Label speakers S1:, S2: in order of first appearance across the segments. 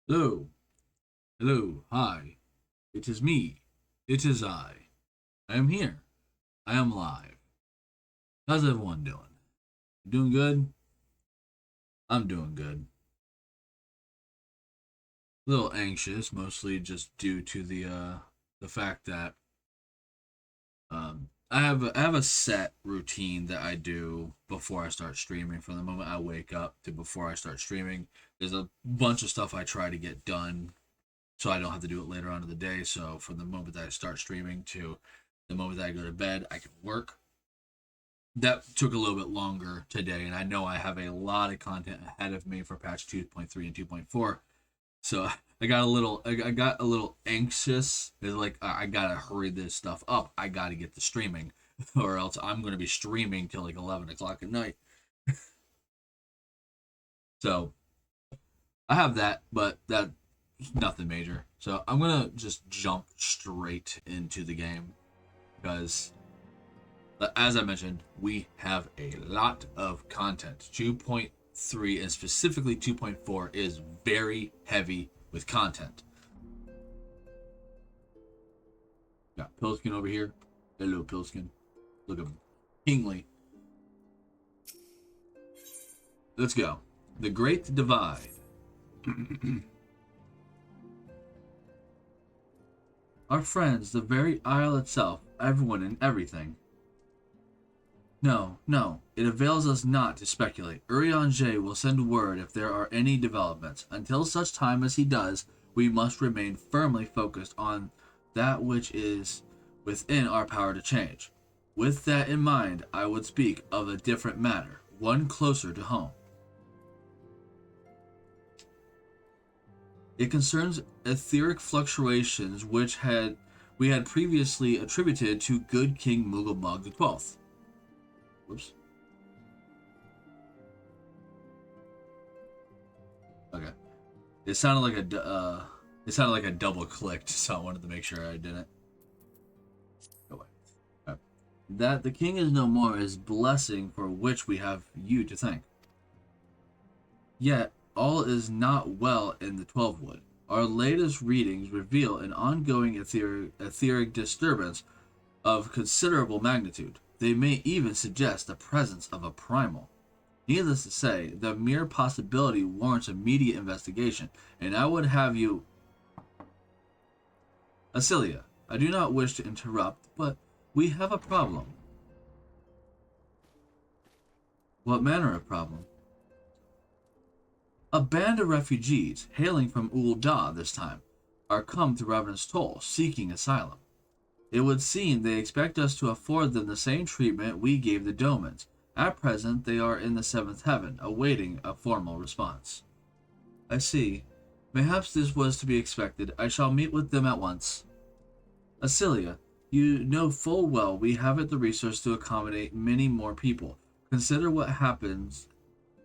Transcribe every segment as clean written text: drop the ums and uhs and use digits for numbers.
S1: Hello, hello, hi. It is me. It is I. I am here. I am live. How's everyone doing? Doing good? I'm doing good. A little anxious, mostly just due to the fact that I have a set routine that I do before I start streaming. From the moment I wake up to before I start streaming, there's a bunch of stuff I try to get done so I don't have to do it later on in the day. So from the moment that I start streaming to the moment that I go to bed, I can work. That took a little bit longer today, and I know I have a lot of content ahead of me for patch 2.3 and 2.4. So I got a little anxious. It's like I gotta hurry this stuff up. I gotta get the streaming, or else I'm gonna be streaming till like 11 o'clock at night. So I have that, but that nothing major. So I'm gonna just jump straight into the game because as I mentioned, we have a lot of content. 2.3 and specifically 2.4 is very heavy with content. Got Pilskin over here. Hello, Pilskin. Look at him. Kingly. Let's go. The Great Divide. Our friends, the very isle itself, everyone and everything. No, no, it avails us not to speculate. Urianger will send word if there are any developments. Until such time as he does, we must remain firmly focused on that which is within our power to change. With that in mind, I would speak of a different matter, one closer to home. It concerns etheric fluctuations which we had previously attributed to good King Mughal the 12th. Whoops. Okay. It sounded like it sounded like a double clicked, so I wanted to make sure I didn't. Go away. Okay. That the king is no more is blessing for which we have you to thank. Yet all is not well in the 12 wood. Our latest readings reveal an ongoing etheric disturbance of considerable magnitude. They may even suggest the presence of a primal. Needless to say, the mere possibility warrants immediate investigation, and I would have you. Acelia, I do not wish to interrupt, but we have a problem. What manner of problem? A band of refugees, hailing from Ul'dah this time, are come to Ravenous Toll, seeking asylum. It would seem they expect us to afford them the same treatment we gave the Domans. At present, they are in the seventh heaven, awaiting a formal response. I see. Perhaps this was to be expected. I shall meet with them at once. Acelia, you know full well we haven't the resource to accommodate many more people. Consider what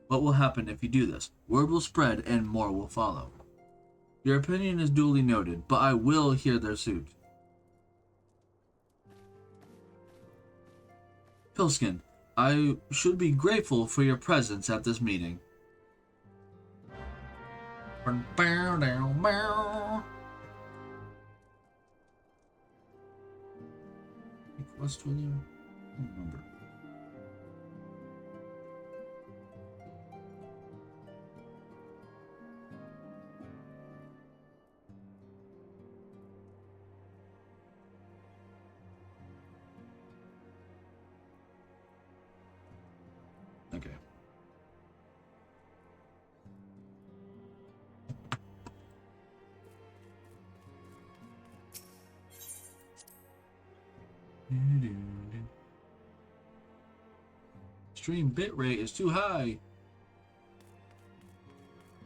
S1: will happen if you do this. Word will spread and more will follow. Your opinion is duly noted, but I will hear their suit. Pilskin, I should be grateful for your presence at this meeting. Quest with you? I don't remember. Okay. Stream bitrate is too high.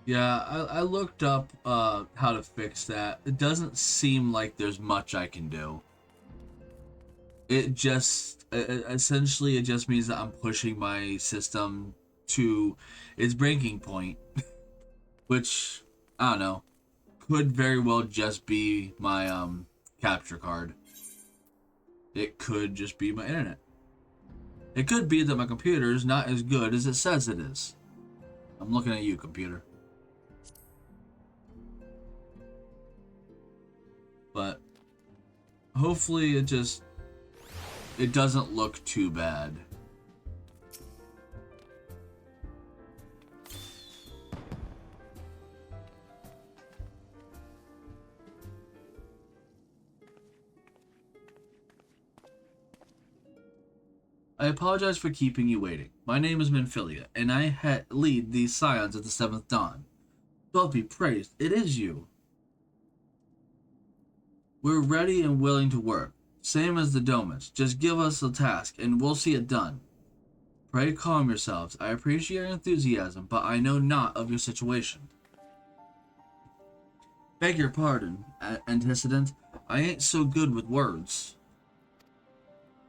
S1: Yeah, I looked up how to fix that. It doesn't seem like there's much I can do. Essentially it just means that I'm pushing my system to its breaking point, which I don't know, could very well just be my capture card. It could just be my internet. It could be that my computer is not as good as it says it is. I'm looking at you, computer. Hopefully it doesn't look too bad. I apologize for keeping you waiting. My name is Minfilia, and I lead the Scions of the Seventh Dawn. God be praised, it is you. We're ready and willing to work, same as the Domas. Just give us a task, and we'll see it done. Pray calm yourselves. I appreciate your enthusiasm, but I know not of your situation. Beg your pardon, antecedent. I ain't so good with words.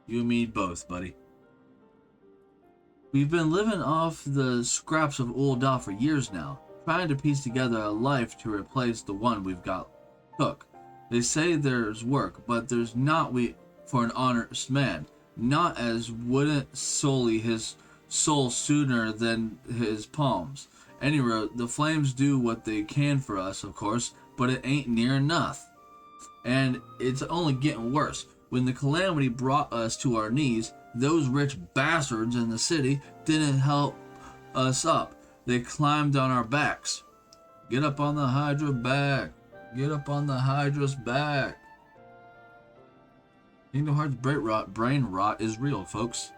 S1: You and me both, buddy. We've been living off the scraps of Ul'dah for years now, trying to piece together a life to replace the one we've got took. They say there's work, but there's not for an honest man, not as wouldn't sully his soul sooner than his palms. Anyway, the flames do what they can for us, of course, but it ain't near enough. And it's only getting worse. When the calamity brought us to our knees, those rich bastards in the city didn't help us up. They climbed on our backs. Get up on the Hydra back. Get up on the Hydra's back. Kingdom Hearts brain rot is real, folks.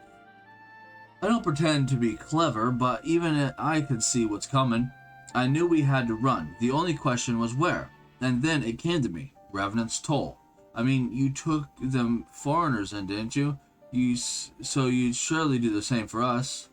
S1: I don't pretend to be clever, but even I could see what's coming. I knew we had to run. The only question was where. And then it came to me. Revenant's Toll. I mean, you took them foreigners in, didn't you? So you'd surely do the same for us.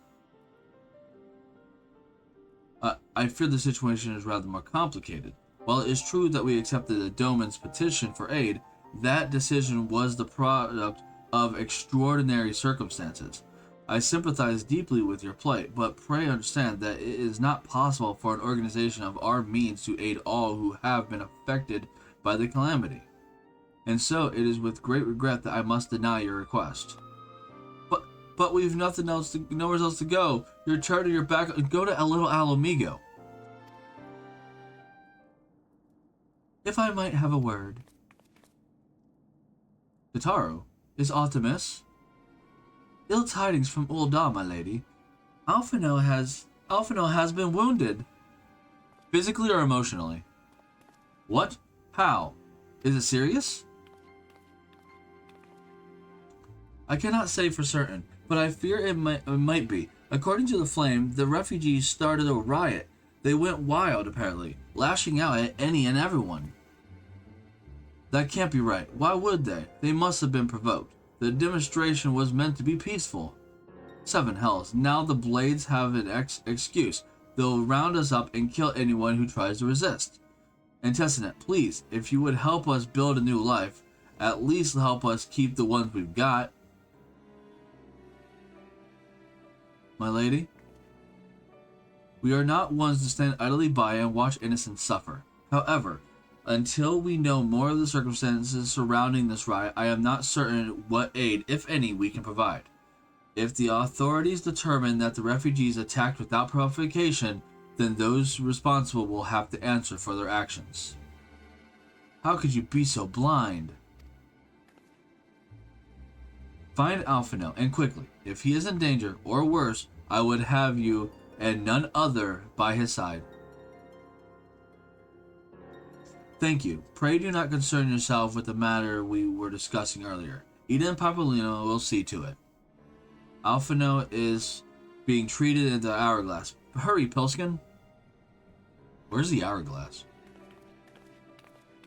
S1: I fear the situation is rather more complicated. While it is true that we accepted the Doman's petition for aid, that decision was the product of extraordinary circumstances. I sympathize deeply with your plight, but pray understand that it is not possible for an organization of our means to aid all who have been affected by the calamity. And so it is with great regret that I must deny your request. But we've nowhere else to go. You're turning your back. Go to Little Alamigo. If I might have a word. Totaro, is Optimus? Ill tidings from Ul'dah, my lady. Alphino has been wounded. Physically or emotionally? What? How? Is it serious? I cannot say for certain, but I fear it might be. According to the Flame, the refugees started a riot. They went wild, apparently, lashing out at any and everyone. That can't be right. Why would they? They must have been provoked. The demonstration was meant to be peaceful. Seven hells. Now the Blades have an excuse. They'll round us up and kill anyone who tries to resist. Antecedent, please, if you would help us build a new life, at least help us keep the ones we've got. My lady, we are not ones to stand idly by and watch innocents suffer. However, until we know more of the circumstances surrounding this riot, I am not certain what aid, if any, we can provide. If the authorities determine that the refugees attacked without provocation, then those responsible will have to answer for their actions. How could you be so blind? Find Alphino, and quickly. If he is in danger, or worse, I would have you and none other by his side. Thank you. Pray do not concern yourself with the matter we were discussing earlier. Eden and Papolino will see to it. Alphino is being treated in the hourglass. Hurry, Pilskin. Where's the hourglass?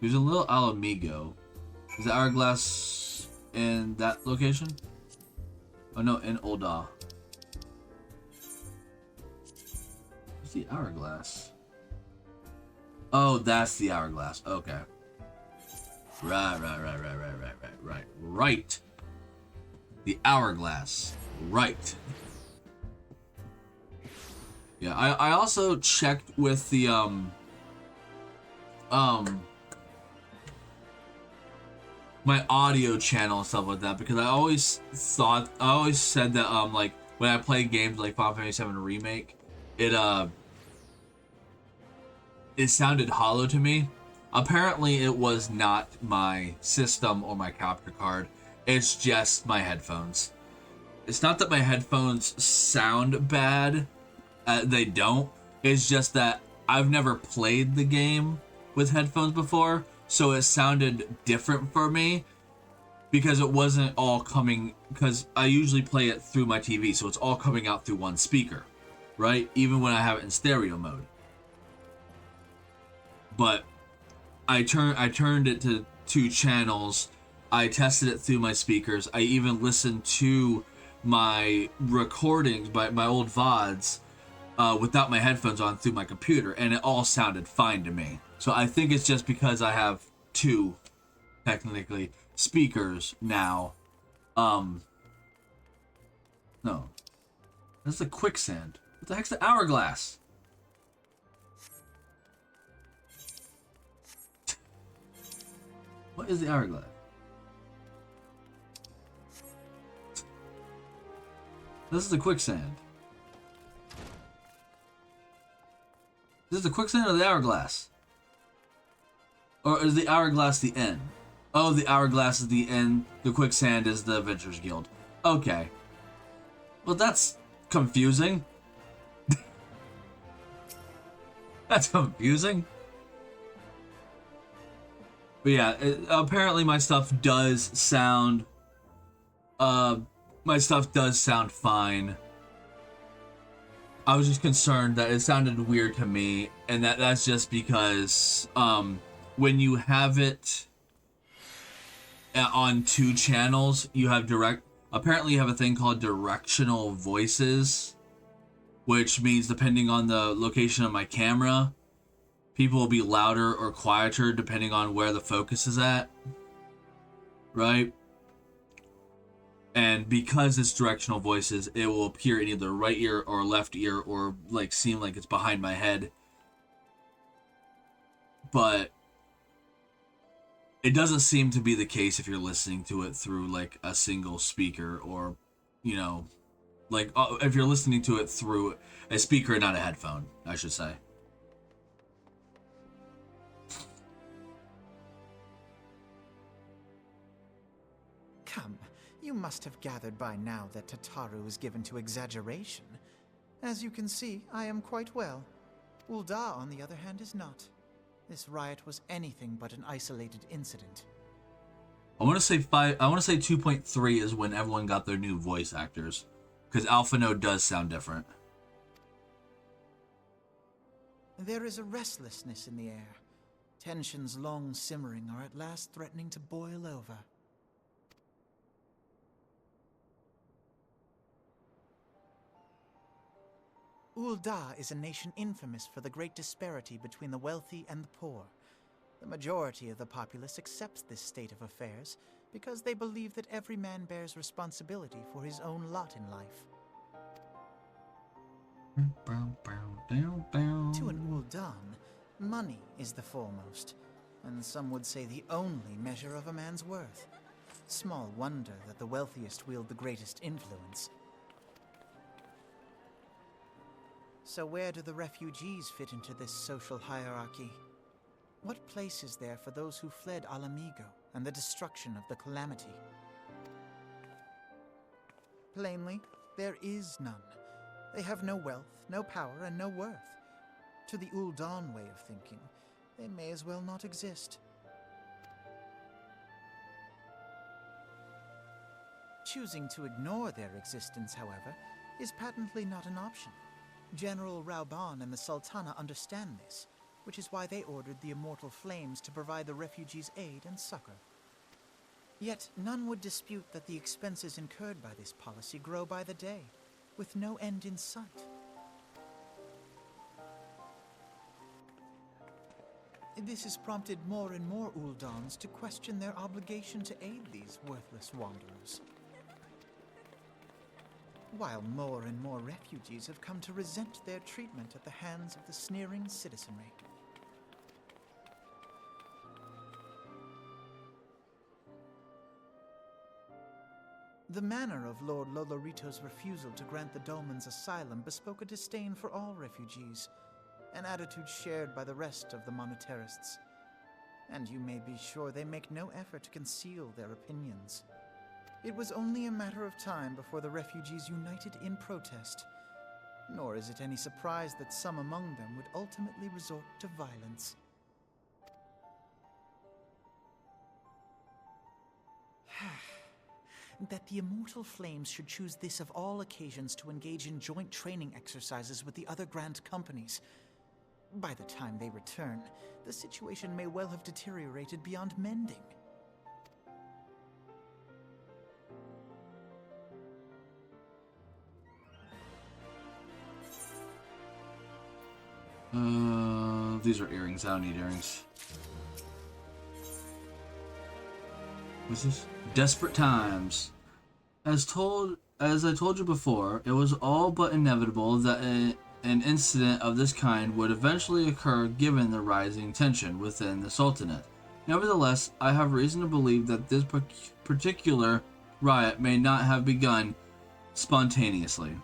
S1: There's a little Alamigo. Is the hourglass in that location? Oh no, in Ul'dah. Where's the hourglass? Oh, that's the hourglass. Okay. Right. The hourglass. Right. Yeah, I also checked with the my audio channel and stuff like that, because I always said that like when I play games like Final Fantasy VII Remake, it sounded hollow to me. Apparently, it was not my system or my capture card. It's just my headphones. It's not that my headphones sound bad. They don't. It's just that I've never played the game with headphones before, so it sounded different for me because it wasn't all coming. Because I usually play it through my TV, so it's all coming out through one speaker, right? Even when I have it in stereo mode. But I turned it to 2 channels. I tested it through my speakers. I even listened to my recordings, my old VODs, without my headphones on through my computer, and it all sounded fine to me. So I think it's just because I have 2, technically, speakers now. No. That's the quicksand. What the heck's the hourglass? What is the hourglass? This is the quicksand. This is the quicksand or the hourglass? Or is the hourglass the end? Oh, the hourglass is the end. The quicksand is the Adventurers Guild. Okay. Well, that's confusing. That's confusing. But yeah, apparently my stuff does sound... my stuff does sound fine. I was just concerned that it sounded weird to me, and that's just because when you have it on 2 channels, you have apparently you have a thing called directional voices, which means depending on the location of my camera, people will be louder or quieter depending on where the focus is at, right? And because it's directional voices, it will appear in either right ear or left ear, or like seem like it's behind my head. But it doesn't seem to be the case if you're listening to it through like a single speaker, or, you know, like if you're listening to it through a speaker and not a headphone, I should say.
S2: Come, you must have gathered by now that Tataru is given to exaggeration. As you can see, I am quite well. Ul'dah, on the other hand, is not. This riot was anything but an isolated incident.
S1: I want to say 2.3 is when everyone got their new voice actors, because Alphino does sound different.
S2: There is a restlessness in the air. Tensions long simmering are at last threatening to boil over. Ul'dah is a nation infamous for the great disparity between the wealthy and the poor. The majority of the populace accepts this state of affairs because they believe that every man bears responsibility for his own lot in life. To an Ul'dan, money is the foremost, and some would say the only measure of a man's worth. Small wonder that the wealthiest wield the greatest influence. So where do the refugees fit into this social hierarchy? What place is there for those who fled Alamigo and the destruction of the Calamity? Plainly, there is none. They have no wealth, no power, and no worth. To the Ul'dan way of thinking, they may as well not exist. Choosing to ignore their existence, however, is patently not an option. General Reborn and the Sultana understand this, which is why they ordered the Immortal Flames to provide the refugees aid and succor. Yet none would dispute that the expenses incurred by this policy grow by the day, with no end in sight. This has prompted more and more Ul'dans to question their obligation to aid these worthless wanderers, while more and more refugees have come to resent their treatment at the hands of the sneering citizenry. The manner of Lord Lolorito's refusal to grant the Dolmens asylum bespoke a disdain for all refugees, an attitude shared by the rest of the monetarists. and you may be sure they make no effort to conceal their opinions. It was only a matter of time before the refugees united in protest, nor is it any surprise that some among them would ultimately resort to violence. That the Immortal Flames should choose this of all occasions to engage in joint training exercises with the other Grand Companies. By the time they return, the situation may well have deteriorated beyond mending.
S1: These are earrings. I don't need earrings. What's this? Desperate times. As I told you before, it was all but inevitable that an incident of this kind would eventually occur given the rising tension within the Sultanate. Nevertheless, I have reason to believe that this particular riot may not have begun spontaneously.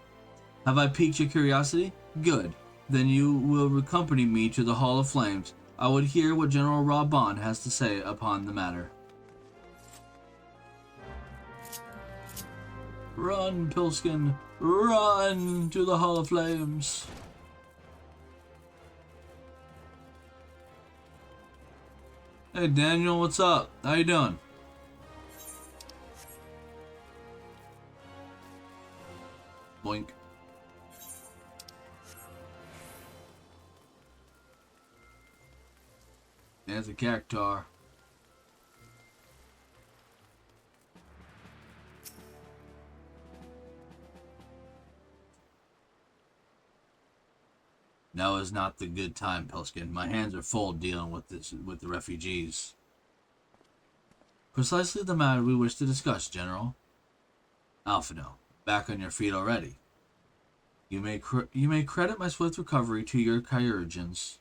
S1: Have I piqued your curiosity? Good. Then you will accompany me to the Hall of Flames. I would hear what General Reborn has to say upon the matter. Run, Pilskin! Run to the Hall of Flames! Hey Daniel, what's up? How you doing? Boink. There's a cactar. Now is not the good time, Pilskin. My hands are full dealing with the refugees. Precisely the matter we wish to discuss, General. Alphino, back on your feet already. You may credit my swift recovery to your chirurgeons.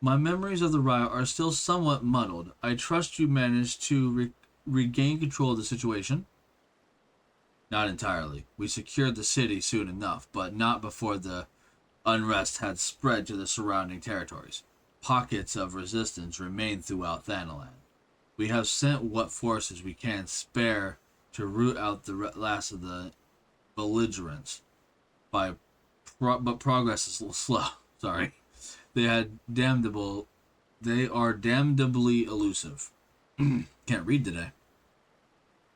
S1: My memories of the riot are still somewhat muddled. I trust you managed to regain control of the situation? Not entirely. We secured the city soon enough, but not before the unrest had spread to the surrounding territories. Pockets of resistance remain throughout Thanalan. We have sent what forces we can spare to root out the last of the belligerents, but progress is a little slow. Sorry. They are damnably elusive. Can't read today.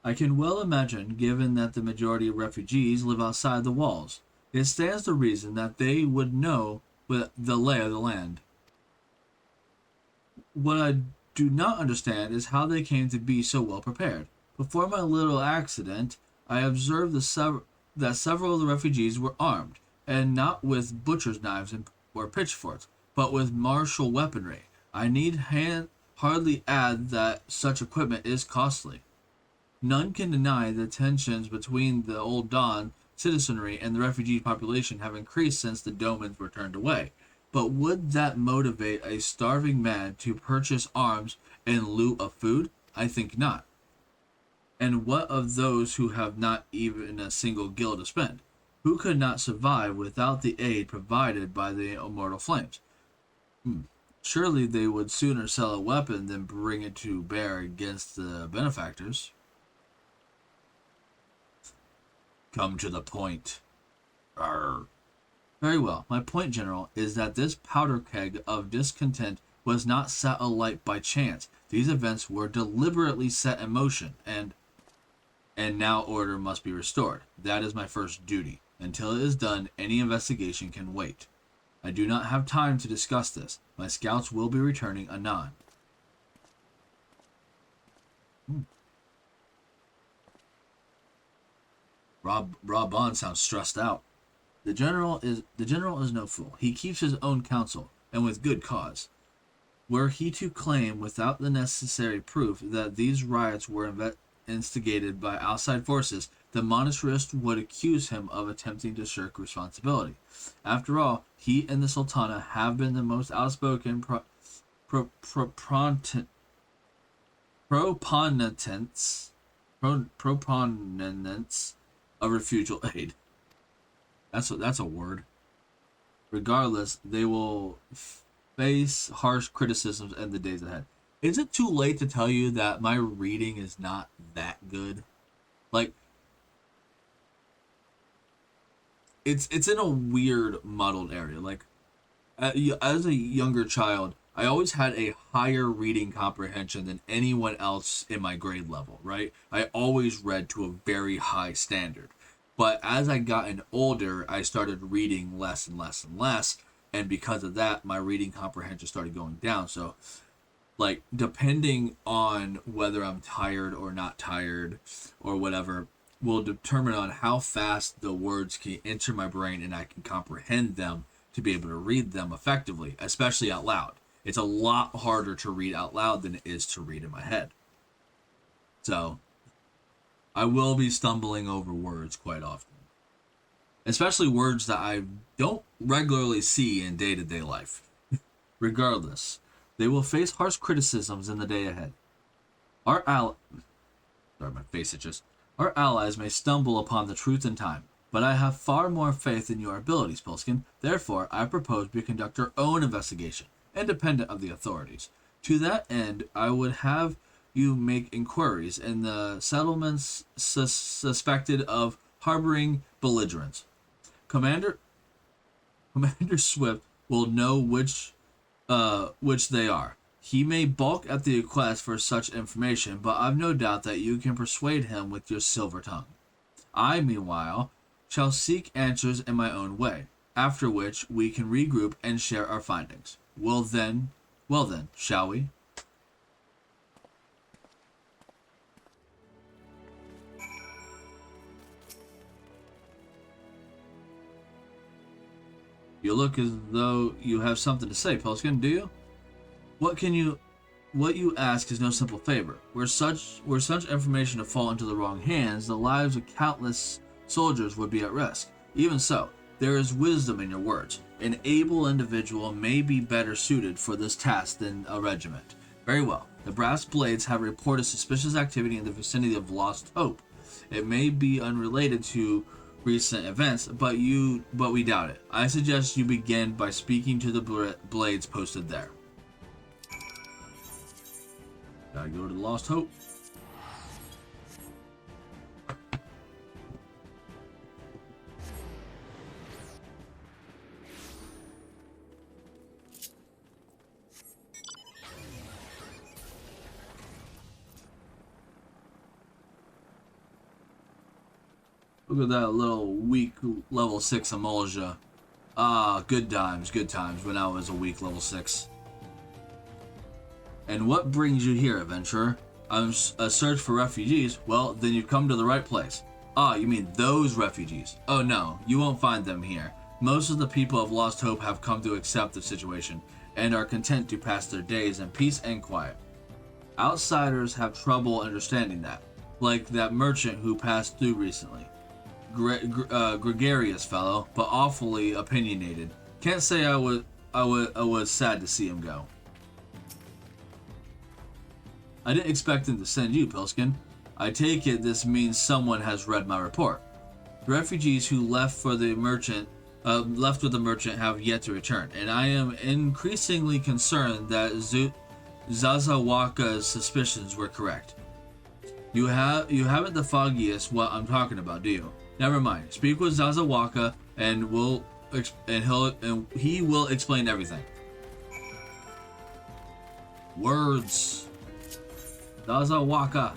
S1: I can well imagine, given that the majority of refugees live outside the walls, it stands to reason that they would know the lay of the land. What I do not understand is how they came to be so well prepared. Before my little accident, I observed that several of the refugees were armed, and not with butcher's knives or pitchforks, but with martial weaponry. I need hardly add that such equipment is costly. None can deny the tensions between the Old Dawn citizenry and the refugee population have increased since the Domans were turned away. But would that motivate a starving man to purchase arms in lieu of food? I think not. And what of those who have not even a single gil to spend? Who could not survive without the aid provided by the Immortal Flames? Surely they would sooner sell a weapon than bring it to bear against the benefactors. Come to the point. Arr. Very well. My point, General, is that this powder keg of discontent was not set alight by chance. These events were deliberately set in motion, and now order must be restored. That is my first duty. Until it is done, any investigation can wait. I do not have time to discuss this. My scouts will be returning anon. Rob Bond sounds stressed out. The general is no fool. He keeps his own counsel, and with good cause. Were he to claim without the necessary proof that these riots were instigated by outside forces, the monasterist would accuse him of attempting to shirk responsibility. After all, he and the Sultana have been the most outspoken proponents of refusal aid. That's a word. Regardless, they will face harsh criticisms in the days ahead. Is it too late to tell you that my reading is not that good? Like, it's in a weird muddled area. Like, as a younger child, I always had a higher reading comprehension than anyone else in my grade level, right? I always read to a very high standard. But as I gotten older, I started reading less and less and less. And because of that, my reading comprehension started going down. So, like, depending on whether I'm tired or not tired or whatever, will determine on how fast the words can enter my brain and I can comprehend them to be able to read them effectively, especially out loud. It's a lot harder to read out loud than it is to read in my head. So I will be stumbling over words quite often, especially words that I don't regularly see in day-to-day life. Regardless, they will face harsh criticisms in the day ahead. Our al- Sorry, my face itches. Our allies may stumble upon the truth in time, but I have far more faith in your abilities, Pilskin. Therefore, I propose we conduct our own investigation, independent of the authorities. To that end, I would have you make inquiries in the settlements suspected of harboring belligerents. Commander Commander Swift will know which they are. He may balk at the request for such information, but I've no doubt that you can persuade him with your silver tongue. I, meanwhile, shall seek answers in my own way, after which we can regroup and share our findings. Well then, shall we? You look as though you have something to say, Pelskin, do you? What can you What you ask is no simple favor. Were such information to fall into the wrong hands, the lives of countless soldiers would be at risk. Even so, there is wisdom in your words. An able individual may be better suited for this task than a regiment. Very well. The Brass Blades have reported suspicious activity in the vicinity of Lost Hope. It may be unrelated to recent events, but we doubt it. I suggest you begin by speaking to the Blades posted there. Gotta go to the Lost Hope. Look at that little weak level 6 Emulsia. Ah, good times when I was a weak level 6. And what brings you here, adventurer? A search for refugees? Well, then you've come to the right place. Ah, you mean those refugees? Oh no, you won't find them here. Most of the people of Lost Hope have come to accept the situation, and are content to pass their days in peace and quiet. Outsiders have trouble understanding that, like that merchant who passed through recently. Gregarious fellow, but awfully opinionated. Can't say I was sad to see him go. I didn't expect him to send you, Pilskin. I take it this means someone has read my report. The refugees who left with the merchant have yet to return, and I am increasingly concerned that Zazawaka's suspicions were correct. You haven't the foggiest what I'm talking about, do you? Never mind. Speak with Zazawaka, and he will explain everything. Words. Zazawaka.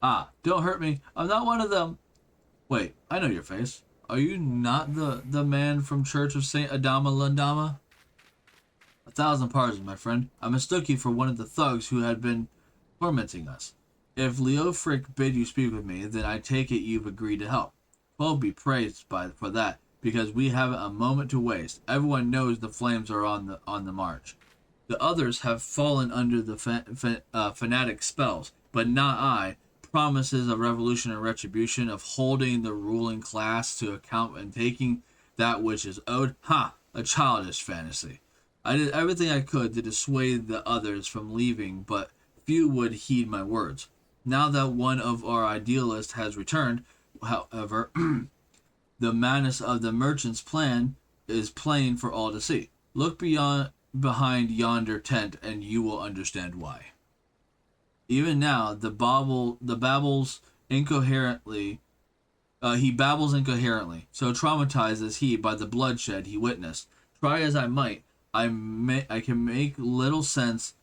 S1: Ah, don't hurt me. I'm not one of them. Wait, I know your face. Are you not the man from Church of Saint Adama Landama? 1,000 pardons, my friend. I mistook you for one of the thugs who had been tormenting us. If Leofric bid you speak with me, then I take it you've agreed to help. 12 be praised for that, because we haven't a moment to waste. Everyone knows the flames are on the march. The others have fallen under the fanatic spells, but not I. Promises of revolution and retribution, of holding the ruling class to account and taking that which is owed. Ha! A childish fantasy. I did everything I could to dissuade the others from leaving, but few would heed my words. Now that one of our idealists has returned, however, the madness of the merchant's plan is plain for all to see. Look behind yonder tent, and you will understand why. Even now, the babbles incoherently. He babbles incoherently, so traumatized is he by the bloodshed he witnessed. Try as I might, I can make little sense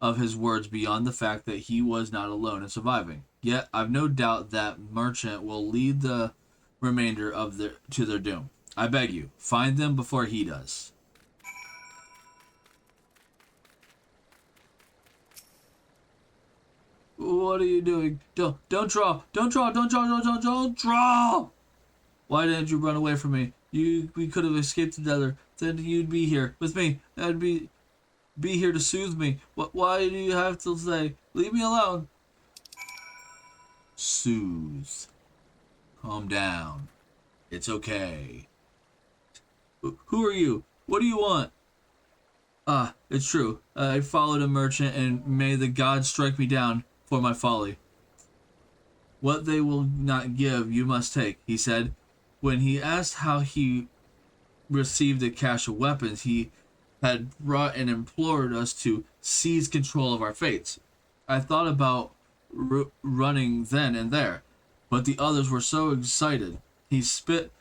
S1: of his words beyond the fact that he was not alone in surviving. Yet I've no doubt that merchant will lead the remainder of to their doom. I beg you, find them before he does. What are you doing? Don't draw! Don't draw! Don't draw! Don't draw! Why didn't you run away from me? We could have escaped together. Then you'd be here with me. I'd be here to soothe me. Why do you have to say, leave me alone? Soothe. Calm down. It's okay. Who are you? What do you want? Ah, it's true. I followed a merchant, and may the gods strike me down for my folly. What they will not give, you must take, he said. When he asked how he received a cache of weapons, he had brought and implored us to seize control of our fates. I thought about running then and there, but the others were so excited. He He split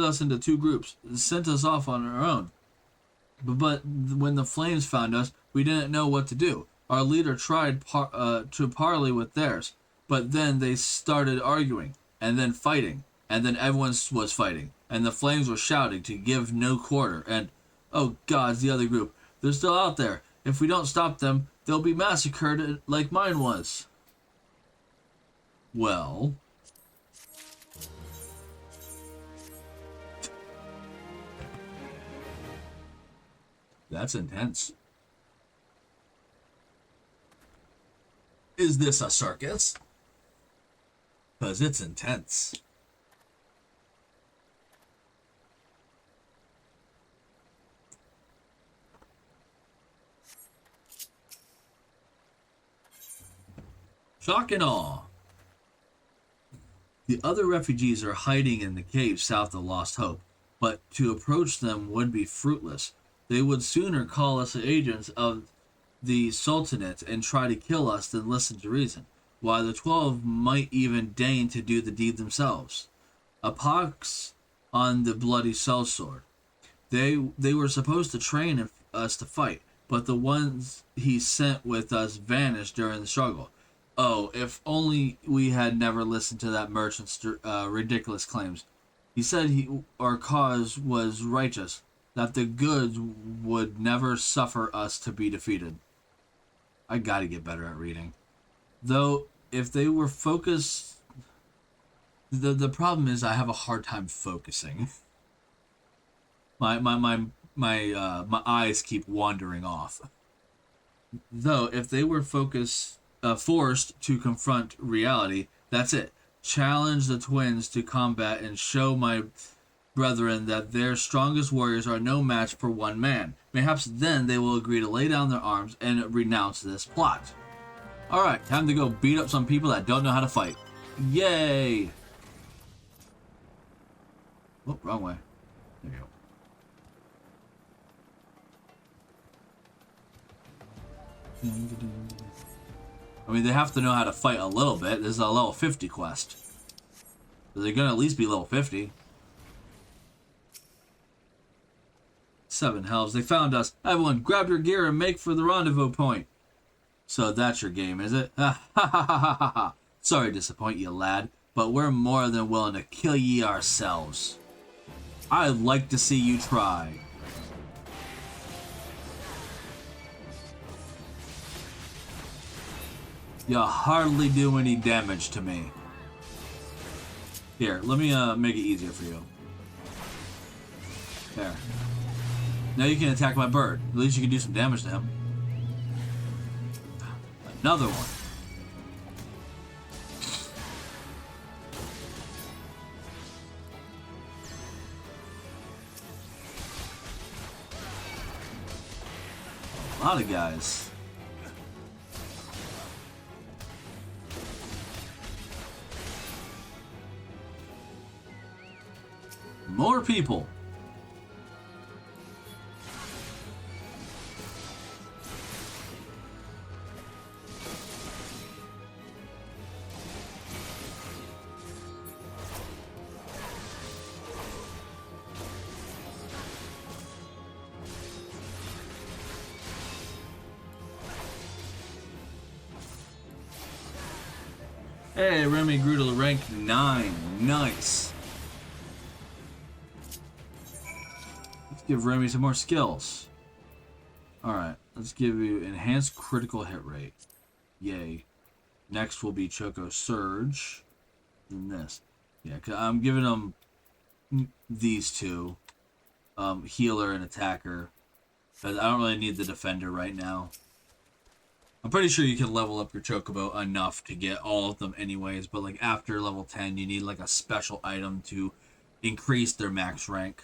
S1: us into two groups, sent us off on our own. But when the flames found us, we didn't know what to do. Our leader tried to parley with theirs, but then they started arguing, and then fighting, and then everyone was fighting, and the flames were shouting to give no quarter, and, oh gods, the other group, they're still out there. If we don't stop them, they'll be massacred like mine was. Well... That's intense. Is this a circus? 'Cause it's intense. Shock and awe. The other refugees are hiding in the cave south of Lost Hope, but to approach them would be fruitless. They would sooner call us agents of the Sultanate and try to kill us than listen to reason, while the 12 might even deign to do the deed themselves. A pox on the bloody sellsword. They were supposed to train us to fight, but the ones he sent with us vanished during the struggle. Oh, if only we had never listened to that merchant's ridiculous claims. He said our cause was righteous, that the goods would never suffer us to be defeated. I gotta get better at reading. Though, if they were focused... The problem is I have a hard time focusing. My eyes keep wandering off. Though, if they were forced to confront reality, that's it. Challenge the twins to combat and show my brethren that their strongest warriors are no match for one man. Perhaps then they will agree to lay down their arms and renounce this plot. Alright, time to go beat up some people that don't know how to fight. Yay! Oh, wrong way. There you go. I mean, they have to know how to fight a little bit. This is a level 50 quest. So they're gonna at least be level 50. 7 hells. They found us. Everyone, grab your gear and make for the rendezvous point. So that's your game, is it? Ha ha ha ha ha ha. Sorry to disappoint you, lad, but we're more than willing to kill ye ourselves. I'd like to see you try. You hardly do any damage to me. Here, let me make it easier for you. There. Now you can attack my bird. At least you can do some damage to him. Another one. lot of guys. More people. Hey, Remy grew to rank 9. Nice. Let's give Remy some more skills. Alright, let's give you enhanced critical hit rate. Yay. Next will be Choco Surge. Then this. Yeah, cause I'm giving them these two. Healer and Attacker. Because I don't really need the Defender right now. I'm pretty sure you can level up your Chocobo enough to get all of them anyways, but like after level 10, you need like a special item to increase their max rank.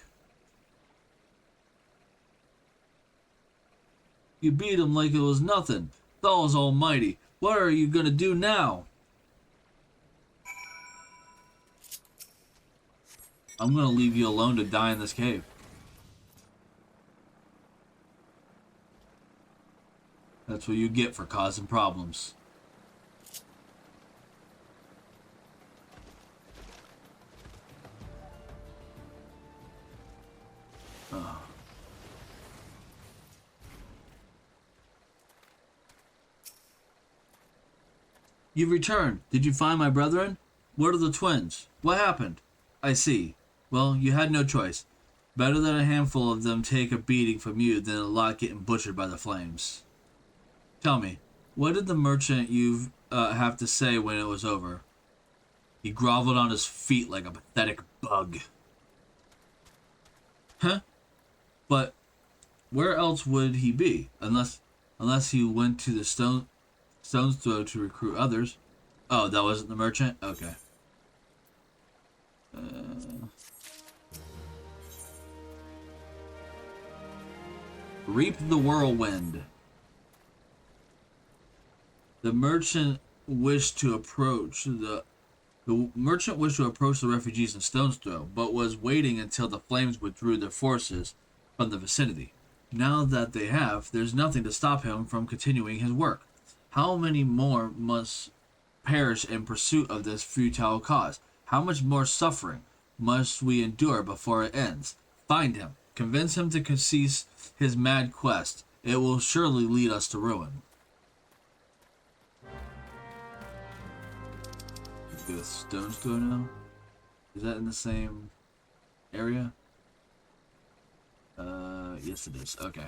S1: You beat him like it was nothing. Thal's almighty. What are you gonna do now? I'm gonna leave you alone to die in this cave. That's what you get for causing problems. Oh. You've returned. Did you find my brethren? What are the twins? What happened? I see. Well, you had no choice. Better that a handful of them take a beating from you than a lot getting butchered by the flames. Tell me, what did the merchant you have to say when it was over? He groveled on his feet like a pathetic bug. Huh? But where else would he be? Unless he went to the Stone's Throw to recruit others. Oh, that wasn't the merchant? Okay. Reap the whirlwind. The merchant wished to approach the refugees in Stone's Throw, but was waiting until the flames withdrew their forces from the vicinity. Now that they have, there's nothing to stop him from continuing his work. How many more must perish in pursuit of this futile cause? How much more suffering must we endure before it ends? Find him. Convince him to cease his mad quest. It will surely lead us to ruin. Do a Stone's Throw now? Is that in the same area? Yes it is. Okay.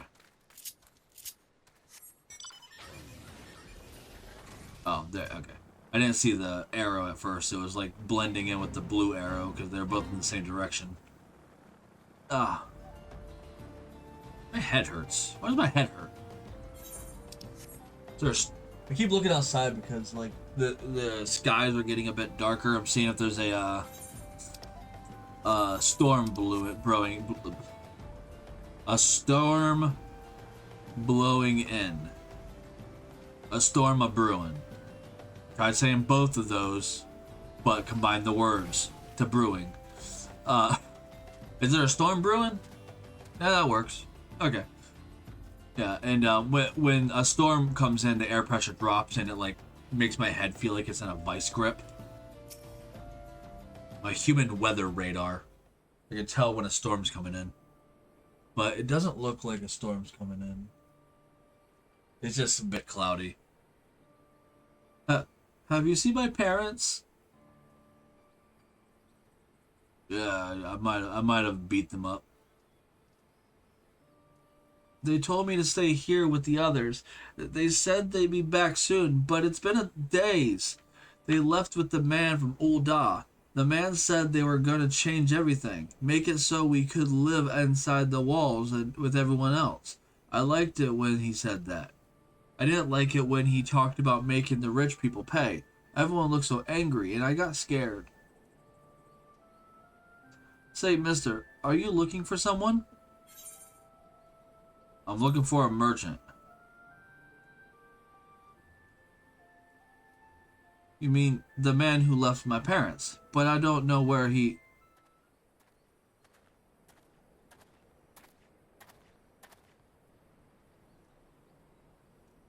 S1: Oh, there. Okay. I didn't see the arrow at first. It was like blending in with the blue arrow because they're both in the same direction. Ah. My head hurts. Why does my head hurt? I keep looking outside because like the skies are getting a bit darker. I'm seeing if there's a storm brewing. A storm blowing in. A storm a brewing. Tried saying both of those, but combine the words to brewing. Is there a storm brewing? Yeah, that works. Okay. Yeah, and when a storm comes in, the air pressure drops, and it like makes my head feel like it's in a vice grip. My human weather radar. I can tell when a storm's coming in, but it doesn't look like a storm's coming in. It's just a bit cloudy. Have you seen my parents? Yeah, I might have beat them up. They told me to stay here with the others. They said they'd be back soon, but it's been days. They left with the man from Ul'dah. The man said they were going to change everything, make it so we could live inside the walls and with everyone else. I liked it when he said that. I didn't like it when he talked about making the rich people pay. Everyone looked so angry, and I got scared. Say, mister, are you looking for someone? I'm looking for a merchant. You mean the man who left my parents, but I don't know where he...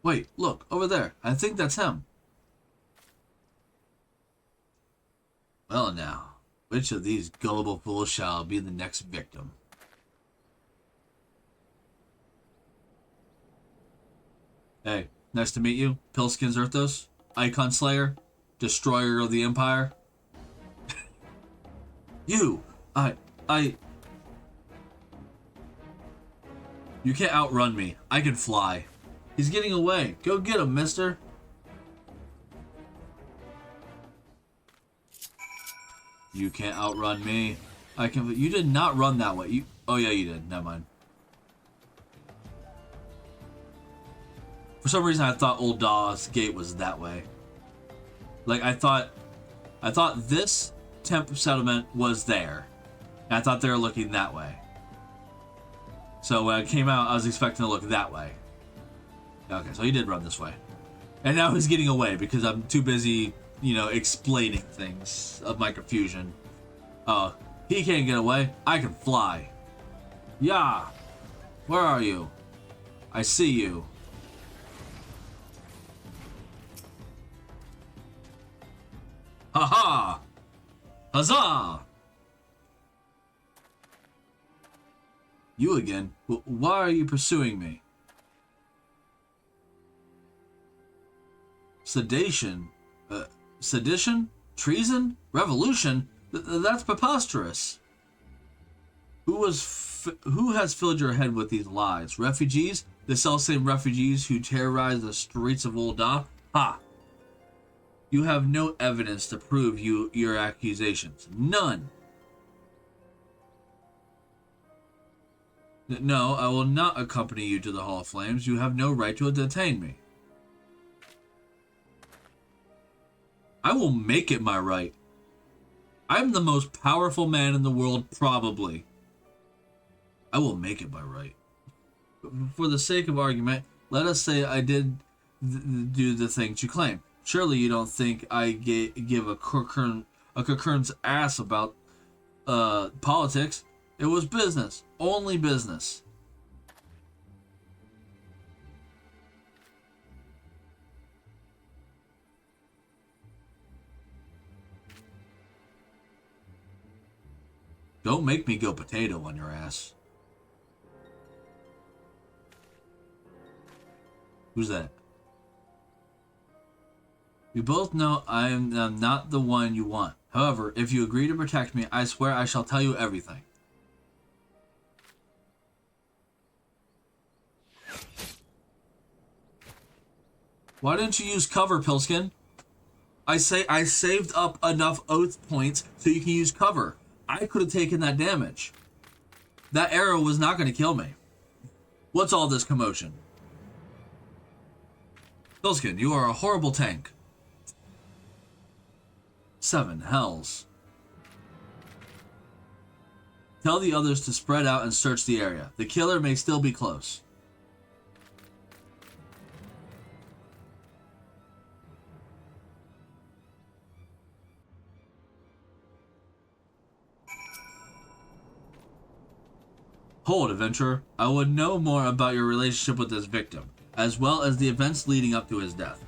S1: Wait, look, over there. I think that's him. Well now, which of these gullible fools shall be the next victim? Hey, nice to meet you. Pilskins Earthos, Icon Slayer, Destroyer of the Empire. You! You can't outrun me. I can fly. He's getting away. Go get him, mister. You can't outrun me. I can. You did not run that way. You. Oh yeah, you did. Never mind. For some reason, I thought Old Daw's gate was that way. Like I thought this temp settlement was there. And I thought they were looking that way. So when I came out, I was expecting to look that way. Okay, so he did run this way. And now he's getting away because I'm too busy, you know, explaining things of my confusion. He can't get away. I can fly. Yeah. Where are you? I see you. Ha-ha! Huzzah! You again? Why are you pursuing me? Sedation? Sedition? Treason? Revolution? That's preposterous. Who has filled your head with these lies? Refugees? The selfsame refugees who terrorize the streets of Old Daw? Ha! You have no evidence to prove your accusations. None. No, I will not accompany you to the Hall of Flames. You have no right to detain me. I will make it my right. I'm the most powerful man in the world, probably. I will make it my right. For the sake of argument, let us say I did do the things you claim. Surely you don't think I give a cockern's ass about politics. It was business. Only business. Don't make me go potato on your ass. Who's that? We both know I am not the one you want. However, if you agree to protect me, I swear I shall tell you everything. Why didn't you use cover, Pilskin? I saved up enough oath points so you can use cover. I could have taken that damage. That arrow was not going to kill me. What's all this commotion? Pilskin, you are a horrible tank. 7 hells. Tell the others to spread out and search the area. The killer may still be close. Hold, adventurer. I would know more about your relationship with this victim, as well as the events leading up to his death.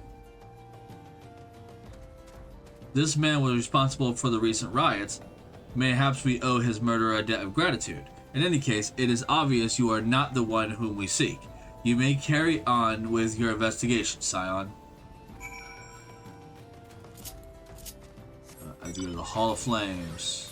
S1: This man was responsible for the recent riots. Mayhaps we owe his murderer a debt of gratitude. In any case, it is obvious you are not the one whom we seek. You may carry on with your investigation, Scion. I do the Hall of Flames.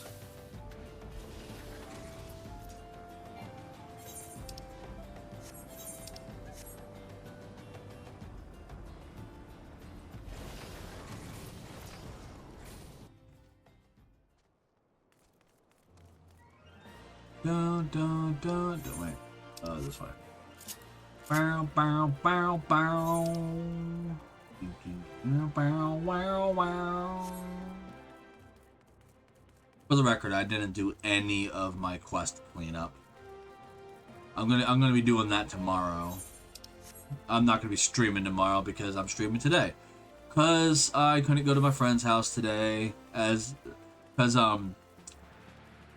S1: Dun, dun, dun, dun. Wait. This way. Bow, bow, bow, bow. Bow, wow, wow. For the record, I didn't do any of my quest cleanup. I'm gonna be doing that tomorrow. I'm not gonna be streaming tomorrow because I'm streaming today. Cause I couldn't go to my friend's house today, cause I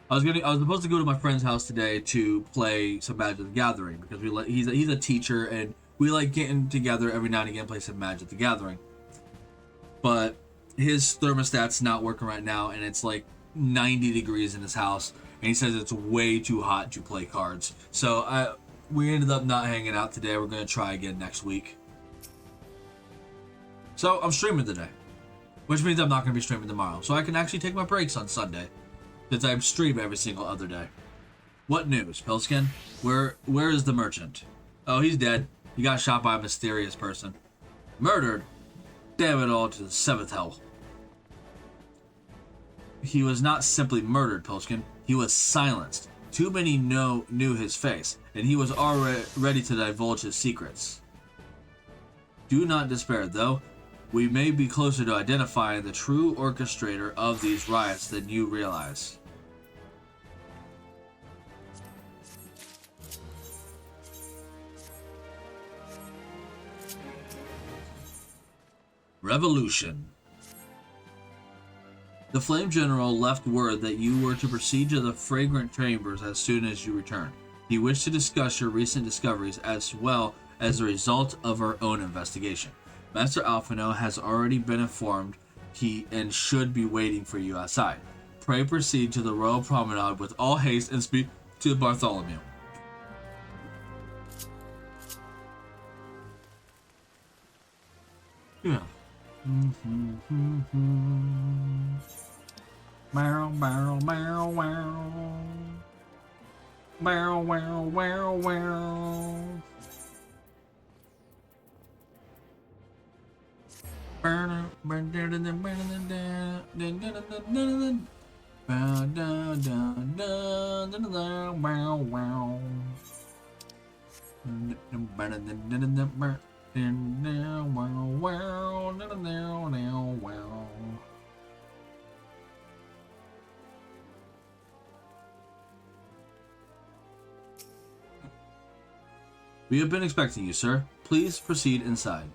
S1: was supposed to go to my friend's house today to play some Magic the Gathering because he's a teacher and we like getting together every now and again play some Magic the Gathering. But his thermostat's not working right now and it's like 90 degrees in his house and he says it's way too hot to play cards. So we ended up not hanging out today. We're gonna try again next week. So I'm streaming today, which means I'm not gonna be streaming tomorrow. So I can actually take my breaks on Sunday, since I stream every single other day. What news, Pilskin? Where is the merchant? Oh, he's dead. He got shot by a mysterious person. Murdered? Damn it all to the seventh hell. He was not simply murdered, Pilskin. He was silenced. Too many knew his face, and he was already ready to divulge his secrets. Do not despair, though. We may be closer to identifying the true orchestrator of these riots than you realize. Revolution. The Flame General left word that you were to proceed to the Fragrant Chambers as soon as you returned. He wished to discuss your recent discoveries as well as the result of our own investigation. Master Alphino has already been informed and should be waiting for you outside. Pray proceed to the Royal Promenade with all haste and speed to Bartholomew. Yeah. Barrel, barrel, barrel, barrel. Barrel, barrel, barrel, barrel. We have been expecting you, sir. Please proceed inside.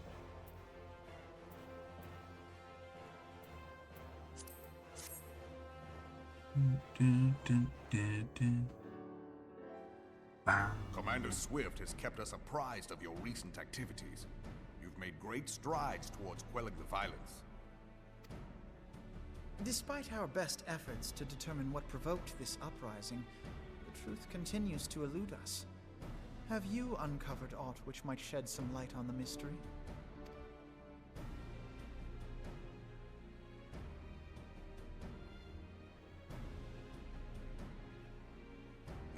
S3: Commander Swift has kept us apprised of your recent activities. You've made great strides towards quelling the violence.
S2: Despite our best efforts to determine what provoked this uprising, the truth continues to elude us. Have you uncovered aught which might shed some light on the mystery?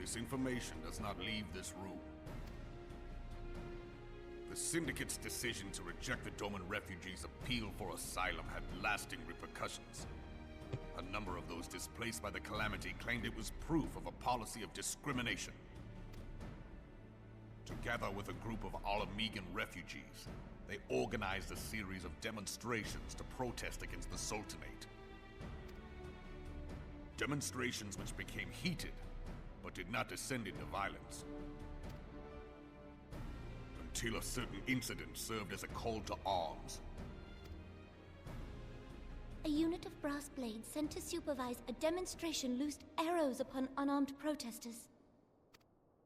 S3: This information does not leave this room. The Syndicate's decision to reject the Doman refugees' appeal for asylum had lasting repercussions. A number of those displaced by the Calamity claimed it was proof of a policy of discrimination. Together with a group of Alamegan refugees, they organized a series of demonstrations to protest against the Sultanate. Demonstrations which became heated, but did not descend into violence. Until a certain incident served as a call to arms.
S4: A unit of brass blades sent to supervise a demonstration loosed arrows upon unarmed protesters.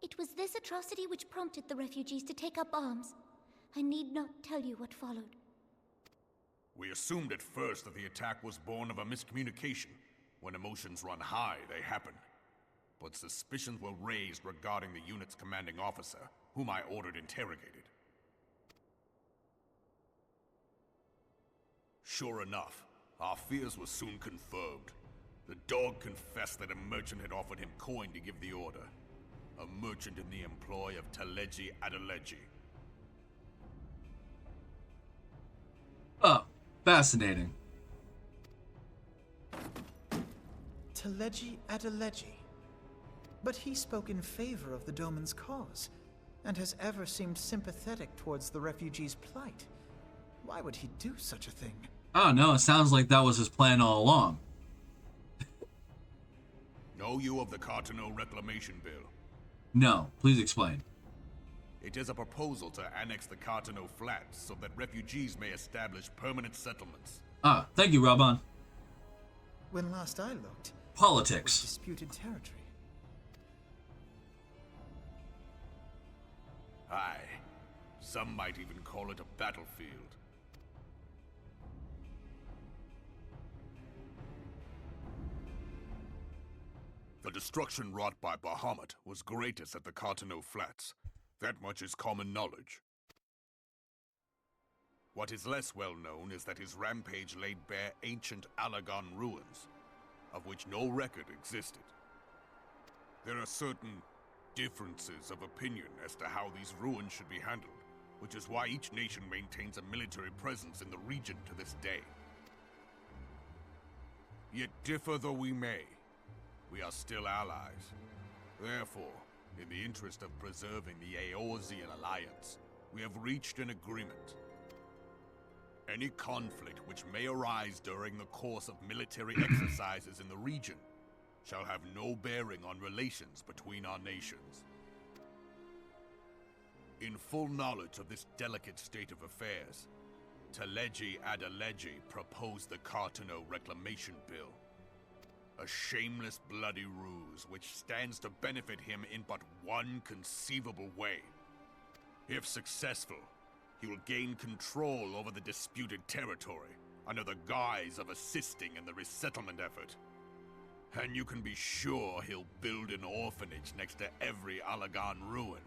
S4: It was this atrocity which prompted the refugees to take up arms. I need not tell you what followed.
S3: We assumed at first that the attack was born of a miscommunication. When emotions run high, they happen. But suspicions were raised regarding the unit's commanding officer, whom I ordered interrogated. Sure enough, our fears were soon confirmed. The dog confessed that a merchant had offered him coin to give the order. A merchant in the employ of Teleji Adeleji.
S1: Oh, fascinating.
S2: Teleji Adeleji. But he spoke in favor of the Doman's cause, and has ever seemed sympathetic towards the refugees' plight. Why would he do such a thing?
S1: Oh no, it sounds like that was his plan all along.
S3: Know you of the Cartano Reclamation Bill?
S1: No, please explain.
S3: It is a proposal to annex the Cartano Flats so that refugees may establish permanent settlements.
S1: Ah, thank you, Raban.
S2: When last I looked, it was
S1: Politics.
S2: disputed territory.
S3: Aye. Some might even call it a battlefield. The destruction wrought by Bahamut was greatest at the Cartano Flats. That much is common knowledge. What is less well known is that his rampage laid bare ancient Alagon ruins, of which no record existed. There are certain differences of opinion as to how these ruins should be handled, which is why each nation maintains a military presence in the region to this day. Yet differ though we may, we are still allies. Therefore, in the interest of preserving the Eorzean alliance, we have reached an agreement. Any conflict which may arise during the course of military exercises in the region shall have no bearing on relations between our nations. In full knowledge of this delicate state of affairs, Teleji Adeleji proposed the Cartano Reclamation Bill. A shameless bloody ruse which stands to benefit him in but one conceivable way. If successful, he will gain control over the disputed territory under the guise of assisting in the resettlement effort. And you can be sure he'll build an orphanage next to every Alagon ruin.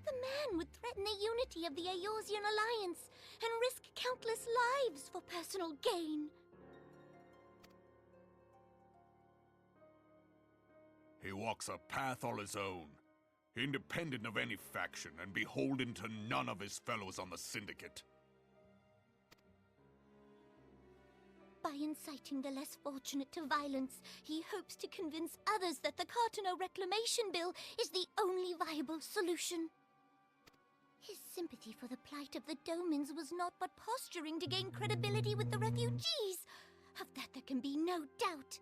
S4: The man would threaten the unity of the Eorzean alliance and risk countless lives for personal gain.
S3: He walks a path all his own, independent of any faction and beholden to none of his fellows on the Syndicate.
S4: By inciting the less fortunate to violence, he hopes to convince others that the Cartano Reclamation Bill is the only viable solution. His sympathy for the plight of the Domans was not but posturing to gain credibility with the refugees. Of that there can be no doubt.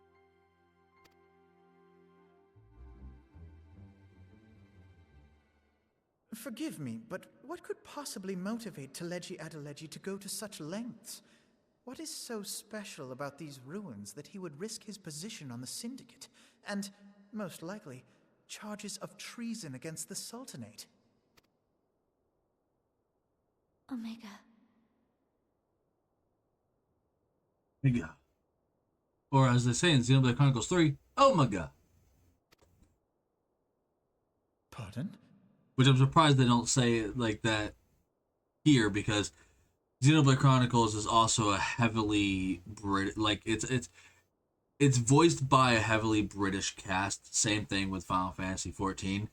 S2: Forgive me, but what could possibly motivate Teleji Adeleji to go to such lengths? What is so special about these ruins that he would risk his position on the Syndicate, and, most likely, charges of treason against the Sultanate?
S4: Omega.
S1: Omega. Or as they say in Xenoblade Chronicles 3, Omega.
S2: Pardon?
S1: Which I'm surprised they don't say it like that here, because Xenoblade Chronicles is also a heavily it's voiced by a heavily British cast. Same thing with Final Fantasy 14.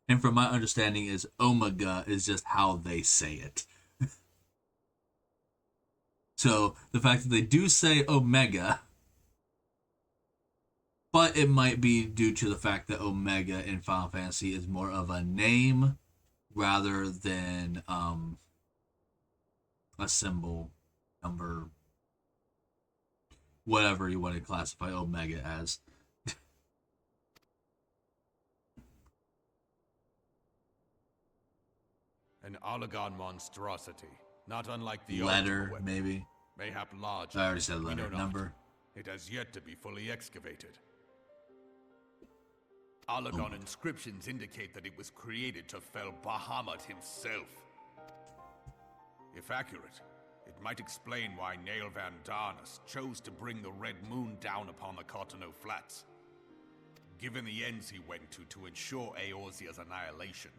S1: And from my understanding is Omega is just how they say it. So the fact that they do say Omega, but it might be due to the fact that Omega in Final Fantasy is more of a name rather than a symbol, number, whatever you want to classify Omega as.
S3: An Alagon monstrosity, not unlike the
S1: Letter,
S3: Ultima weapon.
S1: maybe.
S3: Mayhap larger.
S1: I already said
S3: we
S1: letter.
S3: know not.
S1: Number.
S3: It has yet to be fully excavated. Alagon inscriptions indicate that it was created to fell Bahamut himself. If accurate, it might explain why Nail Van Darnus chose to bring the Red Moon down upon the Cartano Flats. Given the ends he went to ensure Eorzea's annihilation,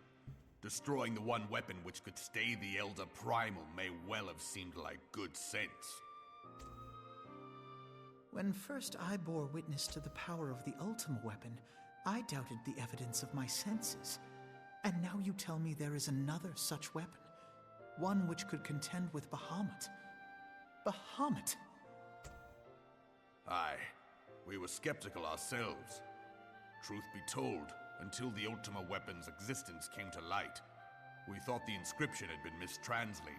S3: destroying the one weapon which could stay the Elder Primal may well have seemed like good sense.
S2: When first I bore witness to the power of the Ultima weapon, I doubted the evidence of my senses. And now you tell me there is another such weapon. One which could contend with Bahamut. Bahamut!
S3: Aye, we were skeptical ourselves. Truth be told, until the Ultima weapon's existence came to light, we thought the inscription had been mistranslated.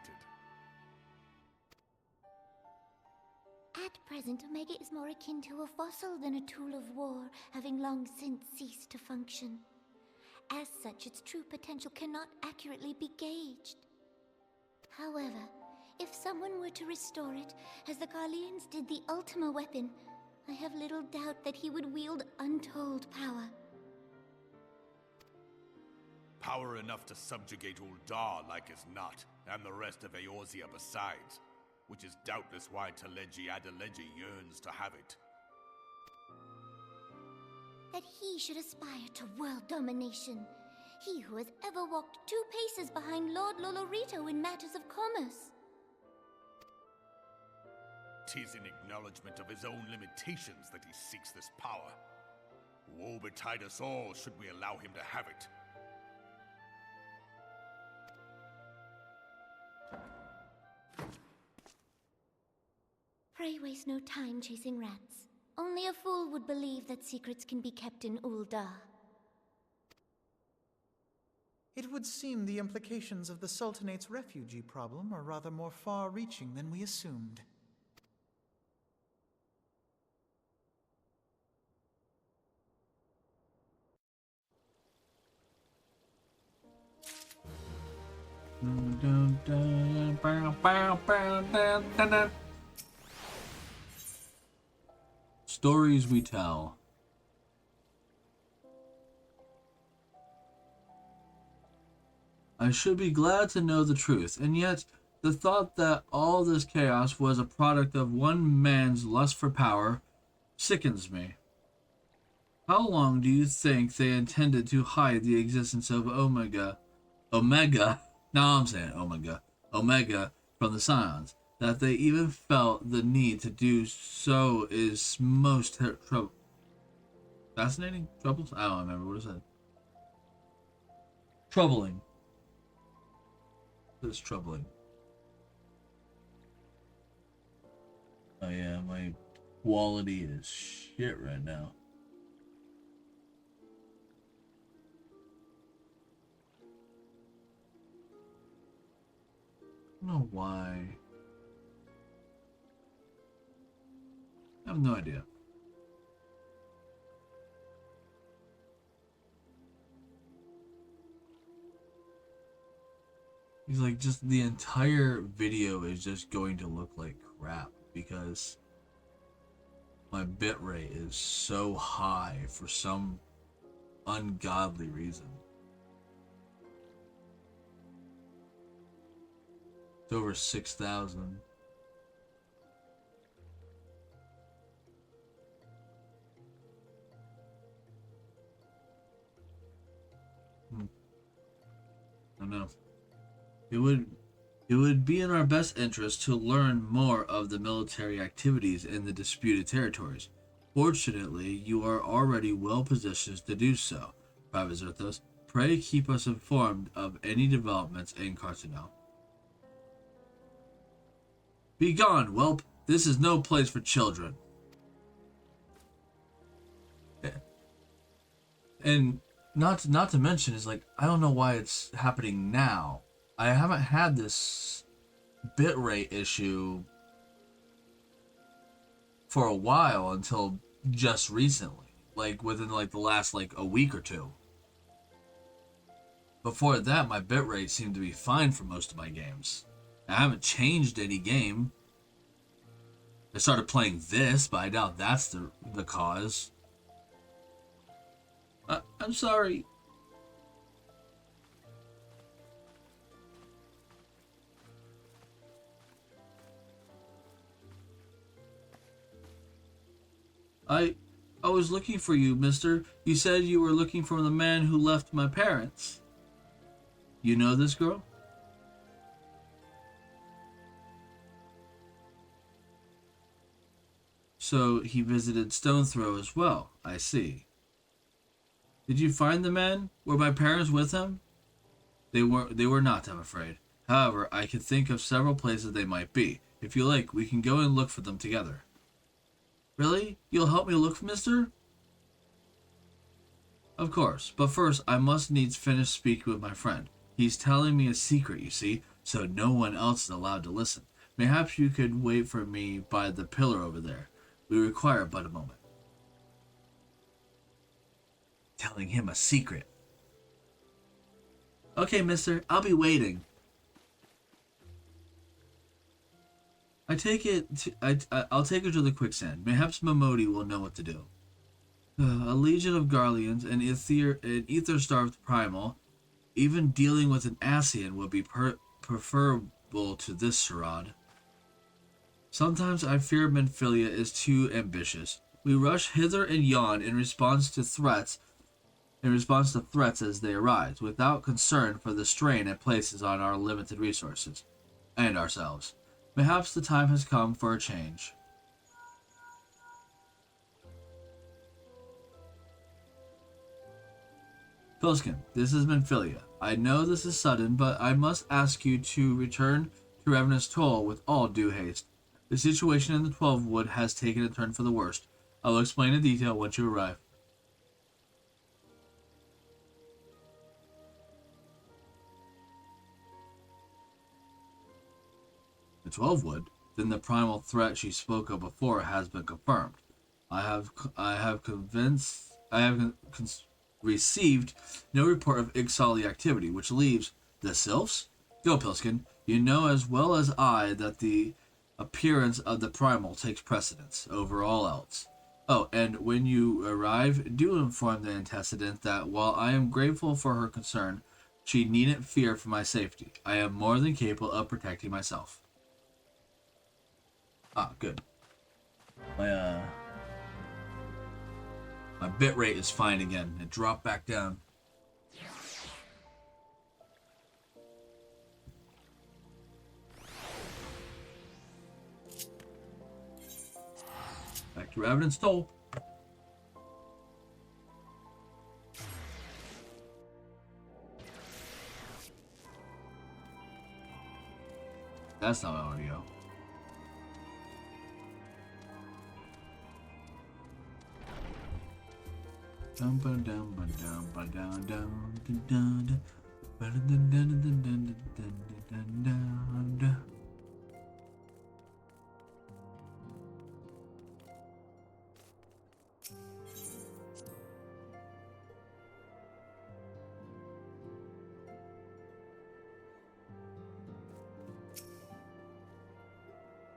S4: At present, Omega is more akin to a fossil than a tool of war, having long since ceased to function. As such, its true potential cannot accurately be gauged. However, if someone were to restore it, as the Garleans did the Ultima weapon, I have little doubt that he would wield untold power.
S3: Power enough to subjugate Uldar like as not, and the rest of Eorzea besides, which is doubtless why Teleji Adeleji yearns to have it.
S4: That he should aspire to world domination. He who has ever walked 2 paces behind Lord Lolorito in matters of commerce.
S3: 'Tis in acknowledgement of his own limitations that he seeks this power. Woe betide us all should we allow him to have it.
S4: Pray waste no time chasing rats. Only a fool would believe that secrets can be kept in Uldar.
S2: It would seem the implications of the Sultanate's refugee problem are rather more far-reaching than we assumed.
S1: Stories we tell. I should be glad to know the truth, and yet the thought that all this chaos was a product of one man's lust for power sickens me. How long do you think they intended to hide the existence of Omega? No, I'm saying Omega from the Scions. That they even felt the need to do so is most fascinating? Troubles? I don't remember what it said. Troubling. It's troubling. Oh yeah, my quality is shit right now. I don't know why. I have no idea. He's like, just the entire video is just going to look like crap because my bitrate is so high for some ungodly reason. It's over 6,000. I don't know. It would be in our best interest to learn more of the military activities in the disputed territories. Fortunately, you are already well positioned to do so. Private Zerthos, pray keep us informed of any developments in Carcinel. Be gone, whelp! This is no place for children. And not to mention is like, I don't know why it's happening now. I haven't had this bitrate issue for a while until just recently, like within like the last like a week or two. Before that, my bitrate seemed to be fine for most of my games. I haven't changed any game. I started playing this, but I doubt that's the cause. I'm sorry. I was looking for you, mister. You said you were looking for the man who left my parents. You know this girl? So he visited Stone Throw as well, I see. Did you find the man? Were my parents with him? They were not, I'm afraid. However, I can think of several places they might be. If you like, we can go and look for them together. Really? You'll help me look, mister? Of course, but first I must needs finish speaking with my friend. He's telling me a secret, you see, so no one else is allowed to listen. Mayhaps you could wait for me by the pillar over there. We require but a moment. Telling him a secret. Okay, mister, I'll be waiting. I'll take her to the quicksand. Mayhaps Momodi will know what to do. A legion of Garleans, an ether-starved primal, even dealing with an Ascian would be preferable to this charade. Sometimes I fear Menphilia is too ambitious. We rush hither and yon in response to threats as they arise, without concern for the strain it places on our limited resources, and ourselves. Perhaps the time has come for a change. Pilskin, this is Menphilia. I know this is sudden, but I must ask you to return to Revenant's Toll with all due haste. The situation in the 12 Wood has taken a turn for the worst. I will explain in detail once you arrive. The 12 Wood? Then the primal threat she spoke of before has been confirmed. I have received no report of XIV activity, which leaves the Sylphs? Go, Pilskin. You know as well as I that the appearance of the primal takes precedence over all else. Oh, and when you arrive, do inform the antecedent that while I am grateful for her concern, she needn't fear for my safety. I am more than capable of protecting myself. Ah, good. My bitrate is fine again. It dropped back down. Back to Revenant's Toll. That's not how I want to go. Dum ba dum ba dum ba dum dum dum dum ba dum dum dum dum dum dum dum.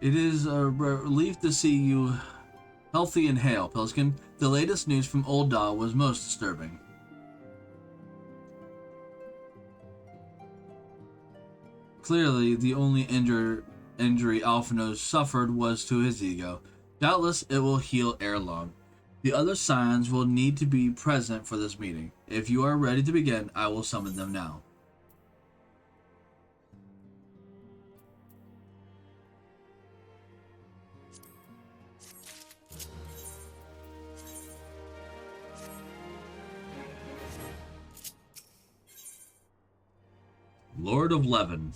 S1: It is a relief to see you healthy and hale, Pilskin. The latest news from Old Da was most disturbing. Clearly, the only injury Alphinaud suffered was to his ego. Doubtless, it will heal ere long. The other scions will need to be present for this meeting. If you are ready to begin, I will summon them now. Lord of Levin.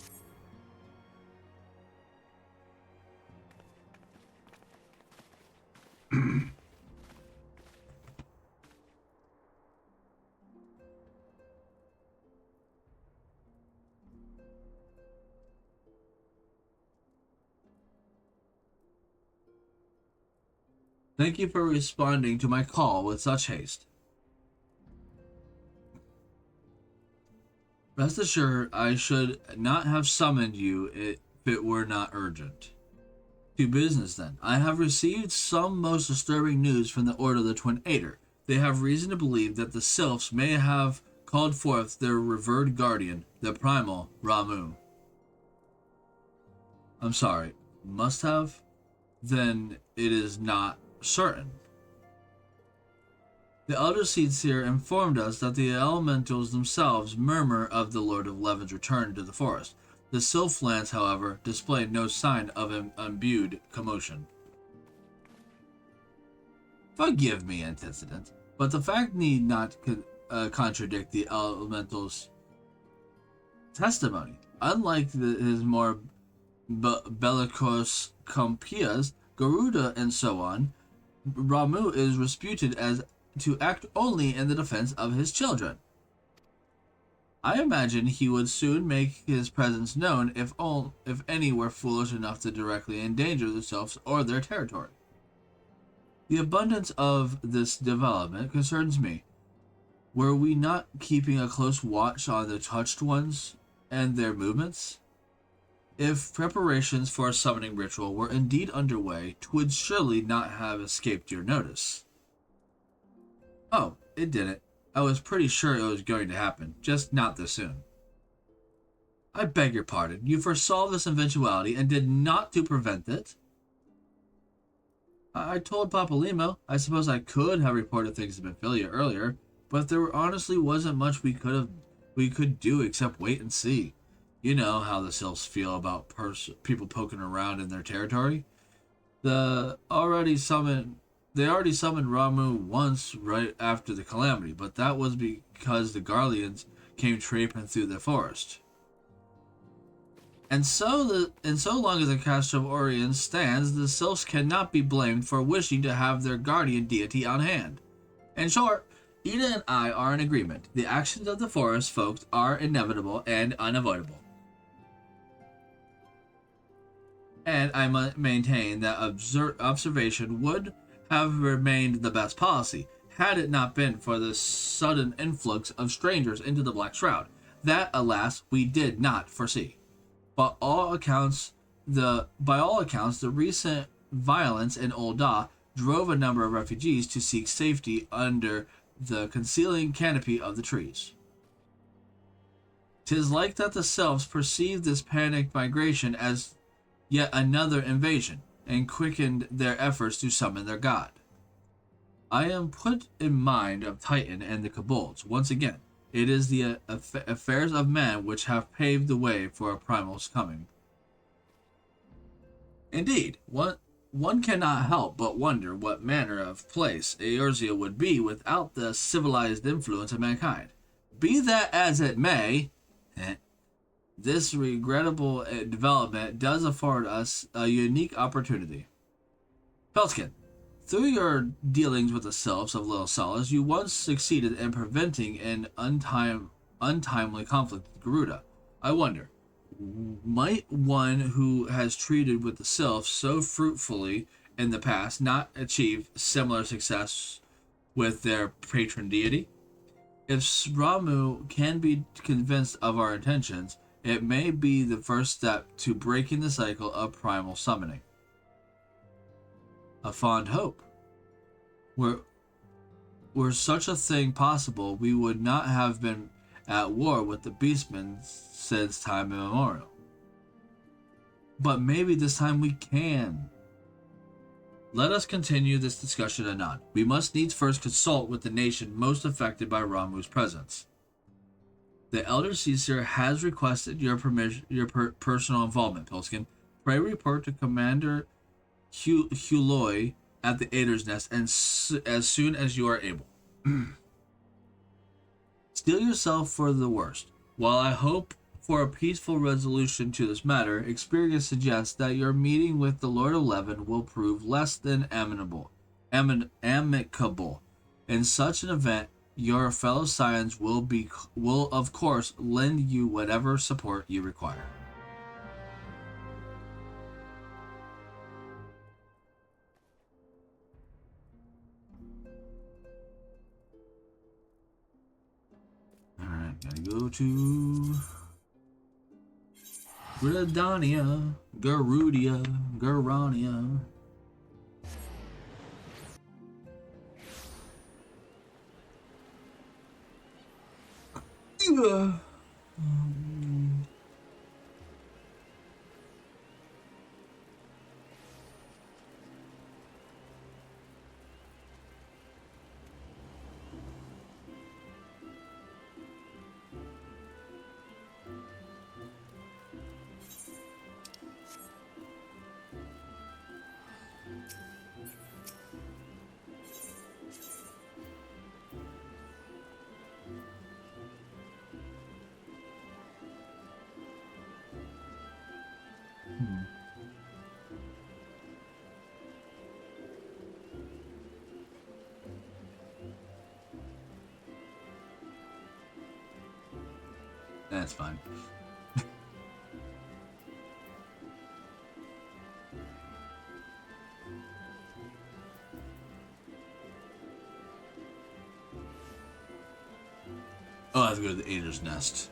S1: Thank you for responding to my call with such haste. Rest assured, I should not have summoned you if it were not urgent. To business, then. I have received some most disturbing news from the Order of the Twin Aether. They have reason to believe that the Sylphs may have called forth their revered guardian, the primal Ramu. I'm sorry, must have? Then it is not certain. The Elder Seer informed us that the elementals themselves murmur of the Lord of Levin's return to the forest. The Sylphlands, however, displayed no sign of an imbued commotion. Forgive me, antecedent, but the fact need not contradict the elementals' testimony. Unlike his more bellicose compeers, Garuda and so on, Ramu is reputed as to act only in the defense of his children. I imagine he would soon make his presence known if any were foolish enough to directly endanger themselves or their territory. The abundance of this development concerns me. Were we not keeping a close watch on the touched ones and their movements? If preparations for a summoning ritual were indeed underway, 'twould surely not have escaped your notice. Oh, it didn't. I was pretty sure it was going to happen, just not this soon. I beg your pardon. You foresaw this eventuality and did not to prevent it? I told Papalimo. I suppose I could have reported things to Benfilia earlier, but there honestly wasn't much we could do except wait and see. You know how the Sylphs feel about people poking around in their territory. They already summoned Ramu once right after the calamity, but that was because the Garleans came traipsing through the forest. And so long as the Castle of Orion stands, the Sylphs cannot be blamed for wishing to have their guardian deity on hand. In short, Ida and I are in agreement. The actions of the forest folk are inevitable and unavoidable. And I maintain that observation would have remained the best policy, had it not been for the sudden influx of strangers into the Black Shroud. That, alas, we did not foresee. By all accounts, the recent violence in Ul'dah drove a number of refugees to seek safety under the concealing canopy of the trees. 'Tis like that the Sylphs perceived this panicked migration as yet another invasion, and quickened their efforts to summon their god. I am put in mind of Titan and the kobolds once again. It is the affairs of man which have paved the way for a primal's coming. Indeed, one cannot help but wonder what manner of place Eorzea would be without the civilized influence of mankind. Be that as it may, this regrettable development does afford us a unique opportunity. Peltskin, through your dealings with the Sylphs of Little Solace, you once succeeded in preventing an untimely conflict with Garuda. I wonder, might one who has treated with the Sylphs so fruitfully in the past not achieve similar success with their patron deity? If Ramu can be convinced of our intentions, it may be the first step to breaking the cycle of primal summoning. A fond hope. Were such a thing possible, we would not have been at war with the Beastmen since time immemorial. But maybe this time we can. Let us continue this discussion anon. We must needs first consult with the nation most affected by Ramu's presence. The Elder Caesar has requested your personal involvement, Pilskin. Pray report to Commander Huloi at the Ader's Nest as soon as you are able. Steel yourself for the worst. While I hope for a peaceful resolution to this matter, experience suggests that your meeting with the Lord of Leven will prove less than amicable. In such an event, your fellow Scions will of course lend you whatever support you require. Alright, gotta go to Gridania, Garudia, Garania. That's fine. Oh, I have to go to the Ader's Nest.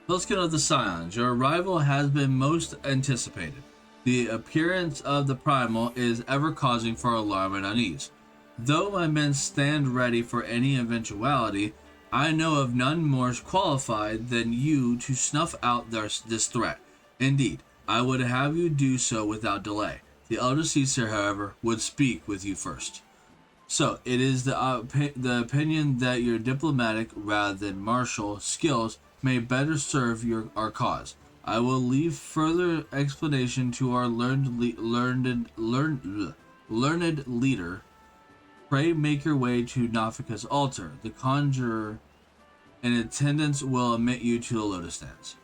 S1: Let's get of the Scions. Your arrival has been most anticipated. The appearance of the Primal is ever causing for alarm and unease. Though my men stand ready for any eventuality, I know of none more qualified than you to snuff out this threat. Indeed, I would have you do so without delay. The Elder Caesar, however, would speak with you first. So, it is the opinion that your diplomatic, rather than martial, skills may better serve our cause. I will leave further explanation to our learned leader. Pray make your way to Nafika's altar. The conjurer in attendance will admit you to the lotus dance.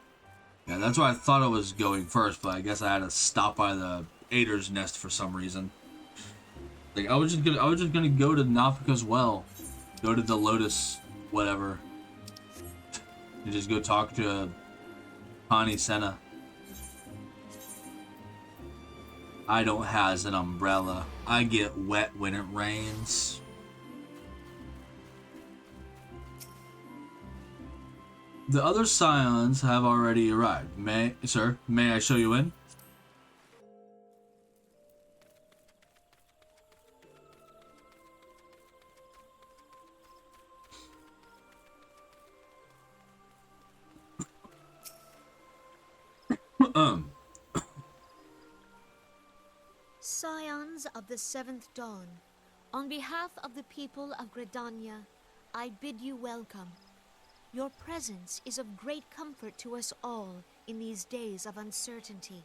S1: Yeah, that's why I thought I was going first, but I guess I had to stop by the Ader's Nest for some reason. Like I was just gonna go to Nafika's well, go to the lotus, whatever, and just go talk to Connie Senna. I don't has an umbrella. I get wet when it rains. The other Scions have already arrived. May I show you in?
S5: Scions of the Seventh Dawn, on behalf of the people of Gridania, I bid you welcome. Your presence is of great comfort to us all in these days of uncertainty.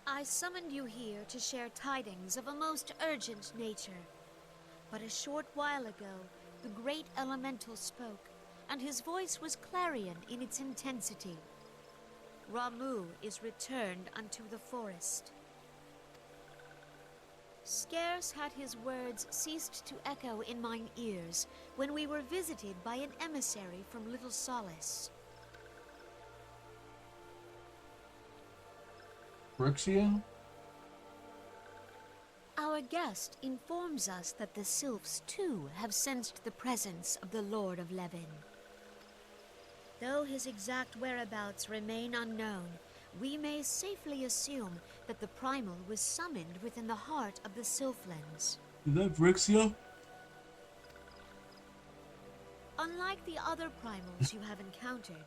S5: I summoned you here to share tidings of a most urgent nature. But a short while ago, the great elemental spoke, and his voice was clarion in its intensity. Ramu is returned unto the forest. Scarce had his words ceased to echo in mine ears when we were visited by an emissary from Little Solace.
S1: Brixia?
S5: Our guest informs us that the Sylphs too have sensed the presence of the Lord of Levin. Though his exact whereabouts remain unknown, we may safely assume that the Primal was summoned within the heart of the Sylphlands.
S1: Is that Brixia?
S5: Unlike the other Primals you have encountered,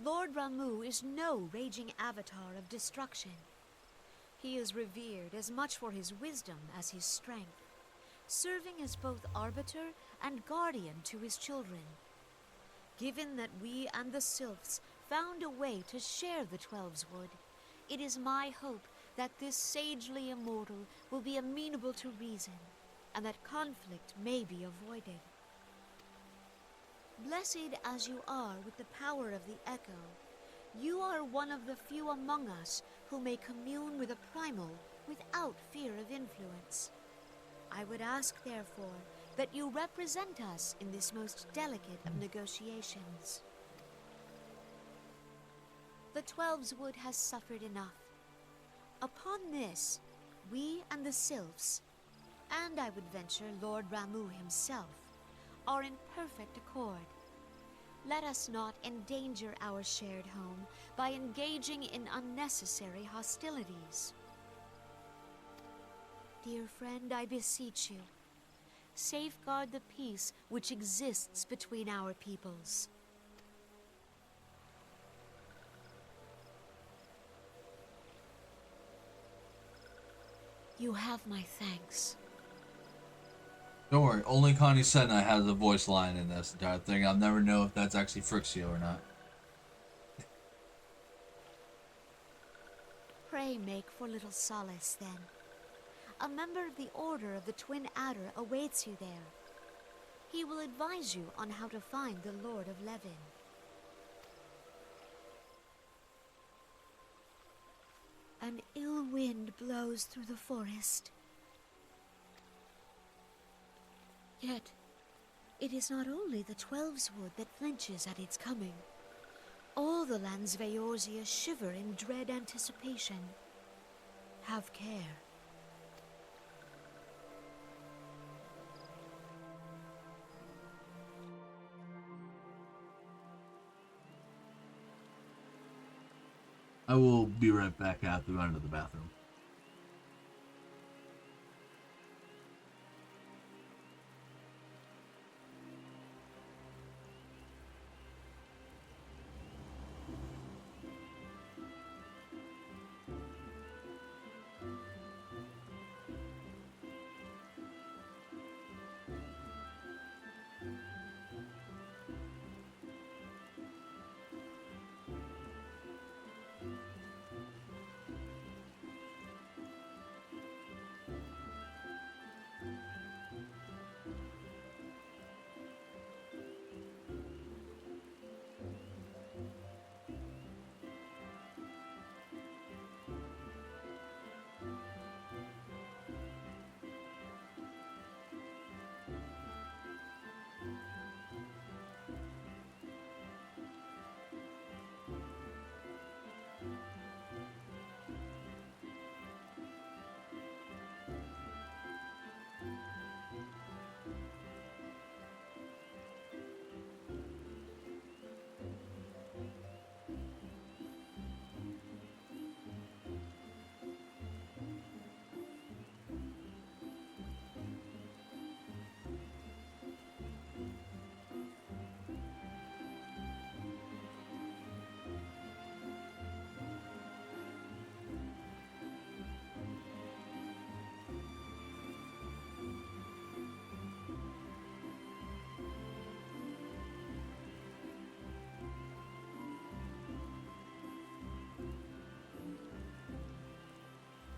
S5: Lord Ramu is no raging avatar of destruction. He is revered as much for his wisdom as his strength, serving as both arbiter and guardian to his children. Given that we and the Sylphs found a way to share the Twelves Wood, it is my hope that this sagely immortal will be amenable to reason, and that conflict may be avoided. Blessed as you are with the power of the Echo, you are one of the few among us who may commune with a Primal without fear of influence. I would ask, therefore, that you represent us in this most delicate of negotiations. The Twelves Wood has suffered enough. Upon this, we and the Sylphs, and I would venture Lord Ramu himself, are in perfect accord. Let us not endanger our shared home by engaging in unnecessary hostilities. Dear friend, I beseech you, safeguard the peace which exists between our peoples. You have my thanks.
S1: Don't worry, only Connie Senna has a voice line in this entire thing. I'll never know if that's actually Frixio or not.
S5: Pray make for Little Solace, then. A member of the Order of the Twin Adder awaits you there. He will advise you on how to find the Lord of Levin. An ill wind blows through the forest. Yet, it is not only the Twelveswood that flinches at its coming. All the lands Veorzia shiver in dread anticipation. Have care.
S1: I will be right back after we run to the bathroom.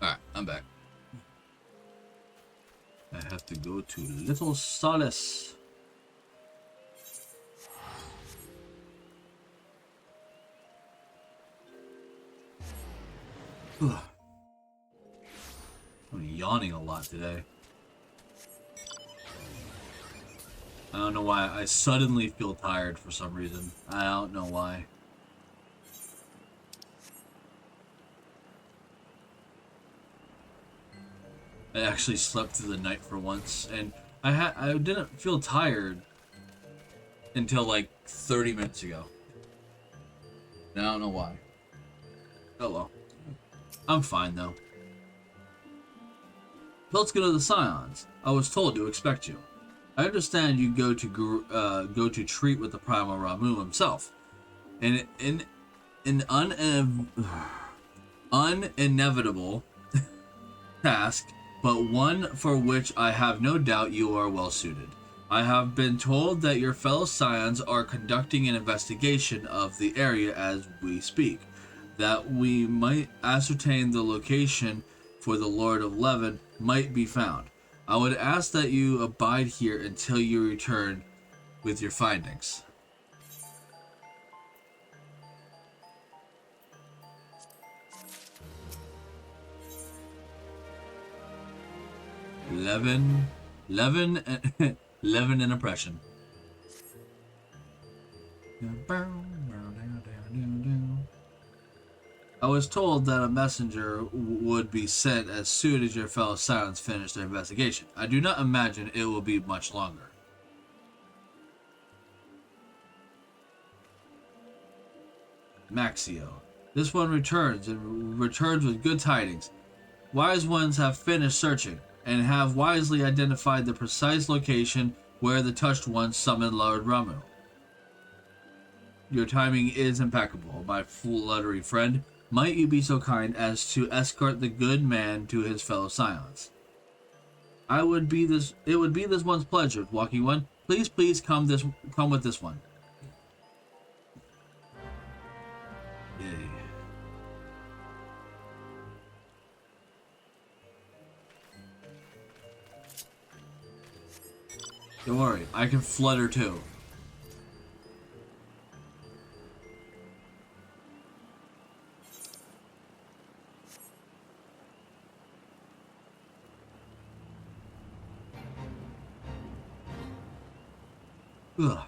S1: Alright, I'm back. I have to go to Little Solace. I'm yawning a lot today. I don't know why. I suddenly feel tired for some reason. I don't know why. I actually slept through the night for once, and I didn't feel tired until like 30 minutes ago. And I don't know why. Oh well. I'm fine though. Let's go to the Scions. I was told to expect you. I understand you go to treat with the Primal Ramu himself. An uninevitable task, but one for which I have no doubt you are well suited. I have been told that your fellow Scions are conducting an investigation of the area as we speak, that we might ascertain the location for the Lord of Levin might be found. I would ask that you abide here until you return with your findings. Levin and oppression. I was told that a messenger would be sent as soon as your fellow Scions finish their investigation. I do not imagine it will be much longer. Maxio. This one returns with good tidings. Wise ones have finished searching and have wisely identified the precise location where the touched ones summoned Lord Ramu. Your timing is impeccable, my fluttery friend. Might you be so kind as to escort the good man to his fellow Scions? It would be this one's pleasure, Walking One. Please come with this one. Yay. Don't worry, I can flutter too. Ugh.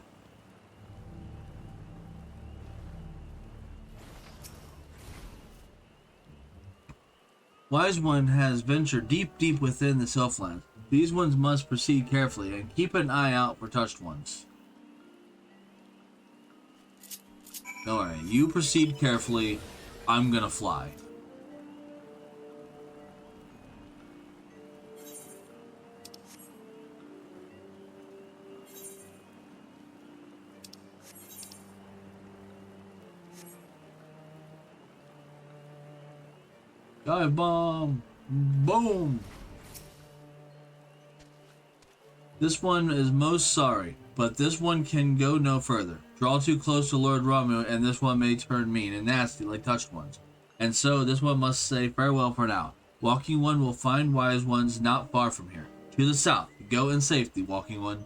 S1: Wise one has ventured deep within the Selflands. These ones must proceed carefully and keep an eye out for touched ones. Don't worry, you proceed carefully. I'm gonna fly. Dive bomb! Boom! This one is most sorry, but this one can go no further. Draw too close to Lord Ramu, and this one may turn mean and nasty like touched ones. And so this one must say farewell for now. Walking one will find wise ones not far from here. To the south. Go in safety, walking one.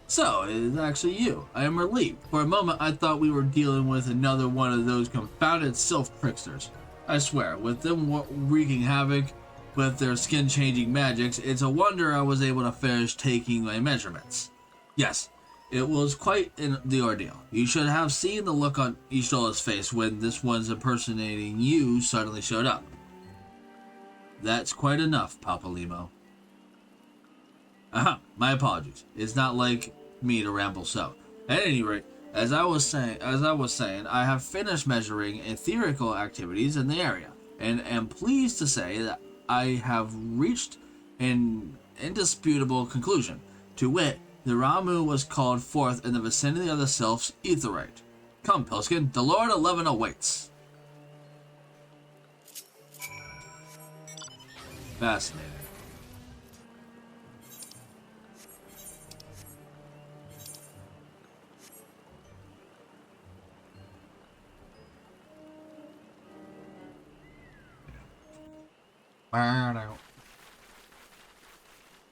S1: So, it is actually you. I am relieved. For a moment, I thought we were dealing with another one of those confounded self-tricksters. I swear, with them wreaking havoc with their skin-changing magics, it's a wonder I was able to finish taking my measurements. Yes, it was quite the ordeal. You should have seen the look on Ishtola's face when this one's impersonating you suddenly showed up. That's quite enough, Papalimo. Aha, my apologies. It's not like me to ramble so. At any rate, as I was saying, I have finished measuring etherical activities in the area, and am pleased to say that I have reached an indisputable conclusion. To wit, the Ramu was called forth in the vicinity of the Sylph's Aetheryte. Come, Pilskin, the Lord 11 awaits. Fascinating.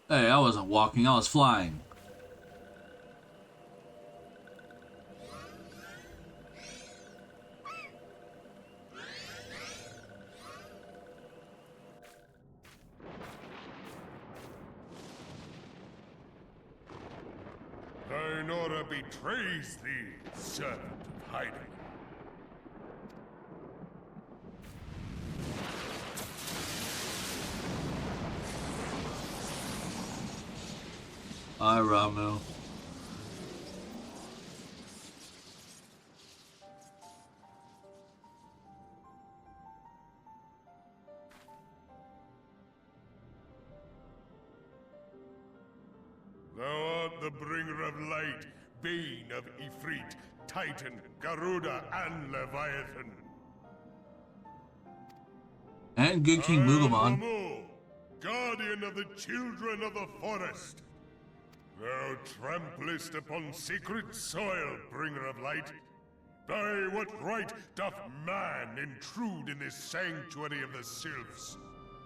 S1: Hey, I wasn't walking, I was flying.
S3: Thine order betrays thee, servant of hiding.
S1: Hi, Ramu.
S3: Thou art the bringer of light, bane of Ifrit, Titan, Garuda, and Leviathan.
S1: And good King Mugamon.
S3: Ramu, guardian of the children of the forest. Thou tramplest upon sacred soil, bringer of light. By what right doth man intrude in this sanctuary of the sylphs?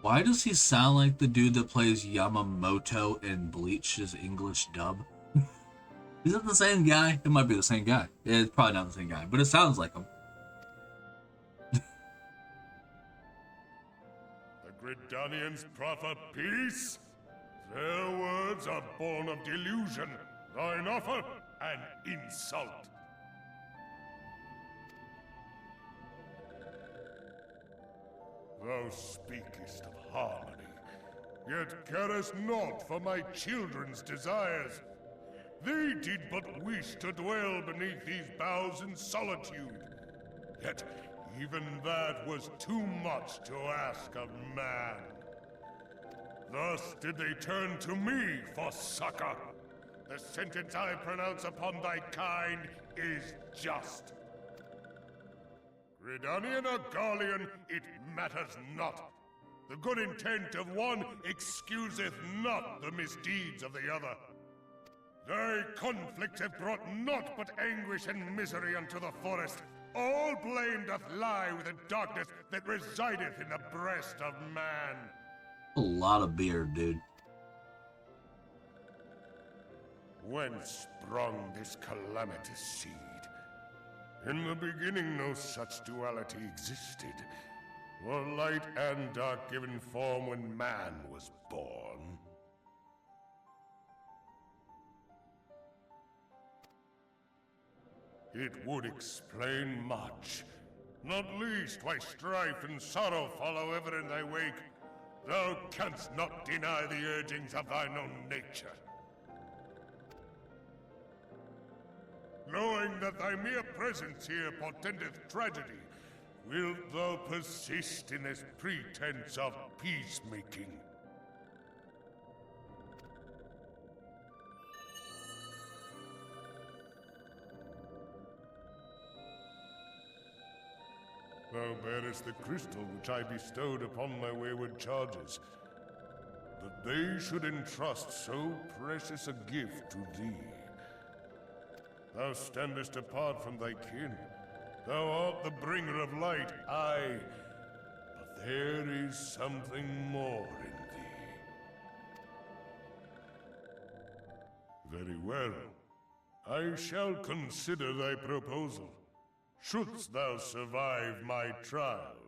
S1: Why does he sound like the dude that plays Yamamoto in Bleach's English dub? Is it the same guy? It might be the same guy. It's probably not the same guy, but it sounds like him.
S3: The Gridanians proffer peace? Their words are born of delusion, thine offer an insult. Thou speakest of harmony, yet carest naught for my children's desires. They did but wish to dwell beneath these boughs in solitude. Yet even that was too much to ask of man. Thus did they turn to me for succor. The sentence I pronounce upon thy kind is just. Gridanian or Garlean, it matters not. The good intent of one excuseth not the misdeeds of the other.
S6: Thy conflicts have brought naught but anguish and misery unto the forest. All blame doth lie with the darkness that resideth in the breast of man.
S1: A lot of beer, dude.
S6: Whence sprung this calamitous seed? In the beginning no such duality existed. Were light and dark given form when man was born? It would explain much. Not least why strife and sorrow follow ever in thy wake. Thou canst not deny the urgings of thine own nature. Knowing that thy mere presence here portendeth tragedy, wilt thou persist in this pretense of peacemaking? Thou bearest the crystal which I bestowed upon thy wayward charges. That they should entrust so precious a gift to thee. Thou standest apart from thy kin. Thou art the bringer of light, aye. But there is something more in thee. Very well. I shall consider thy proposal. Shouldst thou survive my trial.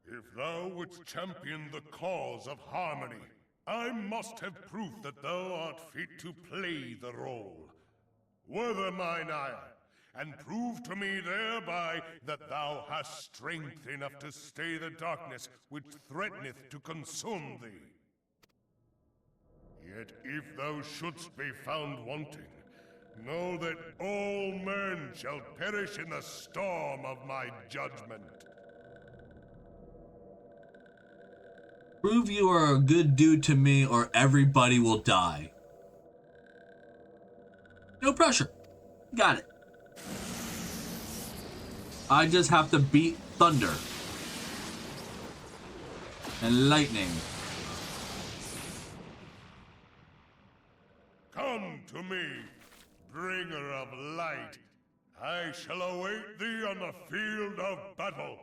S6: If thou wouldst champion the cause of harmony, I must have proof that thou art fit to play the role. Wither mine ire, and prove to me thereby that thou hast strength enough to stay the darkness which threateneth to consume thee. Yet if thou shouldst be found wanting, know that all men shall perish in the storm of my judgment.
S1: Prove you are a good dude to me or everybody will die. No pressure. Got it. I just have to beat thunder and lightning.
S6: Come to me, bringer of light. I shall await thee on the field of battle.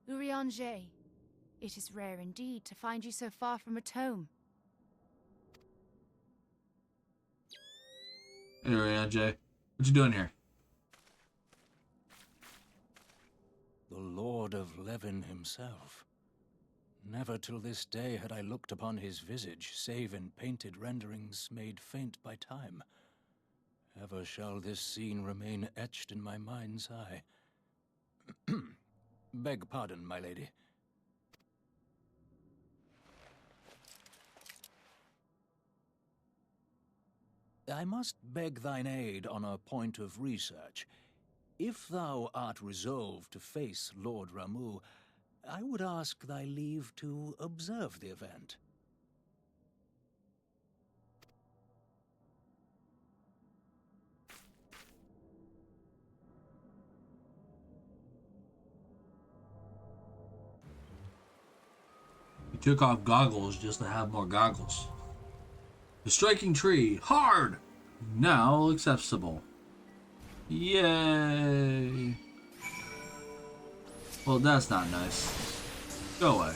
S7: Urianger, it is rare indeed to find you so far from a tome.
S1: Hey, Urianger, what you doing here?
S8: The Lord of Levin himself. Never till this day had I looked upon his visage, save in painted renderings made faint by time. Ever shall this scene remain etched in my mind's eye. Beg pardon, my lady. I must beg thine aid on a point of research. If thou art resolved to face Lord Ramu, I would ask thy leave to observe the event.
S1: He took off goggles just to have more goggles. The striking tree, hard! Now accessible. Yay! Well, that's not nice. Go away.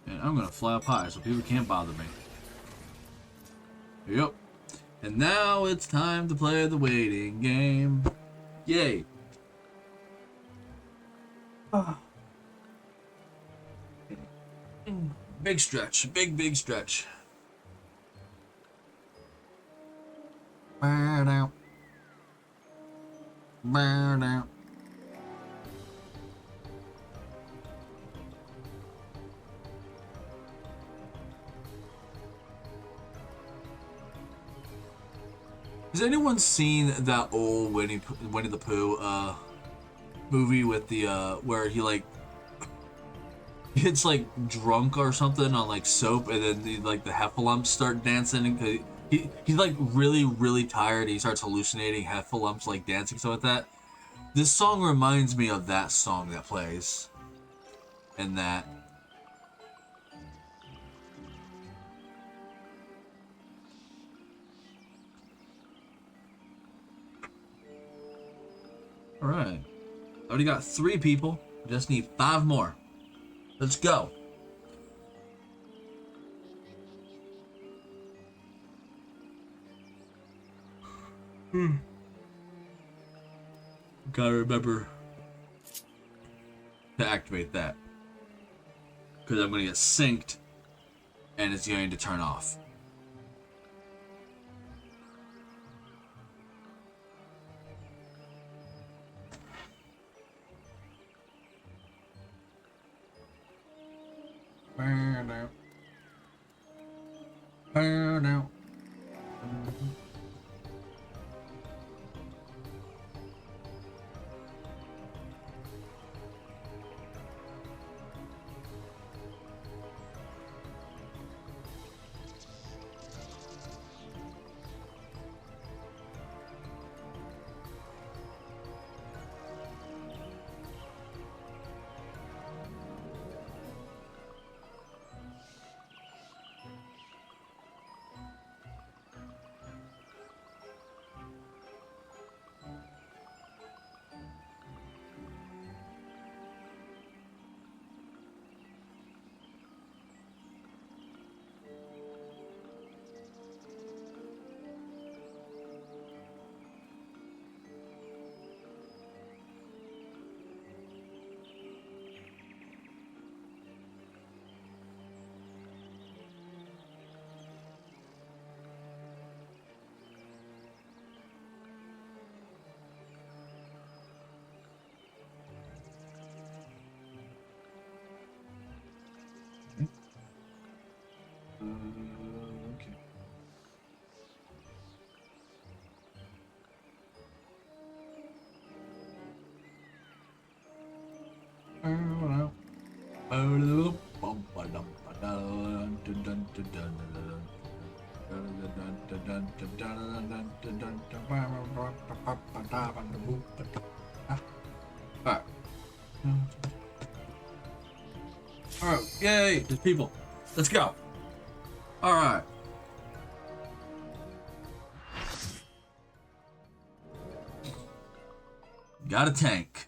S1: And I'm gonna fly up high so people can't bother me. Yep. And now it's time to play the waiting game. Yay. Big stretch. Big stretch. Burn out. Burn out. Has anyone seen that old Winnie the Pooh movie with the where he gets like drunk or something on like soap, and then like the heffalumps start dancing, and he's like really tired. He starts hallucinating heffalumps like dancing, so with that. This song reminds me of that song that plays in that. Alright. Already got 3 people. Just need 5 more. Let's go. Gotta remember to activate that. Because I'm going to get synced and it's going to turn off. Burn out. Okay. Alright, yay, there's people. Let's go. Alright. Got a tank.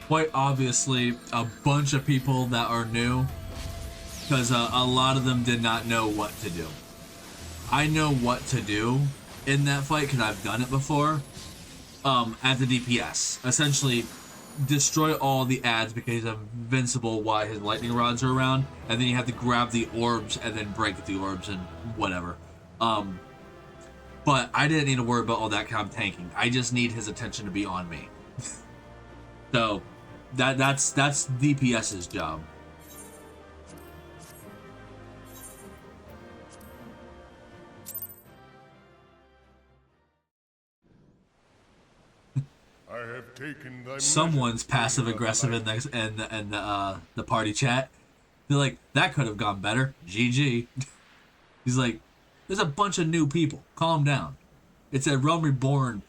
S1: quite obviously a bunch of people that are new, because a lot of them did not know what to do. I know what to do in that fight because I've done it before. At the DPS, essentially destroy all the ads because he's invincible while his lightning rods are around, and then you have to grab the orbs and then break the orbs and whatever. But I didn't need to worry about all that because I'm tanking. I just need his attention to be on me. So that's DPS's job.
S6: I have taken thy
S1: Someone's passive aggressive in the party chat. They're like, that could have gone better. GG. He's like, there's a bunch of new people. Calm down. It's a Realm Reborn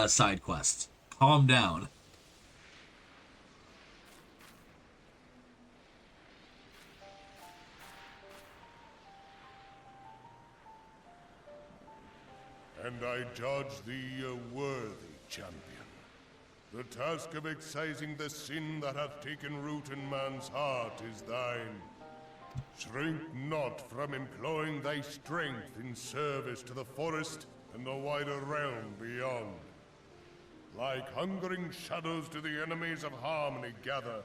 S1: side quest. Calm down.
S6: And I judge thee a worthy champion. The task of excising the sin that hath taken root in man's heart is thine. Shrink not from employing thy strength in service to the forest and the wider realm beyond. Like hungering shadows do the enemies of harmony gather,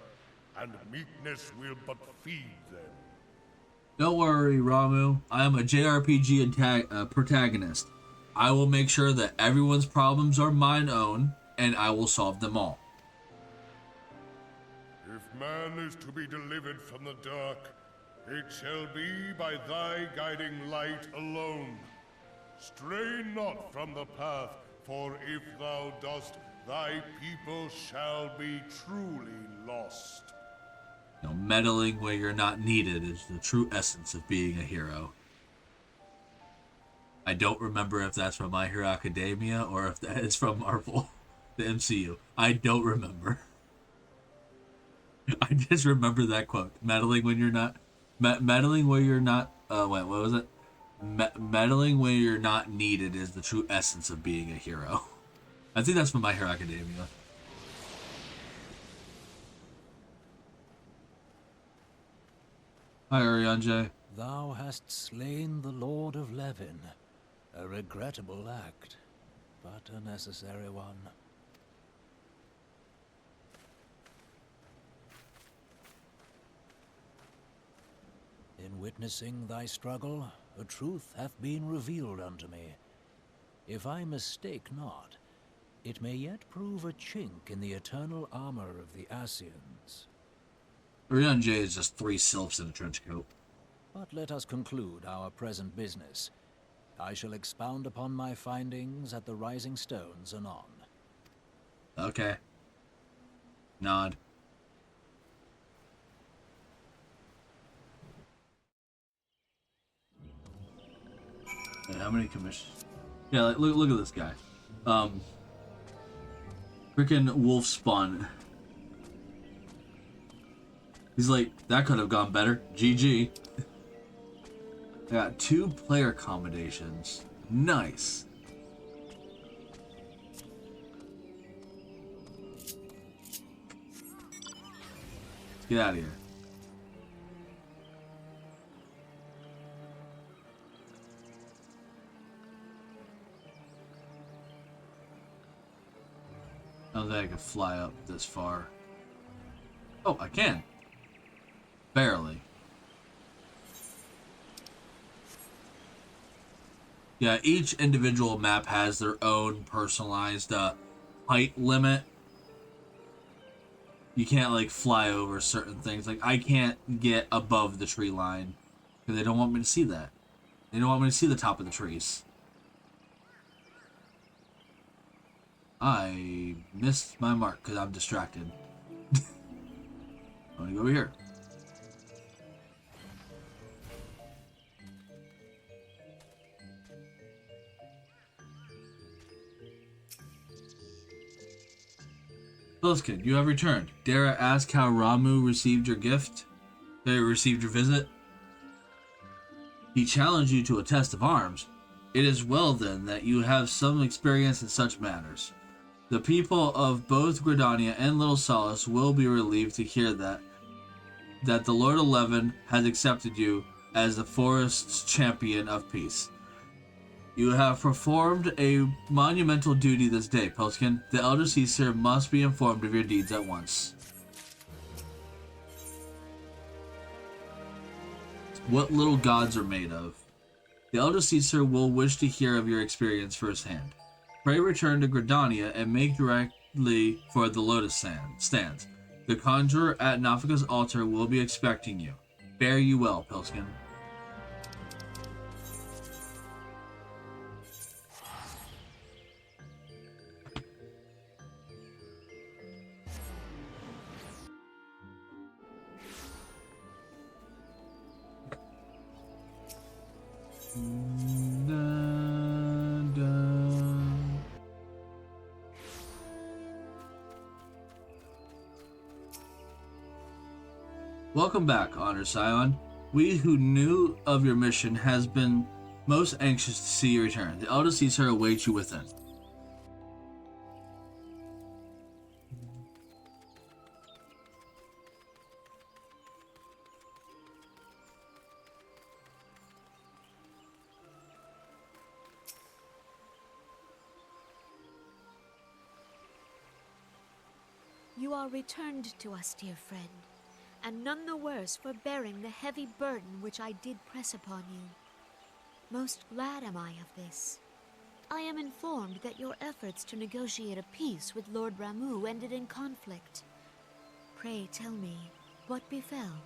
S6: and meekness will but feed them.
S1: Don't worry, Ramu. I am a JRPG protagonist. I will make sure that everyone's problems are mine own, and I will solve them all.
S6: If man is to be delivered from the dark, it shall be by thy guiding light alone. Stray not from the path, for if thou dost, thy people shall be truly lost.
S1: You know, meddling where you're not needed is the true essence of being a hero. I don't remember if that's from My Hero Academia or if that is from Marvel, the MCU. I don't remember. I just remember that quote. Meddling when you're not... meddling where you're not... wait, what was it? Meddling when you're not needed is the true essence of being a hero. I think that's from My Hero Academia. Hi, Ariane.
S8: Thou hast slain the Lord of Levin. A regrettable act, but a necessary one. In witnessing thy struggle, a truth hath been revealed unto me. If I mistake not, it may yet prove a chink in the eternal armor of the Ascians.
S1: Ariane is just 3 sylphs in a trench coat.
S8: But let us conclude our present business. I shall expound upon my findings at the Rising Stones anon.
S1: Okay. Nod. Yeah, how many commissions? Yeah, like, look at this guy. Freaking wolf spawn. He's like, that could have gone better. GG. I got 2 player accommodations. Nice. Let's get out of here. I don't think I can fly up this far. Oh, I can. Barely. Yeah, each individual map has their own personalized height limit. You can't like fly over certain things. Like I can't get above the tree line because they don't want me to see that. They don't want me to see the top of the trees. I missed my mark because I'm distracted. I'm gonna go over here. Kid, you have returned. Dare I ask how Ramu received your gift? Received your visit? He challenged you to a test of arms. It is well then that you have some experience in such matters. The people of both Gridania and Little Solace will be relieved to hear that the Lord Eleven has accepted you as the forest's champion of peace. You have performed a monumental duty this day, Pilskin. The Elder Caesar must be informed of your deeds at once. What little gods are made of. The Elder Caesar will wish to hear of your experience firsthand. Pray return to Gridania and make directly for the Lotus Stands. The conjurer at Nafika's altar will be expecting you. Fare you well, Pilskin. Dun, dun. Welcome back, Honored Scion. We who knew of your mission has been most anxious to see you return. The Elder Caesar awaits you within.
S5: You are returned to us, dear friend, and none the worse for bearing the heavy burden which I did press upon you. Most glad am I of this. I am informed that your efforts to negotiate a peace with Lord Ramu ended in conflict. Pray tell me, what befell?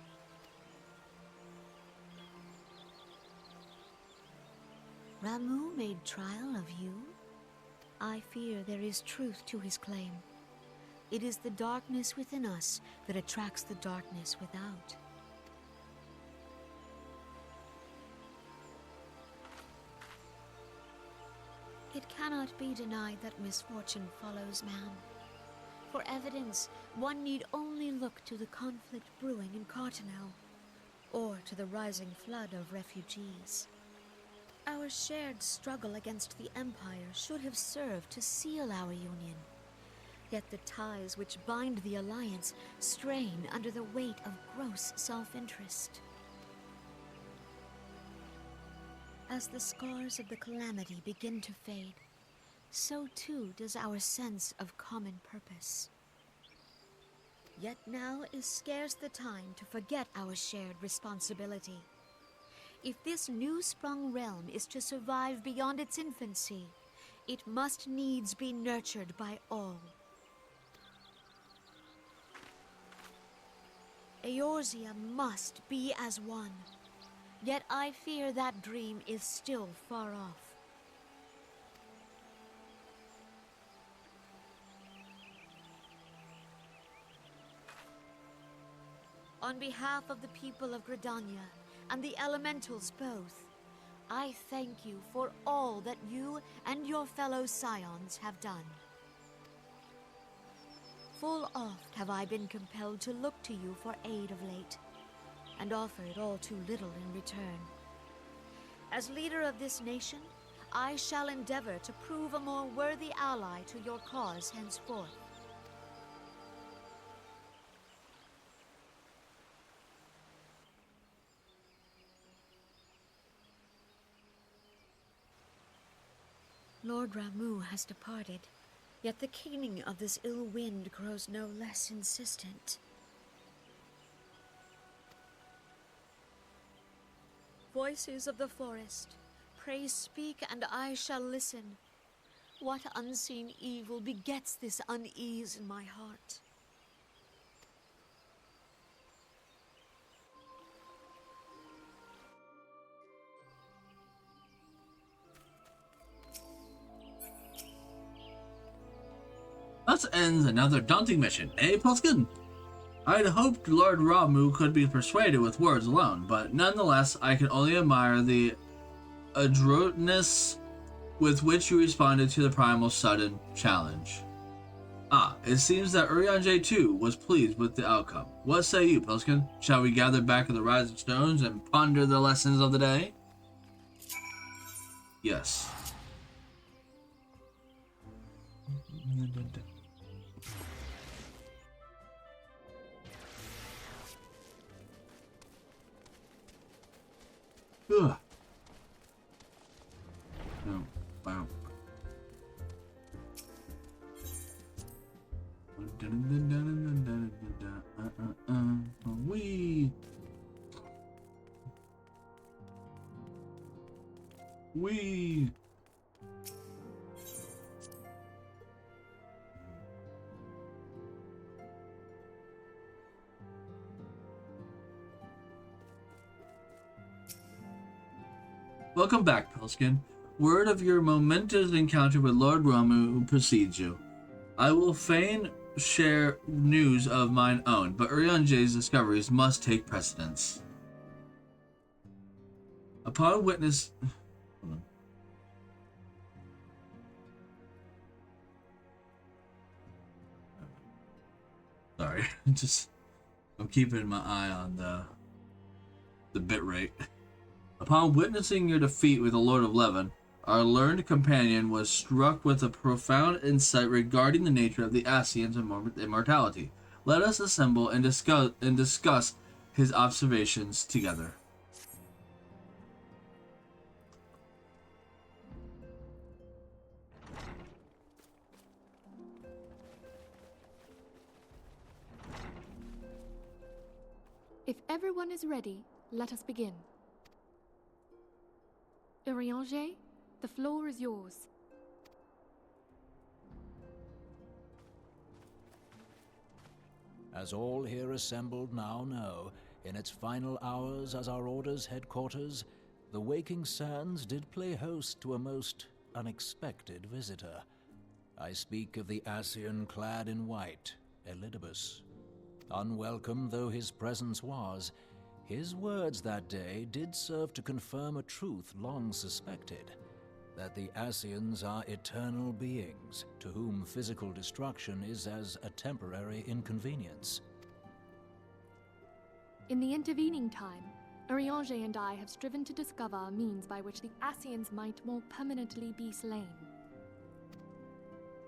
S5: Ramu made trial of you? I fear there is truth to his claim. It is the darkness within us that attracts the darkness without. It cannot be denied that misfortune follows man. For evidence, one need only look to the conflict brewing in Cartanel, or to the rising flood of refugees. Our shared struggle against the Empire should have served to seal our union. Yet the ties which bind the Alliance strain under the weight of gross self-interest. As the scars of the calamity begin to fade, so too does our sense of common purpose. Yet now is scarce the time to forget our shared responsibility. If this new-sprung realm is to survive beyond its infancy, it must needs be nurtured by all. Eorzea must be as one, yet I fear that dream is still far off. On behalf of the people of Gridania and the elementals both, I thank you for all that you and your fellow scions have done. Full oft have I been compelled to look to you for aid of late, and offered all too little in return. As leader of this nation, I shall endeavor to prove a more worthy ally to your cause henceforth. Lord Ramu has departed. Yet the keening of this ill wind grows no less insistent. Voices of the forest, pray speak and I shall listen. What unseen evil begets this unease in my heart?
S1: Thus ends another daunting mission, eh, Pilskin? I'd hoped Lord Ramu could be persuaded with words alone, but nonetheless, I can only admire the adroitness with which you responded to the Primal's sudden challenge. Ah, it seems that Urianger too was pleased with the outcome. What say you, Pilskin? Shall we gather back at the Rising Stones and ponder the lessons of the day? Yes. Ugh. No. Wow. We. Welcome back, Pilskin. Word of your momentous encounter with Lord Ramu precedes you. I will fain share news of mine own, but Urianje's discoveries must take precedence. Upon witness... Hold on. Sorry, I'm keeping my eye on the bit rate. Upon witnessing your defeat with the Lord of Levin, our learned companion was struck with a profound insight regarding the nature of the Asians' immortality. Let us assemble and discuss his observations together.
S9: If everyone is ready, let us begin. Urianger, the floor is yours.
S8: As all here assembled now know, in its final hours as our Order's headquarters, the Waking Sands did play host to a most unexpected visitor. I speak of the Asian clad in white, Elidibus. Unwelcome though his presence was, his words that day did serve to confirm a truth long suspected, that the Asians are eternal beings, to whom physical destruction is as a temporary inconvenience.
S9: In the intervening time, Urianger and I have striven to discover a means by which the Asians might more permanently be slain.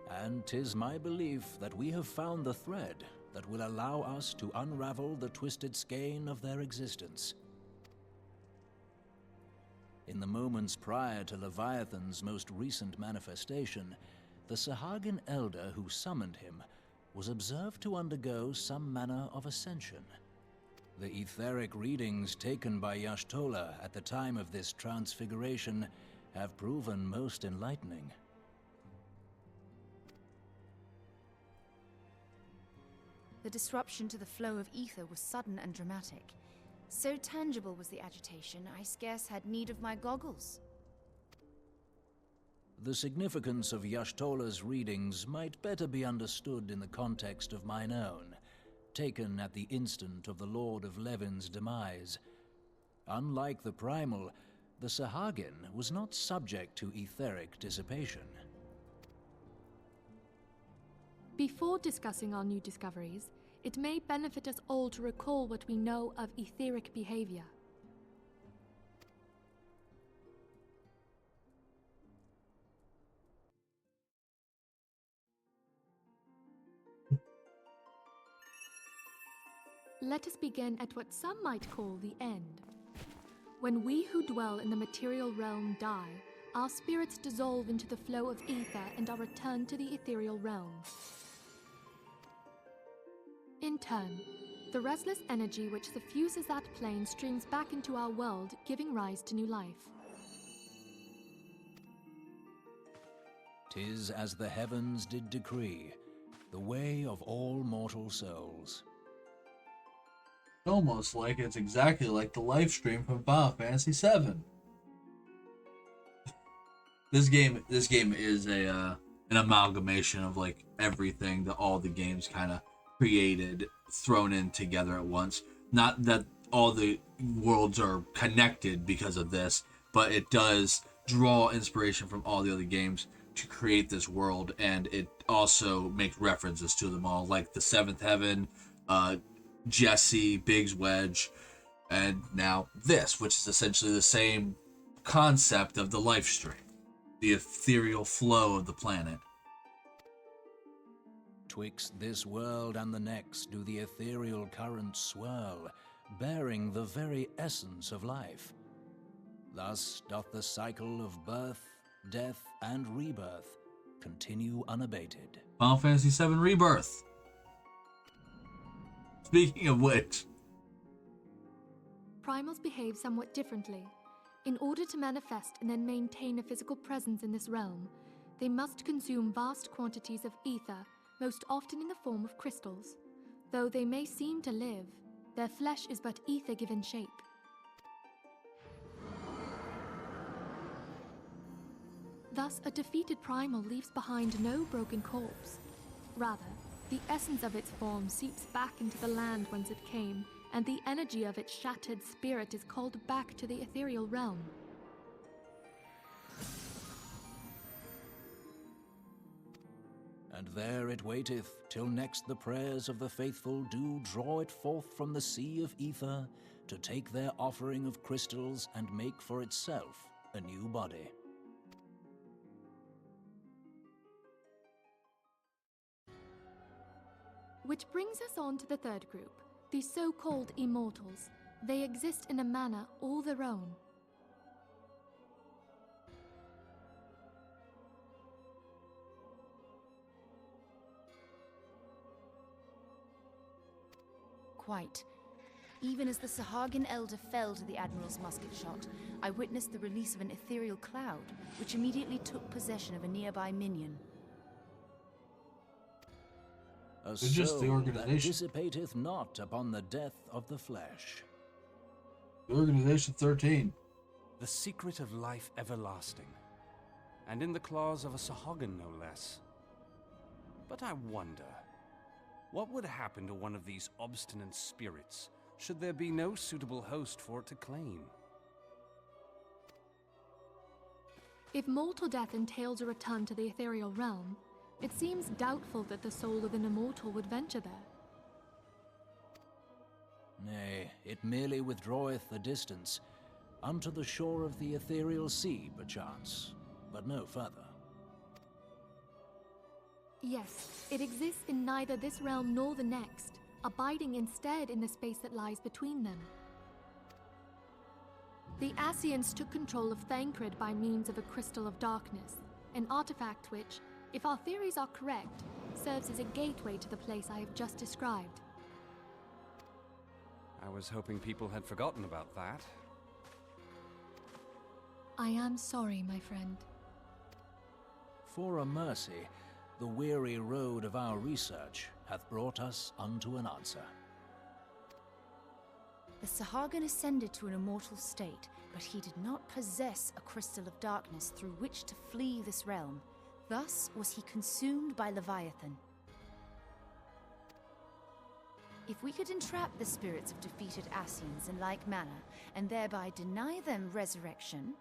S8: And 'tis my belief that we have found the thread that will allow us to unravel the twisted skein of their existence. In the moments prior to Leviathan's most recent manifestation, the Sahagin elder who summoned him was observed to undergo some manner of ascension. The etheric readings taken by Y'shtola at the time of this transfiguration have proven most enlightening.
S7: The disruption to the flow of ether was sudden and dramatic. So tangible was the agitation, I scarce had need of my goggles.
S8: The significance of Y'shtola's readings might better be understood in the context of mine own, taken at the instant of the Lord of Levin's demise. Unlike the Primal, the Sahagin was not subject to etheric dissipation.
S9: Before discussing our new discoveries, it may benefit us all to recall what we know of etheric behavior. Let us begin at what some might call the end. When we who dwell in the material realm die, our spirits dissolve into the flow of ether and are returned to the ethereal realm. In turn, the restless energy which suffuses that plane streams back into our world, giving rise to new life.
S8: 'Tis as the heavens did decree, the way of all mortal souls.
S1: Almost like it's exactly like the live stream from Final Fantasy VII. This game is an amalgamation of like everything that all the games kind of created, thrown in together at once. Not that all the worlds are connected because of this, but it does draw inspiration from all the other games to create this world, and it also makes references to them all, like the Seventh Heaven, Jesse, Biggs Wedge, and now this, which is essentially the same concept of the life stream, the ethereal flow of the planet.
S8: Betwixt this world and the next do the ethereal currents swirl, bearing the very essence of life. Thus doth the cycle of birth, death, and rebirth continue unabated.
S1: Final Fantasy VII Rebirth. Speaking of which,
S9: Primals behave somewhat differently. In order to manifest and then maintain a physical presence in this realm, they must consume vast quantities of ether, most often in the form of crystals. Though they may seem to live, their flesh is but ether given shape. Thus, a defeated primal leaves behind no broken corpse. Rather, the essence of its form seeps back into the land whence it came, and the energy of its shattered spirit is called back to the ethereal realm.
S8: And there it waiteth, till next the prayers of the faithful do draw it forth from the sea of ether, to take their offering of crystals and make for itself a new body.
S9: Which brings us on to the third group, the so-called immortals. They exist in a manner all their own.
S7: Quite. Even as the Sahagin elder fell to the Admiral's musket shot, I witnessed the release of an ethereal cloud, which immediately took possession of a nearby minion.
S8: A
S1: They're just the
S8: soul
S1: organization.
S8: that dissipateth not upon the death of the flesh.
S1: the Organization 13.
S10: The secret of life everlasting, and in the claws of a Sahagin no less. But I wonder, what would happen to one of these obstinate spirits should there be no suitable host for it to claim?
S9: If mortal death entails a return to the ethereal realm, it seems doubtful that the soul of an immortal would venture there.
S8: Nay, it merely withdraweth a distance, unto the shore of the ethereal sea, perchance, but no further.
S9: Yes, it exists in neither this realm nor the next, abiding instead in the space that lies between them. The Ascians took control of Thancred by means of a crystal of darkness, an artifact which, if our theories are correct, serves as a gateway to the place I have just described.
S10: I was hoping people had forgotten about that.
S9: I am sorry, my friend.
S8: For a mercy, the weary road of our research hath brought us unto an answer.
S7: The Sahagin ascended to an immortal state, but he did not possess a crystal of darkness through which to flee this realm. Thus was he consumed by Leviathan. If we could entrap the spirits of defeated Ascians in like manner, and thereby deny them resurrection...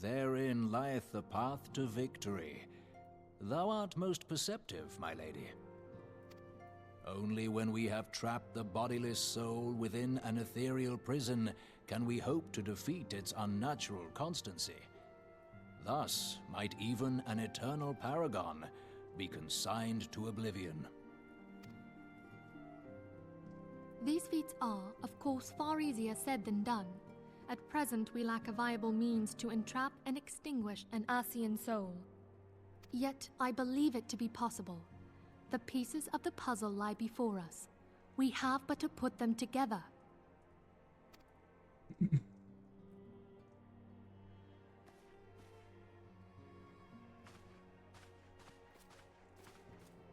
S8: Therein lieth the path to victory. Thou art most perceptive, my lady. Only when we have trapped the bodiless soul within an ethereal prison can we hope to defeat its unnatural constancy. Thus might even an eternal paragon be consigned to oblivion.
S9: These feats are, of course, far easier said than done. At present, we lack a viable means to entrap and extinguish an Ascian soul. Yet, I believe it to be possible. The pieces of the puzzle lie before us. We have but to put them together.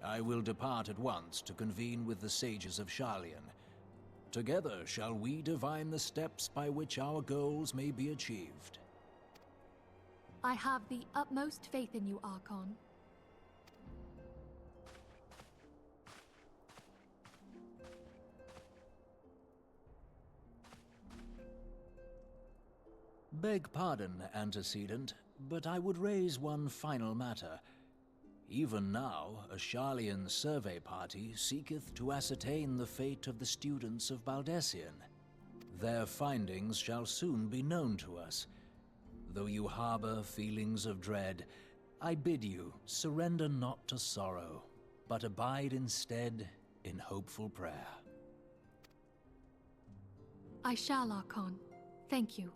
S8: I will depart at once to convene with the sages of Sharlayan. Together shall we divine the steps by which our goals may be achieved.
S9: I have the utmost faith in you, Archon.
S8: Beg pardon, antecedent, but I would raise one final matter. Even now, a Sharlayan survey party seeketh to ascertain the fate of the students of Baldessian. Their findings shall soon be known to us. Though you harbor feelings of dread, I bid you surrender not to sorrow, but abide instead in hopeful prayer.
S9: I shall, Archon. Thank you.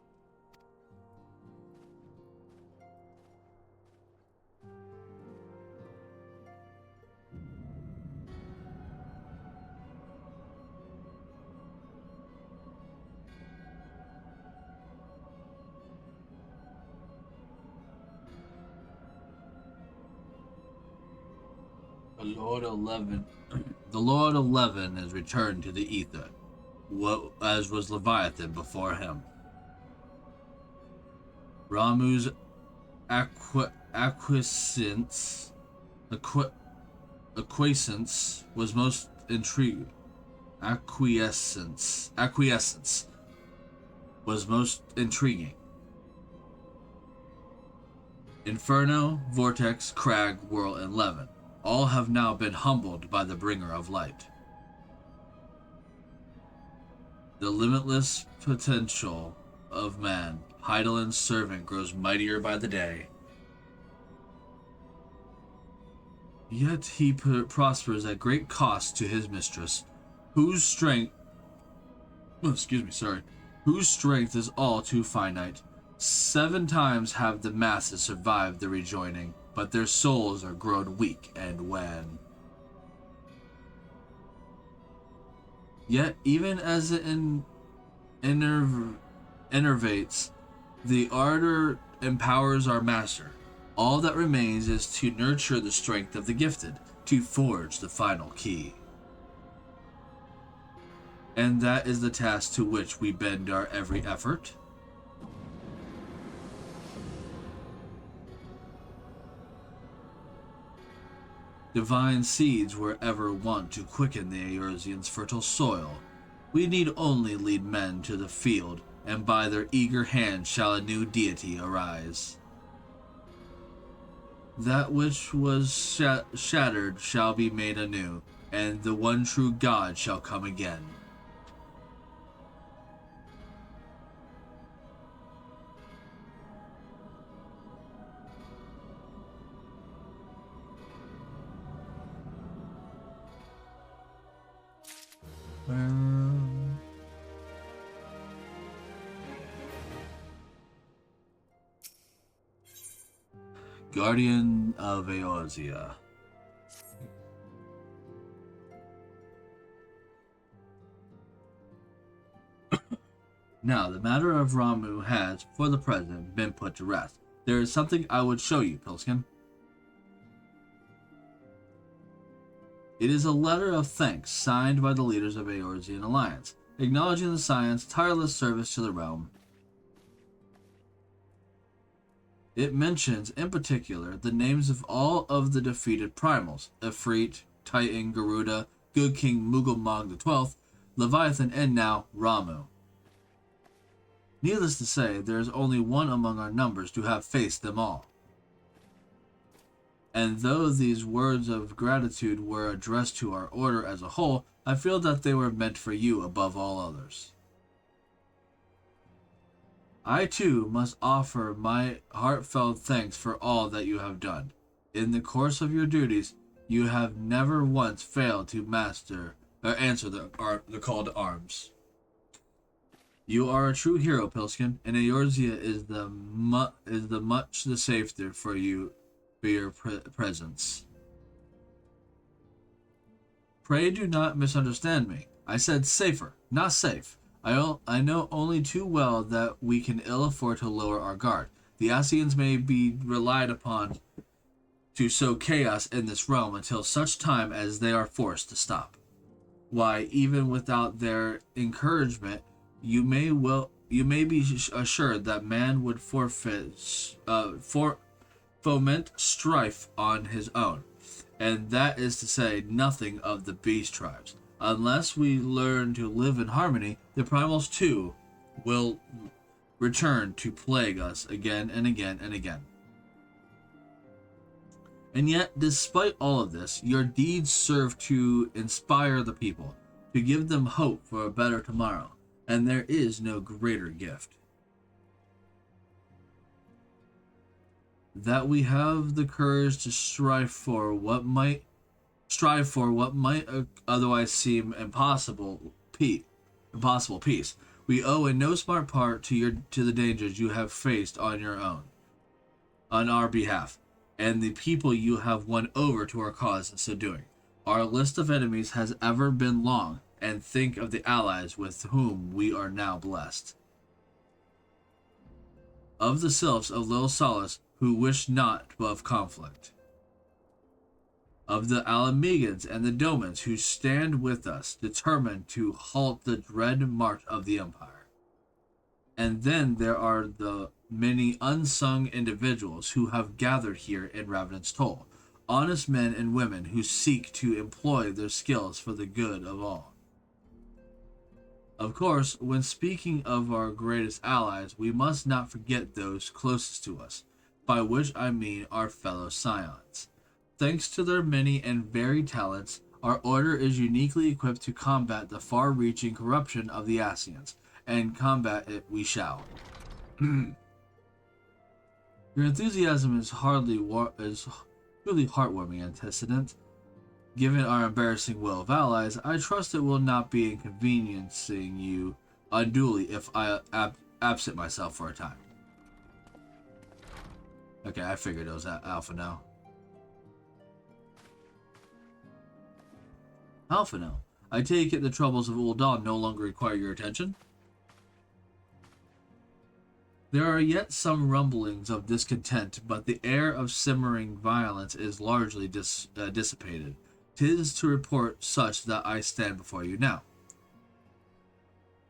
S1: The Lord 11 is returned to the ether, as was Leviathan before him. Ramu's acquiescence was most intriguing. Acquiescence was most intriguing. Inferno, Vortex, Crag, Whirl, and Levin all have now been humbled by the bringer of light. The limitless potential of man, Heidelin's servant, grows mightier by the day. Yet he prospers at great cost to his mistress, whose strength is all too finite. 7 times have the masses survived the rejoining, but their souls are grown weak and wan. Yet, even as it enervates, the ardor empowers our master. All that remains is to nurture the strength of the gifted, to forge the final key. And that is the task to which we bend our every effort. Divine seeds were ever wont to quicken the Eorzean's fertile soil. We need only lead men to the field, and by their eager hand shall a new deity arise. That which was shattered shall be made anew, and the one true God shall come again. Guardian of Eorzea. Now, the matter of Ramu has, for the present, been put to rest. There is something I would show you, Pilskin. It is a letter of thanks signed by the leaders of Eorzean Alliance, acknowledging the Scion's tireless service to the realm. It mentions, in particular, the names of all of the defeated primals, Ifrit, Titan, Garuda, Good King Mughal XII, Leviathan, and now Ramu. Needless to say, there is only one among our numbers to have faced them all. And though these words of gratitude were addressed to our order as a whole, I feel that they were meant for you above all others. I too must offer my heartfelt thanks for all that you have done. In the course of your duties, you have never once failed to answer the call to arms. You are a true hero, Pilskin, and Eorzea is much the safer for you for your presence. Pray do not misunderstand me. I said safer, not safe. I know only too well that we can ill afford to lower our guard. The Ascians may be relied upon to sow chaos in this realm until such time as they are forced to stop. Why, even without their encouragement, you may be assured that man would foment strife on his own, and that is to say nothing of the beast tribes. Unless we learn to live in harmony, the primals too will return to plague us again and again and again. And yet, despite all of this, your deeds serve to inspire the people, to give them hope for a better tomorrow, and there is no greater gift. That we have the courage to strive for what might otherwise seem impossible peace. We owe in no smart part to the dangers you have faced on our behalf, and the people you have won over to our cause in so doing. Our list of enemies has ever been long, and think of the allies with whom we are now blessed. Of the sylphs of Little Solace who wish not of conflict. Of the Alamegans and the Domans who stand with us, determined to halt the dread march of the Empire. And then there are the many unsung individuals who have gathered here in Ravenous Toll, honest men and women who seek to employ their skills for the good of all. Of course, when speaking of our greatest allies, we must not forget those closest to us, by which I mean our fellow Scions. Thanks to their many and varied talents, our order is uniquely equipped to combat the far-reaching corruption of the Ascians, and combat it we shall. Your enthusiasm is truly heartwarming antecedent. Given our embarrassing will of allies, I trust it will not be inconveniencing you unduly if I absent myself for a time. Okay, I figured it was Alpha now. Alpha now. I take it the troubles of Ul'dah no longer require your attention? There are yet some rumblings of discontent, but the air of simmering violence is largely dissipated. 'Tis to report such that I stand before you now.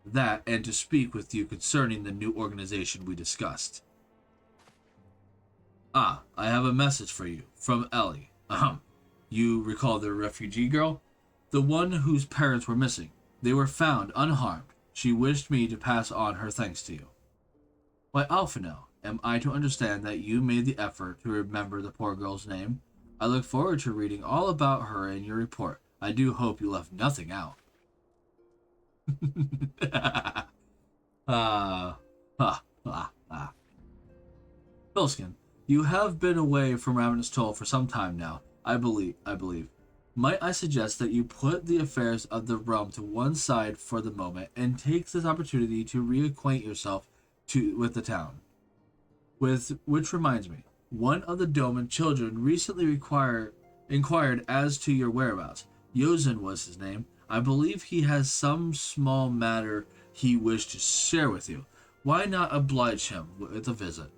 S1: That, and to speak with you concerning the new organization we discussed. Ah, I have a message for you, from Ellie. Ahem. You recall the refugee girl? The one whose parents were missing. They were found unharmed. She wished me to pass on her thanks to you. Why, Alphino, am I to understand that you made the effort to remember the poor girl's name? I look forward to reading all about her in your report. I do hope you left nothing out. Pilskin, you have been away from Ravenous Toll for some time now, I believe. Might I suggest that you put the affairs of the realm to one side for the moment and take this opportunity to reacquaint yourself with the town? Which reminds me, one of the Doman children recently inquired as to your whereabouts. Yozen was his name. I believe he has some small matter he wished to share with you. Why not oblige him with a visit?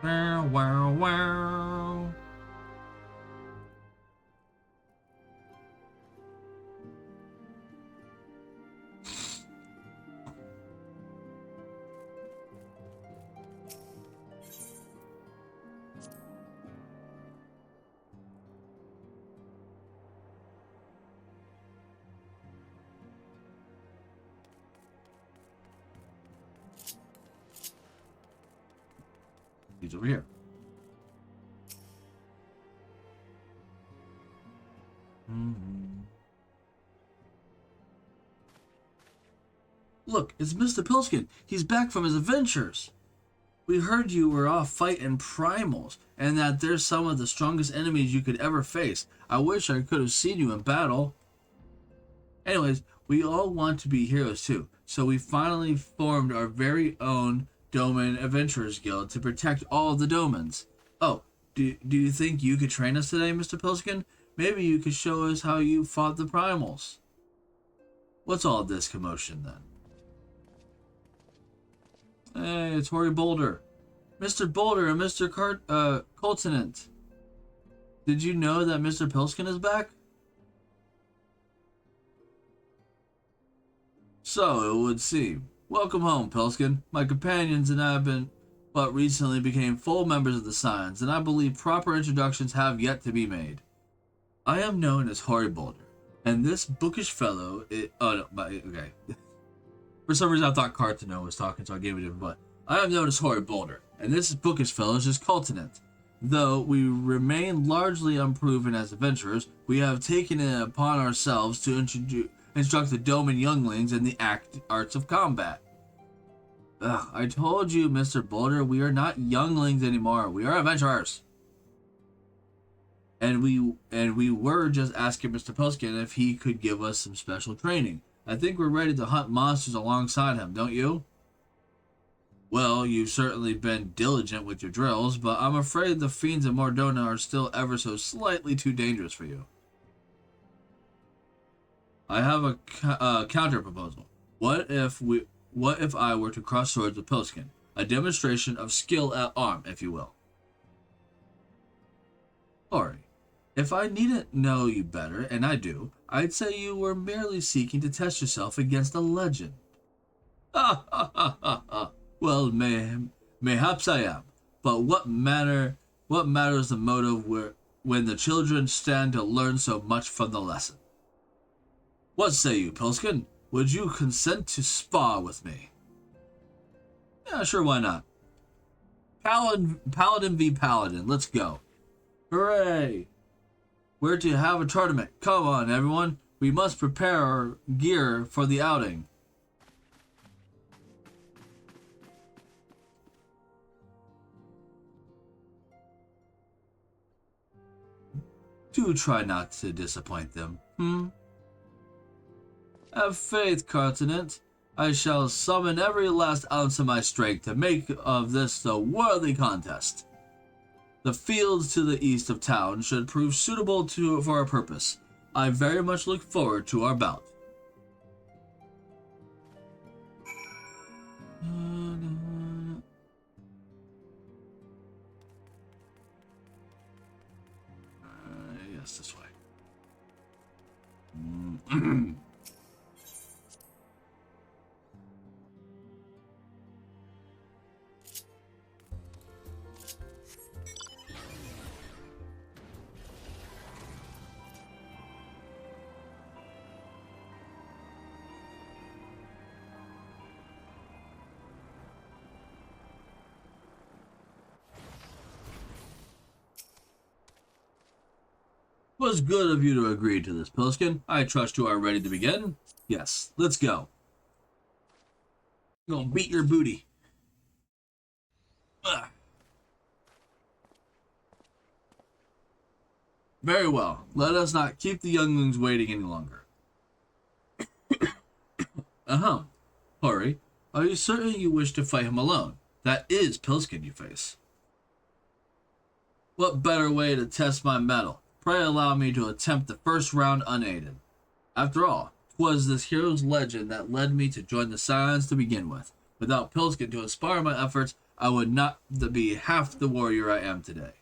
S1: Wow, wow, wow. He's over here. Look, it's Mr. Pilskin. He's back from his adventures. We heard you were off fighting primals, and that they're some of the strongest enemies you could ever face. I wish I could have seen you in battle. Anyways, we all want to be heroes too, so we finally formed our very own Doman Adventurers Guild to protect all of the Domans. Oh, do you think you could train us today, Mr. Pilskin? Maybe you could show us how you fought the primals. What's all this commotion then? Hey, it's Hoary Boulder. Mr. Boulder and Mr. Coltinent. Did you know that Mr. Pilskin is back? So it would seem. Welcome home, Pilskin. My companions and I but recently became full members of the Scions, and I believe proper introductions have yet to be made. I am known as Hoary Boulder, and this bookish fellow okay. For some reason I thought Cartano was talking, so I gave it a different, but I am known as Hoary Boulder, and this bookish fellow is just Coltinent. Though we remain largely unproven as adventurers, we have taken it upon ourselves to instruct the Doman younglings in the arts of combat. Ugh, I told you, Mr. Boulder, we are not younglings anymore. We are adventurers. And we were just asking Mr. Pilskin if he could give us some special training. I think we're ready to hunt monsters alongside him, don't you? Well, you've certainly been diligent with your drills, but I'm afraid the fiends of Mordona are still ever so slightly too dangerous for you. I have a counter proposal. What if I were to cross swords with Pilskin? A demonstration of skill at arm, if you will. Ori, if I needn't know you better, and I do, I'd say you were merely seeking to test yourself against a legend. Ha ha ha ha ha. Well, mayhaps I am, but what matters the motive when the children stand to learn so much from the lesson? What say you, Pilskin? Would you consent to spar with me? Yeah, sure, why not? Paladin v Paladin, let's go. Hooray! We're to have a tournament. Come on, everyone. We must prepare our gear for the outing. Do try not to disappoint them, Have faith, Continent. I shall summon every last ounce of my strength to make of this a worthy contest. The fields to the east of town should prove suitable for our purpose. I very much look forward to our bout. Yes, this way. Was good of you to agree to this, Pilskin. I trust you are ready to begin. Yes, let's go. I'm gonna beat your booty. Ugh. Very well. Let us not keep the younglings waiting any longer. Hurry. Are you certain you wish to fight him alone? That is Pilskin you face. What better way to test my mettle? Pray allow me to attempt the first round unaided. After all, 'twas this hero's legend that led me to join the Scions to begin with. Without Pilskin to inspire my efforts, I would not be half the warrior I am today.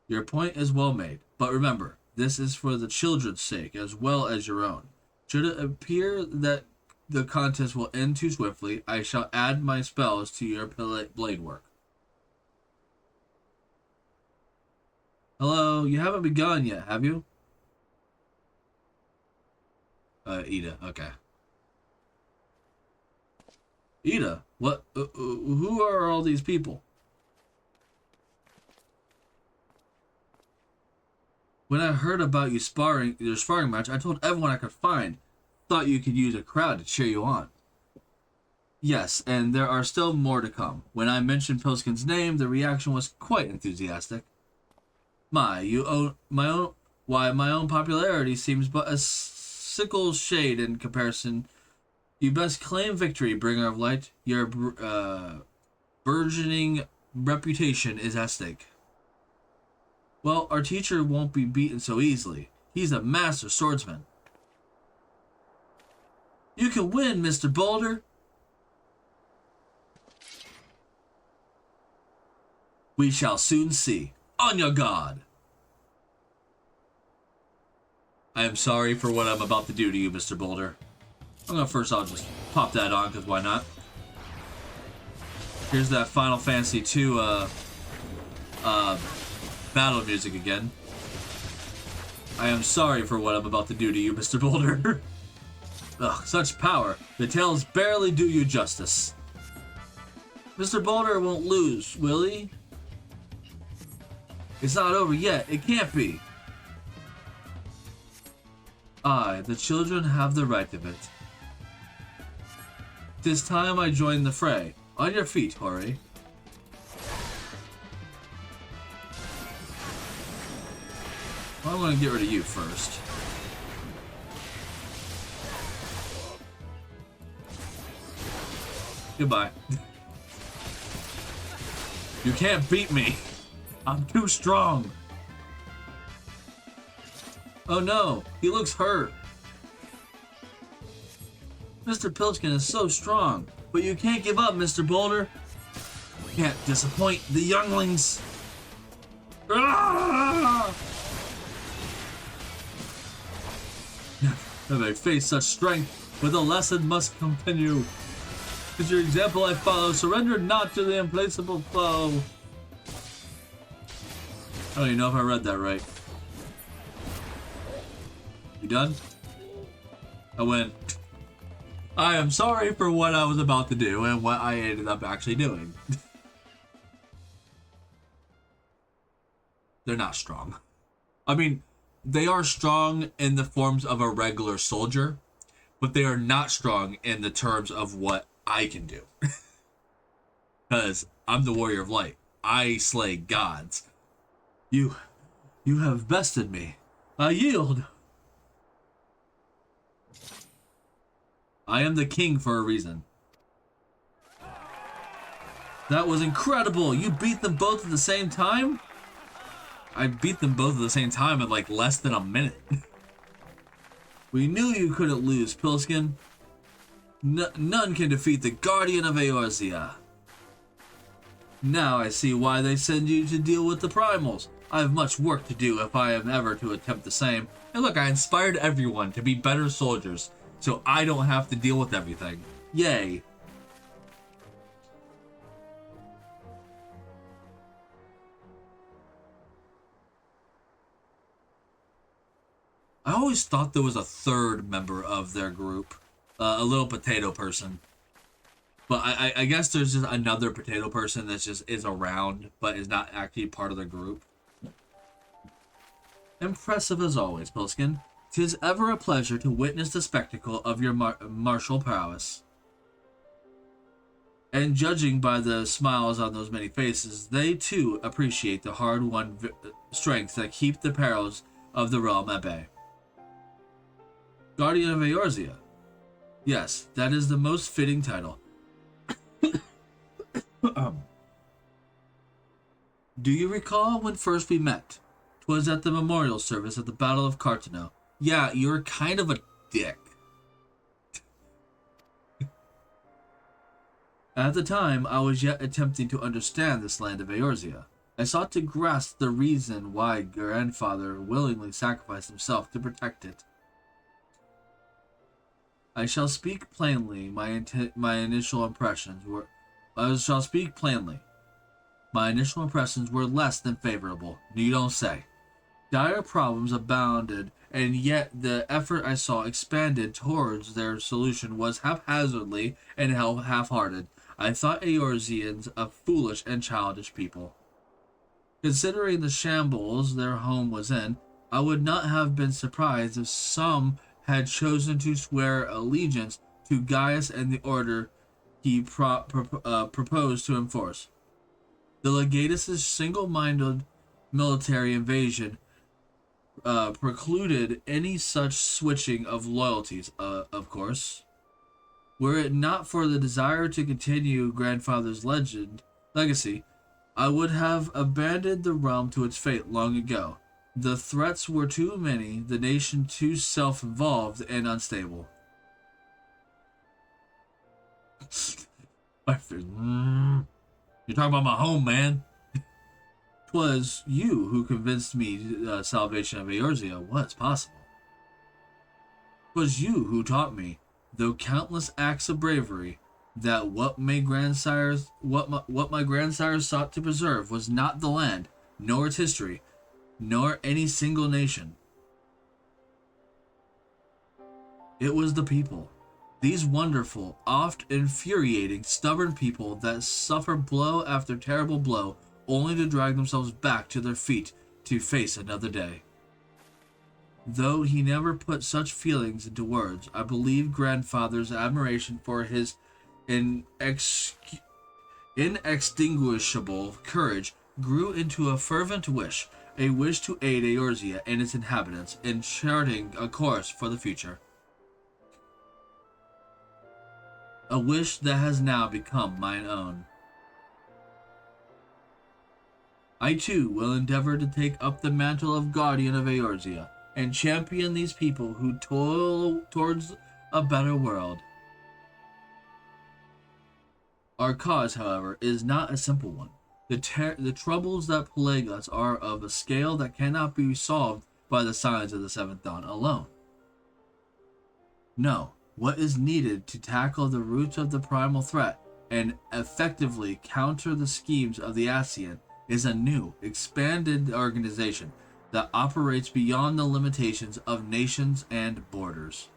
S1: Your point is well made, but remember, this is for the children's sake as well as your own. Should it appear that the contest will end too swiftly, I shall add my spells to your blade work. Hello, you haven't begun yet, have you? Ida, okay. Ida, what? Who are all these people? When I heard about your sparring match, I told everyone I could find. Thought you could use a crowd to cheer you on. Yes, and there are still more to come. When I mentioned Pilskin's name, the reaction was quite enthusiastic. My own popularity seems but a sickle shade in comparison. You best claim victory, bringer of light. Your burgeoning reputation is at stake. Well, our teacher won't be beaten so easily. He's a master swordsman. You can win, Mr. Boulder. We shall soon see. On your guard! I am sorry for what I'm about to do to you, Mr. Boulder. I'll just pop that on, because why not? Here's that Final Fantasy II, battle music again. I am sorry for what I'm about to do to you, Mr. Boulder. Ugh, such power. The tales barely do you justice. Mr. Boulder won't lose, will he? It's not over yet. It can't be. I, the children, have the right of it. 'Tis time I join the fray. On your feet, Hori. Well, I'm gonna get rid of you first. Goodbye. You can't beat me. I'm too strong. Oh no, he looks hurt. Mr. Pilchkin is so strong, but you can't give up, Mr. Boulder. You can't disappoint the younglings. Ah! Have I faced such strength, but the lesson must continue. Is your example I follow, surrender not to the implacable foe. I don't even know if I read that right. You done? I win. I am sorry for what I was about to do and what I ended up actually doing. They're not strong. I mean, they are strong in the forms of a regular soldier, but they are not strong in the terms of what I can do. Because I'm the warrior of light. I slay gods. You have bested me. I yield. I am the king for a reason. That was incredible. You beat them both at the same time? I beat them both at the same time in like less than a minute. We knew you couldn't lose, Pilskin. None can defeat the Guardian of Eorzea. Now I see why they send you to deal with the primals. I have much work to do if I am ever to attempt the same. And look, I inspired everyone to be better soldiers, so I don't have to deal with everything. Yay. I always thought there was a third member of their group. A little potato person. But I guess there's just another potato person that just is around, but is not actually part of the group. Impressive as always, Pilskin. 'Tis ever a pleasure to witness the spectacle of your martial prowess. And judging by the smiles on those many faces, they too appreciate the hard-won strength that keep the perils of the realm at bay. Guardian of Eorzea. Yes, that is the most fitting title. Do you recall when first we met? 'Twas at the memorial service at the Battle of Cartano. Yeah, you're kind of a dick. At the time, I was yet attempting to understand this land of Eorzea. I sought to grasp the reason why grandfather willingly sacrificed himself to protect it. I shall speak plainly. My initial impressions were less than favorable. You don't say. Dire problems abounded, and yet the effort I saw expanded towards their solution was haphazardly and half-hearted. I thought Eorzeans a foolish and childish people. Considering the shambles their home was in, I would not have been surprised if some had chosen to swear allegiance to Gaius and the order he proposed to enforce. The legatus' single-minded military invasion precluded any such switching of loyalties, of course. Were it not for the desire to continue grandfather's legacy, I would have abandoned the realm to its fate long ago. The threats were too many, the nation too self-involved and unstable. You're talking about my home, man. 'Twas you who convinced me the salvation of Eorzea was possible. 'Twas you who taught me, though countless acts of bravery, that what my grandsires sought to preserve was not the land, nor its history, nor any single nation. It was the people. These wonderful, oft infuriating, stubborn people that suffer blow after terrible blow only to drag themselves back to their feet to face another day. Though he never put such feelings into words, I believe grandfather's admiration for his inextinguishable courage grew into a fervent wish, a wish to aid Eorzea and its inhabitants in charting a course for the future. A wish that has now become mine own. I too will endeavor to take up the mantle of guardian of Eorzea and champion these people who toil towards a better world. Our cause, however, is not a simple one. The troubles that plague us are of a scale that cannot be solved by the signs of the Seventh Dawn alone. No, what is needed to tackle the roots of the primal threat and effectively counter the schemes of the Ascian is a new, expanded organization that operates beyond the limitations of nations and borders.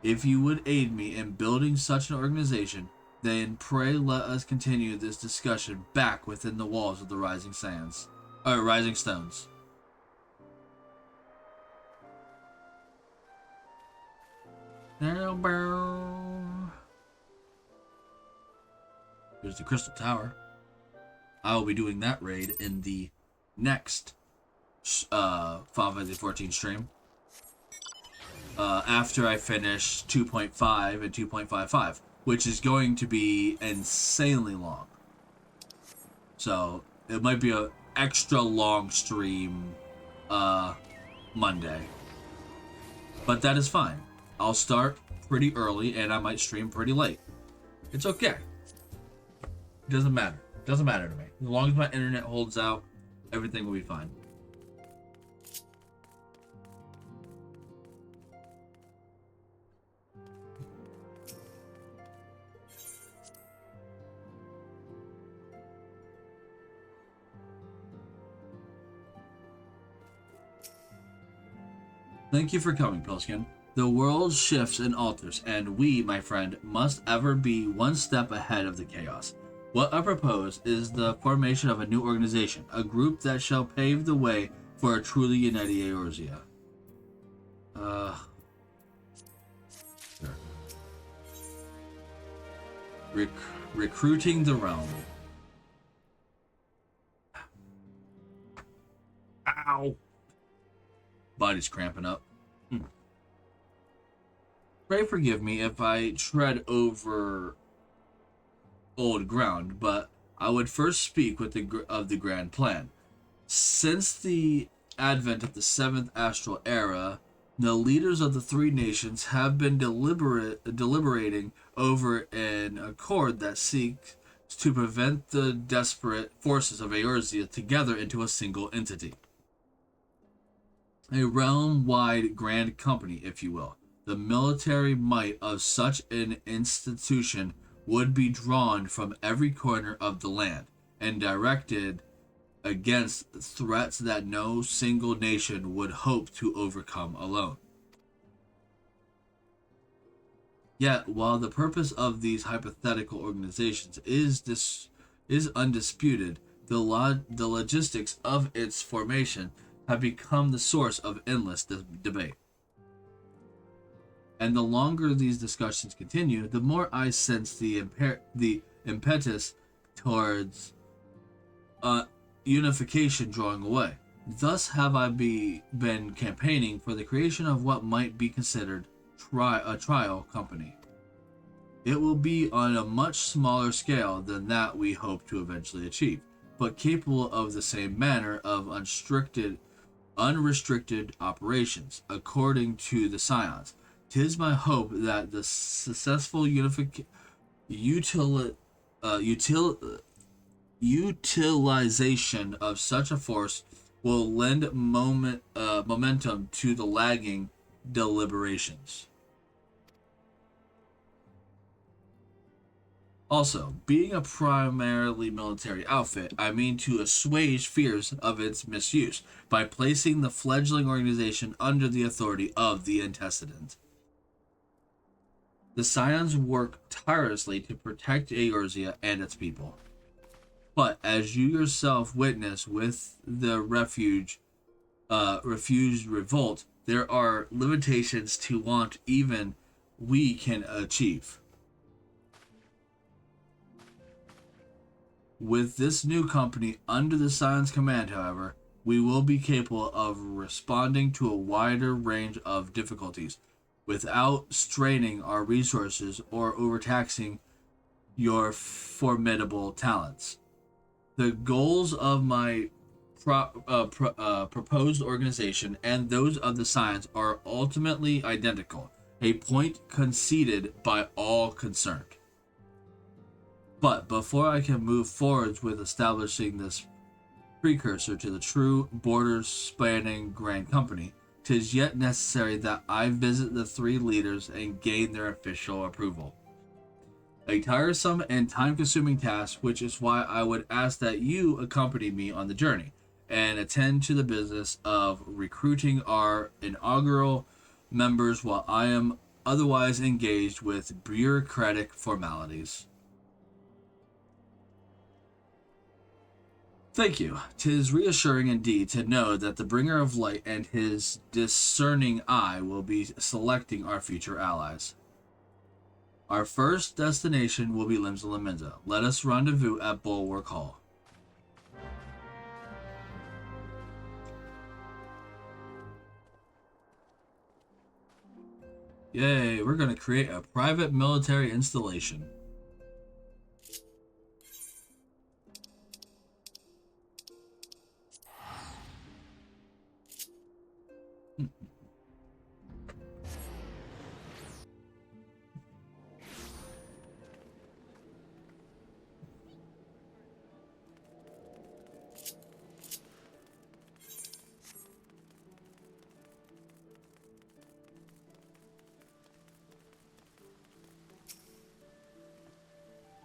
S1: If you would aid me in building such an organization, then pray let us continue this discussion back within the walls of the Rising Stones. There's the Crystal Tower. I will be doing that raid in the next Final Fantasy 14 stream. After I finish 2.5 and 2.55, which is going to be insanely long. So it might be an extra long stream Monday. But that is fine. I'll start pretty early and I might stream pretty late. It's okay. It doesn't matter. It doesn't matter to me. As long as my internet holds out, everything will be fine. Thank you for coming, Pilskin. The world shifts and alters, and we, my friend, must ever be one step ahead of the chaos. What I propose is the formation of a new organization, a group that shall pave the way for a truly united Eorzea. Sure. Recruiting the realm. Ow! Body's cramping up. Pray forgive me if I tread over old ground, but I would first speak with of the grand plan. Since the advent of the 7th astral era, the leaders of the three nations have been deliberating over an accord that seeks to prevent the desperate forces of Eorzea together into a single entity. A realm-wide grand company, if you will. The military might of such an institution would be drawn from every corner of the land and directed against threats that no single nation would hope to overcome alone. Yet, while the purpose of these hypothetical organizations is undisputed, the logistics of its formation have become the source of endless debate. And the longer these discussions continue, the more I sense the impetus towards unification drawing away. Thus have I been campaigning for the creation of what might be considered a trial company. It will be on a much smaller scale than that we hope to eventually achieve, but capable of the same manner of unrestricted operations, according to the Scions. 'Tis my hope that the successful utilization of such a force will lend momentum to the lagging deliberations. Also, being a primarily military outfit, I mean to assuage fears of its misuse by placing the fledgling organization under the authority of the antecedent. The Scions work tirelessly to protect Eorzea and its people. But as you yourself witness with the refused revolt, there are limitations to what even we can achieve. With this new company under the Scion's command, however, we will be capable of responding to a wider range of difficulties without straining our resources or overtaxing your formidable talents. The goals of my proposed organization and those of the Scions are ultimately identical, a point conceded by all concerned. But before I can move forwards with establishing this precursor to the true border-spanning Grand Company, 'tis yet necessary that I visit the three leaders and gain their official approval. A tiresome and time-consuming task, which is why I would ask that you accompany me on the journey and attend to the business of recruiting our inaugural members while I am otherwise engaged with bureaucratic formalities. Thank you. 'Tis reassuring indeed to know that the bringer of light and his discerning eye will be selecting our future allies. Our first destination will be Limsa Lominsa. Let us rendezvous at Bulwark Hall. Yay, we're going to create a private military installation.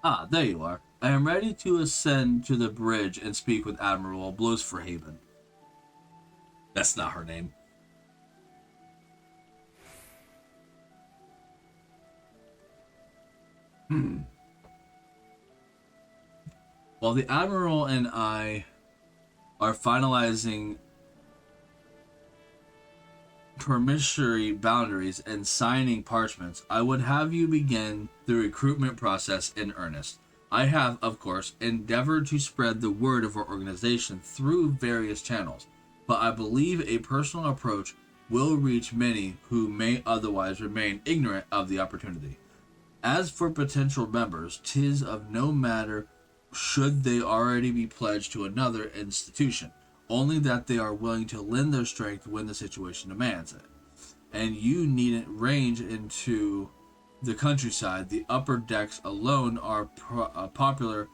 S1: Ah, there you are. I am ready to ascend to the bridge and speak with Admiral Blosforhaven. That's not her name. While the Admiral and I are finalizing promissory boundaries and signing parchments, I would have you begin the recruitment process in earnest. I have, of course, endeavored to spread the word of our organization through various channels, but I believe a personal approach will reach many who may otherwise remain ignorant of the opportunity. As for potential members, 'tis of no matter should they already be pledged to another institution, only that they are willing to lend their strength when the situation demands it. And you needn't range into the countryside. The upper decks alone are populated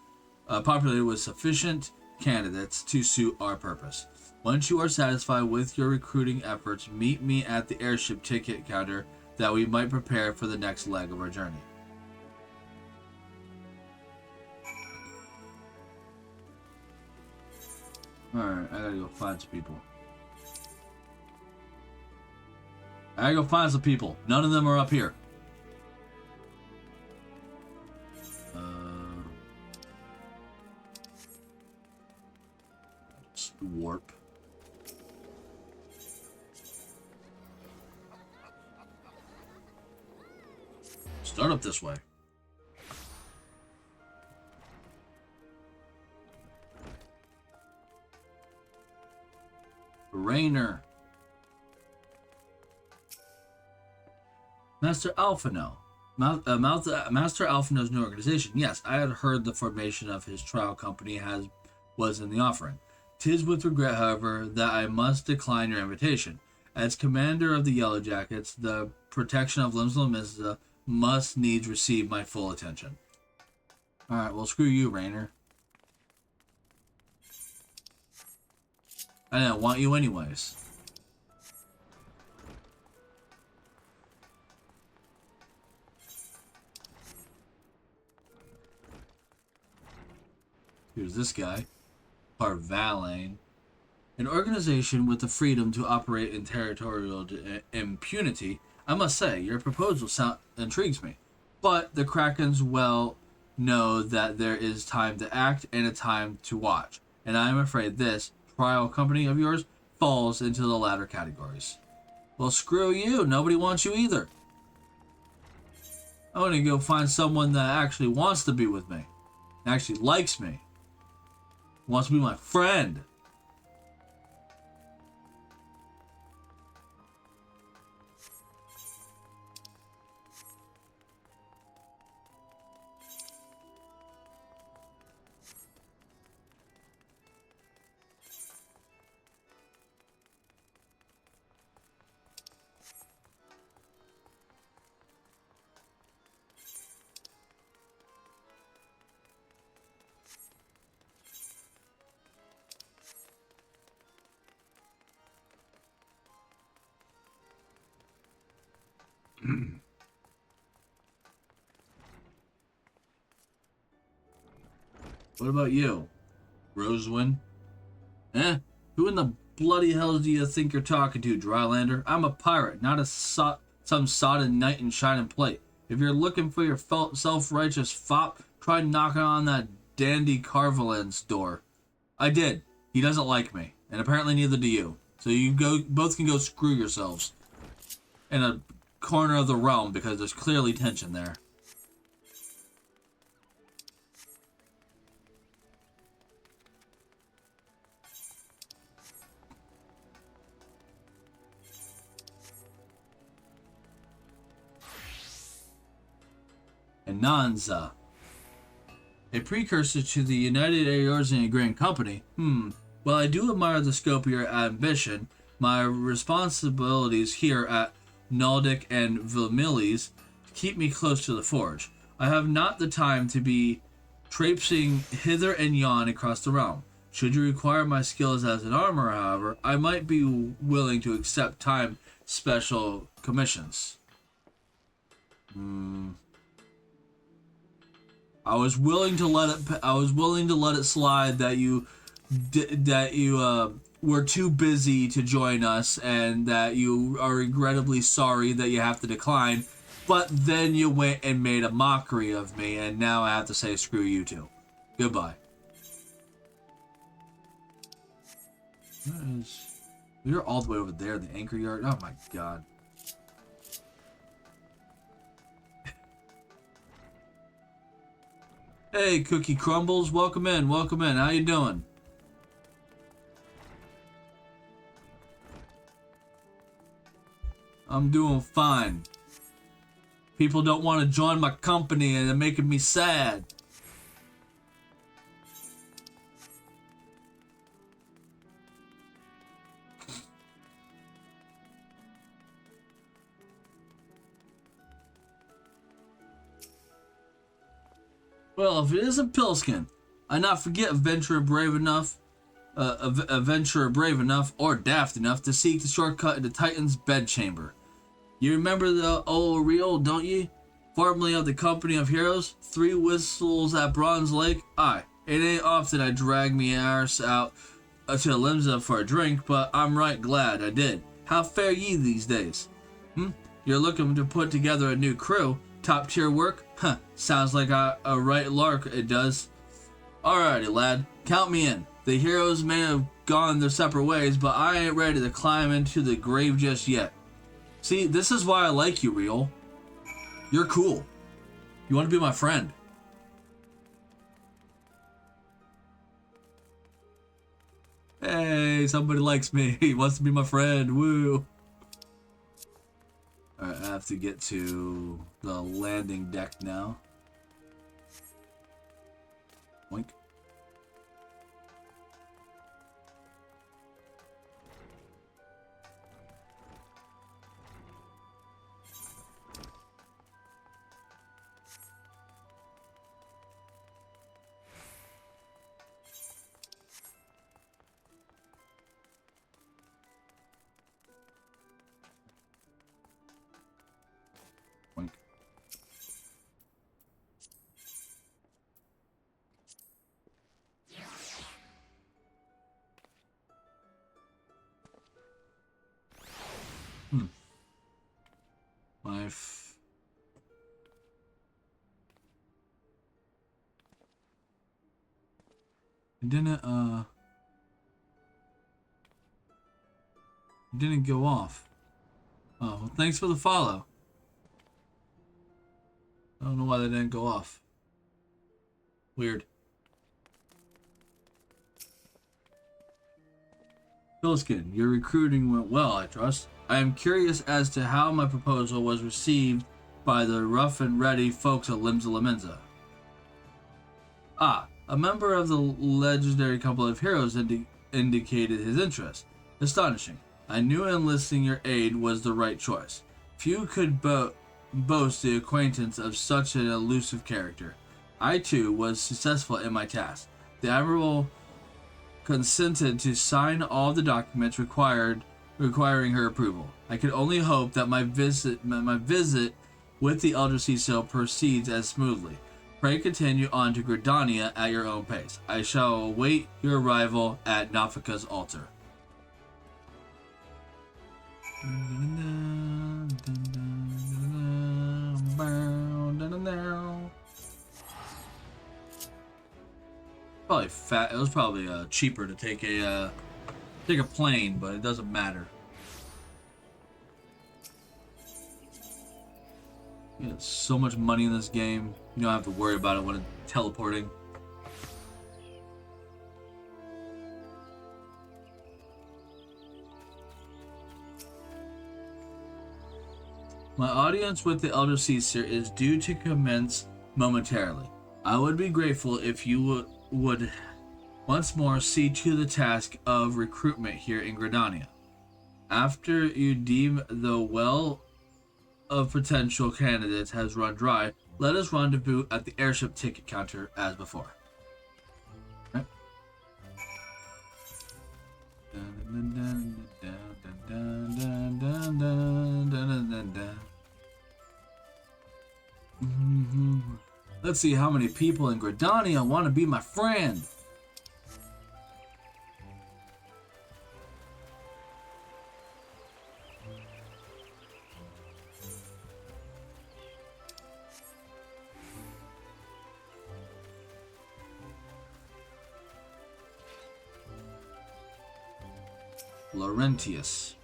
S1: with sufficient candidates to suit our purpose. Once you are satisfied with your recruiting efforts, meet me at the airship ticket counter that we might prepare for the next leg of our journey. Alright, I gotta go find some people. None of them are up here. Just warp. Start up this way. Rainer. Master Alphino. Master Alphino's new organization. Yes, I had heard the formation of his trial company was in the offering. 'Tis with regret, however, that I must decline your invitation. As commander of the Yellow Jackets, the protection of Limsa Lominsa must needs receive my full attention. Alright, well, screw you, Rainer. I didn't want you anyways. Here's this guy. Parvalane. An organization with the freedom to operate in territorial impunity. I must say, your proposal intrigues me. But the Kraken's know that there is time to act and a time to watch, and I am afraid this trial company of yours falls into the latter categories. Well, screw you. Nobody wants you either. I want to go find someone that actually wants to be with me, actually likes me, wants to be my friend. What about you, Rosewind? Eh? Who in the bloody hell do you think you're talking to, Drylander? I'm a pirate, not some sodden knight in shining plate. If you're looking for your self-righteous fop, try knocking on that dandy Carvalan's door. I did. He doesn't like me, and apparently neither do you. So you both can go screw yourselves in a corner of the realm, because there's clearly tension there. Ananza, a precursor to the United Eorzean Grand Company. While I do admire the scope of your ambition, my responsibilities here at Naldic and Vilmilis keep me close to the forge. I have not the time to be traipsing hither and yon across the realm. Should you require my skills as an armorer, however, I might be willing to accept time special commissions. I was willing to let it slide that you were too busy to join us, and that you are regrettably sorry that you have to decline. But then you went and made a mockery of me, and now I have to say screw you too. Goodbye. You're all the way over there in the anchor yard. Oh my god. Hey, Cookie Crumbles, welcome in, welcome in. How you doing? I'm doing fine. People don't want to join my company and they're making me sad. Well, if it isn't Pilskin, I not forget adventurer brave enough or daft enough to seek the shortcut into Titan's bedchamber. You remember the old Real, don't ye? Formerly of the Company of Heroes, 3 whistles at Bronze Lake. Aye, it ain't often I drag me arse out to Limsa for a drink, but I'm right glad I did. How fare ye these days? You're looking to put together a new crew? Top tier work? Huh, sounds like a right lark, it does. Alrighty, lad, count me in. The heroes may have gone their separate ways, but I ain't ready to climb into the grave just yet. See, this is why I like you, Real. You're cool. You want to be my friend. Hey, somebody likes me. He wants to be my friend. Woo. Alright, I have to get to the landing deck now. Oink. It didn't go off. Oh, well, thanks for the follow. I don't know why they didn't go off. Weird. Pilskin, your recruiting went well, I trust. I am curious as to how my proposal was received by the rough and ready folks of Limsa Laminza. Ah, a member of the legendary couple of heroes indicated his interest. Astonishing. I knew enlisting your aid was the right choice. Few could boast the acquaintance of such an elusive character. I, too, was successful in my task. The Admiral consented to sign all the documents requiring her approval. I could only hope that my visit with the Elder Cecil proceeds as smoothly. Pray continue on to Gridania at your own pace. I shall await your arrival at Nafika's altar. Probably fat. It was probably cheaper to take a plane, but it doesn't matter. You have so much money in this game, you don't have to worry about it when it's teleporting. My audience with the Elder Caesar is due to commence momentarily. I would be grateful if you would once more see to the task of recruitment here in Gridania. After you deem the well of potential candidates has run dry, let us rendezvous at the airship ticket counter as before. Right. Let's see how many people in Gridania want to be my friend. Laurentius.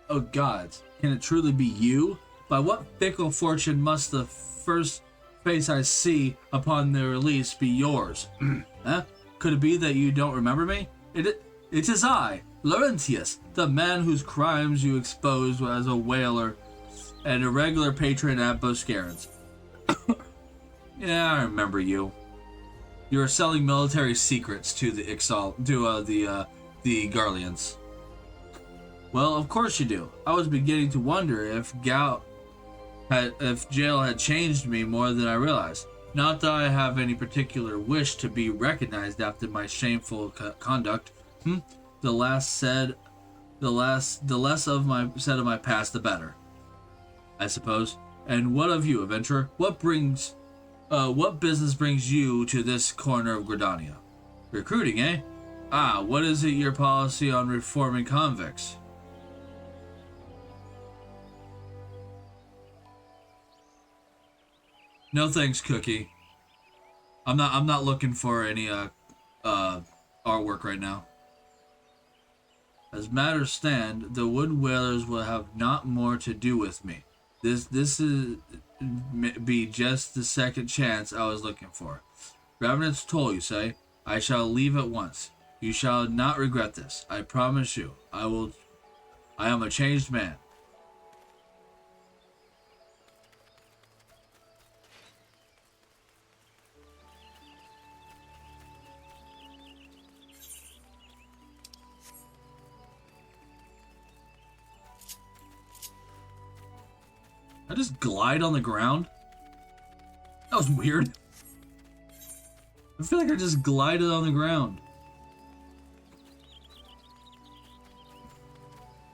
S1: Oh gods, can it truly be you? By what fickle fortune must the first face I see upon their release be yours? Huh? Could it be that you don't remember me? It is I, Laurentius, the man whose crimes you exposed as a whaler and a regular patron at Boscaren's. Yeah, I remember you. You were selling military secrets to the Garleans. Well, of course you do. I was beginning to wonder if jail had changed me more than I realized. Not that I have any particular wish to be recognized after my shameful conduct. The less of my said of my past, the better, I suppose. And what of you, adventurer? What business brings you to this corner of Gridania? Recruiting, eh? Ah, what is it your policy on reforming convicts? No thanks, Cookie. I'm not looking for any artwork right now. As matters stand, the Wood Whalers will have not more to do with me. This is be just the second chance I was looking for. Revenant's toll, you say? I shall leave at once. You shall not regret this. I promise you. I am a changed man. I just glide on the ground? That was weird. I feel like I just glided on the ground.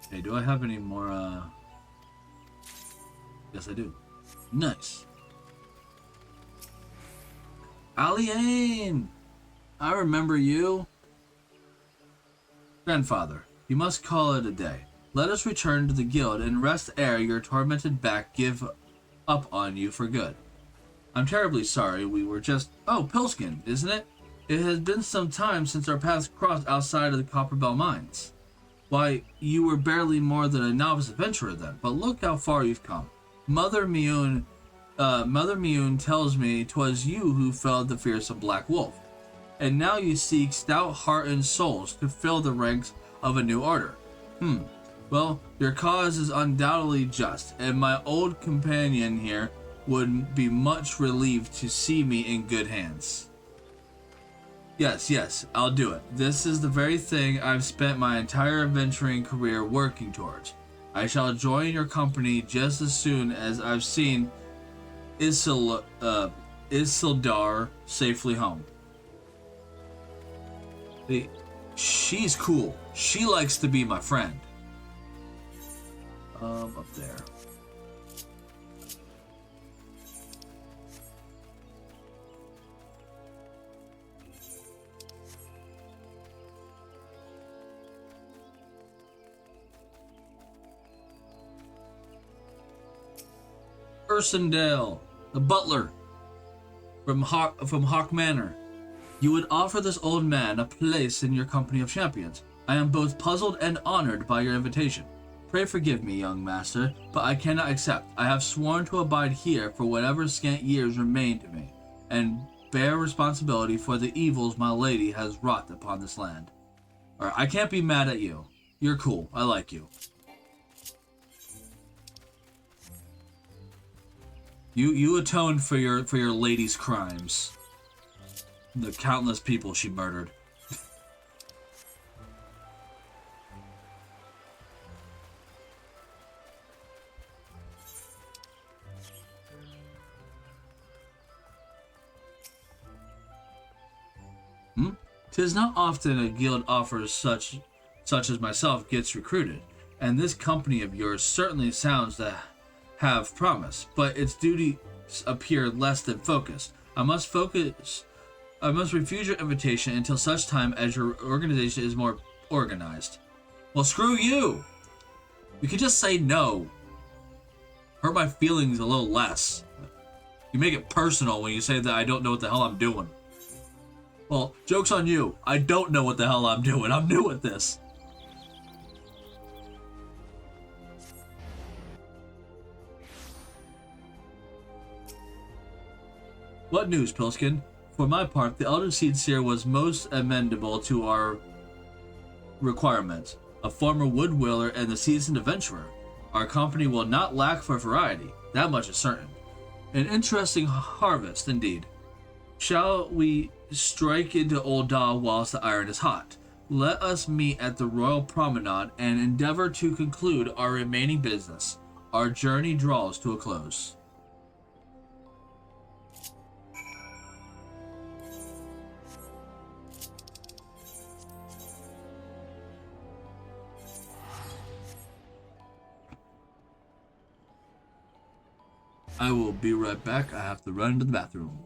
S1: Hey, do I have any more, Yes, I do. Nice. Alien! I remember you. Grandfather, you must call it a day. Let us return to the guild and rest ere your tormented back give up on you for good. I'm terribly sorry we were just... Oh, Pilskin, isn't it? It has been some time since our paths crossed outside of the Copperbell Mines. Why, you were barely more than a novice adventurer then, but look how far you've come. Mother Mune tells me 'twas you who felled the fearsome Black Wolf, and now you seek stout-hearted souls to fill the ranks of a new order. Well, your cause is undoubtedly just, and my old companion here would be much relieved to see me in good hands. Yes, I'll do it. This is the very thing I've spent my entire adventuring career working towards. I shall join your company just as soon as I've seen Isildar safely home. She's cool. She likes to be my friend. Up there. Ursendale, the butler from Hawk Manor. You would offer this old man a place in your company of champions. I am both puzzled and honored by your invitation. Pray forgive me, young master, but I cannot accept. I have sworn to abide here for whatever scant years remain to me, and bear responsibility for the evils my lady has wrought upon this land. Alright, I can't be mad at you. You're cool. I like you. You atoned for your lady's crimes. The countless people she murdered. Tis not often a guild offers such as myself gets recruited, and this company of yours certainly sounds to have promise, but its duties appear less than focused. I must refuse your invitation until such time as your organization is more organized. Well, screw you! You can just say no. Hurt my feelings a little less. You make it personal when you say that I don't know what the hell I'm doing. Well, joke's on you. I don't know what the hell I'm doing. I'm new at this. What news, Pilskin? For my part, the Elder Seed Seer was most amenable to our requirements. A former woodwiller and a seasoned adventurer. Our company will not lack for variety. That much is certain. An interesting harvest, indeed. Shall we strike into Old Daw whilst the iron is hot? Let us meet at the Royal Promenade and endeavor to conclude our remaining business. Our journey draws to a close. I will be right back. I have to run to the bathroom.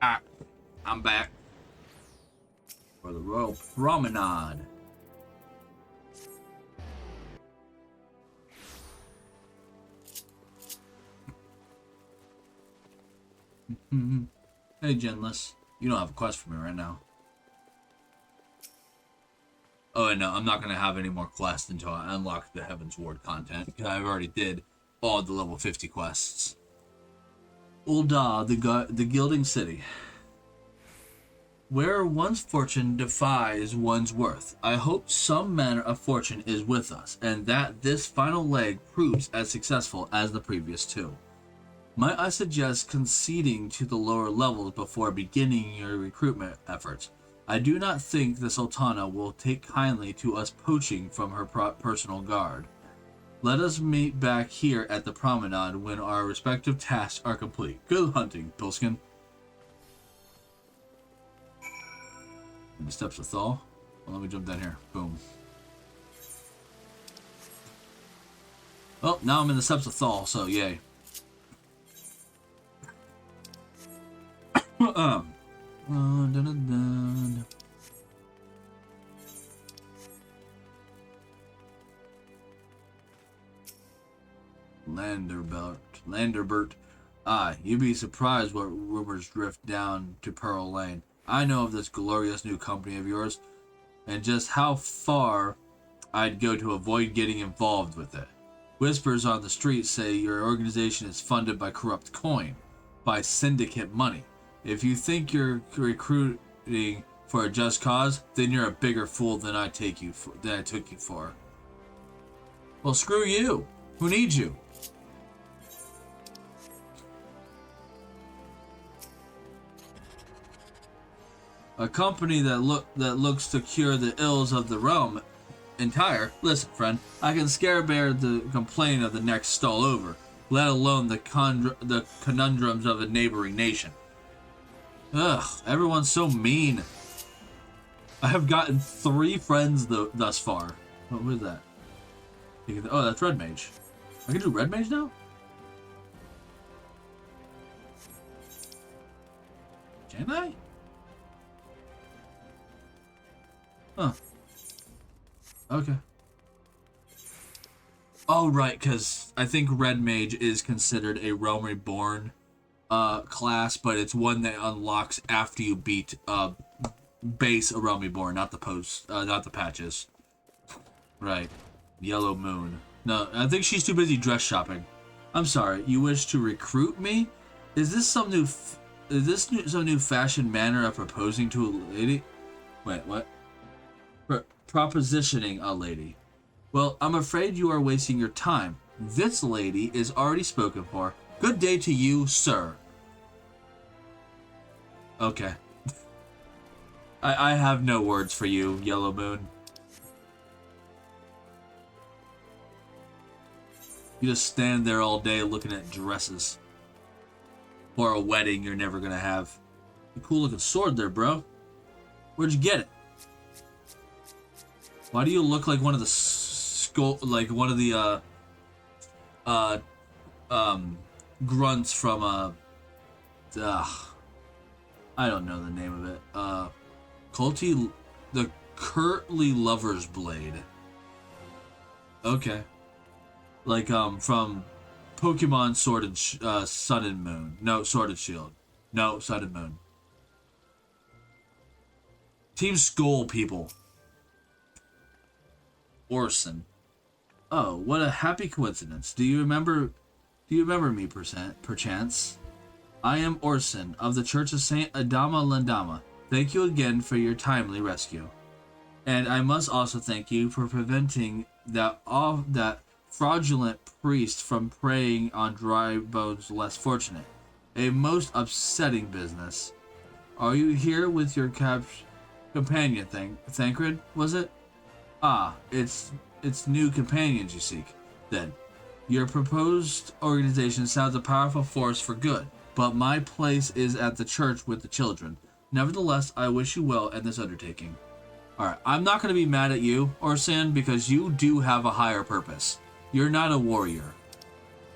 S1: Ah, I'm back. For the Royal Promenade. Hey, Genless. You don't have a quest for me right now. Oh, and no, I'm not going to have any more quests until I unlock the Heaven's Ward content, because I already did all the level 50 quests. Ul'dah, the Gilding City. Where one's fortune defies one's worth, I hope some manner of fortune is with us, and that this final leg proves as successful as the previous two. Might I suggest conceding to the lower levels before beginning your recruitment efforts? I do not think the Sultana will take kindly to us poaching from her personal guard. Let us meet back here at the promenade when our respective tasks are complete. Good hunting, Pilskin. And the steps of Thal. Well, let me jump down here. Boom. Oh, now I'm in the steps of Thal, so yay. Landerbert. Ah, you'd be surprised what rumors drift down to Pearl Lane. I know of this glorious new company of yours, and just how far I'd go to avoid getting involved with it. Whispers on the street say your organization is funded by corrupt coin, by syndicate money. If you think you're recruiting for a just cause, then you're a bigger fool than I took you for. Well, screw you. Who needs you? A company that looks to cure the ills of the realm entire. Listen, friend, I can scarce bear the complaint of the next stall over, let alone the conundrums of a neighboring nation. Ugh, everyone's so mean. I have gotten 3 friends thus far. What was that? Oh, that's Red Mage. I can do Red Mage now? Can I? Huh. Okay. Oh, right, because I think Red Mage is considered a Realm Reborn class, but it's one that unlocks after you beat base a Realm Reborn, not the patches. Right. Yellow Moon. No, I think she's too busy dress shopping. I'm sorry, you wish to recruit me? Is this some new fashion manner of proposing to a lady? Wait, what? Propositioning a lady. Well, I'm afraid you are wasting your time. This lady is already spoken for. Good day to you, sir. Okay. I have no words for you, Yellow Moon. You just stand there all day looking at dresses. For a wedding you're never gonna have. A cool looking sword there, bro. Where'd you get it? Why do you look like one of the grunts from I don't know the name of it. The Curtly Lover's Blade. Okay. Like from Pokemon Sword and Sun and Moon. No, Sword and Shield. No, Sun and Moon. Team Skull, people. Orson. Oh, what a happy coincidence. Do you remember me, perchance? I am Orson, of the Church of Saint Adama Landama. Thank you again for your timely rescue. And I must also thank you for preventing that fraudulent priest from preying on dry bones less fortunate. A most upsetting business. Are you here with your companion Thancred, was it? Ah, it's new companions you seek, then. Your proposed organization sounds a powerful force for good, but my place is at the church with the children. Nevertheless, I wish you well in this undertaking. Alright, I'm not going to be mad at you, Orson, because you do have a higher purpose. You're not a warrior.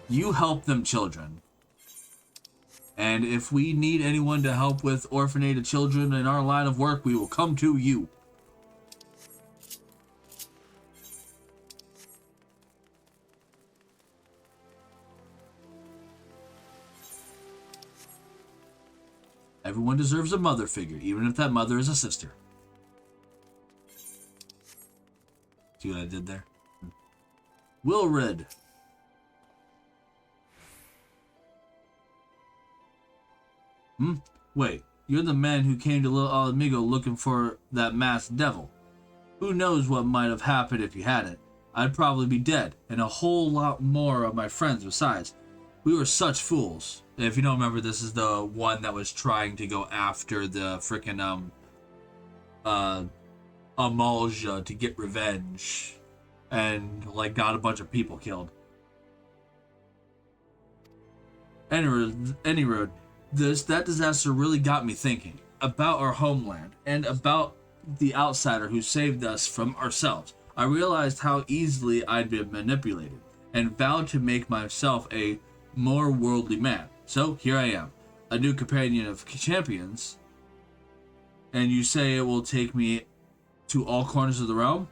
S1: You help them children. And if we need anyone to help with orphanated children in our line of work, we will come to you. Everyone deserves a mother figure, even if that mother is a sister. See what I did there? Wilred. Wait, you're the man who came to Little Amigo looking for that masked devil. Who knows what might have happened if you hadn't? I'd probably be dead, and a whole lot more of my friends besides. We were such fools. If you don't remember, this is the one that was trying to go after the frickin' Amalja to get revenge, and like got a bunch of people killed. Any road, that disaster really got me thinking about our homeland and about the outsider who saved us from ourselves. I realized how easily I'd been manipulated, and vowed to make myself a more worldly man. So here I am, a new companion of champions, and you say it will take me to all corners of the realm?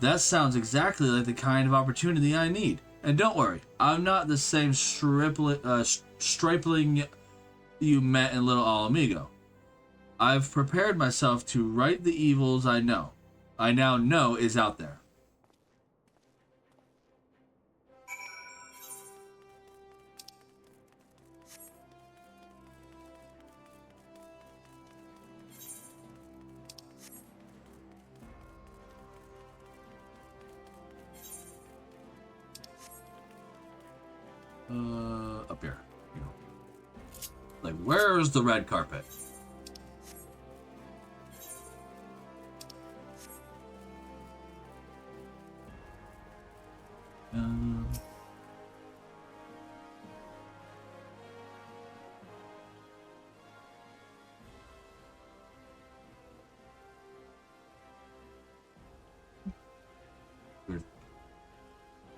S1: That sounds exactly like the kind of opportunity I need. And don't worry, I'm not the same stripling you met in Little Amigo. I've prepared myself to right the evils I now know is out there. Up here. Like, where's the red carpet?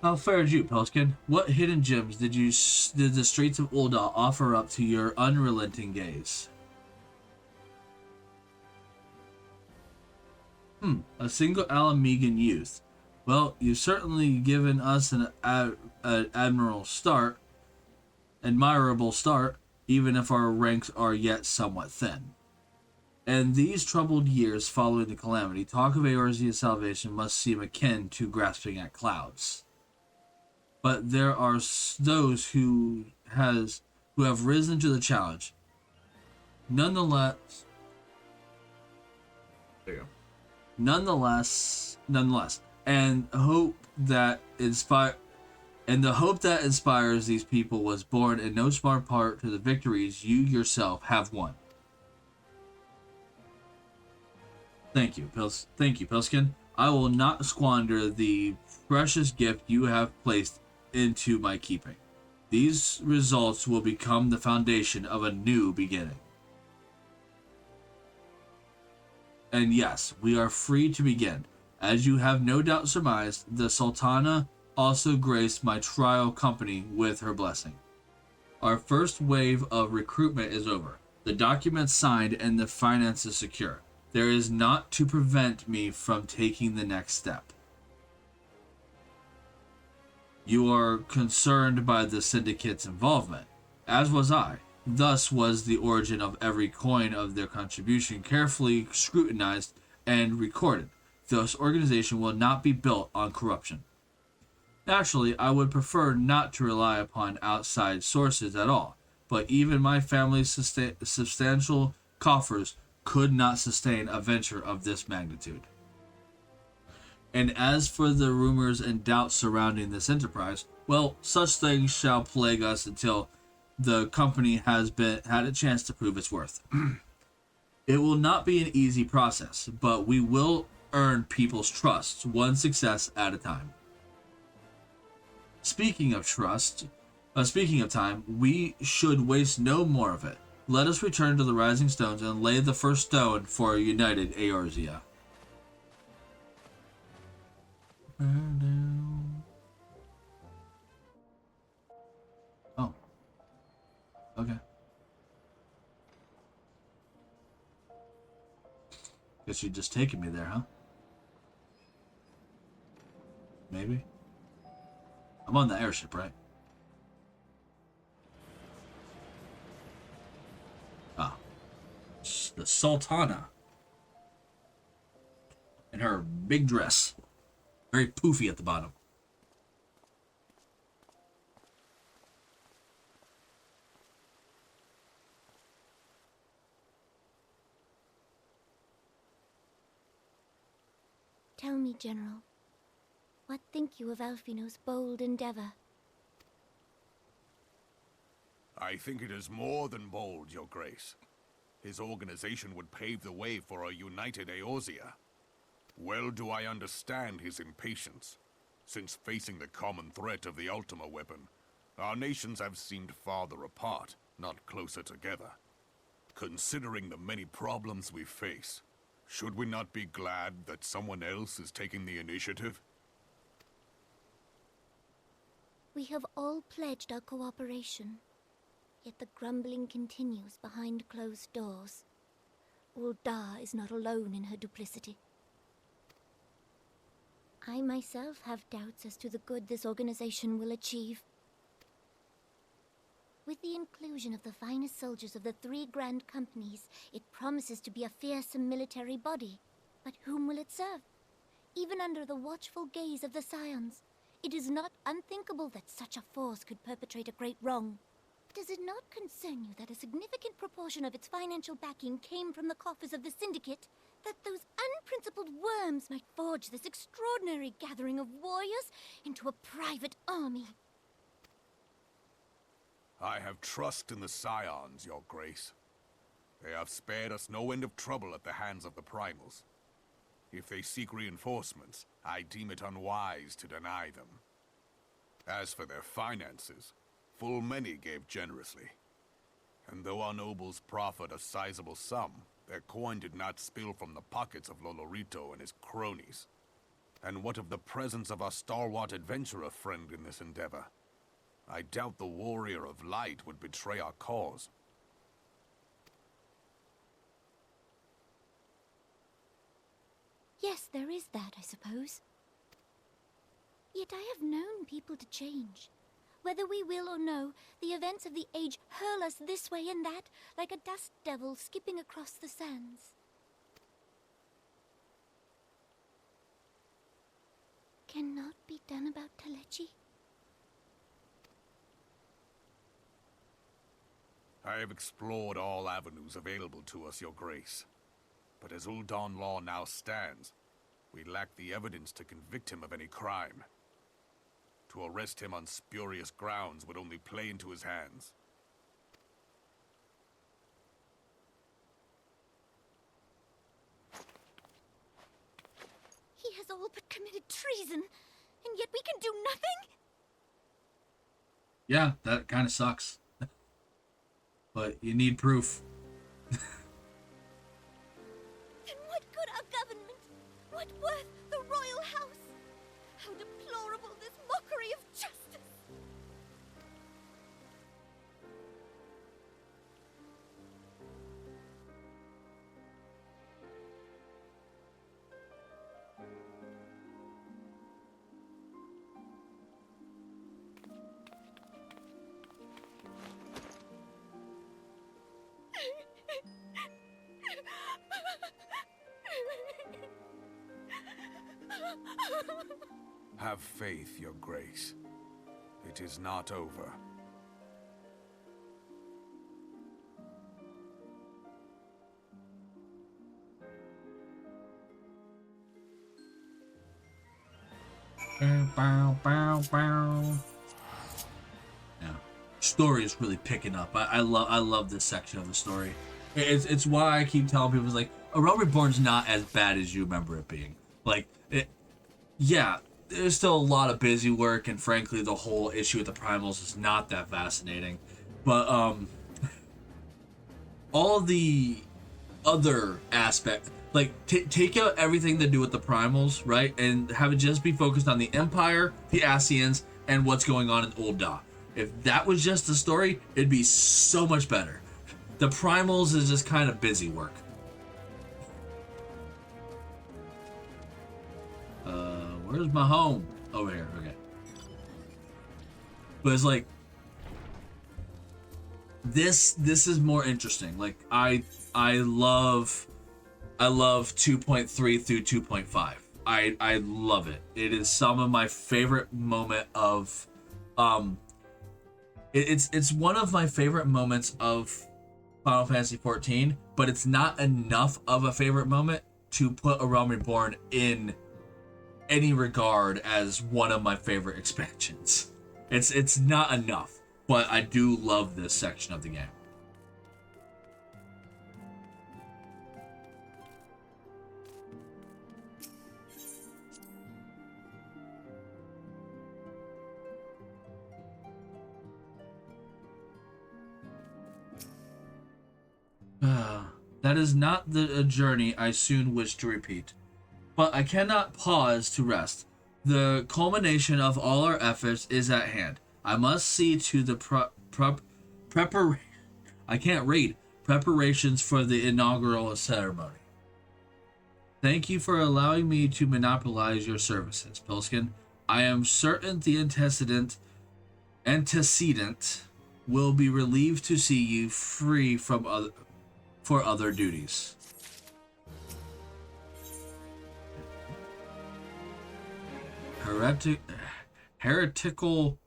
S1: How fared you, Pelskin? What hidden gems did the streets of Ul'dah offer up to your unrelenting gaze? A single Alamegan youth. Well, you've certainly given us an admirable start, even if our ranks are yet somewhat thin. And these troubled years following the calamity, talk of Eorzea's salvation must seem akin to grasping at clouds. But there are those who have risen to the challenge. Nonetheless, and the hope that inspires these people was born in no small part to the victories you yourself have won. Thank you, Pelskin. I will not squander the precious gift you have placed into my keeping. These results will become the foundation of a new beginning. And yes, we are free to begin. As you have no doubt surmised, the Sultana also graced my trial company with her blessing. Our first wave of recruitment is over. The documents signed and the finances secure. There is naught to prevent me from taking the next step. You are concerned by the syndicate's involvement, as was I. Thus was the origin of every coin of their contribution carefully scrutinized and recorded. This organization will not be built on corruption. Naturally, I would prefer not to rely upon outside sources at all, but even my family's substantial coffers could not sustain a venture of this magnitude. And as for the rumors and doubts surrounding this enterprise, well, such things shall plague us until the company has had a chance to prove its worth. It will not be an easy process, but we will earn people's trust, one success at a time. Speaking of time, we should waste no more of it. Let us return to the Rising Stones and lay the first stone for a united Eorzea. Oh. Okay. Guess you're just taking me there, huh? Maybe? I'm on the airship, right? Ah. The Sultana. In her big dress. Very poofy at the bottom.
S4: Tell me, General, what think you of Alfino's bold endeavor?
S3: I think it is more than bold, Your Grace. His organization would pave the way for a united Eorzea. Well do I understand his impatience, since facing the common threat of the Ultima weapon, our nations have seemed farther apart, not closer together. Considering the many problems we face, should we not be glad that someone else is taking the initiative?
S4: We have all pledged our cooperation, yet the grumbling continues behind closed doors. Ul'dah is not alone in her duplicity. I myself have doubts as to the good this organization will achieve. With the inclusion of the finest soldiers of the 3 grand companies, it promises to be a fearsome military body. But whom will it serve? Even under the watchful gaze of the Scions, it is not unthinkable that such a force could perpetrate a great wrong. Does it not concern you that a significant proportion of its financial backing came from the coffers of the Syndicate? That those unprincipled worms might forge this extraordinary gathering of warriors into a private army?
S3: I have trust in the Scions, Your Grace. They have spared us no end of trouble at the hands of the Primals. If they seek reinforcements, I deem it unwise to deny them. As for their finances, full many gave generously. And though our nobles proffered a sizable sum, their coin did not spill from the pockets of Lolorito and his cronies. And what of the presence of our stalwart adventurer friend in this endeavor? I doubt the Warrior of Light would betray our cause.
S4: Yes, there is that, I suppose. Yet I have known people to change. Whether we will or no, the events of the age hurl us this way and that, like a dust devil skipping across the sands. Cannot be done about Telechi?
S3: I have explored all avenues available to us, Your Grace. But as Ul'dah law now stands, we lack the evidence to convict him of any crime. To arrest him on spurious grounds would only play into his hands.
S4: He has all but committed treason, and yet we can do nothing?
S1: Yeah, that kind of sucks. But you need proof.
S4: Then what good our government? What worth the royal house? How deplorable this mockery of justice!
S3: Have faith, Your Grace. It is not over.
S1: Bow, bow, bow. Yeah, story is really picking up. I love this section of the story. It's why I keep telling people, it's like, A Realm Reborn's not as bad as you remember it being. Like, yeah, there's still a lot of busy work, and frankly, the whole issue with the Primals is not that fascinating. But all the other aspect, like take out everything to do with the Primals, right, and have it just be focused on the Empire, the Ascians, and what's going on in Ul'dah. If that was just the story, it'd be so much better. The Primals is just kind of busy work. Where's my home? Over here. Okay. But it's like this is more interesting. Like I love 2.3 through 2.5. I love it. It is some of my favorite moment of it's one of my favorite moments of Final Fantasy 14, but it's not enough of a favorite moment to put A Realm Reborn in any regard as one of my favorite expansions. It's not enough, but I do love this section of the game. That is not a journey I soon wish to repeat. But I cannot pause to rest. The culmination of all our efforts is at hand. I must see to the preparations for the inaugural ceremony. Thank you for allowing me to monopolize your services, Pilskin. I am certain the antecedent will be relieved to see you free from other duties. Heretical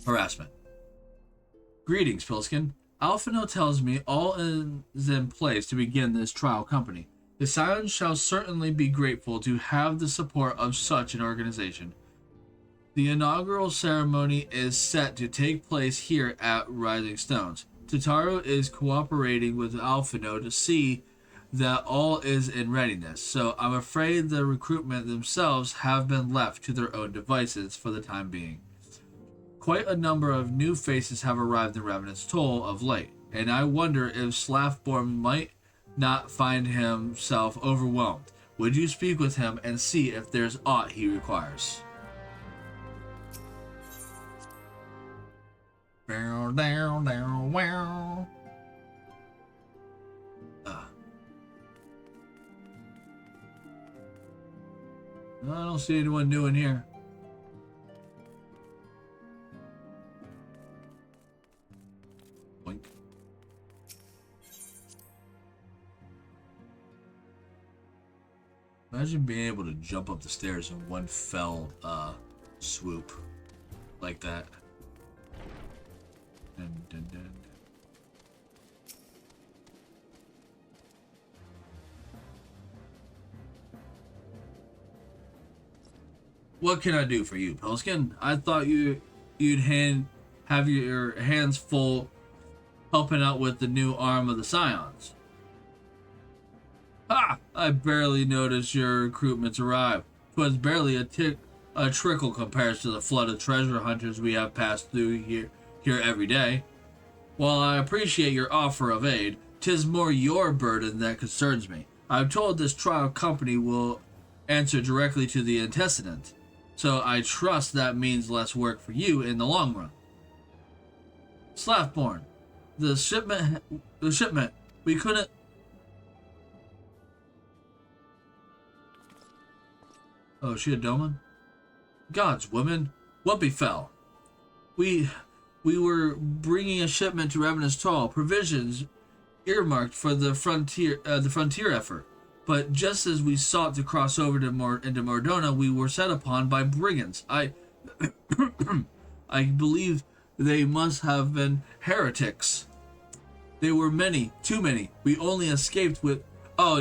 S1: harassment. Greetings, Pilskin. Alphino tells me all is in place to begin this trial company. The Scions shall certainly be grateful to have the support of such an organization. The inaugural ceremony is set to take place here at Rising Stones. Tataru is cooperating with Alphino to see that all is in readiness, so I'm afraid the recruitment themselves have been left to their own devices for the time being. Quite a number of new faces have arrived in Revenant's Toll of late, and I wonder if Slaffborn might not find himself overwhelmed. Would you speak with him and see if there's aught he requires? I don't see anyone new in here. Boink. Imagine being able to jump up the stairs in one fell swoop like that. Dun, dun, dun. What can I do for you, Pilskin? I thought you'd have your hands full helping out with the new arm of the Scions. Ha! I barely noticed your recruitments arrived. 'Twas barely a trickle compared to the flood of treasure hunters we have passed through here every day. While I appreciate your offer of aid, 'tis more your burden that concerns me. I'm told this trial company will answer directly to the antecedent, so I trust that means less work for you in the long run. Slaffborn, the shipment, we couldn't... Oh, is she a Doman? Gods, woman, what befell? We were bringing a shipment to Revenant's Toll, provisions earmarked for the frontier effort. But just as we sought to cross over into Mordona, we were set upon by brigands. I believe they must have been heretics. They were many, too many. We only escaped with... Oh,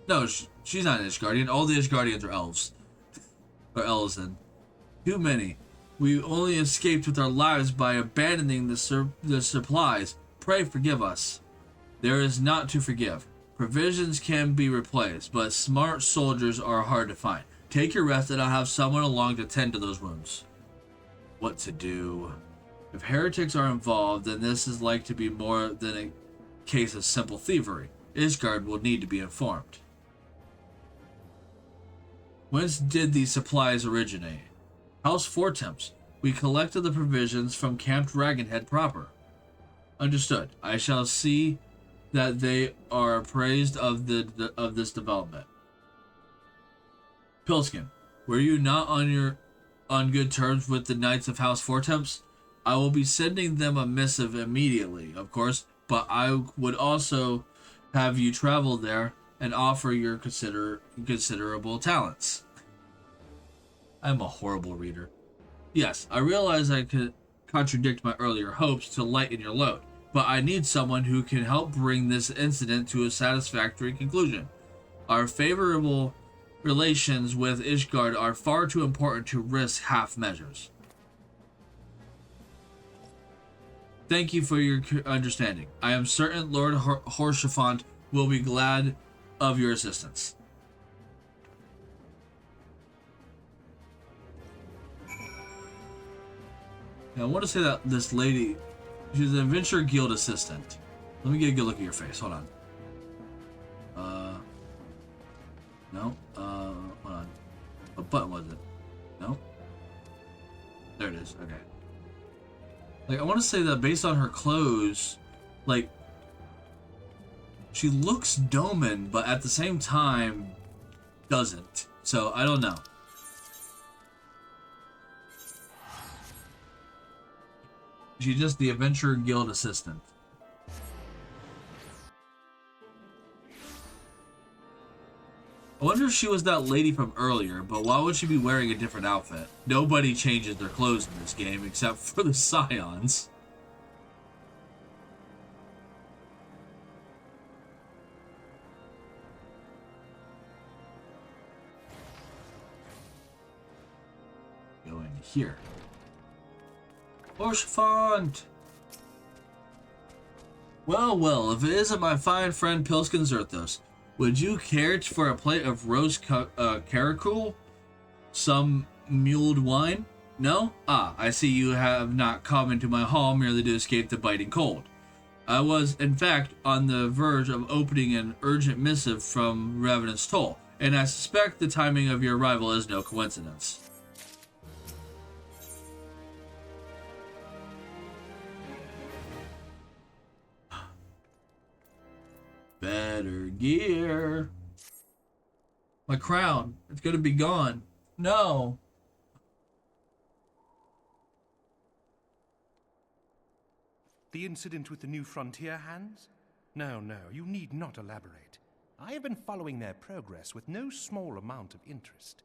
S1: no, she's not an Ishgardian. All the Ishgardians are elves. Or Elzen. Too many. We only escaped with our lives by abandoning the supplies. Pray forgive us. There is naught to forgive. Provisions can be replaced, but smart soldiers are hard to find. Take your rest and I'll have someone along to tend to those wounds. What to do? If heretics are involved, then this is like to be more than a case of simple thievery. Ishgard will need to be informed. Whence did these supplies originate? House Fortemps. We collected the provisions from Camp Dragonhead proper. Understood. I shall see that they are appraised of this development. Pilskin, were you not on good terms with the Knights of House Fortemps? I will be sending them a missive immediately, of course, but I would also have you travel there and offer your considerable talents. I'm a horrible reader. Yes, I realize I could contradict my earlier hopes to lighten your load, but I need someone who can help bring this incident to a satisfactory conclusion. Our favorable relations with Ishgard are far too important to risk half measures. Thank you for your understanding. I am certain Lord Horshafont will be glad of your assistance. Now, I want to say that this lady, she's an Adventure Guild assistant. Let me get a good look at your face. Hold on. No. Hold on. What button was it? No. There it is. Okay. Like, I want to say that based on her clothes, like, she looks Doman, but at the same time, doesn't. So, I don't know. She's just the Adventure Guild assistant. I wonder if she was that lady from earlier, but why would she be wearing a different outfit? Nobody changes their clothes in this game except for the Scions. Go in here. Horshafont! Well, if it isn't my fine friend Pilskin Zerthos, would you care for a plate of roast caracul? Some mulled wine? No? Ah, I see you have not come into my hall merely to escape the biting cold. I was, in fact, on the verge of opening an urgent missive from Ravenous Toll, and I suspect the timing of your arrival is no coincidence. Better gear. My crown. It's gonna be gone. No.
S11: The incident with the new frontier hands? No, you need not elaborate. I have been following their progress with no small amount of interest.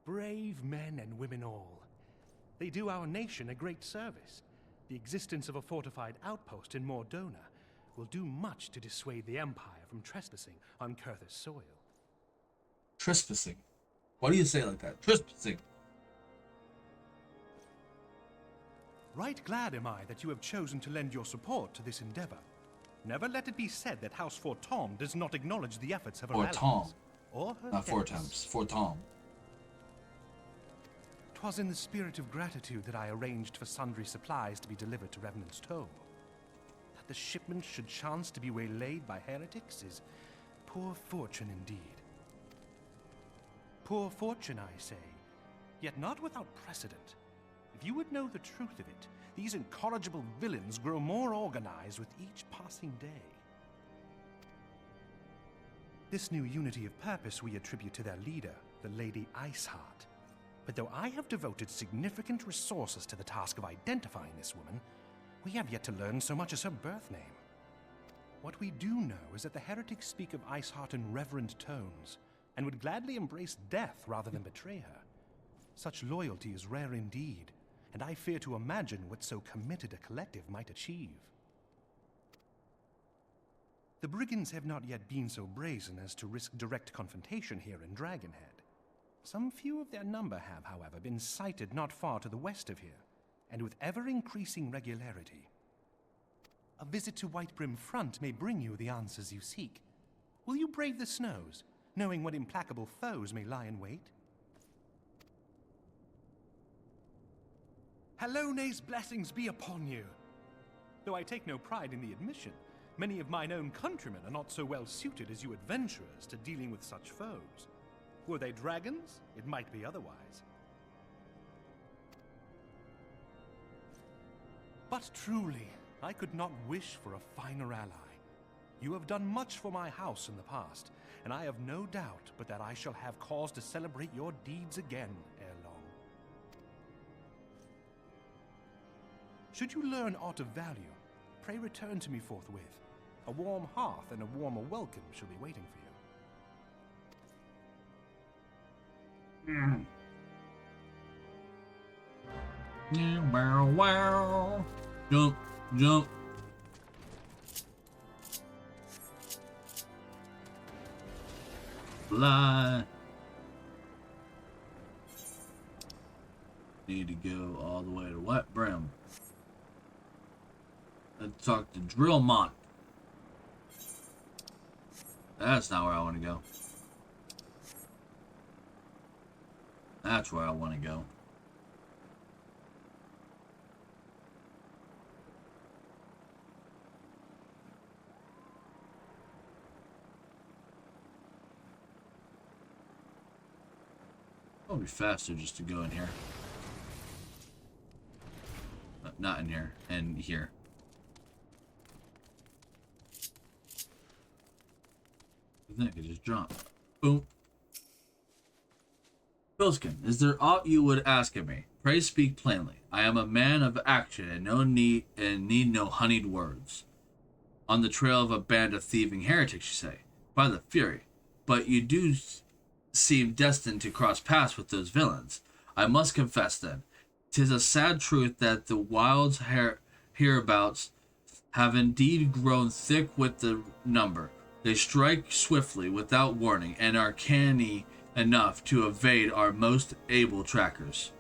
S11: Brave men and women all. They do our nation a great service. The existence of a fortified outpost in Mordona will do much to dissuade the Empire from trespassing on Kurthus soil.
S1: Trespassing? Why do you say it like that? Trespassing.
S11: Right glad am I that you have chosen to lend your support to this endeavor. Never let it be said that House Fortom does not acknowledge the efforts of her allies. Or her
S1: not Fortemps. Fortom.
S11: 'Twas in the spirit of gratitude that I arranged for sundry supplies to be delivered to Revenant's Toll. That the shipment should chance to be waylaid by heretics is poor fortune indeed. Poor fortune, I say, yet not without precedent. If you would know the truth of it, these incorrigible villains grow more organized with each passing day. This new unity of purpose we attribute to their leader, the Lady Iceheart. But though I have devoted significant resources to the task of identifying this woman, we have yet to learn so much as her birth name. What we do know is that the heretics speak of Iceheart in reverent tones, and would gladly embrace death rather than betray her. Such loyalty is rare indeed, and I fear to imagine what so committed a collective might achieve. The brigands have not yet been so brazen as to risk direct confrontation here in Dragonhead. Some few of their number have, however, been sighted not far to the west of here, and with ever-increasing regularity. A visit to Whitebrim Front may bring you the answers you seek. Will you brave the snows, knowing what implacable foes may lie in wait? Halone's blessings be upon you! Though I take no pride in the admission, many of mine own countrymen are not so well suited as you adventurers to dealing with such foes. Were they dragons? It might be otherwise. But truly, I could not wish for a finer ally. You have done much for my house in the past, and I have no doubt but that I shall have cause to celebrate your deeds again ere long. Should you learn aught of value, pray return to me forthwith. A warm hearth and a warmer welcome shall be waiting for you.
S1: Yeah, wow, wow. Jump, jump. Fly. Need to go all the way to Wet Brim. Let's talk to Drillmont. That's not where I want to go. That's where I want to go. It'll be faster just to go in here. Not in here, and here. Then I could just jump. Boom. Pilskin, is there aught you would ask of me? Pray speak plainly. I am a man of action and need no honeyed words. On the trail of a band of thieving heretics, you say. By the Fury. But you do seem destined to cross paths with those villains. I must confess then, 'tis a sad truth that the wilds hereabouts have indeed grown thick with the number. They strike swiftly, without warning, and are canny enough to evade our most able trackers.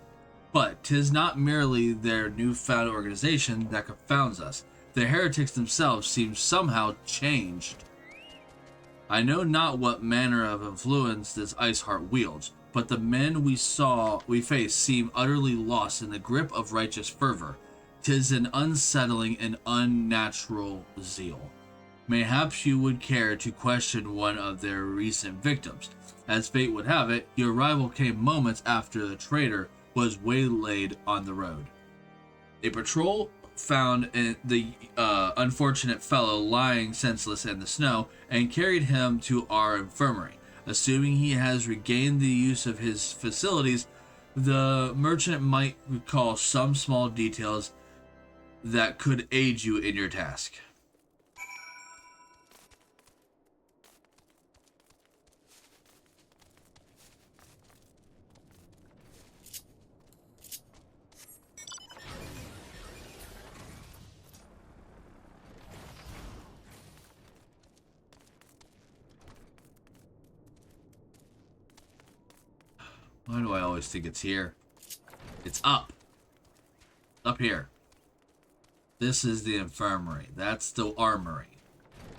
S1: But 'tis not merely their newfound organization that confounds us. The heretics themselves seem somehow changed. I know not what manner of influence this Iceheart wields, but the men we face seem utterly lost in the grip of righteous fervor. 'Tis an unsettling and unnatural zeal. Mayhaps you would care to question one of their recent victims. As fate would have it, your arrival came moments after the traitor was waylaid on the road. A patrol found the unfortunate fellow lying senseless in the snow and carried him to our infirmary. Assuming he has regained the use of his facilities, the merchant might recall some small details that could aid you in your task. Why do I always think it's here? It's up. Up here. This is the infirmary. That's the armory.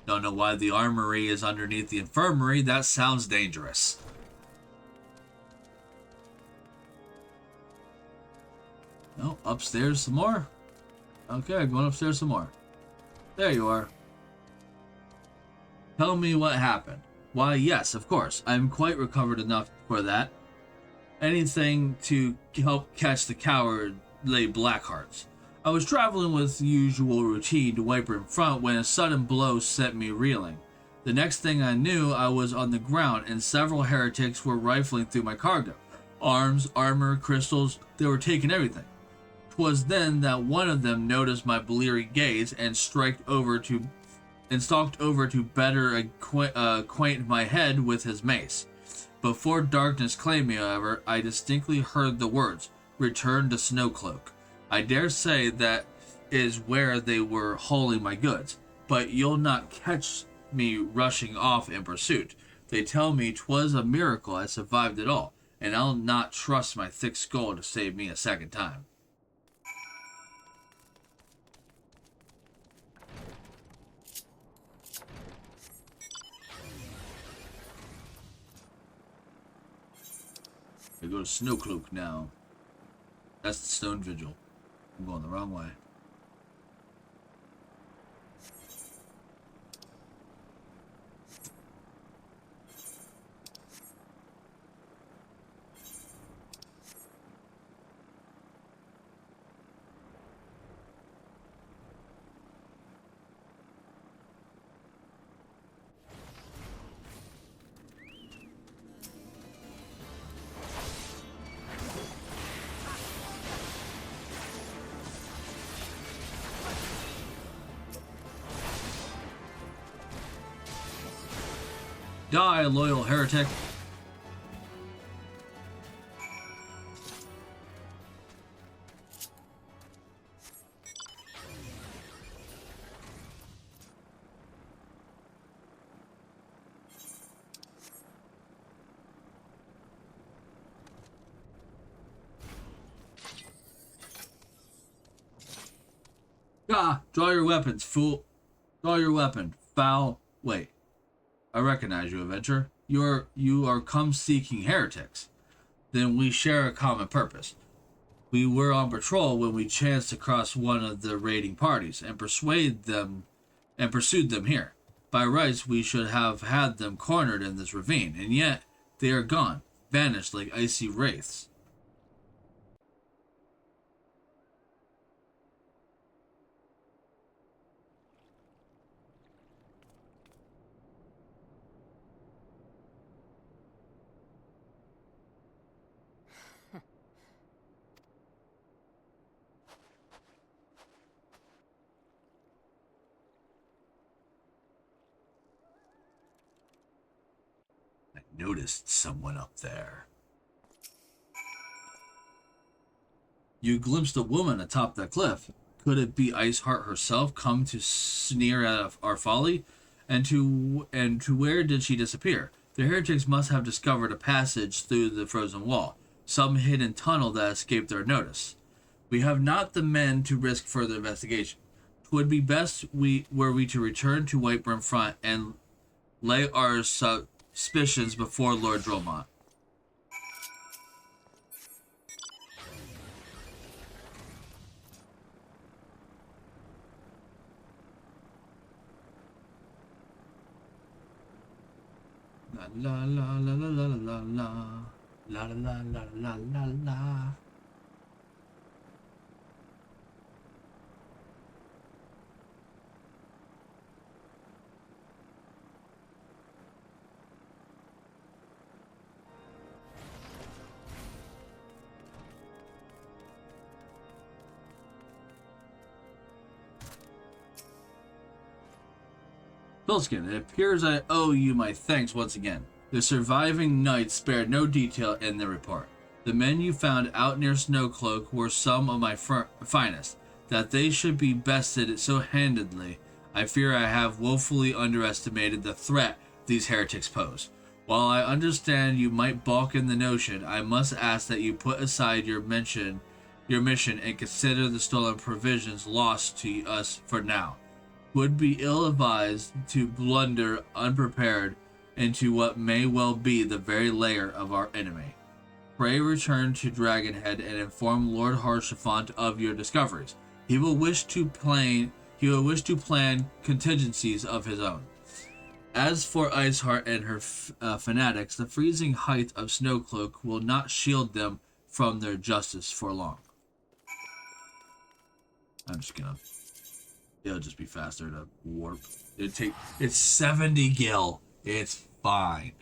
S1: Don't know why the armory is underneath the infirmary. That sounds dangerous. No, upstairs some more. Okay, going upstairs some more. There you are. Tell me what happened. Why, yes, of course. I'm quite recovered enough for that. Anything to help catch the cowardly Blackhearts. I was traveling with the usual routine to wiper in front when a sudden blow sent me reeling. The next thing I knew, I was on the ground and several heretics were rifling through my cargo. Arms, armor, crystals, they were taking everything. 'Twas then that one of them noticed my bleary gaze and stalked over to better acquaint my head with his mace. Before darkness claimed me, however, I distinctly heard the words, "Return to Snowcloak." I dare say that is where they were hauling my goods, but you'll not catch me rushing off in pursuit. They tell me 'twas a miracle I survived it all, and I'll not trust my thick skull to save me a second time. I go to Snowcloak now. That's the Stone Vigil. I'm going the wrong way. Die, loyal heretic. Ah, draw your weapons, fool. Draw your weapon, foul. Wait, I recognize you, adventurer. You are come-seeking heretics. Then we share a common purpose. We were on patrol when we chanced to cross one of the raiding parties and pursued them here. By rights, we should have had them cornered in this ravine, and yet they are gone, vanished like icy wraiths. I noticed someone up there. You glimpsed a woman atop that cliff. Could it be Iceheart herself come to sneer at our folly? And to where did she disappear? The heretics must have discovered a passage through the frozen wall, some hidden tunnel that escaped their notice. We have not the men to risk further investigation. 'Twould be best were we to return to Whitebrim Front and lay our suspicions before Lord Dromont. La la la la la la la la la la la la la la. Bilskin, it appears I owe you my thanks once again. The surviving knights spared no detail in their report. The men you found out near Snowcloak were some of my finest. That they should be bested so handedly, I fear I have woefully underestimated the threat these heretics pose. While I understand you might balk in the notion, I must ask that you put aside your mission and consider the stolen provisions lost to us for now. Would be ill-advised to blunder unprepared into what may well be the very lair of our enemy. Pray return to Dragonhead and inform Lord Harshaphant of your discoveries. He will wish to plan contingencies of his own. As for Iceheart and her fanatics, the freezing height of Snowcloak will not shield them from their justice for long. I'm just gonna... It'll just be faster to warp. It's 70 gil. It's fine.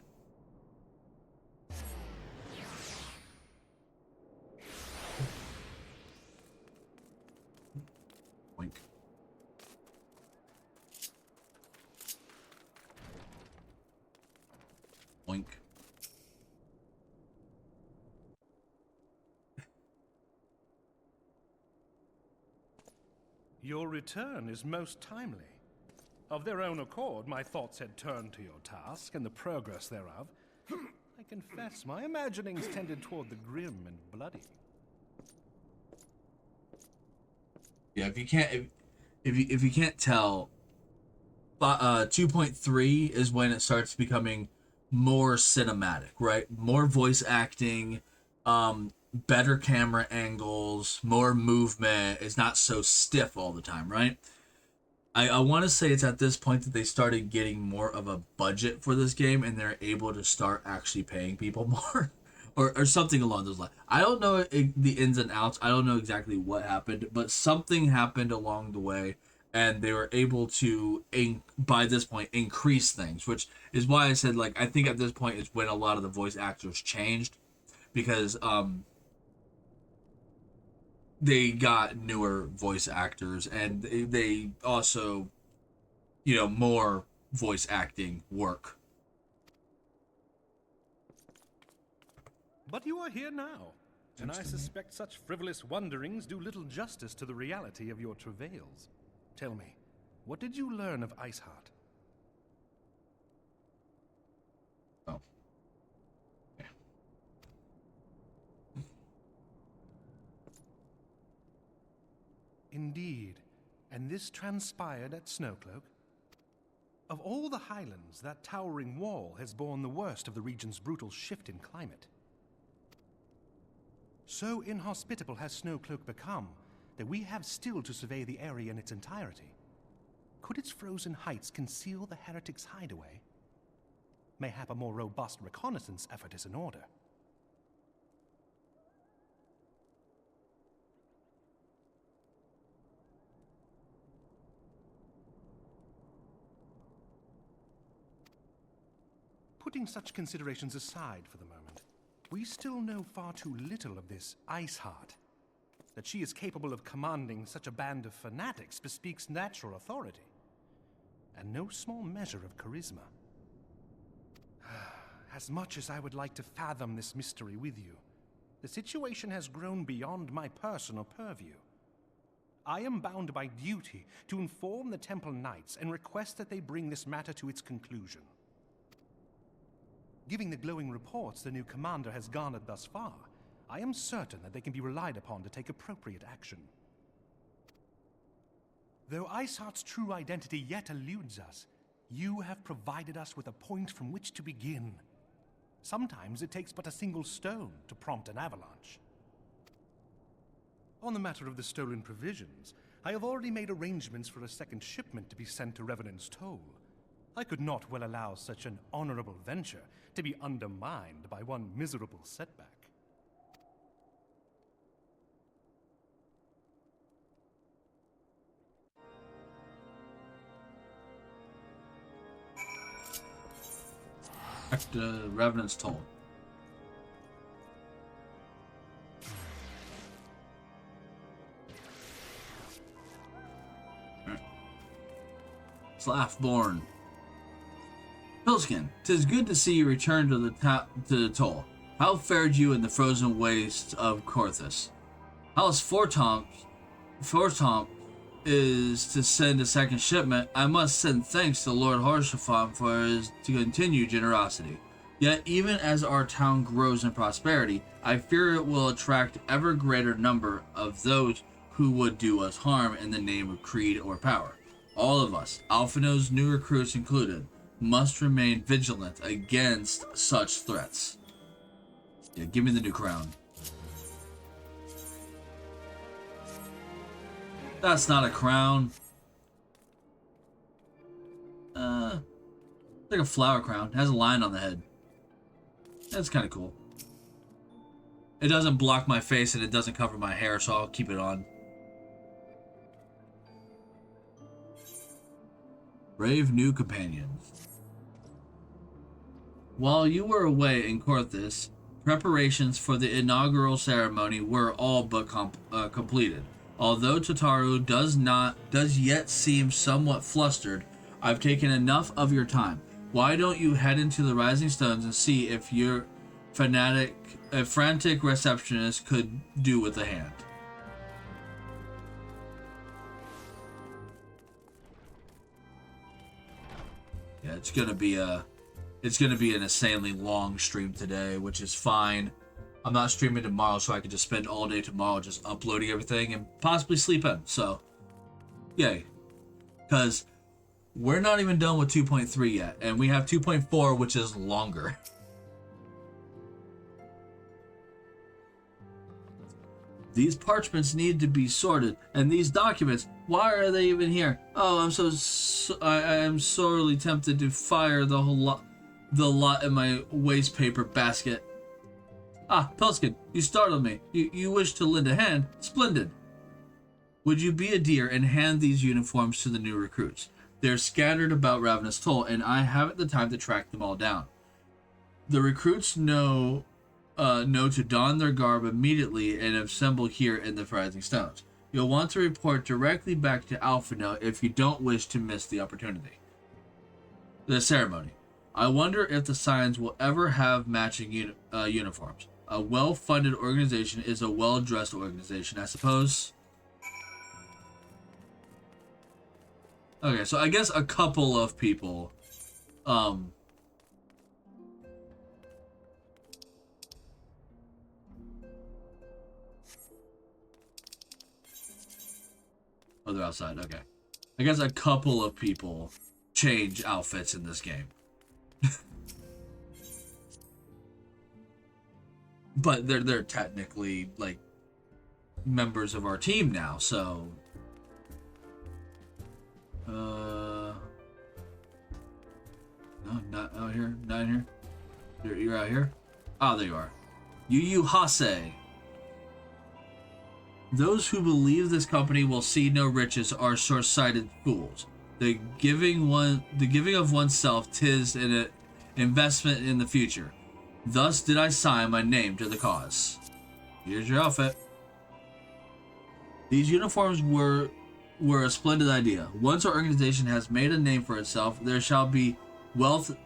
S1: Oink. Oink.
S11: Your return is most timely. Of their own accord, my thoughts had turned to your task and the progress thereof. I confess, my imaginings tended toward the grim and bloody.
S1: Yeah, if you can't tell, 2.3 is when it starts becoming more cinematic, right? More voice acting, better camera angles, more movement. It's not so stiff all the time, right? I want to say it's at this point that they started getting more of a budget for this game and they're able to start actually paying people more or something along those lines. I don't know the ins and outs. I don't know exactly what happened, but something happened along the way and they were able to, by this point, increase things, which is why I said, like, I think at this point is when a lot of the voice actors changed because, they got newer voice actors and they also, more voice acting work.
S11: But you are here now, and I suspect such frivolous wonderings do little justice to the reality of your travails. Tell me, what did you learn of Iceheart?
S1: Oh. Yeah.
S11: Indeed. And this transpired at Snowcloak? Of all the highlands, that towering wall has borne the worst of the region's brutal shift in climate. So inhospitable has Snowcloak become that we have still to survey the area in its entirety. Could its frozen heights conceal the heretics' hideaway? Mayhap a more robust reconnaissance effort is in order. Putting such considerations aside for the moment, we still know far too little of this Iceheart. That she is capable of commanding such a band of fanatics bespeaks natural authority, and no small measure of charisma. As much as I would like to fathom this mystery with you, the situation has grown beyond my personal purview. I am bound by duty to inform the Temple Knights and request that they bring this matter to its conclusion. Given the glowing reports the new commander has garnered thus far, I am certain that they can be relied upon to take appropriate action. Though Iceheart's true identity yet eludes us, you have provided us with a point from which to begin. Sometimes it takes but a single stone to prompt an avalanche. On the matter of the stolen provisions, I have already made arrangements for a second shipment to be sent to Revenant's Toll. I could not well allow such an honorable venture to be undermined by one miserable setback.
S1: Back to Revenant's Toll. Slaffborn. Pilskin, 'tis good to see you return to the toll. How fared you in the frozen wastes of Korthus? How's Fortomp is to send a second shipment. I must send thanks to Lord Harshaphon for his continued generosity. Yet even as our town grows in prosperity, I fear it will attract ever greater number of those who would do us harm in the name of creed or power. All of us, Alphino's new recruits included, must remain vigilant against such threats. Yeah, give me the new crown. That's not a crown. It's like a flower crown. It has a lion on the head. That's kind of cool. It doesn't block my face and it doesn't cover my hair, so I'll keep it on. Brave new companions. While you were away in Korthus, preparations for the inaugural ceremony were all but completed. Although Tataru does yet seem somewhat flustered, I've taken enough of your time. Why don't you head into the Rising Stones and see if your frantic receptionist could do with a hand? Yeah, it's gonna be an insanely long stream today, which is fine. I'm not streaming tomorrow, so I can just spend all day tomorrow just uploading everything and possibly sleep in. So, yay. Because we're not even done with 2.3 yet, and we have 2.4, which is longer. These parchments need to be sorted, and these documents, why are they even here? Oh, I am sorely tempted to fire the lot in my waste paper basket. Ah, Pelskin, you startled me. You wish to lend a hand? Splendid. Would you be a dear and hand these uniforms to the new recruits? They're scattered about Ravenous Toll, and I haven't the time to track them all down. The recruits know to don their garb immediately and assemble here in the Rising Stones. You'll want to report directly back to Alphino if you don't wish to miss the opportunity. The ceremony. I wonder if the Scions will ever have matching uniforms. A well-funded organization is a well-dressed organization, I suppose. Okay, so I guess a couple of people. Oh, they're outside. Okay. I guess a couple of people change outfits in this game. But they're technically like members of our team now, so no, not out here, not in here. You're out here. Ah, there you are. Yu Hase. Those who believe this company will see no riches are short-sighted fools. The giving of oneself 'tis an investment in the future. Thus did I sign my name to the cause. Here's your outfit. These uniforms were a splendid idea. Once our organization has made a name for itself, there shall be wealth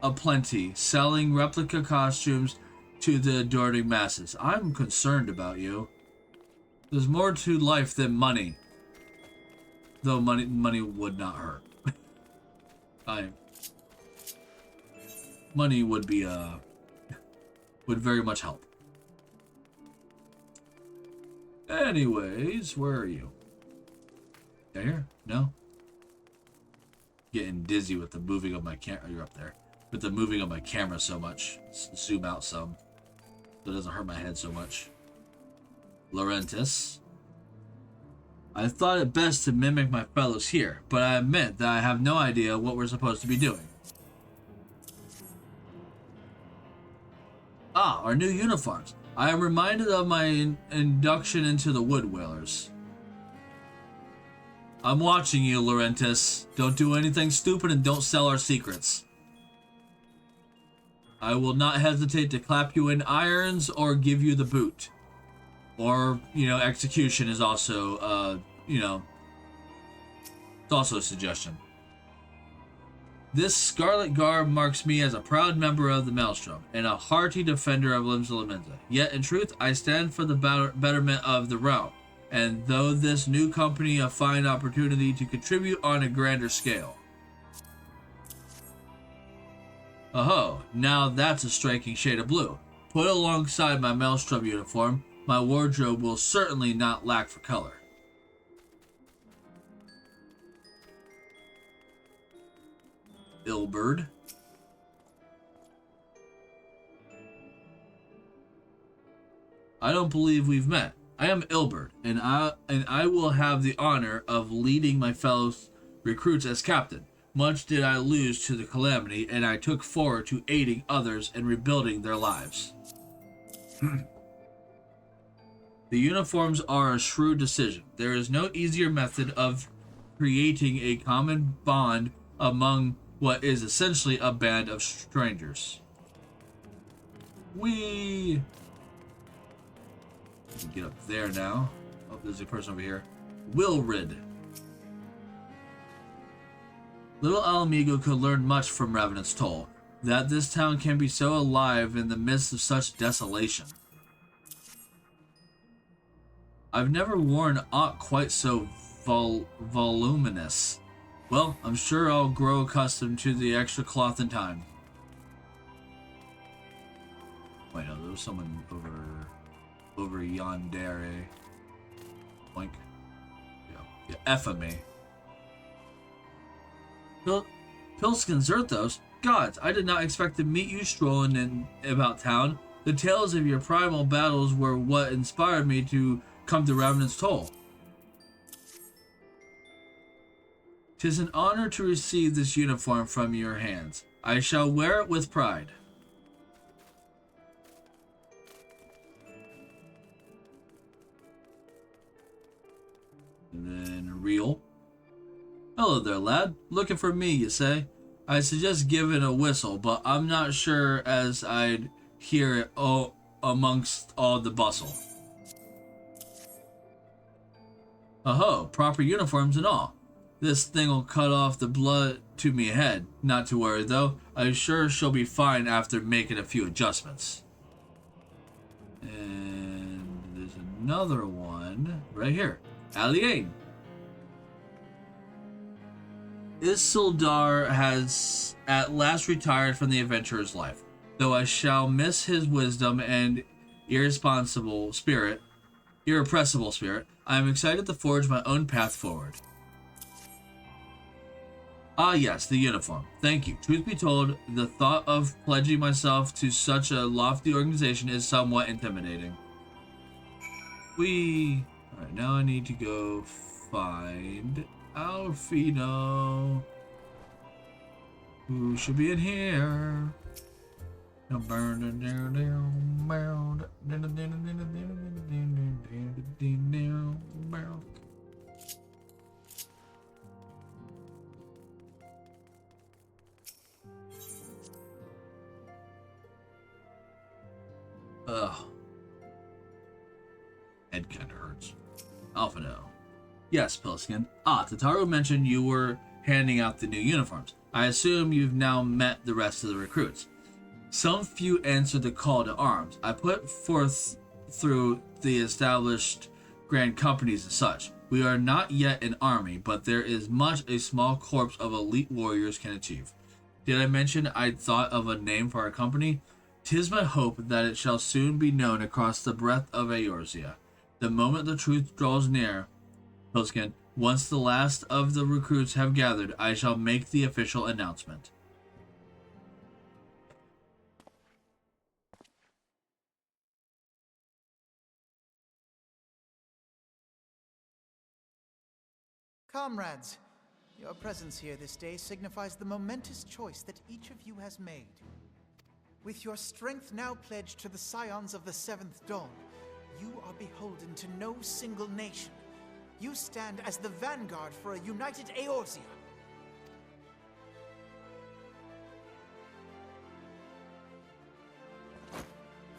S1: aplenty, selling replica costumes to the adoring masses. I'm concerned about you. There's more to life than money. Though money would not hurt. Money would be would very much help. Anyways, where are you? Down here? No? Getting dizzy with the moving of my camera. You're up there. With the moving of my camera so much. Zoom out some. So it doesn't hurt my head so much. Laurentis. I thought it best to mimic my fellows here, but I admit that I have no idea what we're supposed to be doing. Ah, our new uniforms. I am reminded of my induction into the Wood Whalers. I'm watching you, Laurentis. Don't do anything stupid and don't sell our secrets. I will not hesitate to clap you in irons or give you the boot. Or, execution is also, it's also a suggestion. This scarlet garb marks me as a proud member of the Maelstrom and a hearty defender of Limsa. Yet, in truth, I stand for the betterment of the realm, and though this new company a fine opportunity to contribute on a grander scale. Oh, now that's a striking shade of blue. Put alongside my Maelstrom uniform, my wardrobe will certainly not lack for color. Ilberd. I don't believe we've met. I am Ilberd, and I will have the honor of leading my fellow recruits as captain. Much did I lose to the calamity, and I took forward to aiding others and rebuilding their lives. The uniforms are a shrewd decision. There is no easier method of creating a common bond among what is essentially a band of strangers. We can get up there now. Oh, there's a person over here. Wilrid. Little Alamigo could learn much from Ravenous Toll. That this town can be so alive in the midst of such desolation. I've never worn aught quite so voluminous. Well, I'm sure I'll grow accustomed to the extra cloth in time. Wait, no, there was someone over yondere. Boink. Yeah, Ephame. Pilskin Zerthos? Gods, I did not expect to meet you strolling in about town. The tales of your primal battles were what inspired me to come to Ravenous Toll. 'Tis an honor to receive this uniform from your hands. I shall wear it with pride. And then Real. Hello there, lad. Looking for me, you say? I suggest giving a whistle, but I'm not sure as I'd hear it amongst all the bustle. Oh, proper uniforms and all. This thing'll cut off the blood to me head. Not to worry, though. I'm sure she'll be fine after making a few adjustments. And there's another one right here. Alien. Isildur has at last retired from the adventurer's life. Though I shall miss his wisdom and irrepressible spirit, I am excited to forge my own path forward. Ah yes, the uniform. Thank you. Truth be told, the thought of pledging myself to such a lofty organization is somewhat intimidating. Alright, now I need to go find Alfino. Who should be in here? Ugh. Head kinda hurts. Alphino. Yes, Pilskin. Tataru mentioned you were handing out the new uniforms. I assume you've now met the rest of the recruits. Some few answered the call to arms. I put forth through the established grand companies and such. We are not yet an army, but there is much a small corps of elite warriors can achieve. Did I mention I'd thought of a name for our company? 'Tis my hope that it shall soon be known across the breadth of Eorzea. The moment the truth draws near, Pilskin, once the last of the recruits have gathered, I shall make the official announcement.
S2: Comrades, your presence here this day signifies the momentous choice that each of you has made. With your strength now pledged to the scions of the Seventh Dawn, you are beholden to no single nation. You stand as the vanguard for a united Eorzea.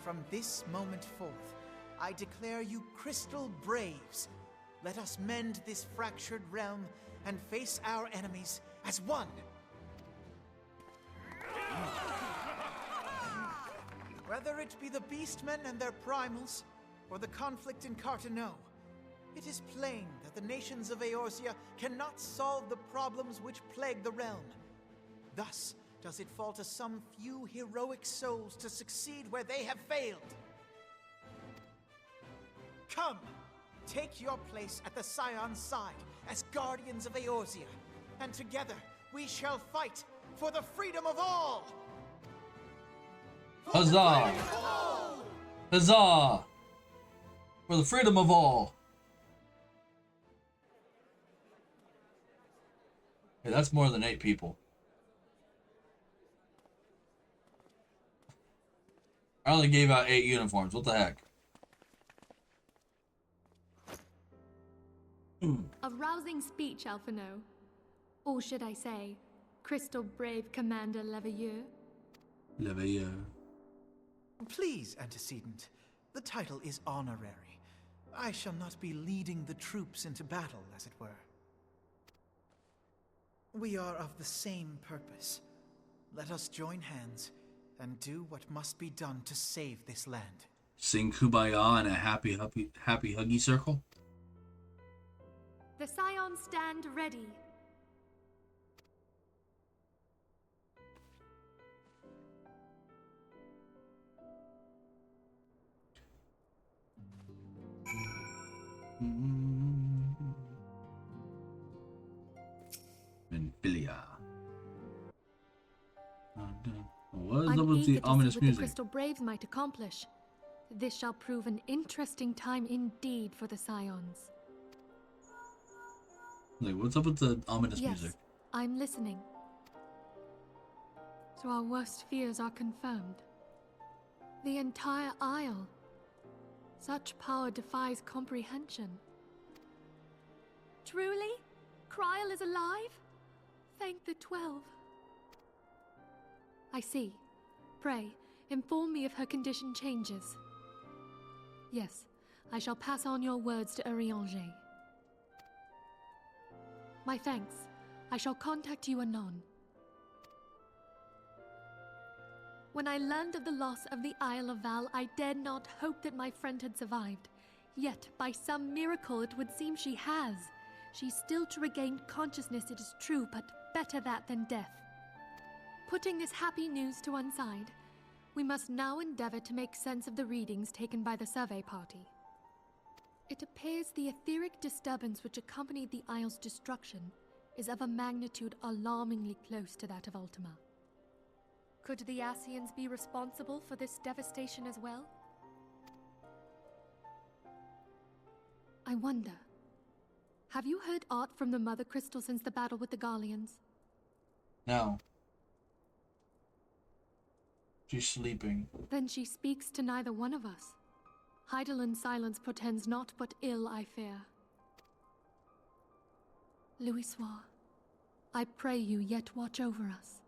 S2: From this moment forth, I declare you Crystal Braves. Let us mend this fractured realm and face our enemies as one. Whether it be the Beastmen and their primals, or the conflict in Carteneau, it is plain that the nations of Eorzea cannot solve the problems which plague the realm. Thus does it fall to some few heroic souls to succeed where they have failed. Come, take your place at the Scion's side as guardians of Eorzea, and together we shall fight for the freedom of all!
S1: Huzzah! Huzzah! For the freedom of all! Hey, that's more than 8 people. I only gave out 8 uniforms. What the heck?
S9: A rousing speech, Alphino. Or should I say, Crystal Brave Commander Leveilleur?
S1: Leveilleur.
S2: Please, Antecedent. The title is honorary. I shall not be leading the troops into battle, as it were. We are of the same purpose. Let us join hands and do what must be done to save this land.
S1: Sing Kumbaya in a happy huggy circle?
S9: The Scions stand ready.
S1: Menfilia. What is
S9: I'm
S1: up with
S9: eager
S1: the
S9: to
S1: ominous
S9: see what the
S1: music?
S9: Crystal Braves might accomplish. This shall prove an interesting time indeed for the Scions.
S1: Like, what's up with the ominous
S9: Yes,
S1: music?
S9: I'm listening. So our worst fears are confirmed. The entire Isle. Such power defies comprehension. Truly? Kryl is alive? Thank the 12. I see. Pray, inform me if her condition changes. Yes, I shall pass on your words to Urianger. My thanks. I shall contact you anon. When I learned of the loss of the Isle of Val, I dared not hope that my friend had survived. Yet, by some miracle, it would seem she has. She's still to regain consciousness, it is true, but better that than death. Putting this happy news to one side, we must now endeavor to make sense of the readings taken by the survey party. It appears the etheric disturbance which accompanied the Isle's destruction is of a magnitude alarmingly close to that of Ultima. Could the Ascians be responsible for this devastation as well? I wonder, have you heard aught from the Mother Crystal since the battle with the Garleans?
S1: No. She's sleeping.
S9: Then she speaks to neither one of us. Heidelin's silence portends naught but ill, I fear. Louisoix, I pray you yet watch over us.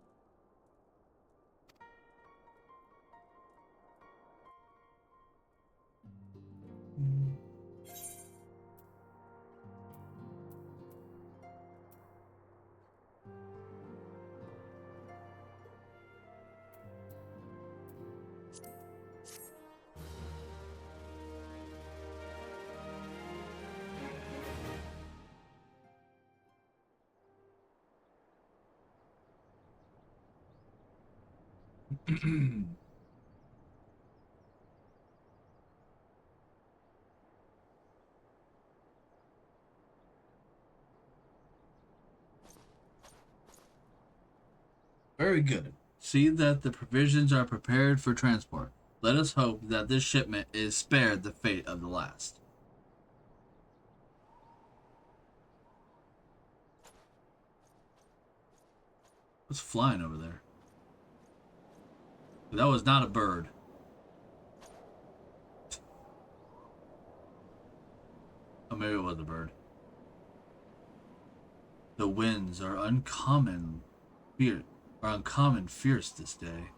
S1: Very good. See that the provisions are prepared for transport. Let us hope that this shipment is spared the fate of the last. What's flying over there? That was not a bird. Oh, maybe it was a bird. The winds are uncommon fierce this day.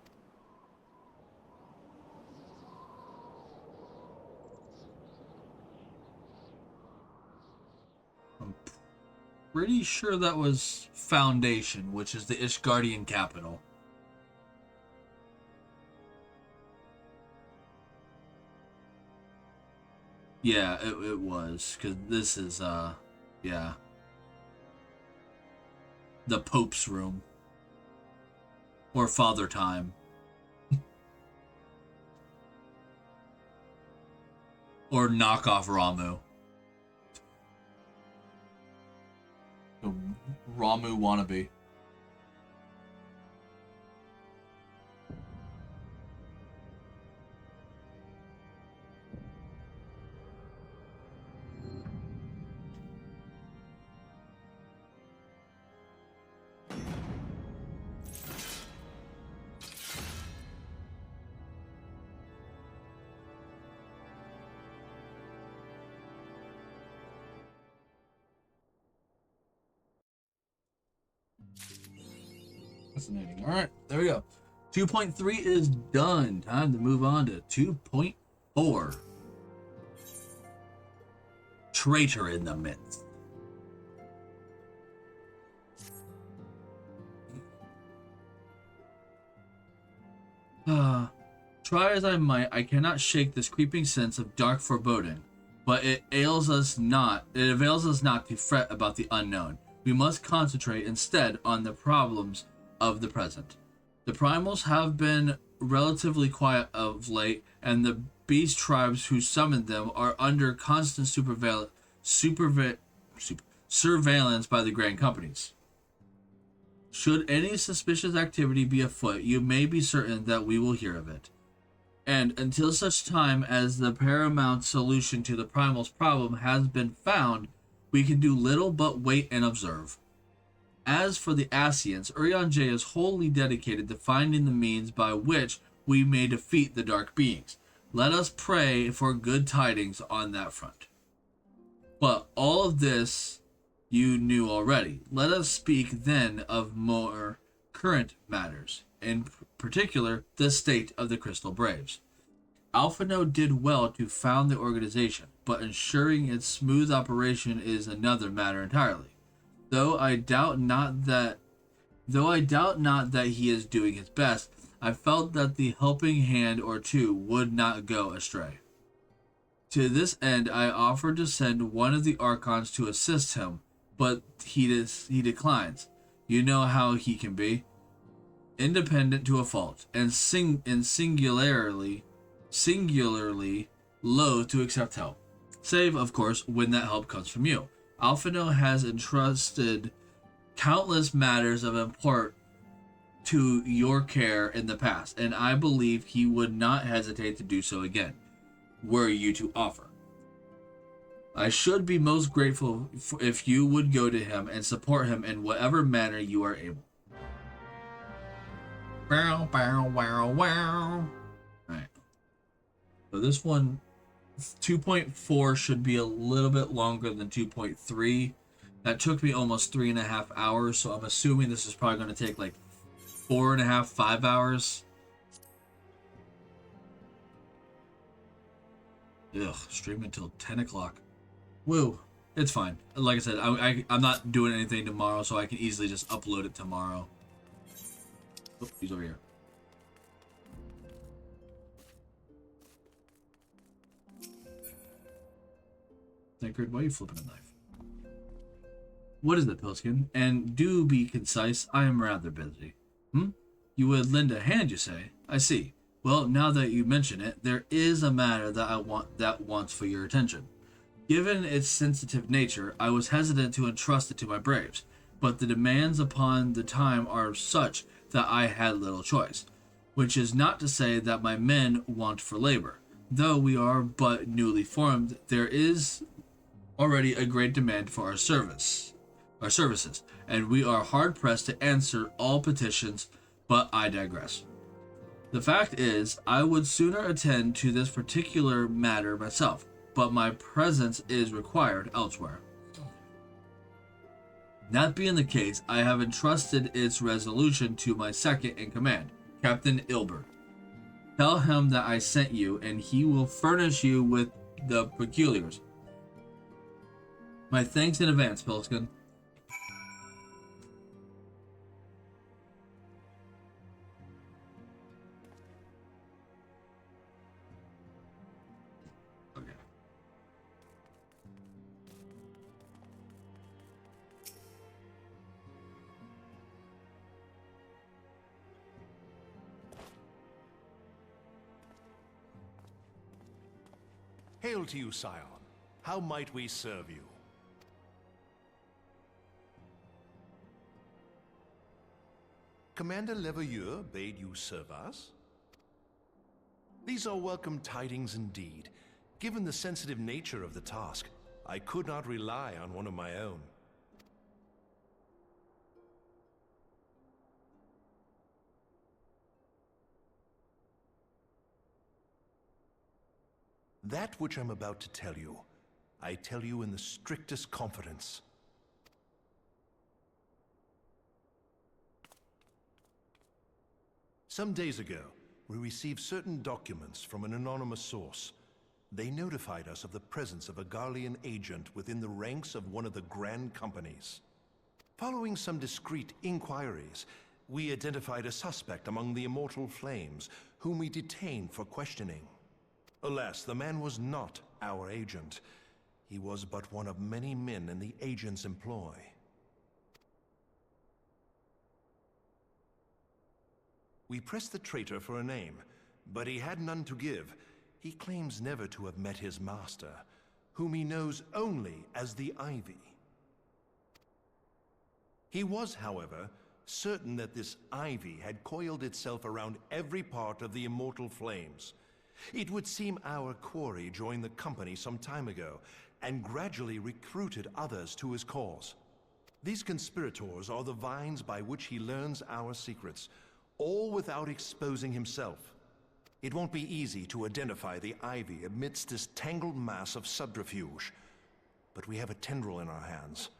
S1: I'm pretty sure that was Foundation, which is the Ishgardian capital. Yeah, it was, because this is, yeah. The Pope's room. Or Father Time. Or knockoff Ramu. The Ramu wannabe. Fascinating. All right, there we go. 2.3 is done. Time to move on to 2.4. Traitor in the midst. Try as I might, I cannot shake this creeping sense of dark foreboding. But it avails us not to fret about the unknown. We must concentrate instead on the problems of the present. The primals have been relatively quiet of late, and the beast tribes who summoned them are under constant surveillance by the grand companies. Should any suspicious activity be afoot, you may be certain that we will hear of it. And until such time as the paramount solution to the primal's problem has been found, we can do little but wait and observe. As for the Ascians, Urianger is wholly dedicated to finding the means by which we may defeat the dark beings. Let us pray for good tidings on that front. But all of this you knew already. Let us speak then of more current matters, in particular the state of the Crystal Braves. Alphino did well to found the organization, but ensuring its smooth operation is another matter entirely. Though I doubt not that he is doing his best, I felt that the helping hand or two would not go astray. To this end, I offered to send one of the Archons to assist him, but he declines. You know how he can be. Independent to a fault, and singularly loath to accept help. Save, of course, when that help comes from you. Alphino has entrusted countless matters of import to your care in the past, and I believe he would not hesitate to do so again, were you to offer. I should be most grateful if you would go to him and support him in whatever manner you are able. Wow, wow, wow, wow. Alright. So this one, 2.4 should be a little bit longer than 2.3. That took me almost 3.5 hours, so I'm assuming this is probably going to take like 4.5, 5 hours. Ugh, stream until 10 o'clock. Woo. It's fine. Like I said, I'm not doing anything tomorrow, so I can easily just upload it tomorrow. Oh, he's over here. Tancred, why are you flipping a knife? What is it, Pilskin? And do be concise, I am rather busy. You would lend a hand, you say? I see. Well, now that you mention it, there is a matter that wants for your attention. Given its sensitive nature, I was hesitant to entrust it to my braves, but the demands upon the time are such that I had little choice, which is not to say that my men want for labor. Though we are but newly formed, there is already a great demand for our services, and we are hard-pressed to answer all petitions, but I digress. The fact is, I would sooner attend to this particular matter myself, but my presence is required elsewhere. That being the case, I have entrusted its resolution to my second in command, Captain Ilbert. Tell him that I sent you, and he will furnish you with the particulars. My thanks in advance, Pilskin.
S12: Hail to you, Scion. How might we serve you? Commander Leveilleur bade you serve us? These are welcome tidings indeed. Given the sensitive nature of the task, I could not rely on one of my own. That which I'm about to tell you, I tell you in the strictest confidence. Some days ago, we received certain documents from an anonymous source. They notified us of the presence of a Garlean agent within the ranks of one of the Grand Companies. Following some discreet inquiries, we identified a suspect among the Immortal Flames, whom we detained for questioning. Alas, the man was not our agent. He was but one of many men in the agent's employ. We pressed the traitor for a name, but he had none to give. He claims never to have met his master, whom he knows only as the Ivy. He was, however, certain that this Ivy had coiled itself around every part of the Immortal Flames. It would seem our quarry joined the company some time ago, and gradually recruited others to his cause. These conspirators are the vines by which he learns our secrets, all without exposing himself. It won't be easy to identify the Ivy amidst this tangled mass of subterfuge, but we have a tendril in our hands,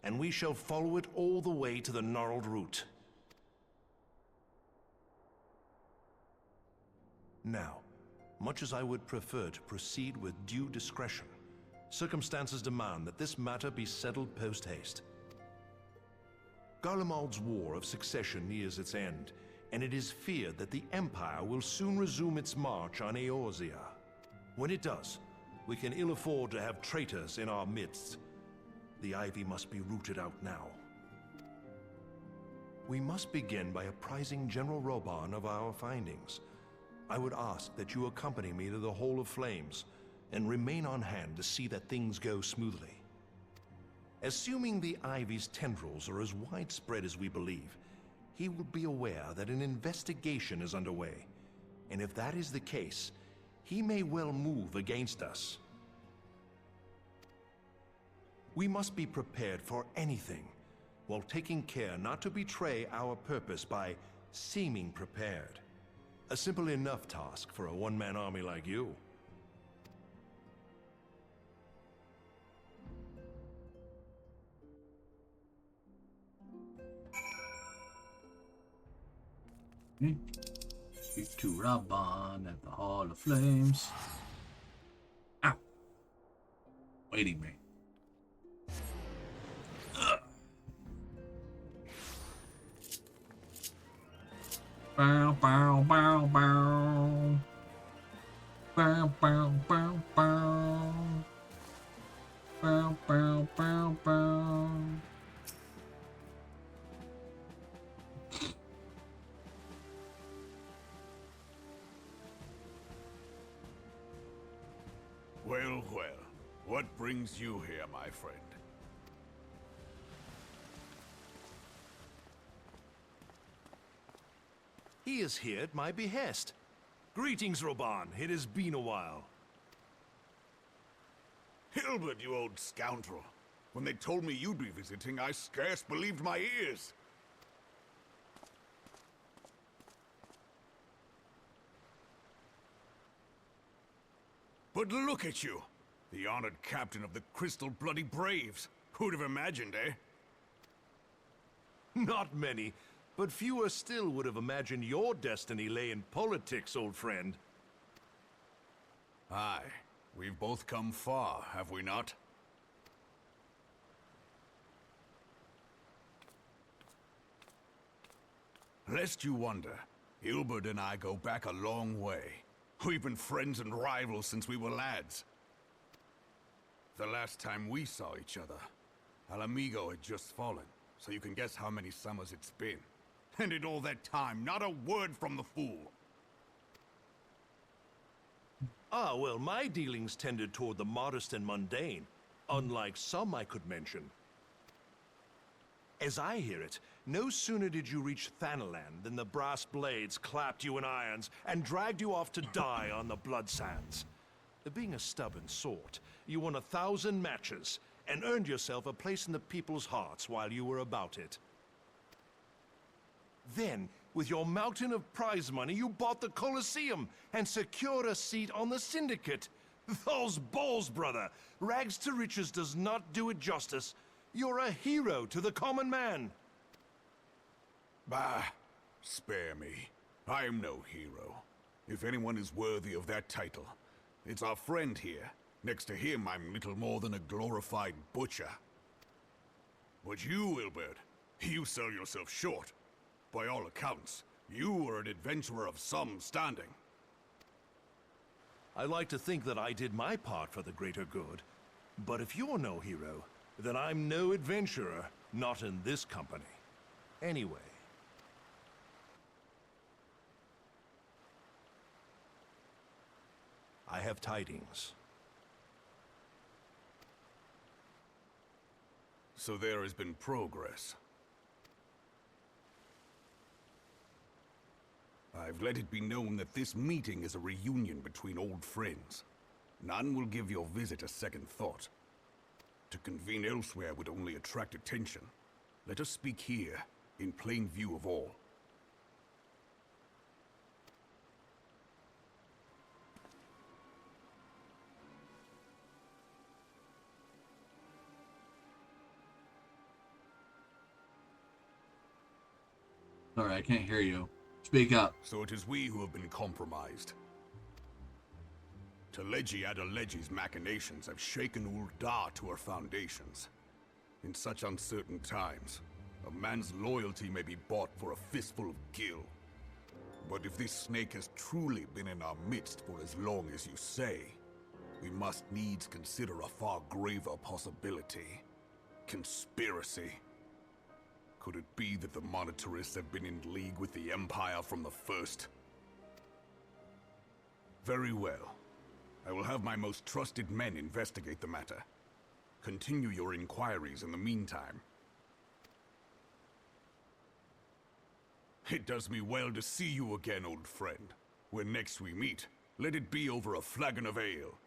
S12: and we shall follow it all the way to the gnarled root. Now, much as I would prefer to proceed with due discretion, circumstances demand that this matter be settled post-haste. Garlemald's War of Succession nears its end, and it is feared that the Empire will soon resume its march on Eorzea. When it does, we can ill afford to have traitors in our midst. The Ivy must be rooted out now. We must begin by apprising General Reborn of our findings. I would ask that you accompany me to the Hall of Flames and remain on hand to see that things go smoothly. Assuming the Ivy's tendrils are as widespread as we believe, he will be aware that an investigation is underway, and if that is the case, he may well move against us. We must be prepared for anything, while taking care not to betray our purpose by seeming prepared. A simple enough task for a one-man army like you.
S1: Speak to Reborn at the Hall of Flames. Ow! Waiting me. Bow, bow, bow, bow. Bow, bow, bow, bow. Bow, bow, bow, bow.
S3: Well, well. What brings you here, my friend?
S12: He is here at my behest. Greetings, Reborn. It has been a while.
S3: Hilbert, you old scoundrel. When they told me you'd be visiting, I scarce believed my ears. But look at you! The honored captain of the Crystal Bloody Braves. Who'd have imagined, eh?
S12: Not many, but fewer still would have imagined your destiny lay in politics, old friend.
S3: Aye. We've both come far, have we not? Lest you wonder, Hilbert and I go back a long way. We've been friends and rivals since we were lads. The last time we saw each other, Alamigo had just fallen, so you can guess how many summers it's been. And in all that time, not a word from the fool.
S12: Ah, well, my dealings tended toward the modest and mundane, unlike some I could mention. As I hear it, no sooner did you reach Thanalan than the brass blades clapped you in irons and dragged you off to die on the blood sands. Being a stubborn sort, you won 1,000 matches and earned yourself a place in the people's hearts while you were about it. Then, with your mountain of prize money, you bought the Colosseum and secured a seat on the Syndicate. Those balls, brother! Rags to riches does not do it justice. You're a hero to the common man.
S3: Bah, spare me. I am no hero. If anyone is worthy of that title, it's our friend here. Next to him, I'm little more than a glorified butcher. But you, Hilbert, you sell yourself short. By all accounts, you are an adventurer of some standing.
S12: I like to think that I did my part for the greater good. But if you're no hero, then I'm no adventurer, not in this company. Anyway. I have tidings.
S3: So there has been progress. I've let it be known that this meeting is a reunion between old friends. None will give your visit a second thought. To convene elsewhere would only attract attention. Let us speak here, in plain view of all.
S1: Sorry, I can't hear you. Speak up.
S3: So it is we who have been compromised. Teleji Adeleji's machinations have shaken Ul'dah to her foundations. In such uncertain times, a man's loyalty may be bought for a fistful of gil. But if this snake has truly been in our midst for as long as you say, we must needs consider a far graver possibility. Conspiracy. Could it be that the Monitarists have been in league with the Empire from the first? Very well. I will have my most trusted men investigate the matter. Continue your inquiries in the meantime. It does me well to see you again, old friend. When next we meet, let it be over a flagon of ale.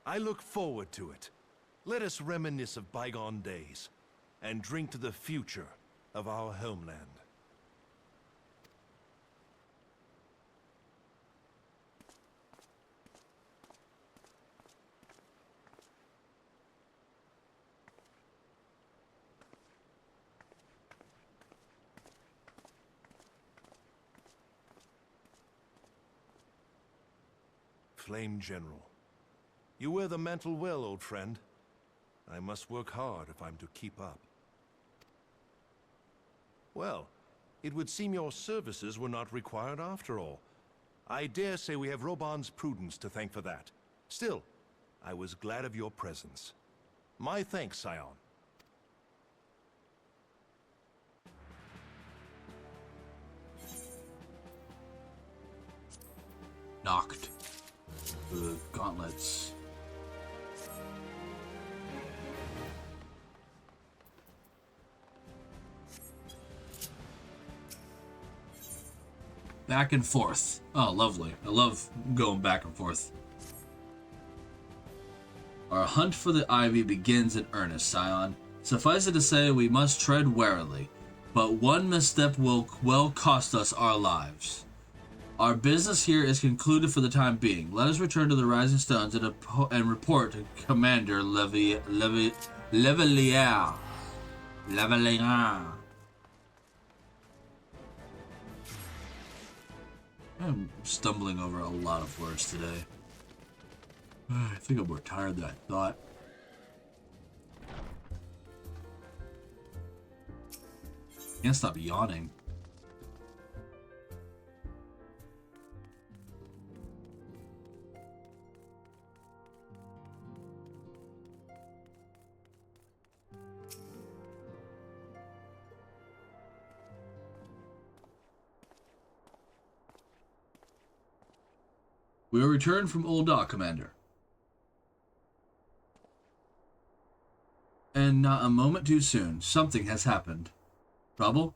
S12: I look forward to it. Let us reminisce of bygone days, and drink to the future of our homeland. Flame General. You wear the mantle well, old friend. I must work hard if I'm to keep up. Well, it would seem your services were not required after all. I dare say we have Roban's prudence to thank for that. Still, I was glad of your presence. My thanks, Scion.
S1: Knocked. The gauntlets. Back and forth. Oh, lovely. I love going back and forth. Our hunt for the Ivy begins in earnest, Scion. Suffice it to say, we must tread warily, but one misstep will well cost us our lives. Our business here is concluded for the time being. Let us return to the Rising Stones and report to Commander Levelier. I'm stumbling over a lot of words today. I think I'm more tired than I thought. Can't stop yawning. We will return from Old Dock, Commander. And not a moment too soon. Something has happened. Trouble?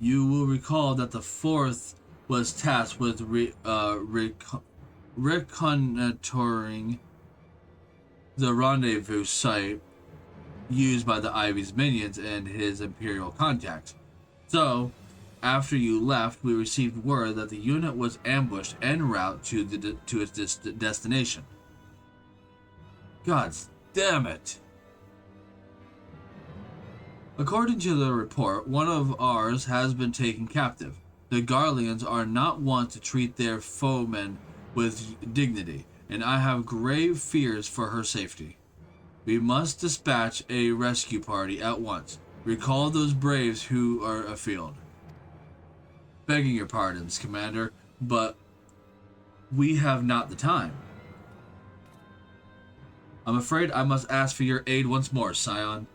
S1: You will recall that the 4th was tasked with reconnoitering the rendezvous site used by the Ivy's minions and his Imperial contacts. So, after you left, we received word that the unit was ambushed en route to its destination. God damn it! According to the report, one of ours has been taken captive. The Garleans are not wont to treat their foemen with dignity, and I have grave fears for her safety. We must dispatch a rescue party at once. Recall those braves who are afield. Begging your pardons, Commander, but we have not the time. I'm afraid I must ask for your aid once more, Scion.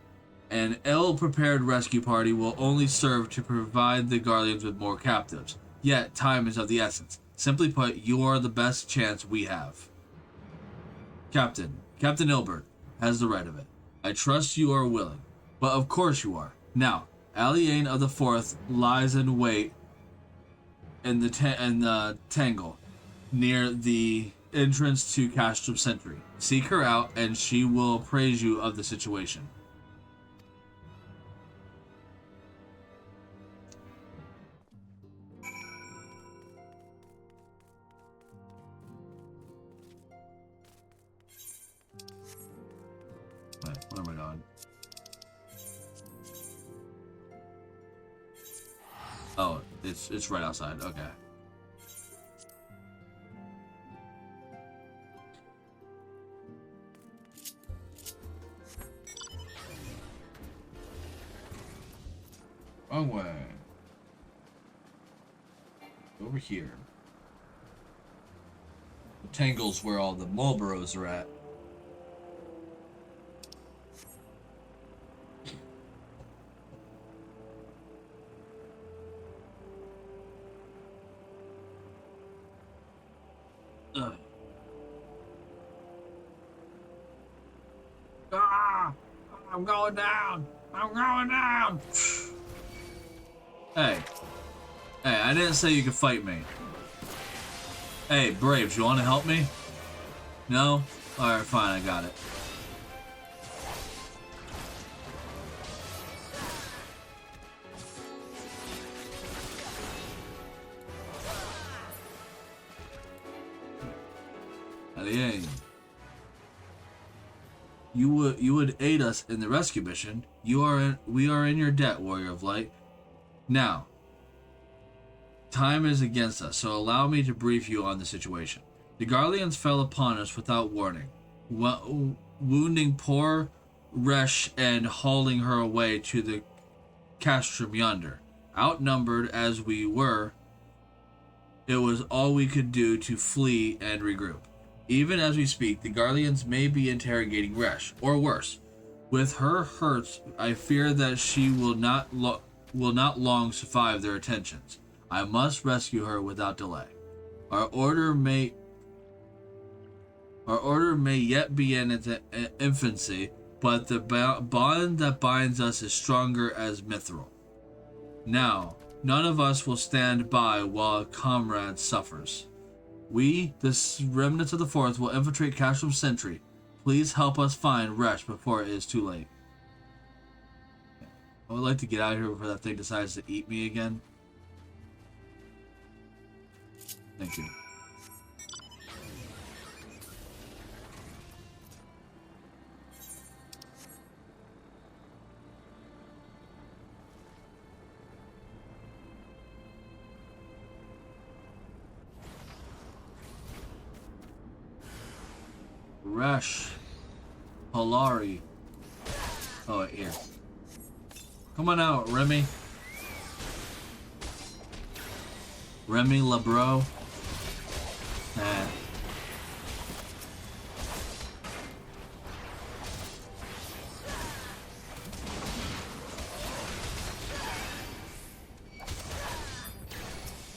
S1: An ill-prepared rescue party will only serve to provide the Guardians with more captives. Yet, time is of the essence. Simply put, you are the best chance we have. Captain Ilbert has the right of it. I trust you are willing. But of course you are. Now, Aliane of the 4th lies in wait in the Tangle, near the entrance to Castrum Sentry. Seek her out, and she will appraise you of the situation. Wait, what am I doing? Oh, it's right outside. Okay. Wrong way. Over here. The Tangle's where all the Marlboros are at. Ugh. Ah! I'm going down! I'm going down! Hey. Hey, I didn't say you could fight me. Hey, Braves, you want to help me? No? Alright, fine, I got it. Hey. You would aid us in the rescue mission. We are in your debt, Warrior of Light. Now, time is against us, so allow me to brief you on the situation. The Garleans fell upon us without warning, wounding poor Resh and hauling her away to the castrum yonder. Outnumbered as we were, it was all we could do to flee and regroup. Even as we speak, the Garleans may be interrogating Resh, or worse. With her hurts, I fear that she will not long survive their attentions. I must rescue her without delay. Our order may yet be in its infancy, but the bond that binds us is stronger as mithril. Now, none of us will stand by while a comrade suffers. We, the remnants of the Fourth, will infiltrate Castrum Sentry. Please help us find Resh before it is too late. I would like to get out of here before that thing decides to eat me again. Thank you. Resh. Polari. Oh, wait, here. Come on out, Remy. Remy LeBro. Nah.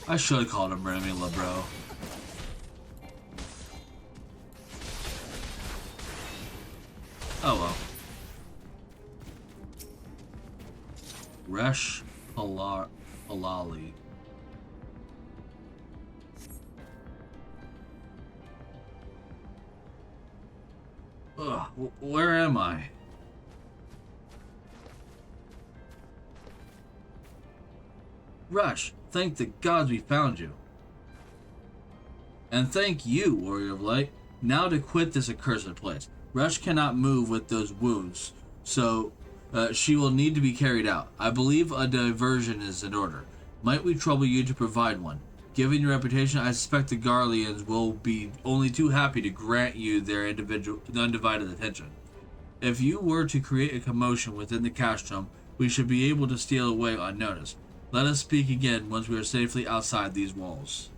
S1: I should have called him Remy LeBro. Oh well. Resh Halali. Ugh, where am I? Resh, thank the gods we found you. And thank you, Warrior of Light. Now to quit this accursed place. Resh cannot move with those wounds, so she will need to be carried out. I believe a diversion is in order. Might we trouble you to provide one? Given your reputation, I suspect the Garleans will be only too happy to grant you their undivided attention. If you were to create a commotion within the castrum, we should be able to steal away unnoticed. Let us speak again once we are safely outside these walls.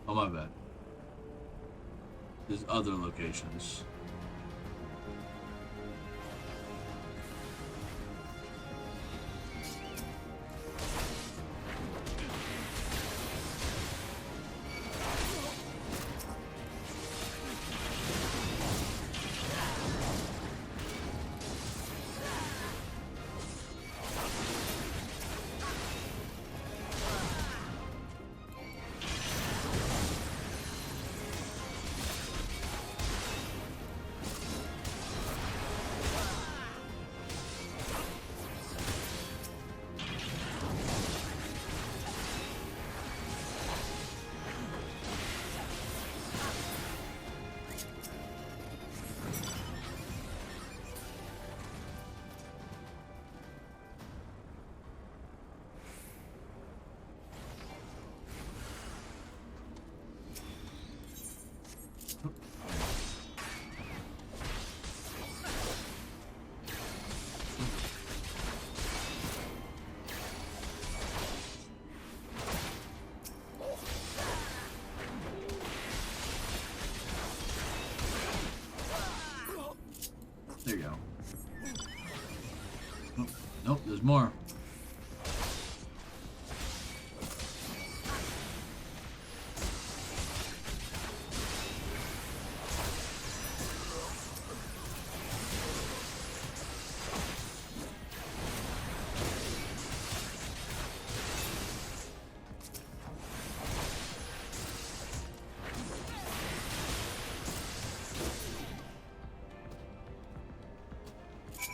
S1: Oh, my bad. There's other locations. There you go. Oh, nope, there's more.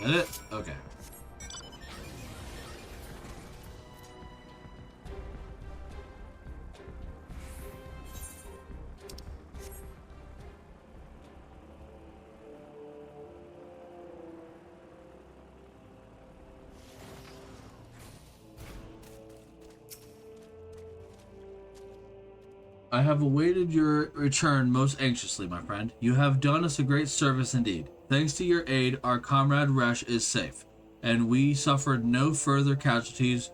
S1: Is that it? Okay. I have awaited your return most anxiously, my friend. You have done us a great service indeed. Thanks to your aid, our comrade Resh is safe, and we suffered no further casualties.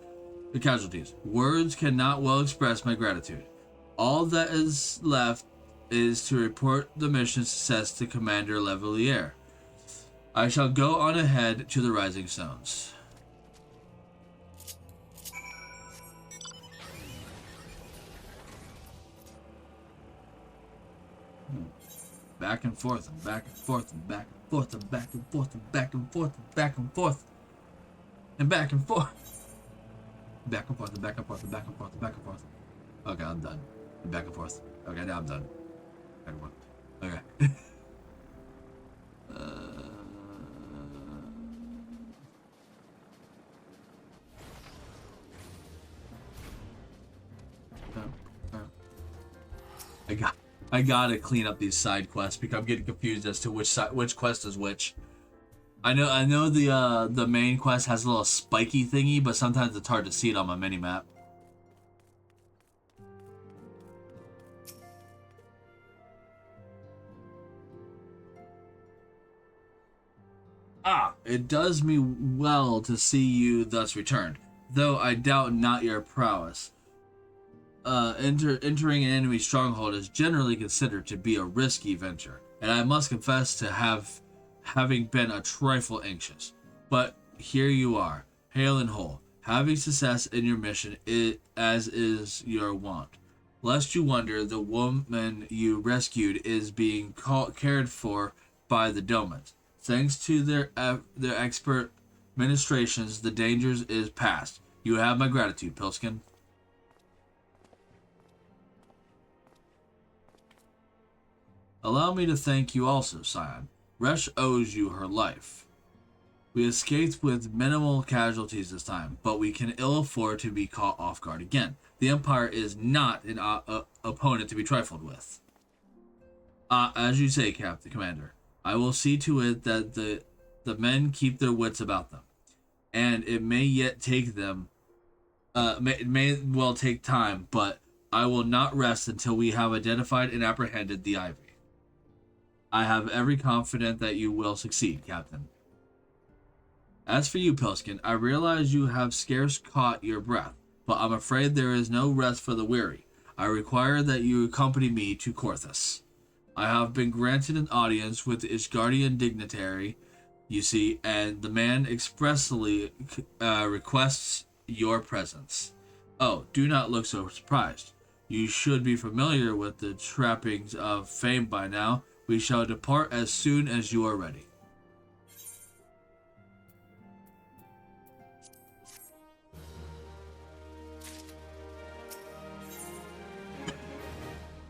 S1: Words cannot well express my gratitude. All that is left is to report the mission success to Commander Levelier. I shall go on ahead to the Rising Stones. Back and forth and back and forth and back and forth and back and forth and back and forth and back and forth and back and forth. Back and forth and back and forth and back and forth and back and forth. Okay, I'm done. And back and forth. Okay, now I'm done. Back and forth. Okay. I gotta clean up these side quests because I'm getting confused as to which quest is which. I know the main quest has a little spiky thingy, but sometimes it's hard to see it on my mini map. It does me well to see you thus returned, though I doubt not your prowess. Entering an enemy stronghold is generally considered to be a risky venture, and I must confess to having been a trifle anxious. But here you are, hale and whole, having success in your mission, as is your wont. Lest you wonder, the woman you rescued is being cared for by the Domans. Thanks to their expert ministrations, the dangers is past. You have my gratitude, Pilskin. Allow me to thank you also, Scion. Resh owes you her life. We escaped with minimal casualties this time, but we can ill afford to be caught off guard again. The Empire is not an opponent to be trifled with. As you say, Captain Commander, I will see to it that the men keep their wits about them, and it may yet take them. It may well take time, but I will not rest until we have identified and apprehended the Ivy. I have every confidence that you will succeed, Captain. As for you, Pilskin, I realize you have scarce caught your breath, but I'm afraid there is no rest for the weary. I require that you accompany me to Korthus. I have been granted an audience with its guardian dignitary, you see, and the man expressly requests your presence. Oh, do not look so surprised. You should be familiar with the trappings of fame by now. We shall depart as soon as you are ready.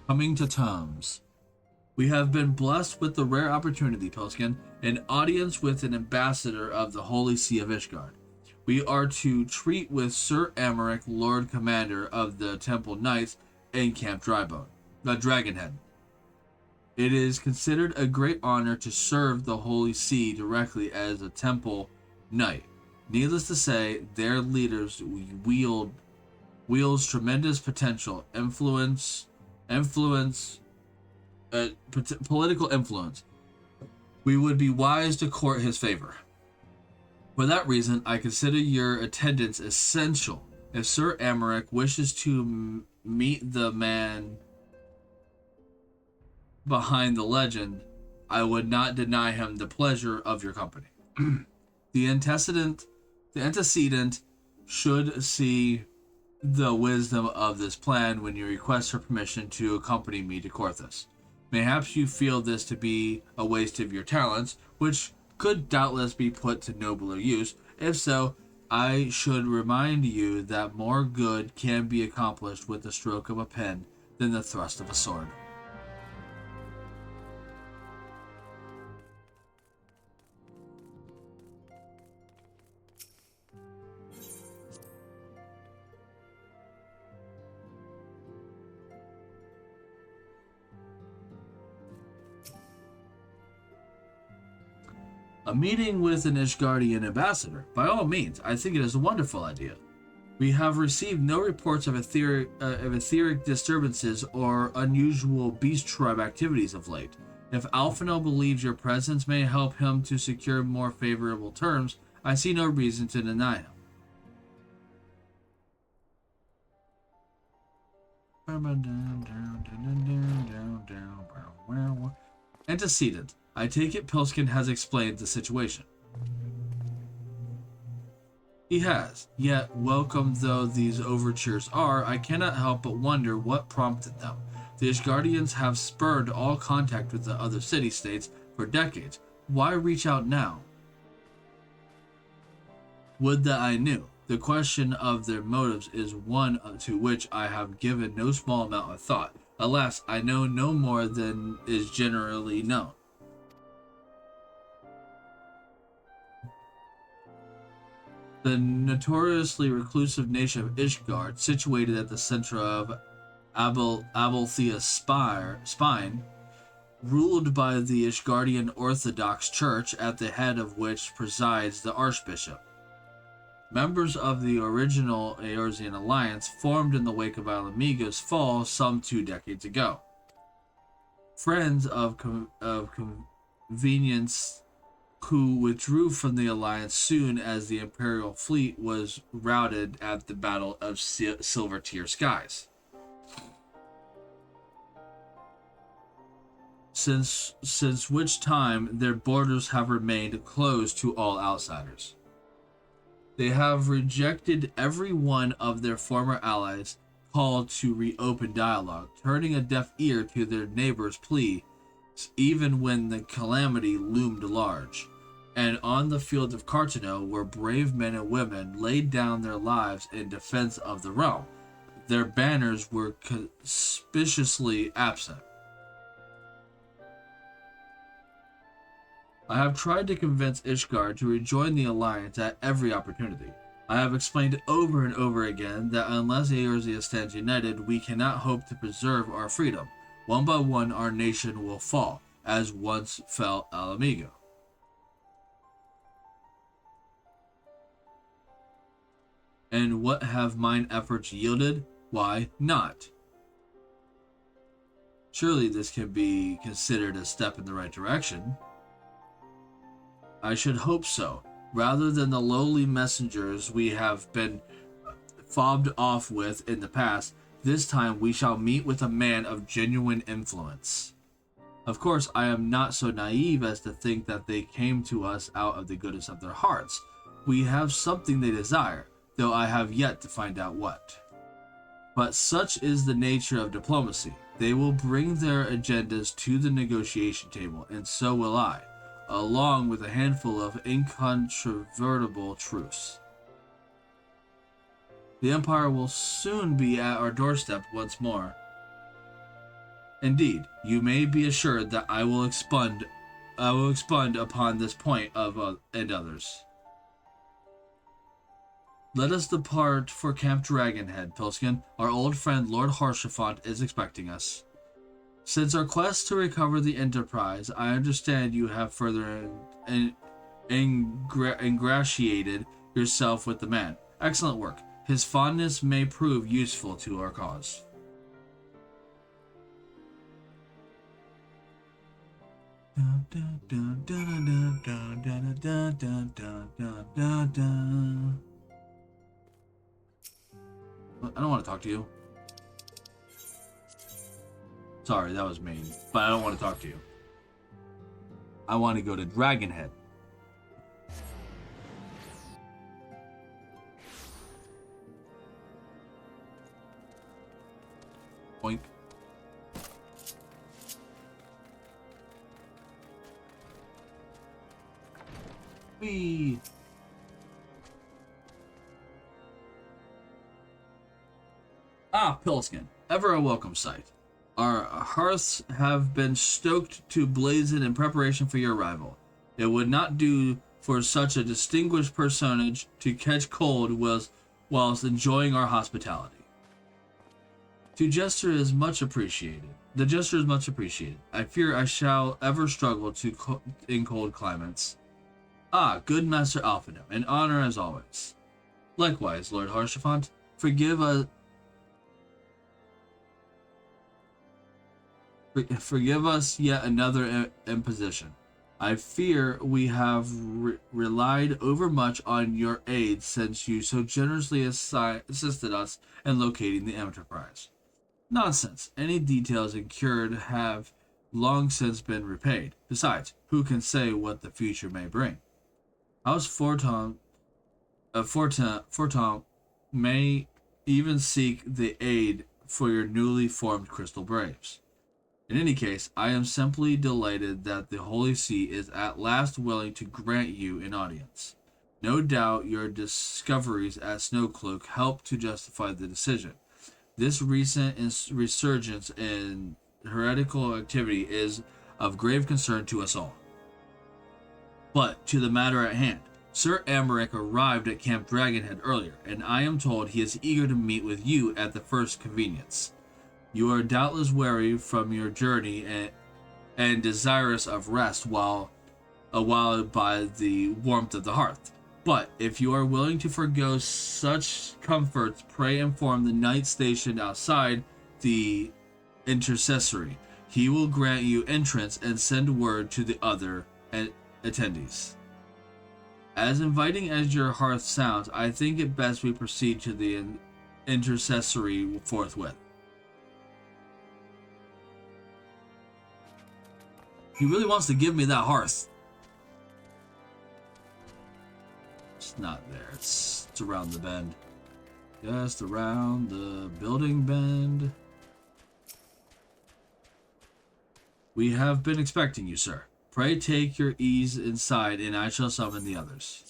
S1: Coming to terms. We have been blessed with the rare opportunity, Pilskin, an audience with an ambassador of the Holy See of Ishgard. We are to treat with Sir Amaric, Lord Commander of the Temple Knights in Camp Dragonhead. It is considered a great honor to serve the Holy See directly as a Temple Knight. Needless to say, their leaders wields tremendous potential, political influence. We would be wise to court his favor. For that reason, I consider your attendance essential. If Sir Amaric wishes to meet the man behind the legend, I would not deny him the pleasure of your company. The antecedent should see the wisdom of this plan when you request her permission to accompany me to Corthus. Mayhaps you feel this to be a waste of your talents, which could doubtless be put to nobler use. If so, I should remind you that more good can be accomplished with the stroke of a pen than the thrust of a sword. A meeting with an Ishgardian ambassador. By all means, I think it is a wonderful idea. We have received no reports of etheric disturbances or unusual beast tribe activities of late. If Alphino believes your presence may help him to secure more favorable terms, I see no reason to deny him. Antecedent. I take it Pilskin has explained the situation. He has, yet welcome though these overtures are, I cannot help but wonder what prompted them. The Ishgardians have spurned all contact with the other city-states for decades. Why reach out now? Would that I knew. The question of their motives is one to which I have given no small amount of thought. Alas, I know no more than is generally known. The notoriously reclusive nation of Ishgard, situated at the center of Abelthea's spine, ruled by the Ishgardian Orthodox Church, at the head of which presides the Archbishop. Members of the original Eorzean alliance formed in the wake of Alamiga's fall some 2 decades ago. Friends of convenience who withdrew from the alliance soon as the Imperial fleet was routed at the Battle of Silver Tier Skies. Since which time their borders have remained closed to all outsiders. They have rejected every one of their former allies' called to reopen dialogue, turning a deaf ear to their neighbors' plea, even when the calamity loomed large. And on the field of Cartano, where brave men and women laid down their lives in defense of the realm, their banners were conspicuously absent. I have tried to convince Ishgard to rejoin the alliance at every opportunity. I have explained over and over again that unless Eorzea stands united, we cannot hope to preserve our freedom. One by one, our nation will fall, as once fell Alamigo. And what have mine efforts yielded? Why not? Surely this can be considered a step in the right direction. I should hope so. Rather than the lowly messengers we have been fobbed off with in the past, this time we shall meet with a man of genuine influence. Of course, I am not so naive as to think that they came to us out of the goodness of their hearts. We have something they desire, though I have yet to find out what. But such is the nature of diplomacy. They will bring their agendas to the negotiation table, and so will I, along with a handful of incontrovertible truths. The Empire will soon be at our doorstep once more. Indeed, you may be assured that I will expand upon this point and others. Let us depart for Camp Dragonhead, Pilskin. Our old friend Lord Harshaphant is expecting us. Since our quest to recover the Enterprise, I understand you have further ingratiated yourself with the man. Excellent work. His fondness may prove useful to our cause. I don't want to talk to you. Sorry, that was mean, but I don't want to talk to you. I want to go to Dragonhead. Boink. Whee! Ah, Pilskin, ever a welcome sight. Our hearths have been stoked to blazing in preparation for your arrival. It would not do for such a distinguished personage to catch cold whilst enjoying our hospitality. The gesture is much appreciated. I fear I shall ever struggle in cold climates. Ah, good Master Alphino, an honor as always. Likewise, Lord Haurchefant, forgive us yet another imposition. I fear we have relied overmuch on your aid since you so generously assisted us in locating the Enterprise. Nonsense. Any details incurred have long since been repaid. Besides, who can say what the future may bring? House Forton may even seek the aid for your newly formed Crystal Braves. In any case, I am simply delighted that the Holy See is at last willing to grant you an audience. No doubt your discoveries at Snowcloak help to justify the decision. This recent resurgence in heretical activity is of grave concern to us all. But to the matter at hand. Sir Emmerich arrived at Camp Dragonhead earlier, and I am told he is eager to meet with you at the first convenience. You are doubtless weary from your journey and desirous of rest while by the warmth of the hearth. But if you are willing to forego such comforts, pray inform the knight stationed outside the intercessory. He will grant you entrance and send word to the other attendees. As inviting as your hearth sounds, I think it best we proceed to the intercessory forthwith. He really wants to give me that hearth. It's not there. It's around the bend. Just around the building bend. We have been expecting you, sir. Pray take your ease inside, and I shall summon the others.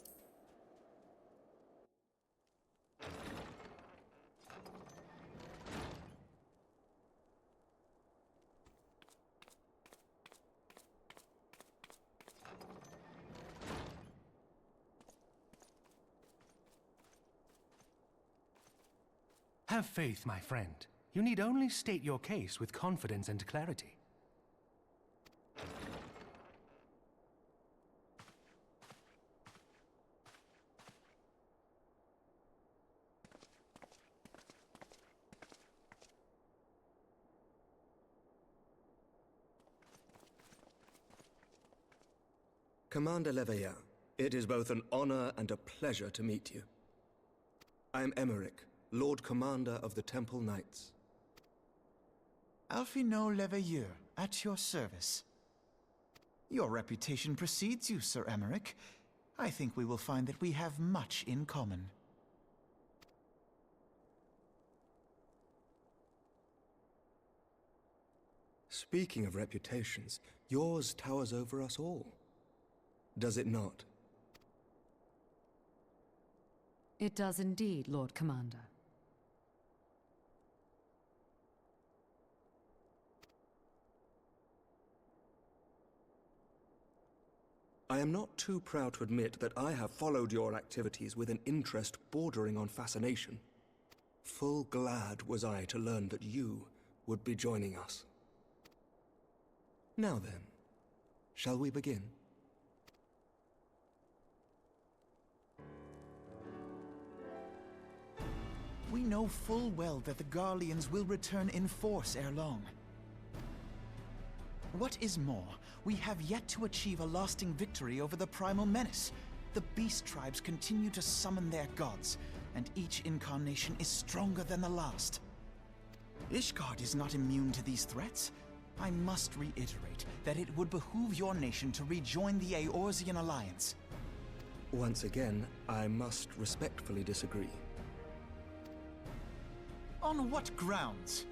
S11: Have faith, my friend. You need only state your case with confidence and clarity.
S13: Commander Leveilleur, it is both an honor and a pleasure to meet you. I am Emmerich, Lord Commander of the Temple Knights.
S2: Alphino Leveilleur, at your service. Your reputation precedes you, Sir Emmerich. I think we will find that we have much in common.
S13: Speaking of reputations, yours towers over us all. Does it not?
S14: It does indeed, Lord Commander.
S13: I am not too proud to admit that I have followed your activities with an interest bordering on fascination. Full glad was I to learn that you would be joining us. Now then, shall we begin?
S2: We know full well that the Garleans will return in force ere long. What is more, we have yet to achieve a lasting victory over the Primal Menace. The Beast Tribes continue to summon their gods, and each incarnation is stronger than the last. Ishgard is not immune to these threats. I must reiterate that it would behoove your nation to rejoin the Eorzean alliance.
S13: Once again, I must respectfully disagree.
S2: On what grounds?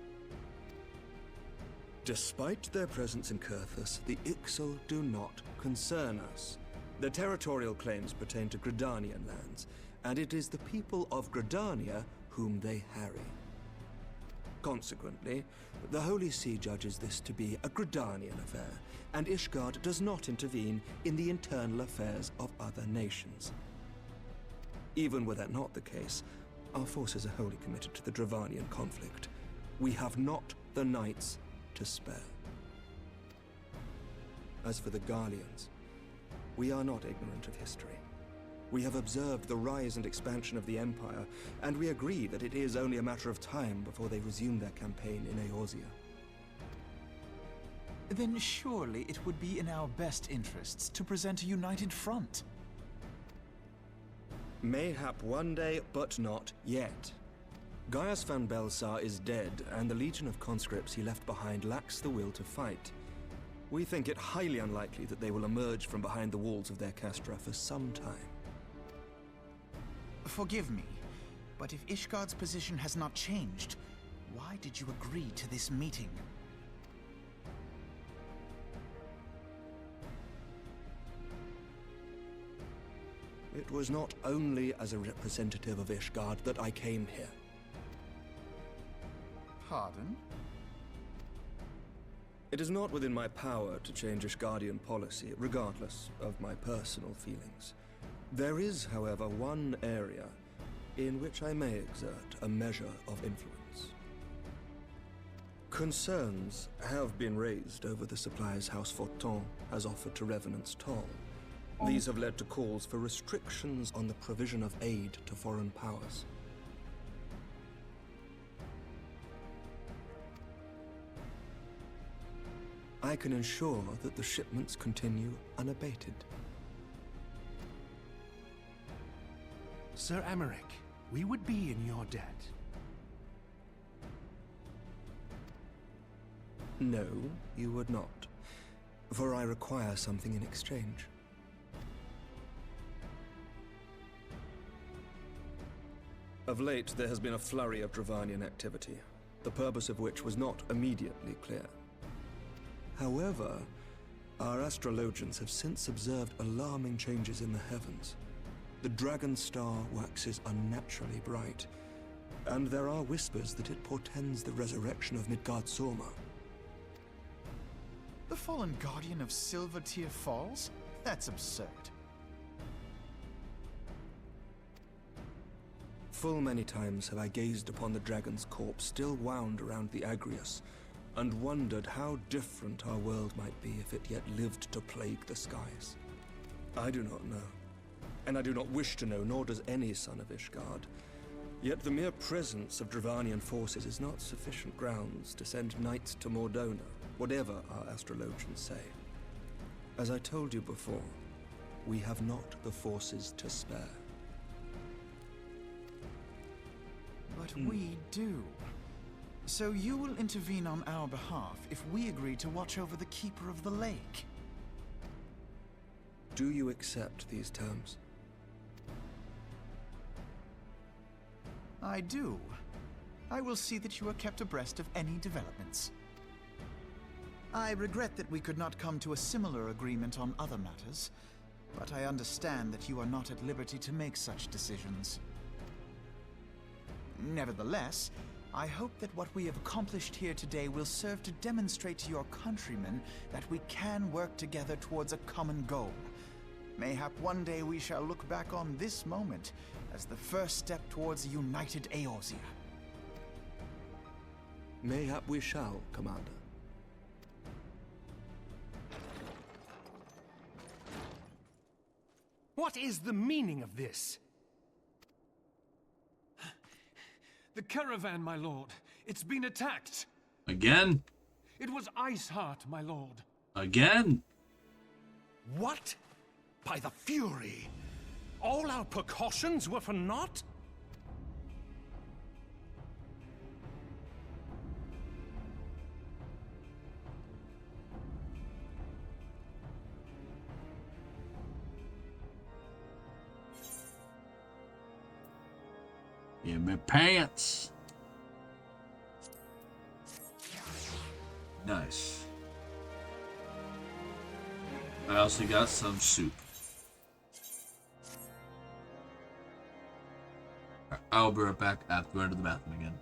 S13: Despite their presence in Kurthus, the Ixal do not concern us. Their territorial claims pertain to Gridanian lands, and it is the people of Gridania whom they harry. Consequently, the Holy See judges this to be a Gridanian affair, and Ishgard does not intervene in the internal affairs of other nations. Even were that not the case, our forces are wholly committed to the Dravanian conflict. We have not the knights to spare. As for the Garleans, we are not ignorant of history. We have observed the rise and expansion of the Empire, and we agree that it is only a matter of time before they resume their campaign in Eorzea.
S2: Then surely it would be in our best interests to present a united front.
S13: Mayhap one day, but not yet. Gaius van Belsar is dead, and the legion of conscripts he left behind lacks the will to fight. We think it highly unlikely that they will emerge from behind the walls of their castra for some time.
S2: Forgive me, but if Ishgard's position has not changed, why did you agree to this meeting?
S13: It was not only as a representative of Ishgard that I came here.
S2: Pardon?
S13: It is not within my power to change Ishgardian policy, regardless of my personal feelings. There is, however, one area in which I may exert a measure of influence. Concerns have been raised over the supplies House Forton has offered to Revenant's Toll. These have led to calls for restrictions on the provision of aid to foreign powers. I can ensure that the shipments continue unabated.
S11: Sir Emmerich, we would be in your debt.
S13: No, you would not, for I require something in exchange. Of late, there has been a flurry of Dravanian activity, the purpose of which was not immediately clear. However, our astrologians have since observed alarming changes in the heavens. The dragon star waxes unnaturally bright, and there are whispers that it portends the resurrection of Midgard-Sorma.
S2: The fallen guardian of Silvertear Falls? That's absurd.
S13: Full many times have I gazed upon the dragon's corpse still wound around the Agrius, and wondered how different our world might be if it yet lived to plague the skies. I do not know, and I do not wish to know, nor does any son of Ishgard. Yet the mere presence of Dravanian forces is not sufficient grounds to send knights to Mordona, whatever our astrologians say. As I told you before, we have not the forces to spare.
S2: But we do. So you will intervene on our behalf if we agree to watch over the Keeper of the Lake.
S13: Do you accept these terms?
S2: I do. I will see that you are kept abreast of any developments. I regret that we could not come to a similar agreement on other matters, but I understand that you are not at liberty to make such decisions. Nevertheless, I hope that what we have accomplished here today will serve to demonstrate to your countrymen that we can work together towards a common goal. Mayhap one day we shall look back on this moment as the first step towards a united Eorzea.
S13: Mayhap we shall, Commander.
S11: What is the meaning of this?
S10: The caravan, my lord. It's been attacked.
S1: Again?
S10: It was Iceheart, my lord.
S1: Again?
S11: What? By the Fury! All our precautions were for naught?
S1: my pants. Nice. I also got some soup. I'll be right back after I go to the bathroom again.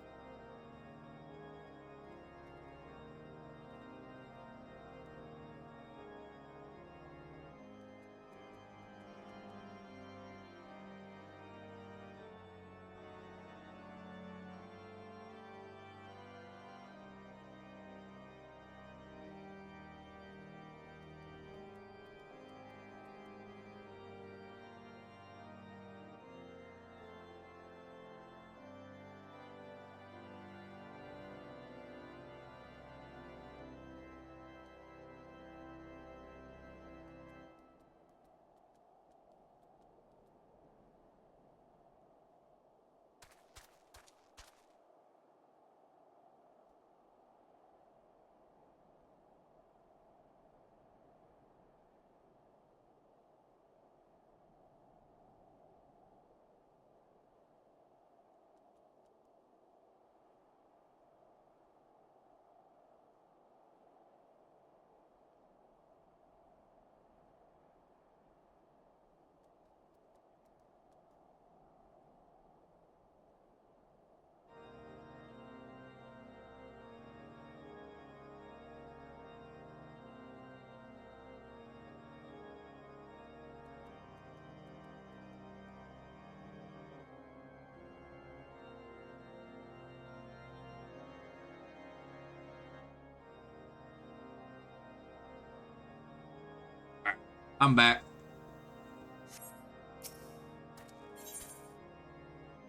S1: I'm back.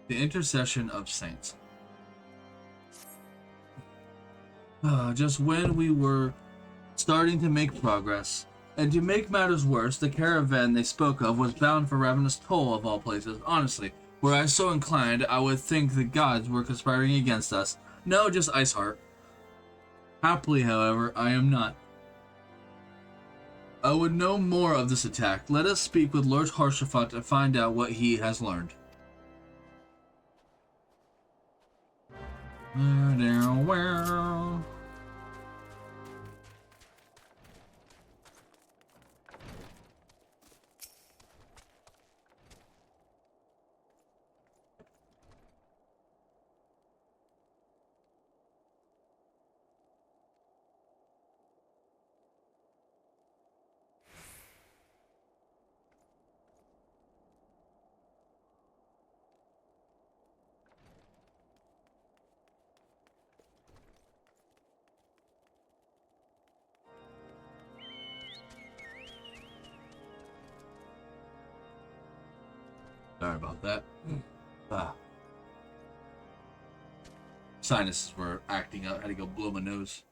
S1: The intercession of saints. Just when we were starting to make progress, and to make matters worse, the caravan they spoke of was bound for Ravenous Toll of all places. Honestly, were I so inclined, I would think the gods were conspiring against us. No, just Iceheart. Happily, however, I am not. I would know more of this attack. Let us speak with Lord Harshaphant to find out what he has learned. Sorry about that. Sinuses were acting up. I had to go blow my nose.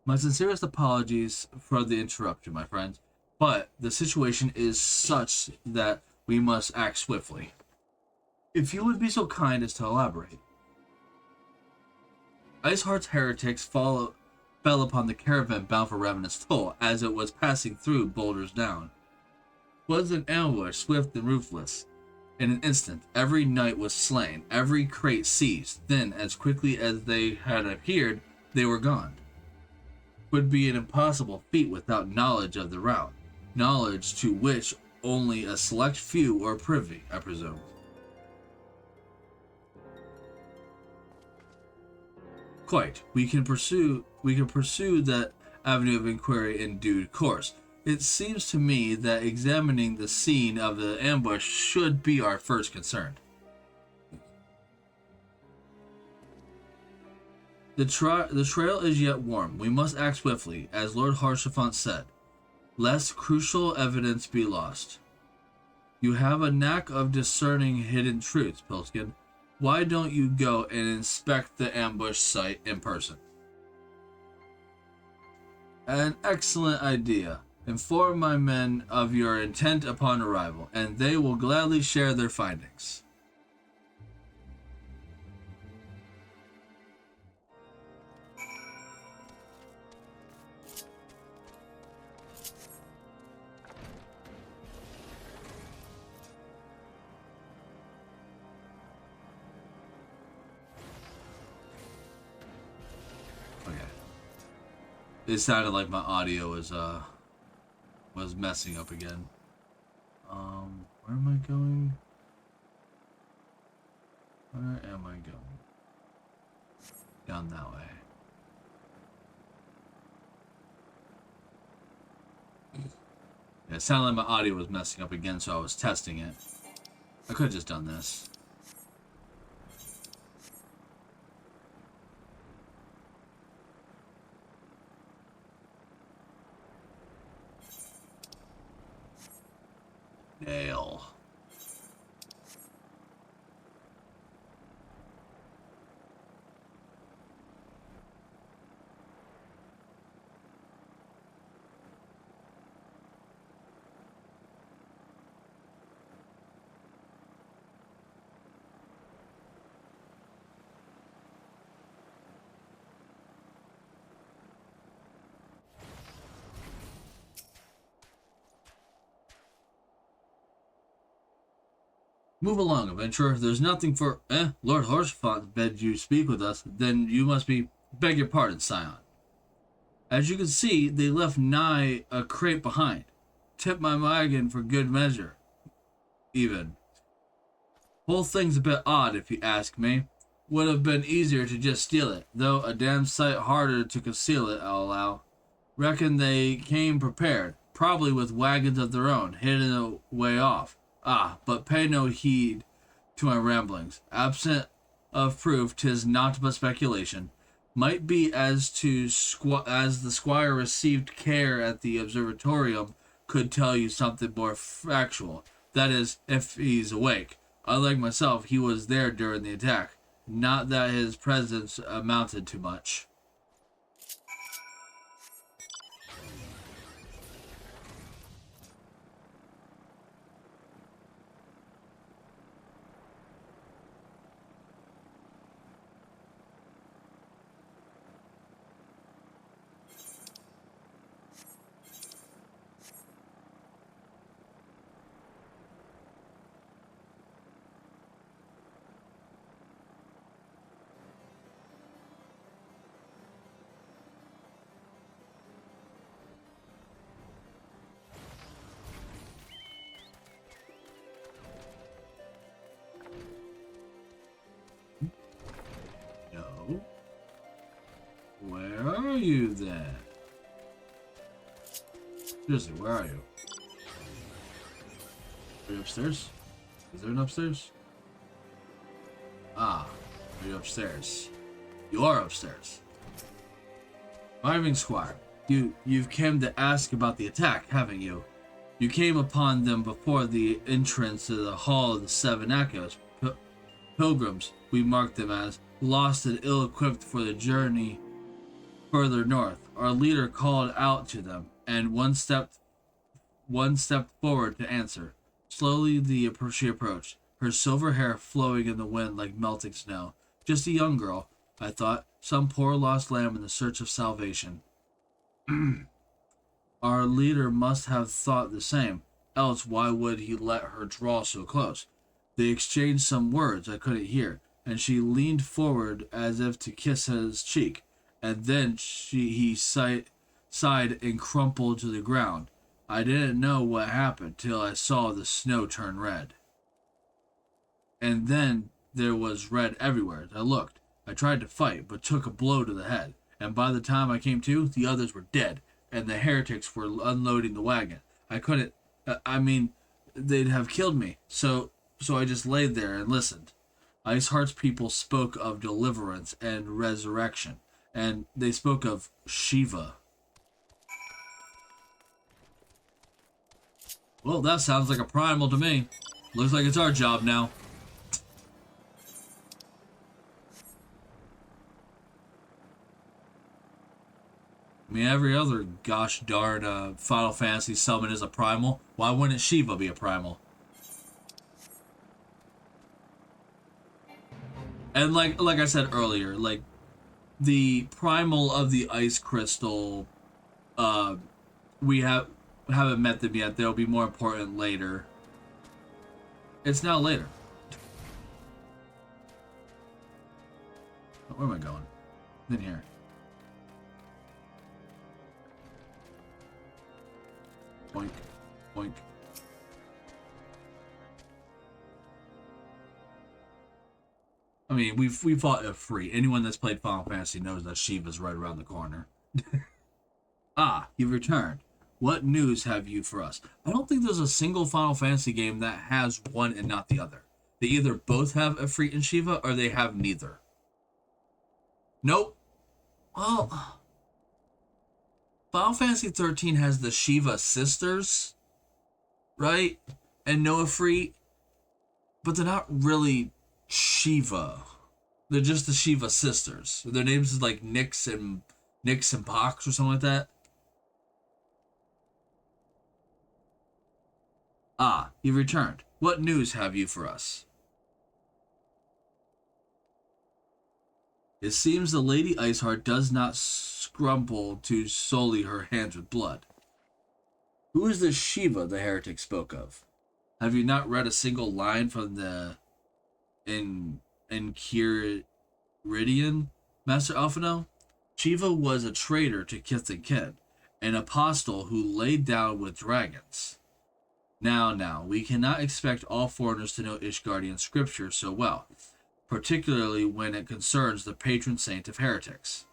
S1: My sincerest apologies for the interruption, my friends. But the situation is such that we must act swiftly. If you would be so kind as to elaborate. Iceheart's heretics fell upon the caravan bound for Ravenous Toll as it was passing through Boulders Down. Was an ambush swift and ruthless. In an instant, every knight was slain, every crate seized. Then, as quickly as they had appeared, they were gone. Would be an impossible feat without knowledge of the route, knowledge to which only a select few are privy, I presume. Quite. We can pursue that avenue of inquiry in due course. It seems to me that examining the scene of the ambush should be our first concern. The trail is yet warm. We must act swiftly, as Lord Harshaphant said, lest crucial evidence be lost. You have a knack of discerning hidden truths, Pilskin. Why don't you go and inspect the ambush site in person? An excellent idea. Inform my men of your intent upon arrival, and they will gladly share their findings. It sounded like my audio was messing up again. Where am I going? Where am I going? Down that way. Yeah, it sounded like my audio was messing up again, so I was testing it. I could have just done this. Nail. Move along, adventurer. There's nothing for... Lord Horsefont bade you speak with us. Then you must be... Beg your pardon, Scion. As you can see, they left nigh a crate behind. Tip my wagon for good measure. Even. Whole thing's a bit odd, if you ask me. Would have been easier to just steal it, though a damn sight harder to conceal it, I'll allow. Reckon they came prepared, probably with wagons of their own, hidden a way off. Ah, but pay no heed to my ramblings. Absent of proof, 'tis naught but speculation. Might be as the squire received care at the observatorium could tell you something more factual. That is, if he's awake. Unlike myself, he was there during the attack. Not that his presence amounted to much. No. Where are you then? Seriously, where are you? Are you upstairs? Is there an upstairs? Ah, are you upstairs? You are upstairs. Arriving Squire, you've come to ask about the attack, haven't you? You came upon them before the entrance to the Hall of the Seven Echoes. Pilgrims, we marked them as, lost and ill-equipped for the journey further north. Our leader called out to them, and one stepped forward to answer. Slowly she approached, her silver hair flowing in the wind like melting snow. Just a young girl, I thought, some poor lost lamb in the search of salvation. Our leader must have thought the same, else why would he let her draw so close? They exchanged some words I couldn't hear, and she leaned forward as if to kiss his cheek, and then he sighed and crumpled to the ground. I didn't know what happened till I saw the snow turn red. And then there was red everywhere. I looked. I tried to fight, but took a blow to the head, and by the time I came to, the others were dead, and the heretics were unloading the wagon. I couldn't... they'd have killed me, so I just laid there and listened. Iceheart's people spoke of deliverance and resurrection, and they spoke of Shiva. Well, that sounds like a primal to me. Looks like it's our job now. I mean, every other gosh darn Final Fantasy summon is a primal. Why wouldn't Shiva be a primal? And like I said earlier, like the primal of the ice crystal, we haven't met them yet. They'll be more important later. It's now later. Where am I going? In here. Boink. Boink. I mean, we fought a free. Anyone that's played Final Fantasy knows that Shiva's right around the corner. Ah, you've returned. What news have you for us? I don't think there's a single Final Fantasy game that has one and not the other. They either both have Ifrit and Shiva, or they have neither. Nope. Well, Final Fantasy 13 has the Shiva sisters, right? And no Ifrit, but they're not really Shiva. They're just the Shiva sisters. Their names is like Nyx and Pox or something like that. Ah, you've returned. What news have you for us? It seems the Lady Iceheart does not scruple to sully her hands with blood. Who is this Shiva the heretic spoke of? Have you not read a single line from the Enchiridion, Master Alphino? Shiva was a traitor to kith and kin, an apostle who laid down with dragons. Now, we cannot expect all foreigners to know Ishgardian scripture so well, particularly when it concerns the patron saint of heretics.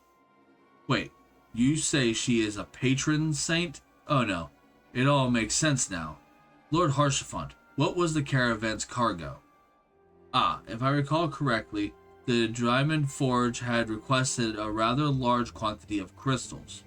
S1: Wait, you say she is a patron saint? Oh no, it all makes sense now. Lord Harshaphant, what was the caravan's cargo? Ah, if I recall correctly, the Dryman Forge had requested a rather large quantity of crystals.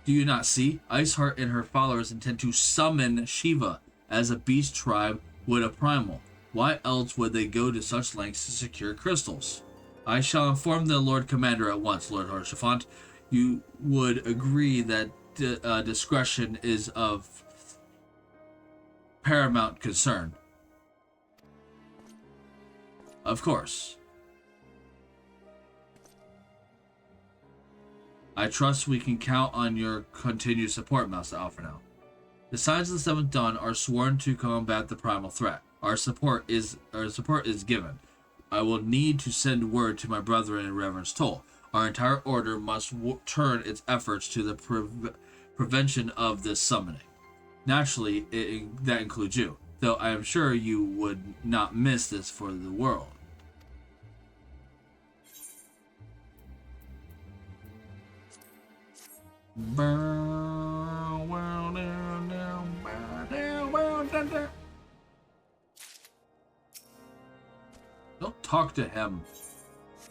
S1: Do you not see? Iceheart and her followers intend to summon Shiva as a beast tribe would a primal. Why else would they go to such lengths to secure crystals? I shall inform the Lord Commander at once, Lord Harshaphant. You would agree that discretion is of paramount concern. Of course. I trust we can count on your continued support, Master Alphino. The Signs of the Seventh Dawn are sworn to combat the primal threat. Our support is given. I will need to send word to my brethren in Reverend's Toll. Our entire order must turn its efforts to the prevention of this summoning. Naturally, that includes you, though I am sure you would not miss this for the world. Don't talk to him.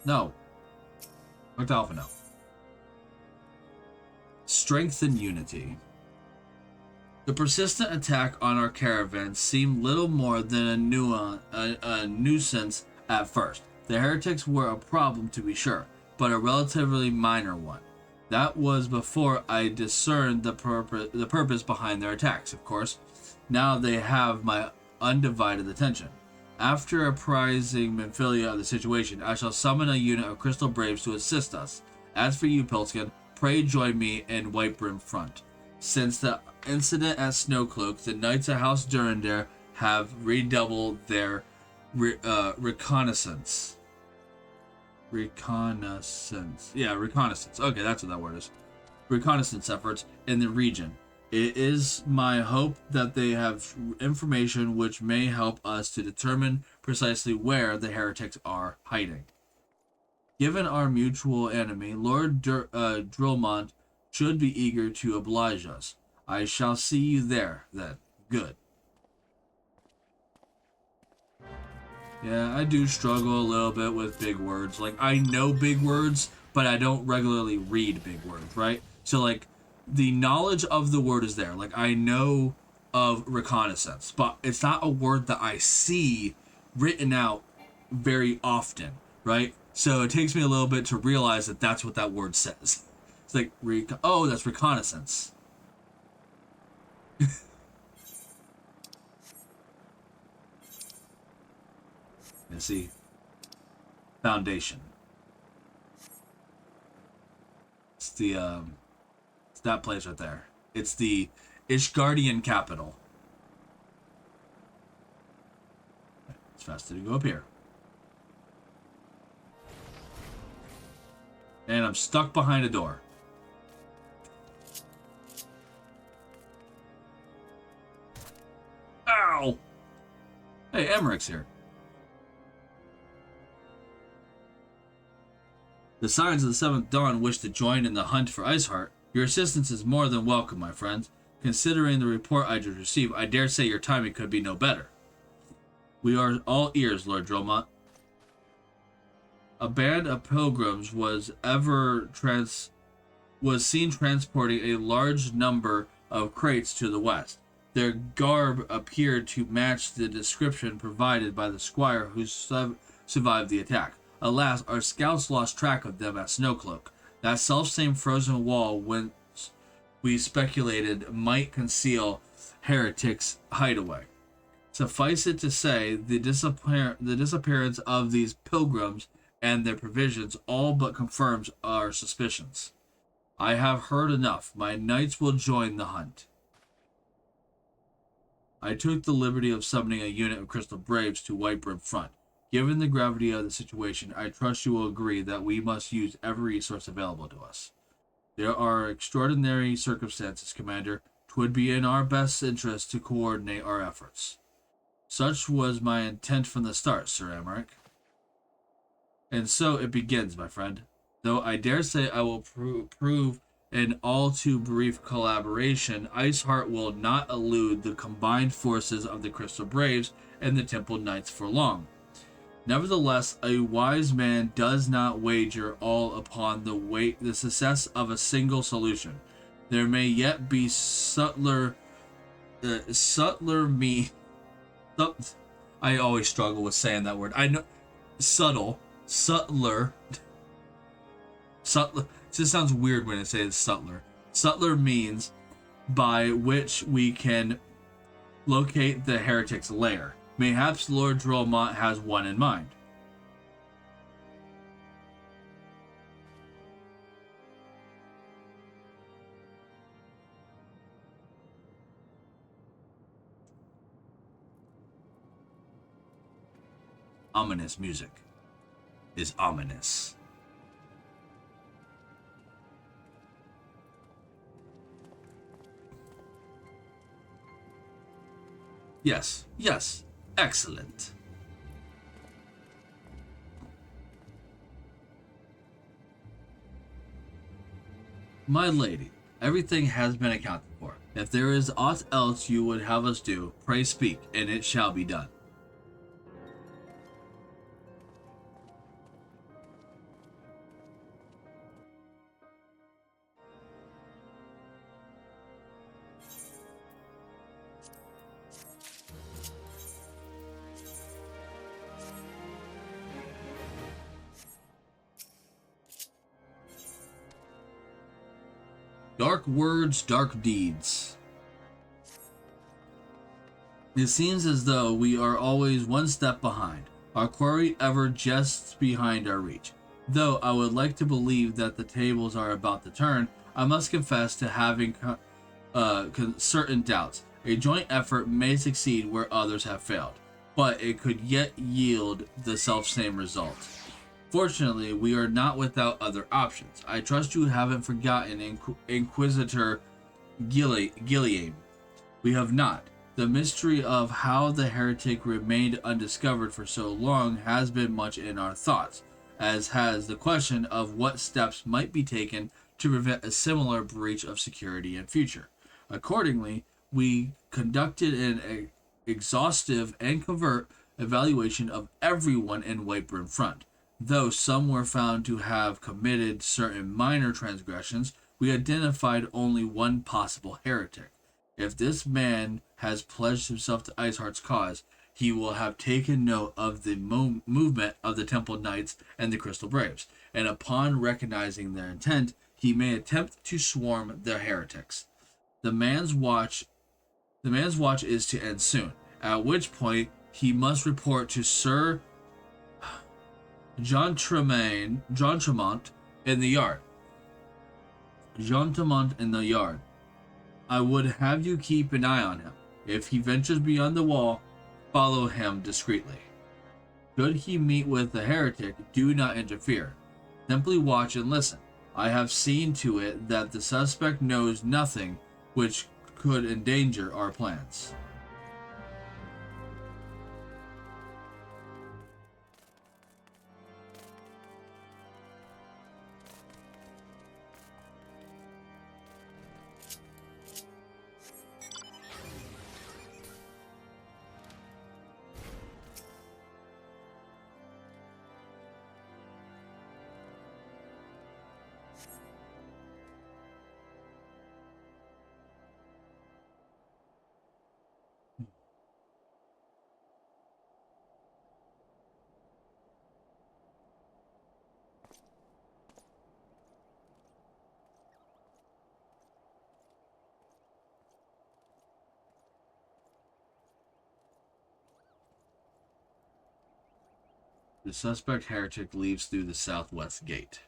S1: No. Talk to Alphino. Strength and unity. The persistent attack on our caravan seemed little more than a nuisance at first. The heretics were a problem, to be sure, but a relatively minor one. That was before I discerned the purpose behind their attacks, of course. Now they have my undivided attention. After apprising Minfilia of the situation, I shall summon a unit of Crystal Braves to assist us. As for you, Pilskin, pray join me in Whitebrim Front. Since the incident at Snowcloak, the Knights of House Durandare have redoubled their reconnaissance. Yeah, reconnaissance. Okay, that's what that word is. Reconnaissance efforts in the region. It is my hope that they have information which may help us to determine precisely where the heretics are hiding. Given our mutual enemy, Lord Drillmont should be eager to oblige us. I shall see you there, then. Good. Yeah, I do struggle a little bit with big words. Like, I know big words, but I don't regularly read big words, right? So, like, the knowledge of the word is there. Like, I know of reconnaissance, but it's not a word that I see written out very often, right? So it takes me a little bit to realize that that's what that word says. It's like, oh, that's reconnaissance. You see, foundation. It's the it's that place right there. It's the Ishgardian capital. It's faster to go up here. And I'm stuck behind a door. Hey, Emmerich's here. The Signs of the Seventh Dawn wish to join in the hunt for Iceheart. Your assistance is more than welcome, my friends. Considering the report I just received, I dare say your timing could be no better. We are all ears, Lord Dromont. A band of pilgrims was seen transporting a large number of crates to the west. Their garb appeared to match the description provided by the squire who survived the attack. Alas, our scouts lost track of them at Snowcloak, that self-same frozen wall whence we speculated might conceal heretics' hideaway. Suffice it to say, the disappearance of these pilgrims and their provisions all but confirms our suspicions. I have heard enough. My knights will join the hunt. I took the liberty of summoning a unit of Crystal Braves to Whitebrim Front. Given the gravity of the situation, I trust you will agree that we must use every resource available to us. There are extraordinary circumstances, Commander. 'Twould be in our best interest to coordinate our efforts. Such was my intent from the start, Sir Emmerich. And so it begins, my friend. Though I dare say I will prove an all too brief collaboration, Iceheart will not elude the combined forces of the Crystal Braves and the Temple Knights for long. Nevertheless, a wise man does not wager all upon the success of a single solution. There may yet be subtler means. I always struggle with saying that word. I know subtler. It just sounds weird when I say it's subtler. Subtler means by which we can locate the heretic's lair. Mayhaps Lord Dromont has one in mind. Ominous music is ominous. Yes, excellent. My lady, everything has been accounted for. If there is aught else you would have us do, pray speak, and it shall be done. Dark words, dark deeds. It seems as though we are always one step behind, our quarry ever just behind our reach. Though I would like to believe that the tables are about to turn, I must confess to having certain doubts. A joint effort may succeed where others have failed, but it could yet yield the self-same result. Fortunately, we are not without other options. I trust you haven't forgotten Inquisitor Gilliam. We have not. The mystery of how the heretic remained undiscovered for so long has been much in our thoughts, as has the question of what steps might be taken to prevent a similar breach of security in future. Accordingly, we conducted an exhaustive and covert evaluation of everyone in Whitebrim Front. Though some were found to have committed certain minor transgressions, we identified only one possible heretic. If this man has pledged himself to Iceheart's cause, he will have taken note of the movement of the Temple Knights and the Crystal Braves, and upon recognizing their intent, he may attempt to swarm the heretics. The man's watch is to end soon, at which point he must report to Sir John Tremont in the yard. I would have you keep an eye on him. If he ventures beyond the wall, follow him discreetly. Should he meet with a heretic, do not interfere. Simply watch and listen. I have seen to it that the suspect knows nothing which could endanger our plans. The suspect heretic leaves through the southwest gate.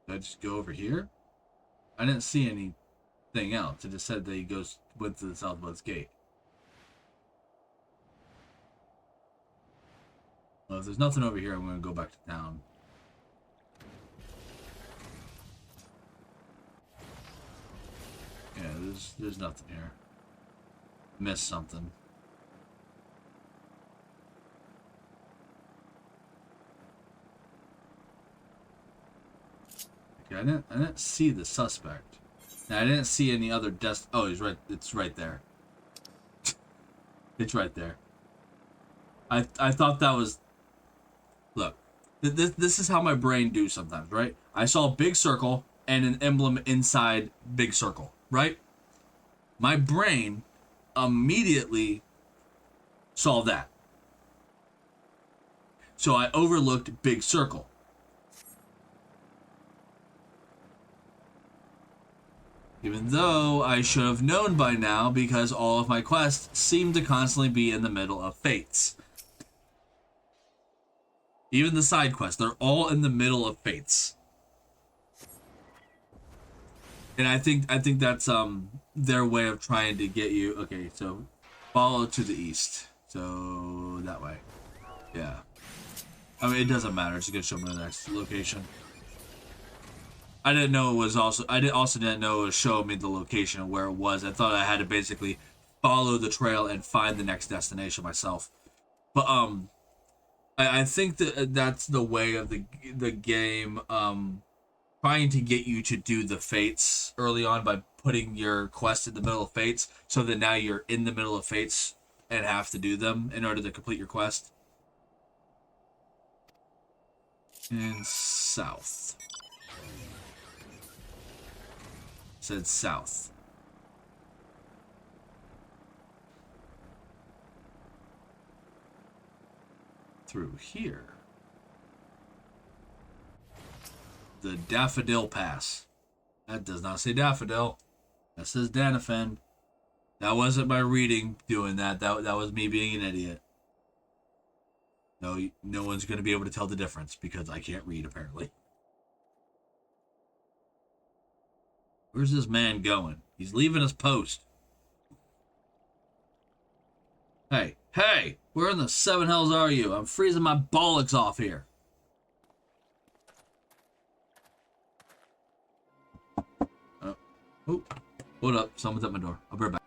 S1: Did I just go over here? I didn't see anything else. It just said that he went to the southwest gate. Well, if there's nothing over here, I'm going to go back to town. Yeah, there's nothing here. Missed something. Okay, I didn't see the suspect. Now, I didn't see any other oh, he's right. It's right there. It's right there. I thought that was. Look, this is how my brain do sometimes, right? I saw a big circle and an emblem inside big circle, right? My brain immediately saw that. So I overlooked big circle. Even though I should have known by now because all of my quests seem to constantly be in the middle of fates. Even the side quests, they're all in the middle of fates. And I think that's their way of trying to get you. Okay, so follow to the east. So that way. Yeah. I mean, it doesn't matter. It's gonna show me the next location. I didn't know it was also. I didn't know it was showing me the location of where it was. I thought I had to basically follow the trail and find the next destination myself. But I think that that's the way of the game trying to get you to do the fates early on by putting your quest in the middle of fates, so that now you're in the middle of fates and have to do them in order to complete your quest. And south. Said south. Through here. The Daffodil Pass. That does not say Daffodil. That says Danaphen. That wasn't my reading doing that. That was me being an idiot. No one's going to be able to tell the difference because I can't read, apparently. Where's this man going? He's leaving his post. Hey, where in the seven hells are you? I'm freezing my bollocks off here. Oh, hold up. Someone's at my door. I'll be right back.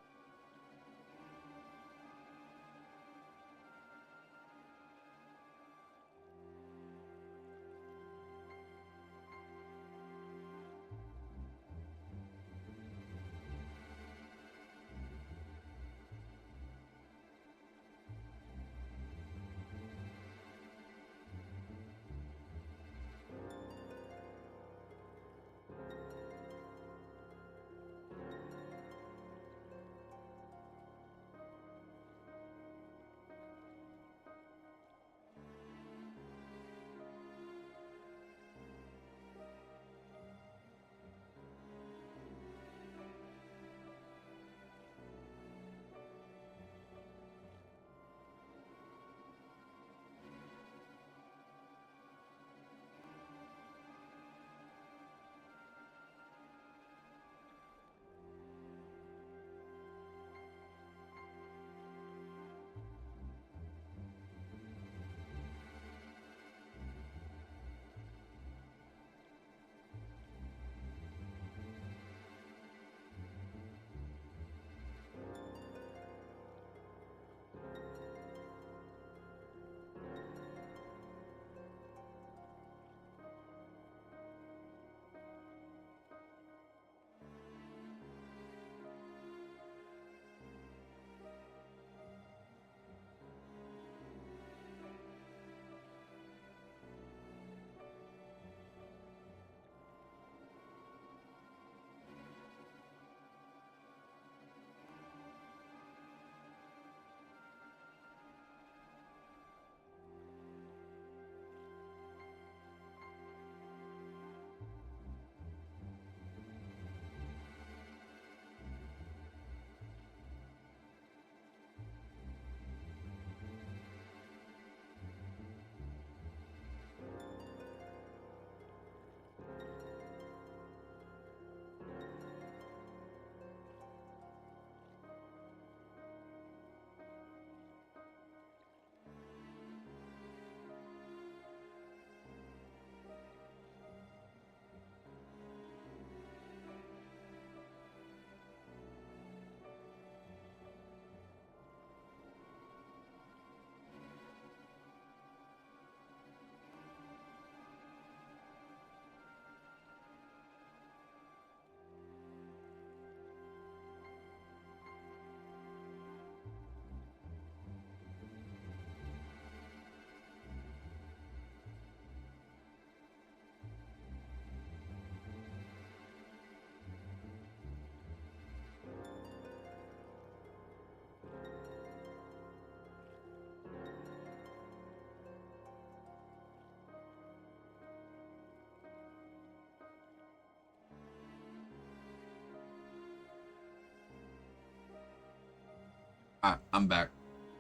S1: Alright, I'm back.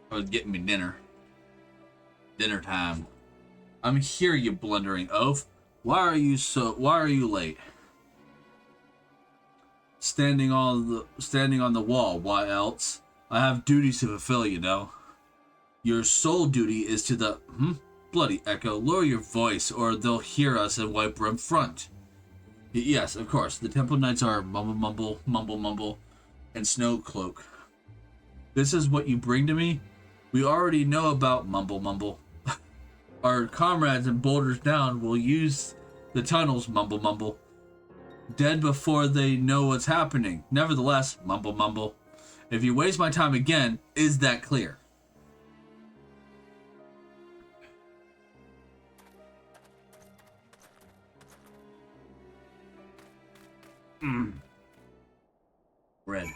S1: I was getting me dinner. Dinner time. I'm here, you blundering oaf. Why are you late? Standing on the wall, why else? I have duties to fulfill, you know. Your sole duty is to the bloody echo. Lower your voice or they'll hear us and wipe Ream front. Yes, of course. The Temple Knights are mumble mumble, mumble mumble, and snow cloak. This is what you bring to me? We already know about mumble mumble. Our comrades in Boulders Down will use the tunnels, mumble mumble. Dead before they know what's happening. Nevertheless, mumble mumble. If you waste my time again, is that clear? Red.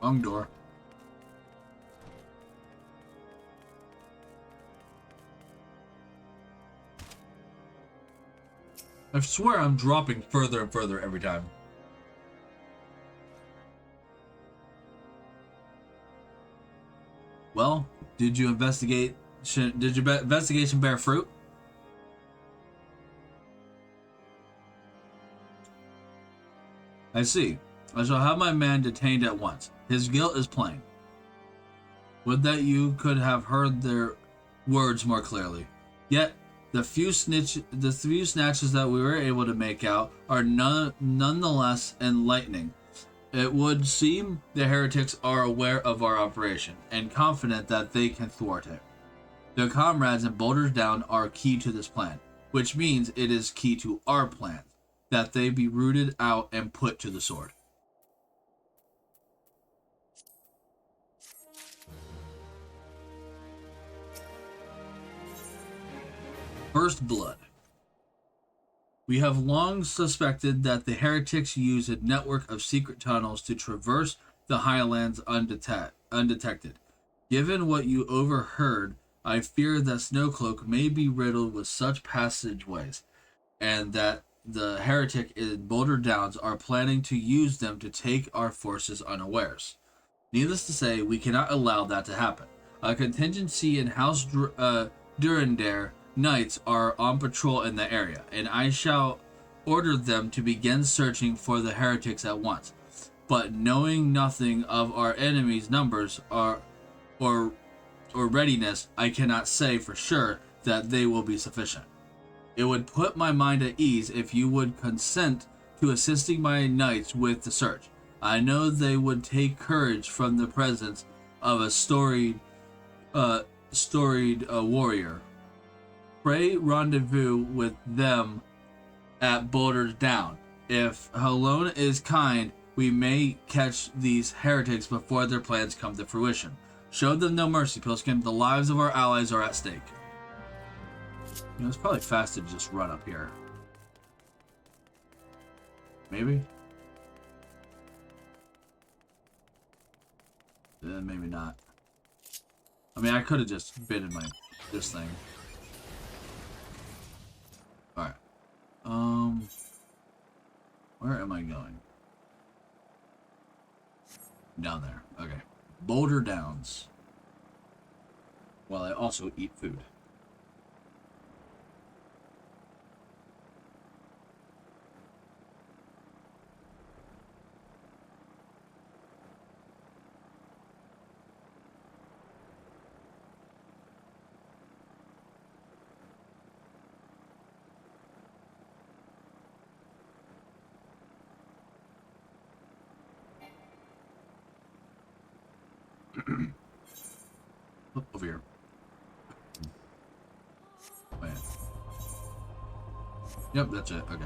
S1: Wrong door. I swear I'm dropping further and further every time. Well, did your investigation bear fruit? I see. I shall have my man detained at once. His guilt is plain. Would that you could have heard their words more clearly. Yet, the few snatches that we were able to make out are nonetheless enlightening. It would seem the heretics are aware of our operation, and confident that they can thwart it. Their comrades in Boulders Down are key to this plan, which means it is key to our plan, that they be rooted out and put to the sword. First Blood. We have long suspected that the heretics use a network of secret tunnels to traverse the highlands undetected. Given what you overheard, I fear that Snowcloak may be riddled with such passageways, and that the heretic in Boulder Downs are planning to use them to take our forces unawares. Needless to say, we cannot allow that to happen. A contingency in House Durandare Knights are on patrol in the area, and I shall order them to begin searching for the heretics at once. But knowing nothing of our enemies' numbers or readiness, I cannot say for sure that they will be sufficient. It would put my mind at ease if you would consent to assisting my knights with the search. I know they would take courage from the presence of a storied warrior. Pray rendezvous with them at Boulders Down. If Helon is kind, we may catch these heretics before their plans come to fruition. Show them no mercy, Pilskin. The lives of our allies are at stake. You know, it's probably fast to just run up here. Maybe? Maybe not. I mean, I could have just bitten this thing. Alright. Where am I going? Down there. Okay. Boulder Downs. While I also eat food. Over here. Yep, that's it. Okay.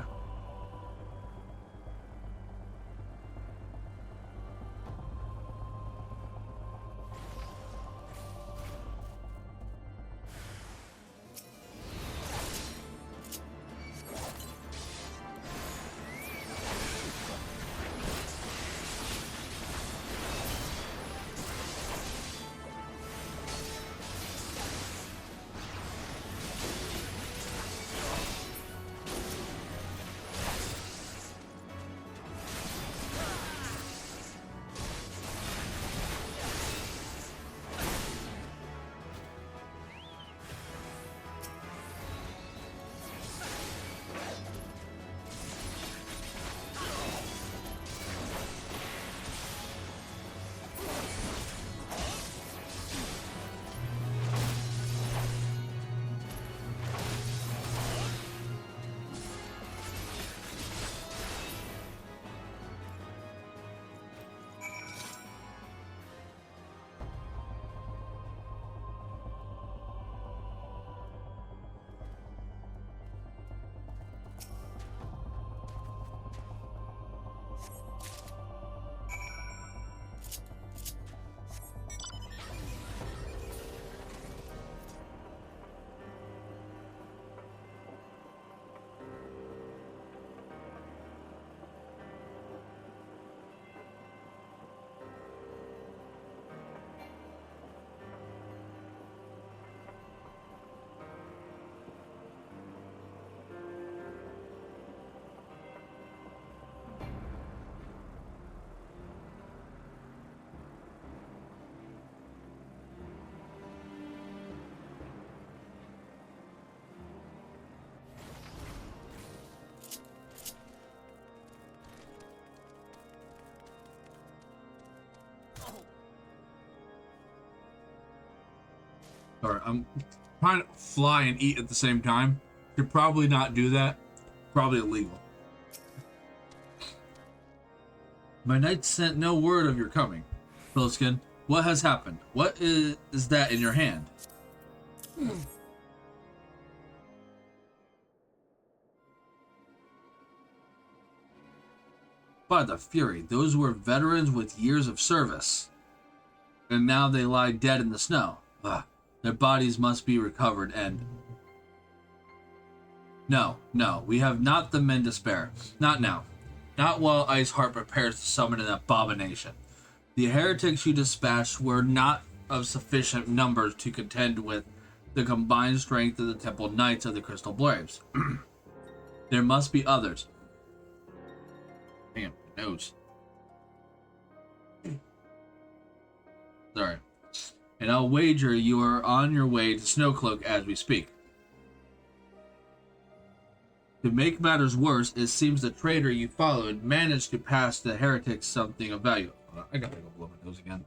S1: Sorry, I'm trying to fly and eat at the same time. Should probably not do that. Probably illegal. My knights sent no word of your coming. Philskin, what has happened? What is that in your hand? By the Fury, those were veterans with years of service. And now they lie dead in the snow. Ugh. Their bodies must be recovered and... No, we have not the men to spare. Not now. Not while Iceheart prepares to summon an abomination. The heretics you dispatched were not of sufficient numbers to contend with the combined strength of the Temple Knights of the Crystal Blades. There must be others. Damn, nose. Sorry. And I'll wager you are on your way to Snowcloak as we speak. To make matters worse, it seems the traitor you followed managed to pass the heretics something of value. I gotta go blow my nose again.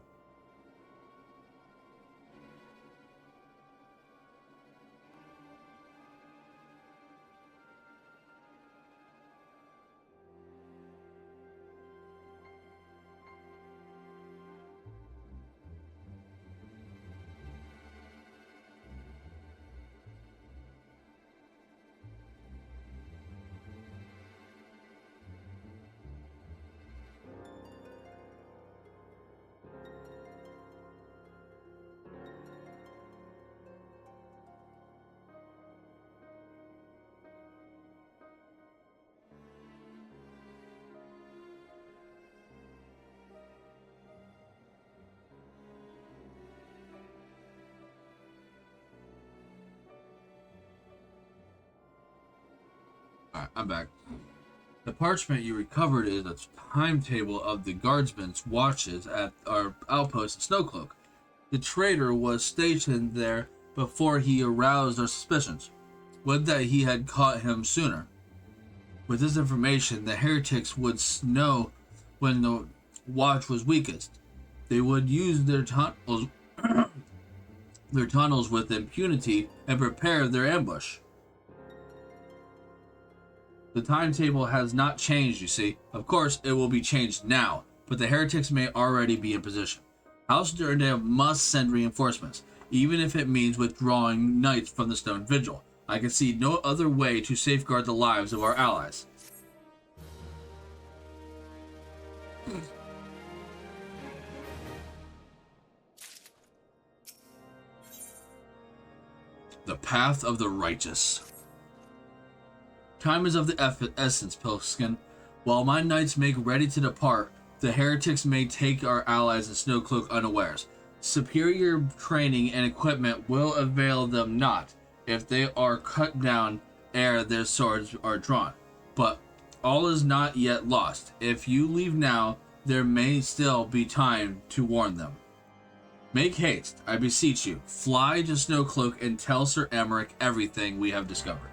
S1: Alright, I'm back. The parchment you recovered is a timetable of the guardsmen's watches at our outpost in Snowcloak. The traitor was stationed there before he aroused our suspicions. Would that he had caught him sooner. With this information, the heretics would know when the watch was weakest. They would use their tunnels, with impunity and prepare their ambush. The timetable has not changed, you see. Of course, it will be changed now, but the heretics may already be in position. House Durndale must send reinforcements, even if it means withdrawing knights from the Stone Vigil. I can see no other way to safeguard the lives of our allies. The path of the righteous. Time is of the essence, Pilskin. While my knights make ready to depart, the heretics may take our allies in Snowcloak unawares. Superior training and equipment will avail them not if they are cut down ere their swords are drawn. But all is not yet lost. If you leave now, there may still be time to warn them. Make haste, I beseech you. Fly to Snowcloak and tell Sir Emmerich everything we have discovered.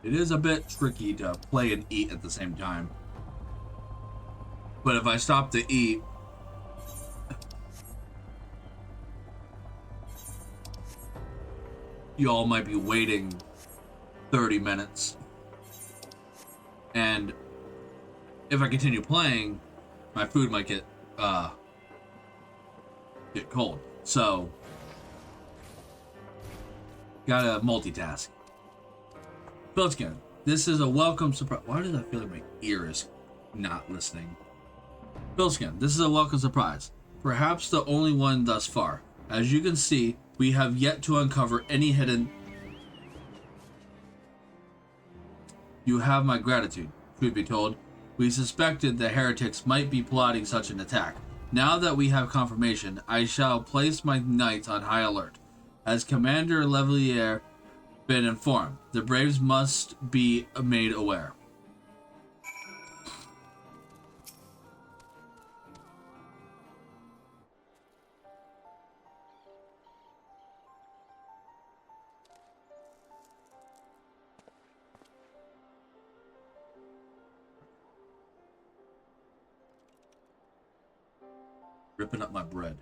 S1: It is a bit tricky to play and eat at the same time. But if I stop to eat, y'all might be waiting 30 minutes. And if I continue playing, my food might get cold. So, gotta multitask. Pilskin, this is a welcome surprise. Why does I feel like my ear is not listening? Pilskin, this is a welcome surprise. Perhaps the only one thus far. As you can see, we have yet to uncover any hidden... You have my gratitude, truth be told. We suspected the heretics might be plotting such an attack. Now that we have confirmation, I shall place my knights on high alert. As Commander Levelier been informed, the Braves must be made aware. Ripping up my bread.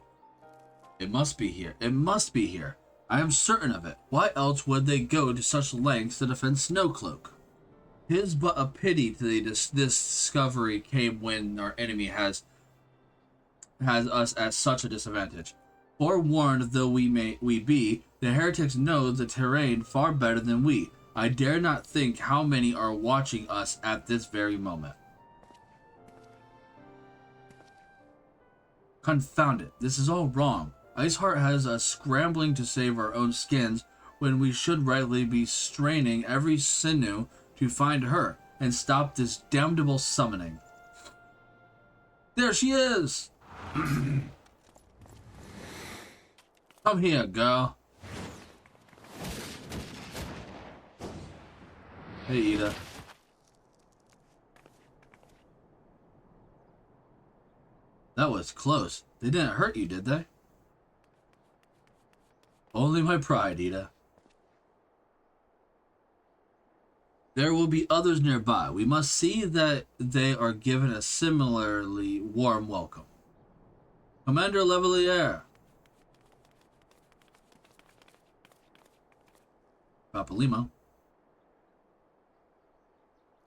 S1: It must be here. It must be here. I am certain of it. Why else would they go to such lengths to defend Snowcloak? 'Tis but a pity this discovery came when our enemy has us at such a disadvantage. Forewarned though we be, the heretics know the terrain far better than we. I dare not think how many are watching us at this very moment. Confound it, this is all wrong. Iceheart has us scrambling to save our own skins when we should rightly be straining every sinew to find her and stop this damnable summoning. There she is! Come here, girl. Hey, Ida. That was close. They didn't hurt you, did they? Only my pride, Ida. There will be others nearby. We must see that they are given a similarly warm welcome. Commander Levelier. Papalimo.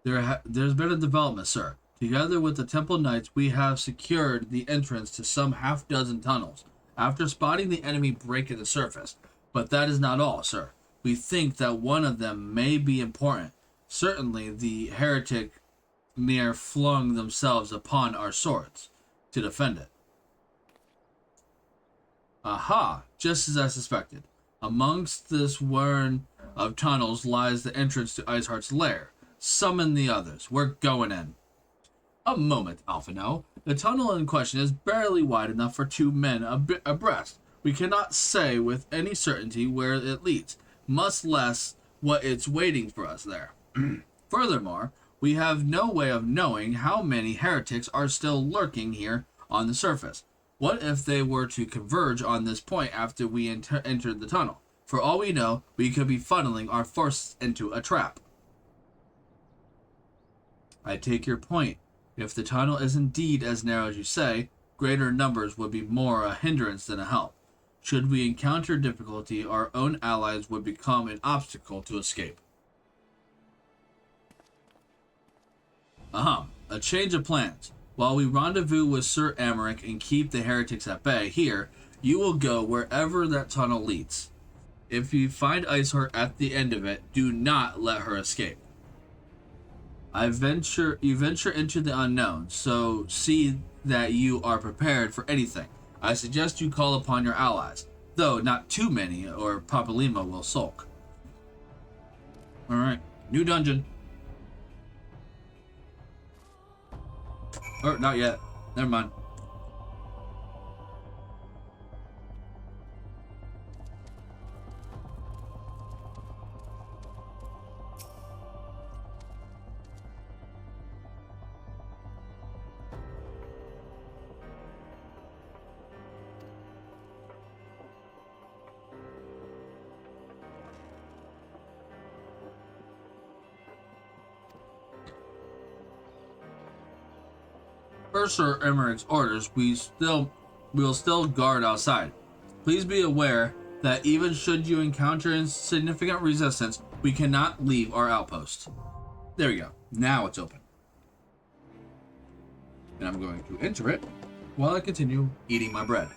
S1: There's been a development, sir. Together with the Temple Knights, we have secured the entrance to some half-dozen tunnels, after spotting the enemy breaking the surface. But that is not all, sir. We think that one of them may be important. Certainly, the heretic near flung themselves upon our swords to defend it. Aha! Just as I suspected. Amongst this whirl of tunnels lies the entrance to Iceheart's lair. Summon the others. We're going in. A moment, Alphino. The tunnel in question is barely wide enough for 2 men abreast. We cannot say with any certainty where it leads. much less what it's waiting for us there. Furthermore, we have no way of knowing how many heretics are still lurking here on the surface. What if they were to converge on this point after we entered the tunnel? For all we know, we could be funneling our forces into a trap. I take your point. If the tunnel is indeed as narrow as you say, greater numbers would be more a hindrance than a help. Should we encounter difficulty, our own allies would become an obstacle to escape. A change of plans. While we rendezvous with Sir Amaric and keep the heretics at bay here, you will go wherever that tunnel leads. If you find Iceheart at the end of it, do not let her escape. You venture into the unknown, so see that you are prepared for anything. I suggest you call upon your allies, though not too many, or Papalima will sulk. Alright, new dungeon. Or, not yet. Never mind. Per Sir Emeric's orders, we will still guard outside. Please be aware that even should you encounter significant resistance, we cannot leave our outpost. There we go. Now it's open. And I'm going to enter it while I continue eating my bread.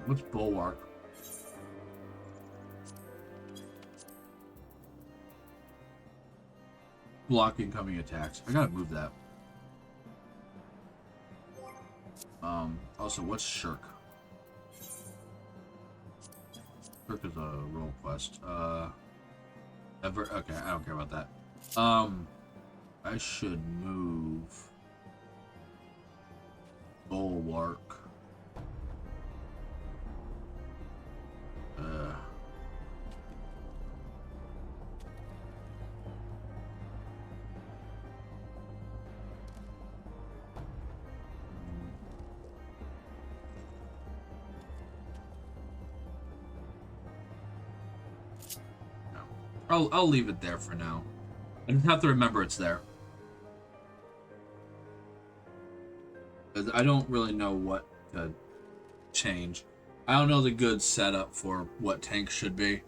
S1: What's Bulwark? Block incoming attacks. I gotta move that. Also, what's Shirk? Shirk is a role quest. Okay, I don't care about that. I should move Bulwark. I'll leave it there for now. I just have to remember it's there. I don't really know what to change. I don't know the good setup for what tanks should be.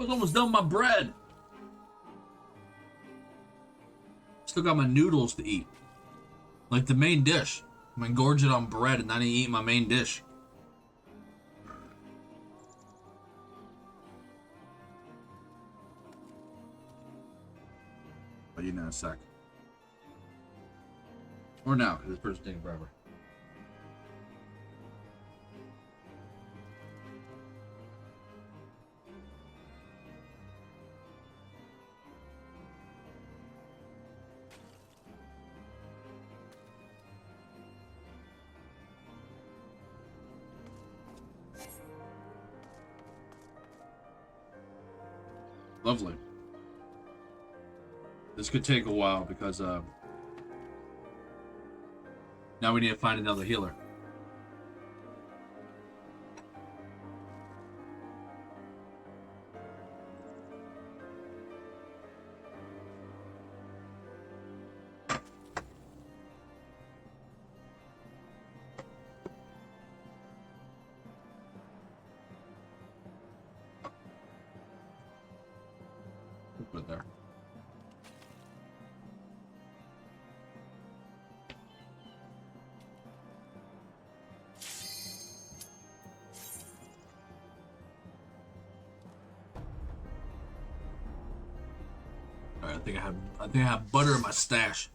S1: I was almost done with my bread. Still got my noodles to eat. Like the main dish. I'm gonna gorge it on bread and then I eat my main dish. I'll eat in a sec. Or now, because this person's taking forever. Lovely. This could take a while because now we need to find another healer. Put it there. Alright, I think I have butter in my stash.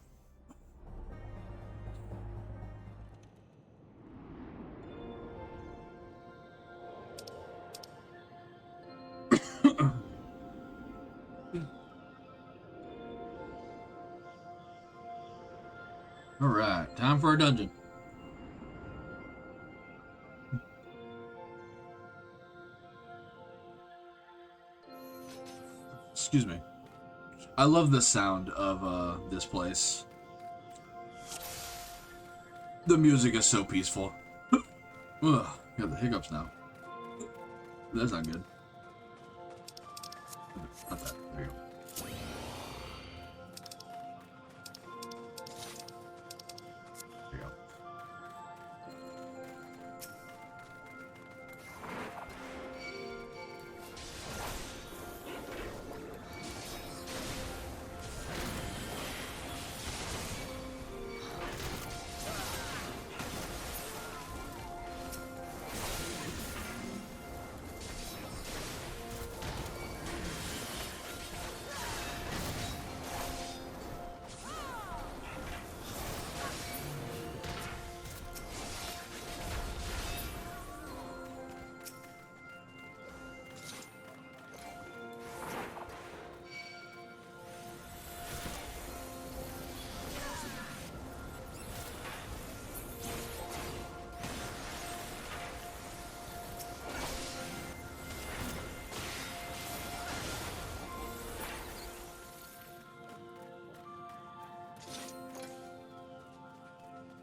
S1: Alright, time for a dungeon. Excuse me. I love the sound of this place. The music is so peaceful. Ugh, got the hiccups now. That's not good. Not that. There you go. There you go.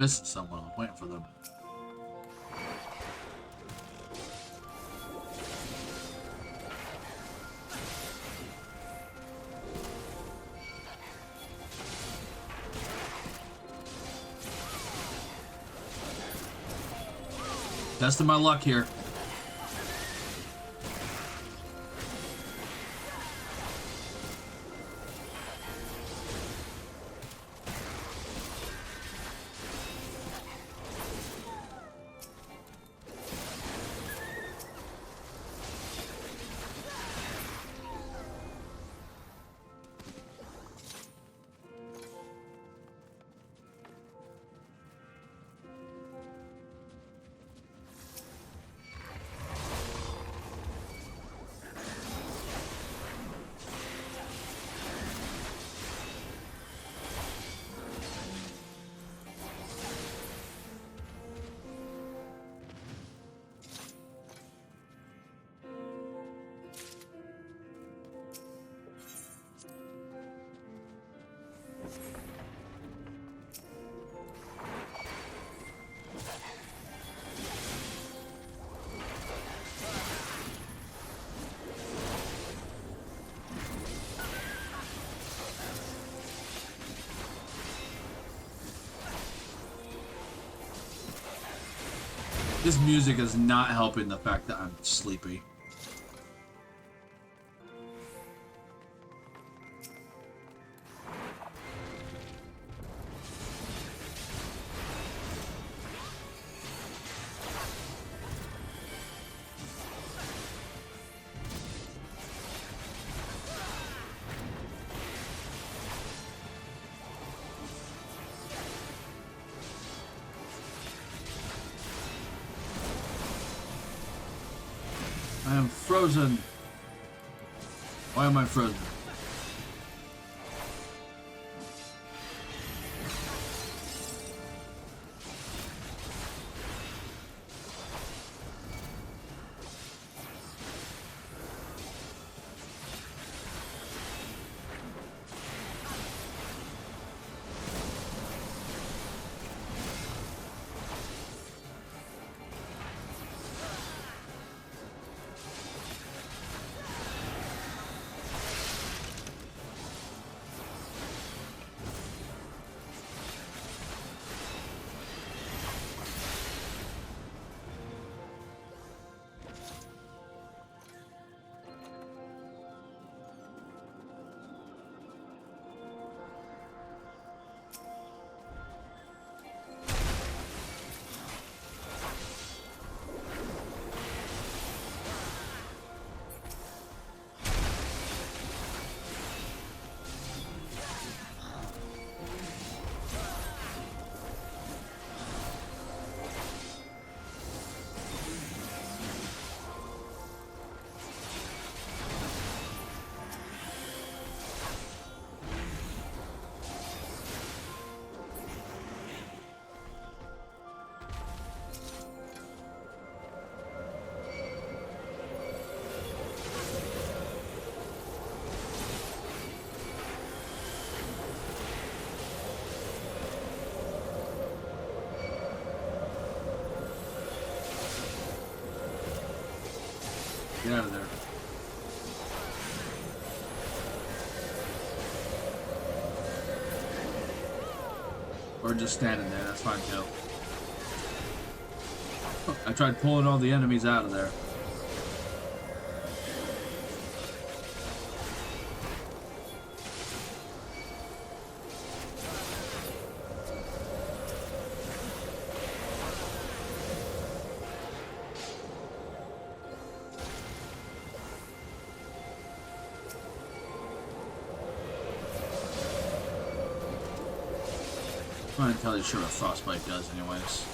S1: missing someone. I'm waiting for them. Testing my luck here. This music is not helping the fact that I'm sleepy. I am frozen. Why am I frozen? Get out of there. Or just standing there, that's fine too. I tried pulling all the enemies out of there. I'm not entirely sure what Frostbite does anyways.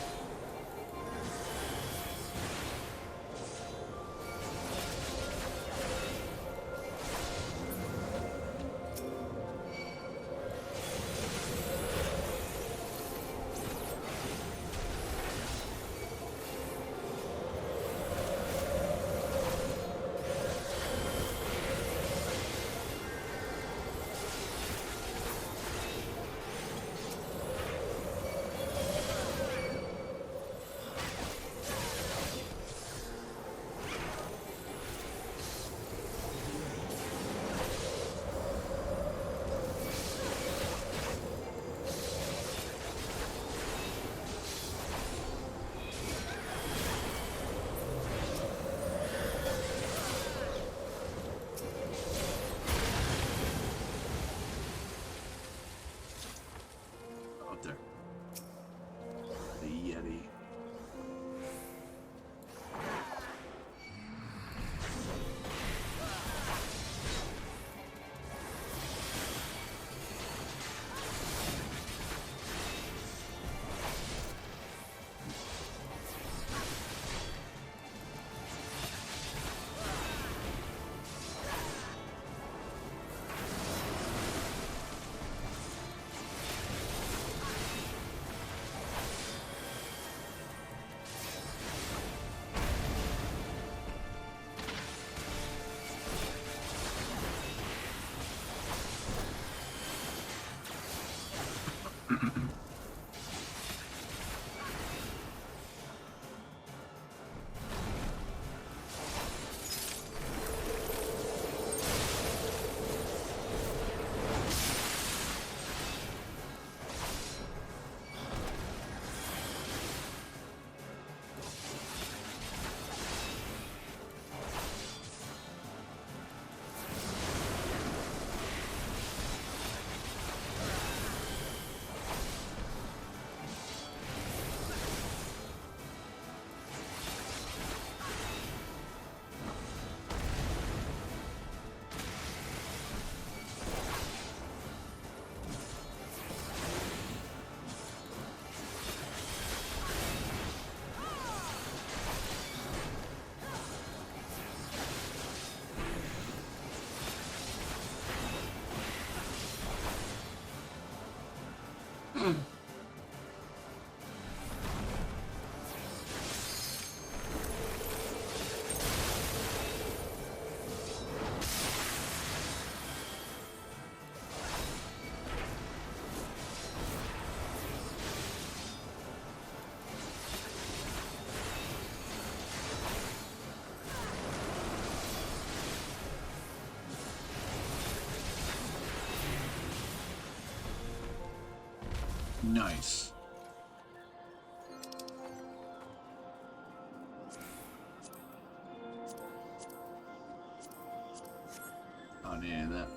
S1: Nice. Oh, yeah, that.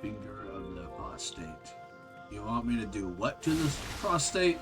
S1: Finger of the prostate. You want me to do what to this prostate?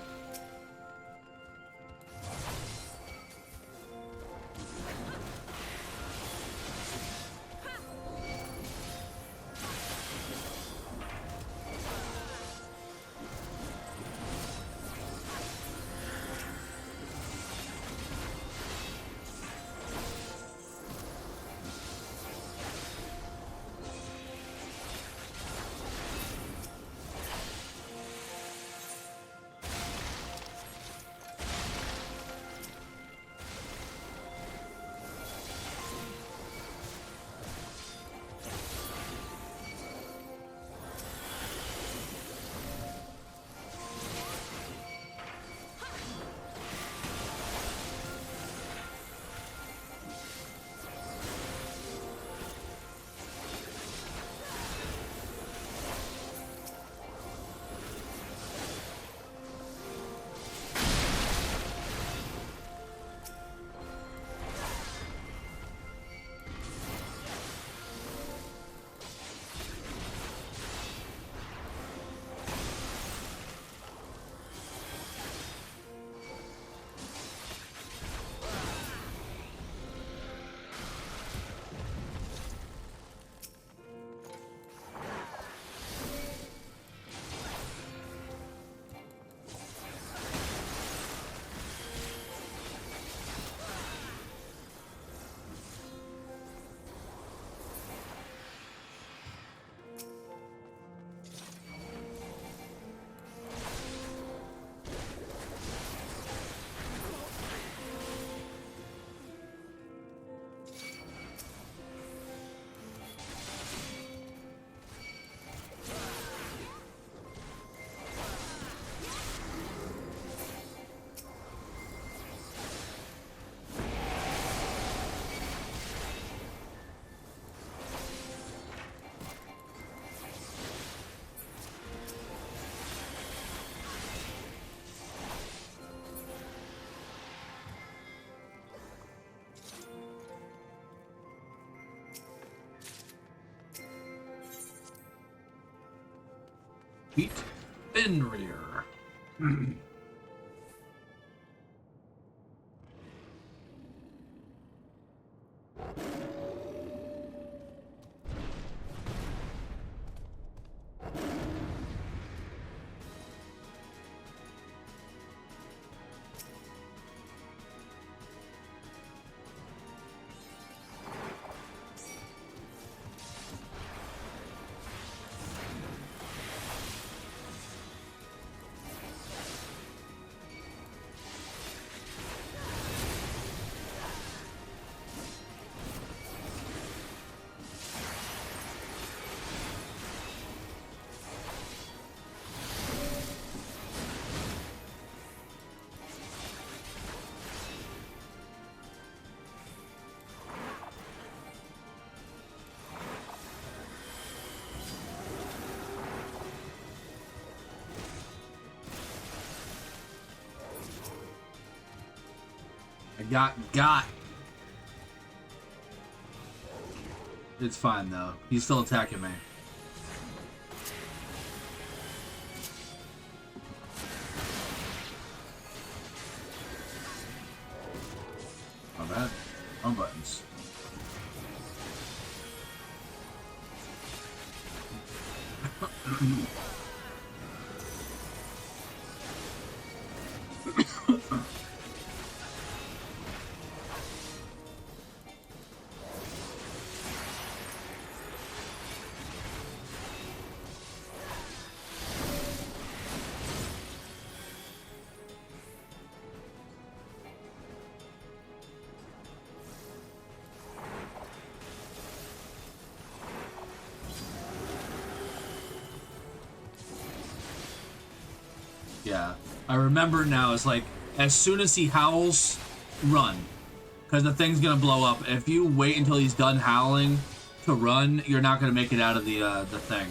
S1: Pete Fenrir. I got. It's fine though. He's still attacking me. Not bad. Wrong buttons. Yeah, I remember now. It's like, as soon as he howls, run. Because the thing's gonna blow up. If you wait until he's done howling to run, you're not gonna make it out of the thing.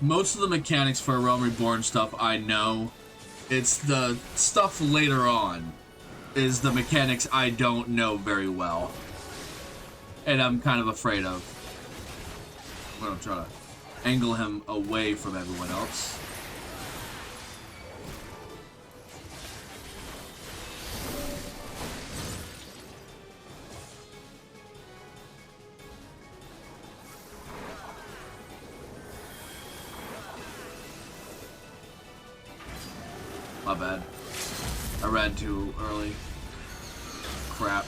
S1: Most of the mechanics for Realm Reborn stuff I know. It's the stuff later on is the mechanics I don't know very well. And I'm kind of afraid of. I'm gonna try to angle him away from everyone else. My bad. I ran too early. Crap.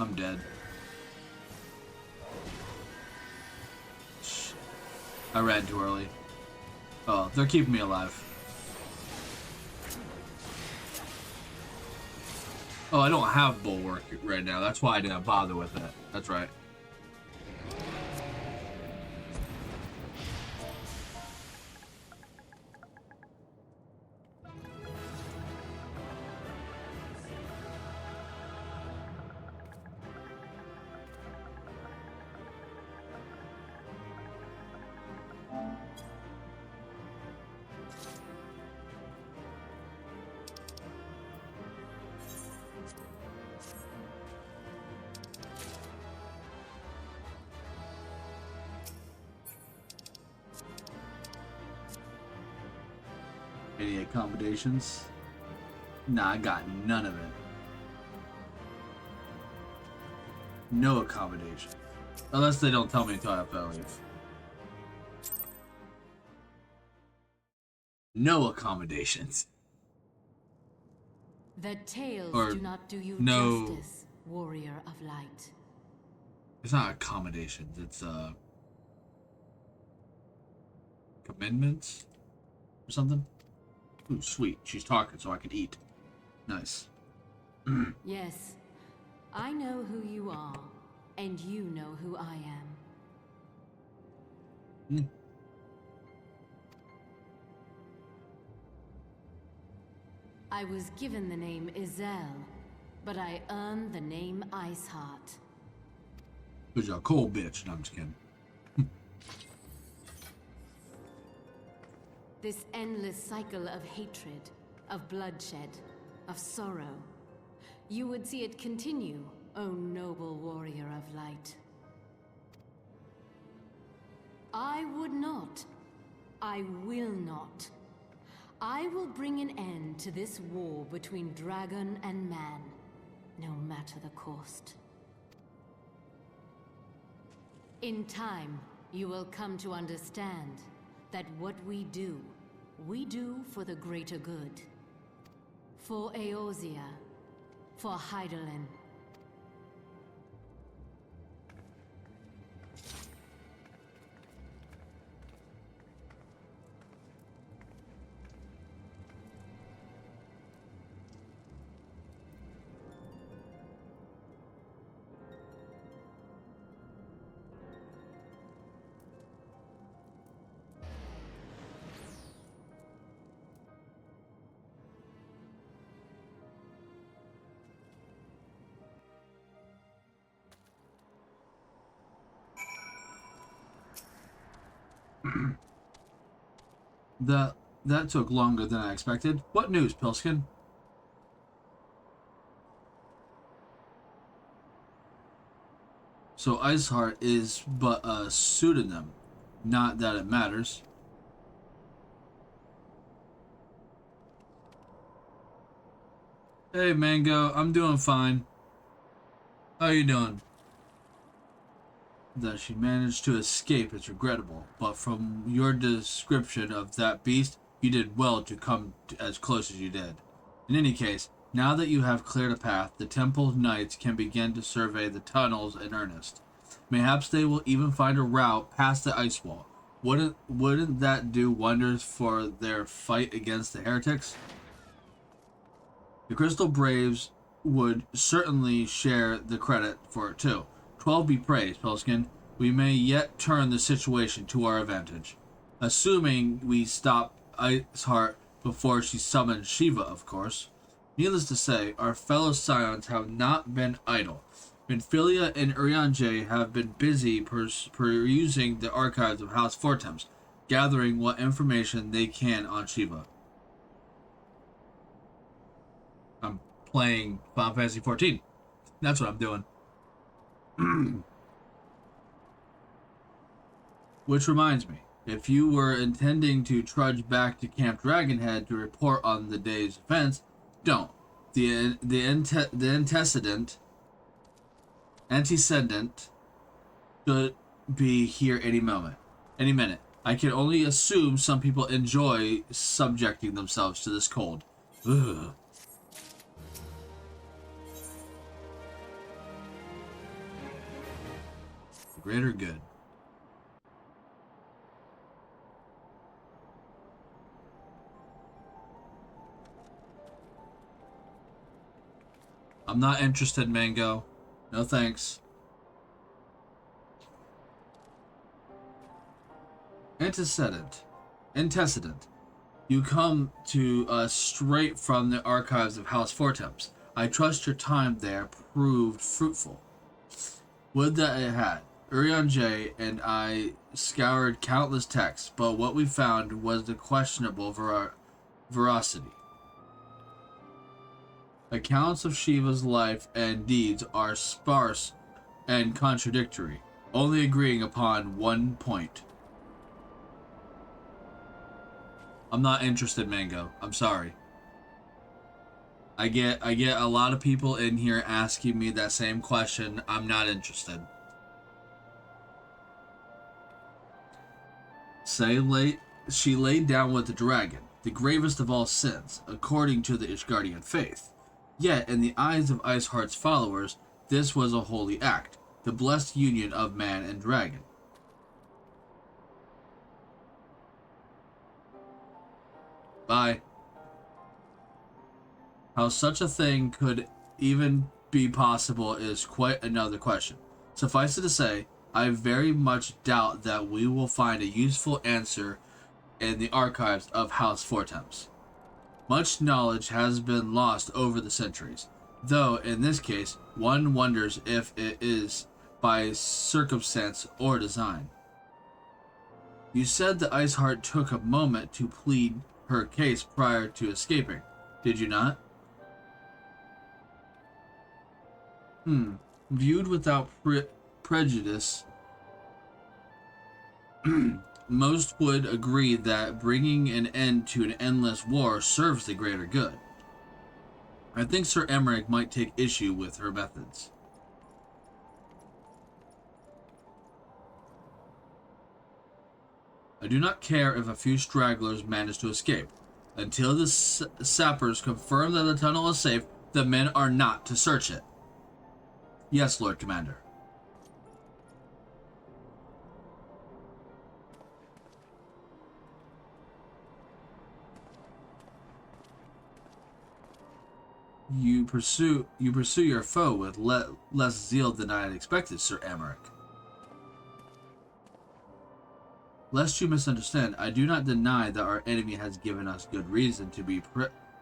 S1: I'm dead. Shit. I ran too early. Oh, they're keeping me alive. Oh, I don't have Bulwark right now. That's why I didn't bother with it. That's right. Any accommodations? Nah, I got none of it. No accommodation. Unless they don't tell me until I have to leave. No accommodations.
S14: The tales
S1: Or
S14: do not do you
S1: no,
S14: justice, warrior of light.
S1: it's not accommodations, it's commandments or something. Ooh, sweet. She's talking so I can eat. Nice.
S14: Yes, I know who you are, and you know who I am. I was given the name Izel, but I earned the name Iceheart.
S1: Cause you're a cold bitch. No, I'm just kidding.
S14: This endless cycle of hatred, of bloodshed, of sorrow. You would see it continue, O noble warrior of light. I would not. I will not. I will bring an end to this war between dragon and man, no matter the cost. In time, you will come to understand that what we do for the greater good. For Eorzea, for Hydaelyn.
S1: That took longer than I expected. What news, Pilskin? So Iceheart is but a pseudonym. Not that it matters. Hey, Mango. I'm doing fine. How you doing? That she managed to escape is regrettable, but from your description of that beast, you did well to come as close as you did. In any case, now that you have cleared a path, the Temple Knights can begin to survey the tunnels in earnest. Mayhaps they will even find a route past the ice wall. Wouldn't that do wonders for their fight against the heretics? The Crystal Braves would certainly share the credit for it too. 12 be praised, Pilskin. We may yet turn the situation to our advantage. Assuming we stop Iceheart before she summons Shiva, of course. Needless to say, our fellow Scions have not been idle. Minfilia and Urianger have been busy perusing the archives of House Fortemps, gathering what information they can on Shiva. I'm playing Final Fantasy XIV. That's what I'm doing. Which reminds me, if you were intending to trudge back to Camp Dragonhead to report on the day's events, don't. The antecedent should be here any minute. I can only assume some people enjoy subjecting themselves to this cold. Ugh. Greater good. I'm not interested, Mango. No thanks. Antecedent. You come to us straight from the archives of House Fortemps. I trust your time there proved fruitful. Would that it had. Urianger and I scoured countless texts, but what we found was the questionable veracity. Accounts of Shiva's life and deeds are sparse and contradictory, only agreeing upon one point. I'm not interested, Mango. I'm sorry. I get a lot of people in here asking me that same question. I'm not interested. She laid down with the dragon, the gravest of all sins, according to the Ishgardian faith. Yet, in the eyes of Iceheart's followers, this was a holy act, the blessed union of man and dragon. Bye. How such a thing could even be possible is quite another question. Suffice it to say, I very much doubt that we will find a useful answer in the archives of House Fortemps. Much knowledge has been lost over the centuries, though in this case one wonders if it is by circumstance or design. You said that Iceheart took a moment to plead her case prior to escaping, did you not? Viewed without prejudice, most would agree that bringing an end to an endless war serves the greater good. I think Sir Emmerich might take issue with her methods. I do not care if a few stragglers manage to escape. Until the sappers confirm that the tunnel is safe, the men are not to search it. Yes, Lord Commander. You pursue your foe with less zeal than I had expected, Sir Emmerich. Lest you misunderstand, I do not deny that our enemy has given us good reason to be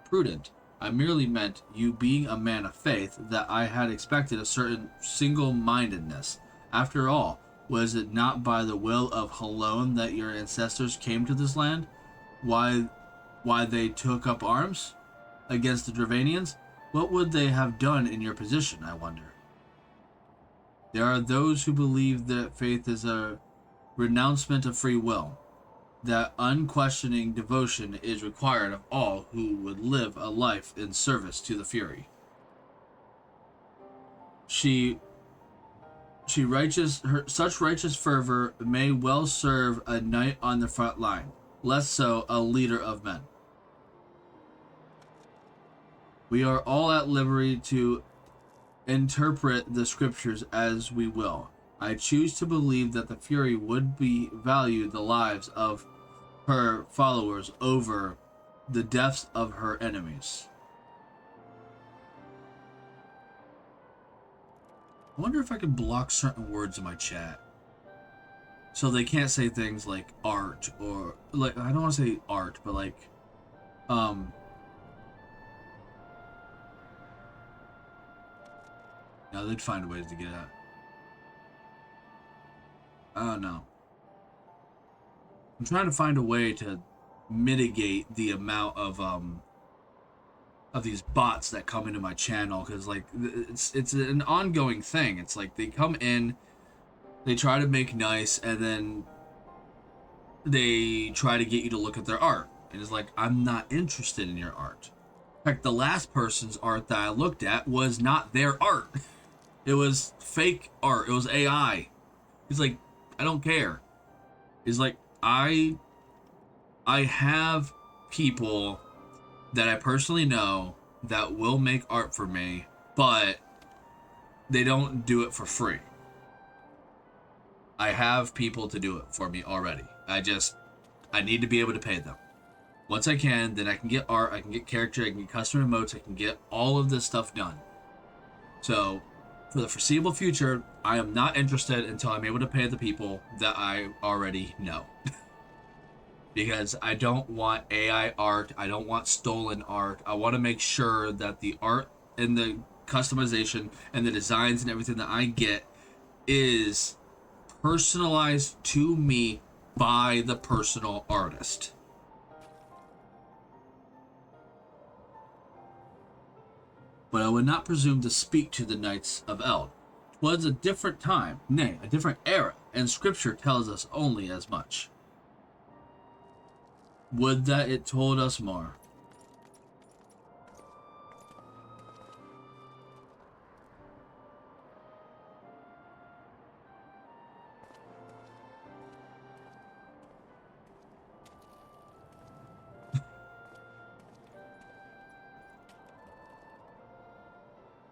S1: prudent. I merely meant, you being a man of faith, that I had expected a certain single-mindedness. After all, Was it not by the will of Halone that your ancestors came to this land? Why they took up arms against the Dravanians? What would they have done in your position, I wonder? There are those who believe that faith is a renouncement of free will, that unquestioning devotion is required of all who would live a life in service to the Fury. Such righteous fervor may well serve a knight on the front line, less so a leader of men. We are all at liberty to interpret the scriptures as we will. I choose to believe that the Fury would value the lives of her followers over the deaths of her enemies. I wonder if I can block certain words in my chat so they can't say things like art or like, I don't want to say art, but like no, they'd find ways to get out. I don't know. I'm trying to find a way to mitigate the amount of these bots that come into my channel, because like it's an ongoing thing. It's like they come in, they try to make nice, and then they try to get you to look at their art. And it's like, I'm not interested in your art. In fact, the last person's art that I looked at was not their art. It was fake art. It was AI. He's like, I don't care. He's like, I have people that I personally know that will make art for me, but they don't do it for free. I have people to do it for me already. I need to be able to pay them. Once I can, then I can get art, I can get character, I can get custom emotes, I can get all of this stuff done. So, for the foreseeable future, I am not interested until I'm able to pay the people that I already know. Because I don't want AI art, I don't want stolen art. I want to make sure that the art and the customization and the designs and everything that I get is personalized to me by the personal artist. But I would not presume to speak to the Knights of Eld. 'Twas a different time, nay, a different era, and Scripture tells us only as much. Would that it told us more.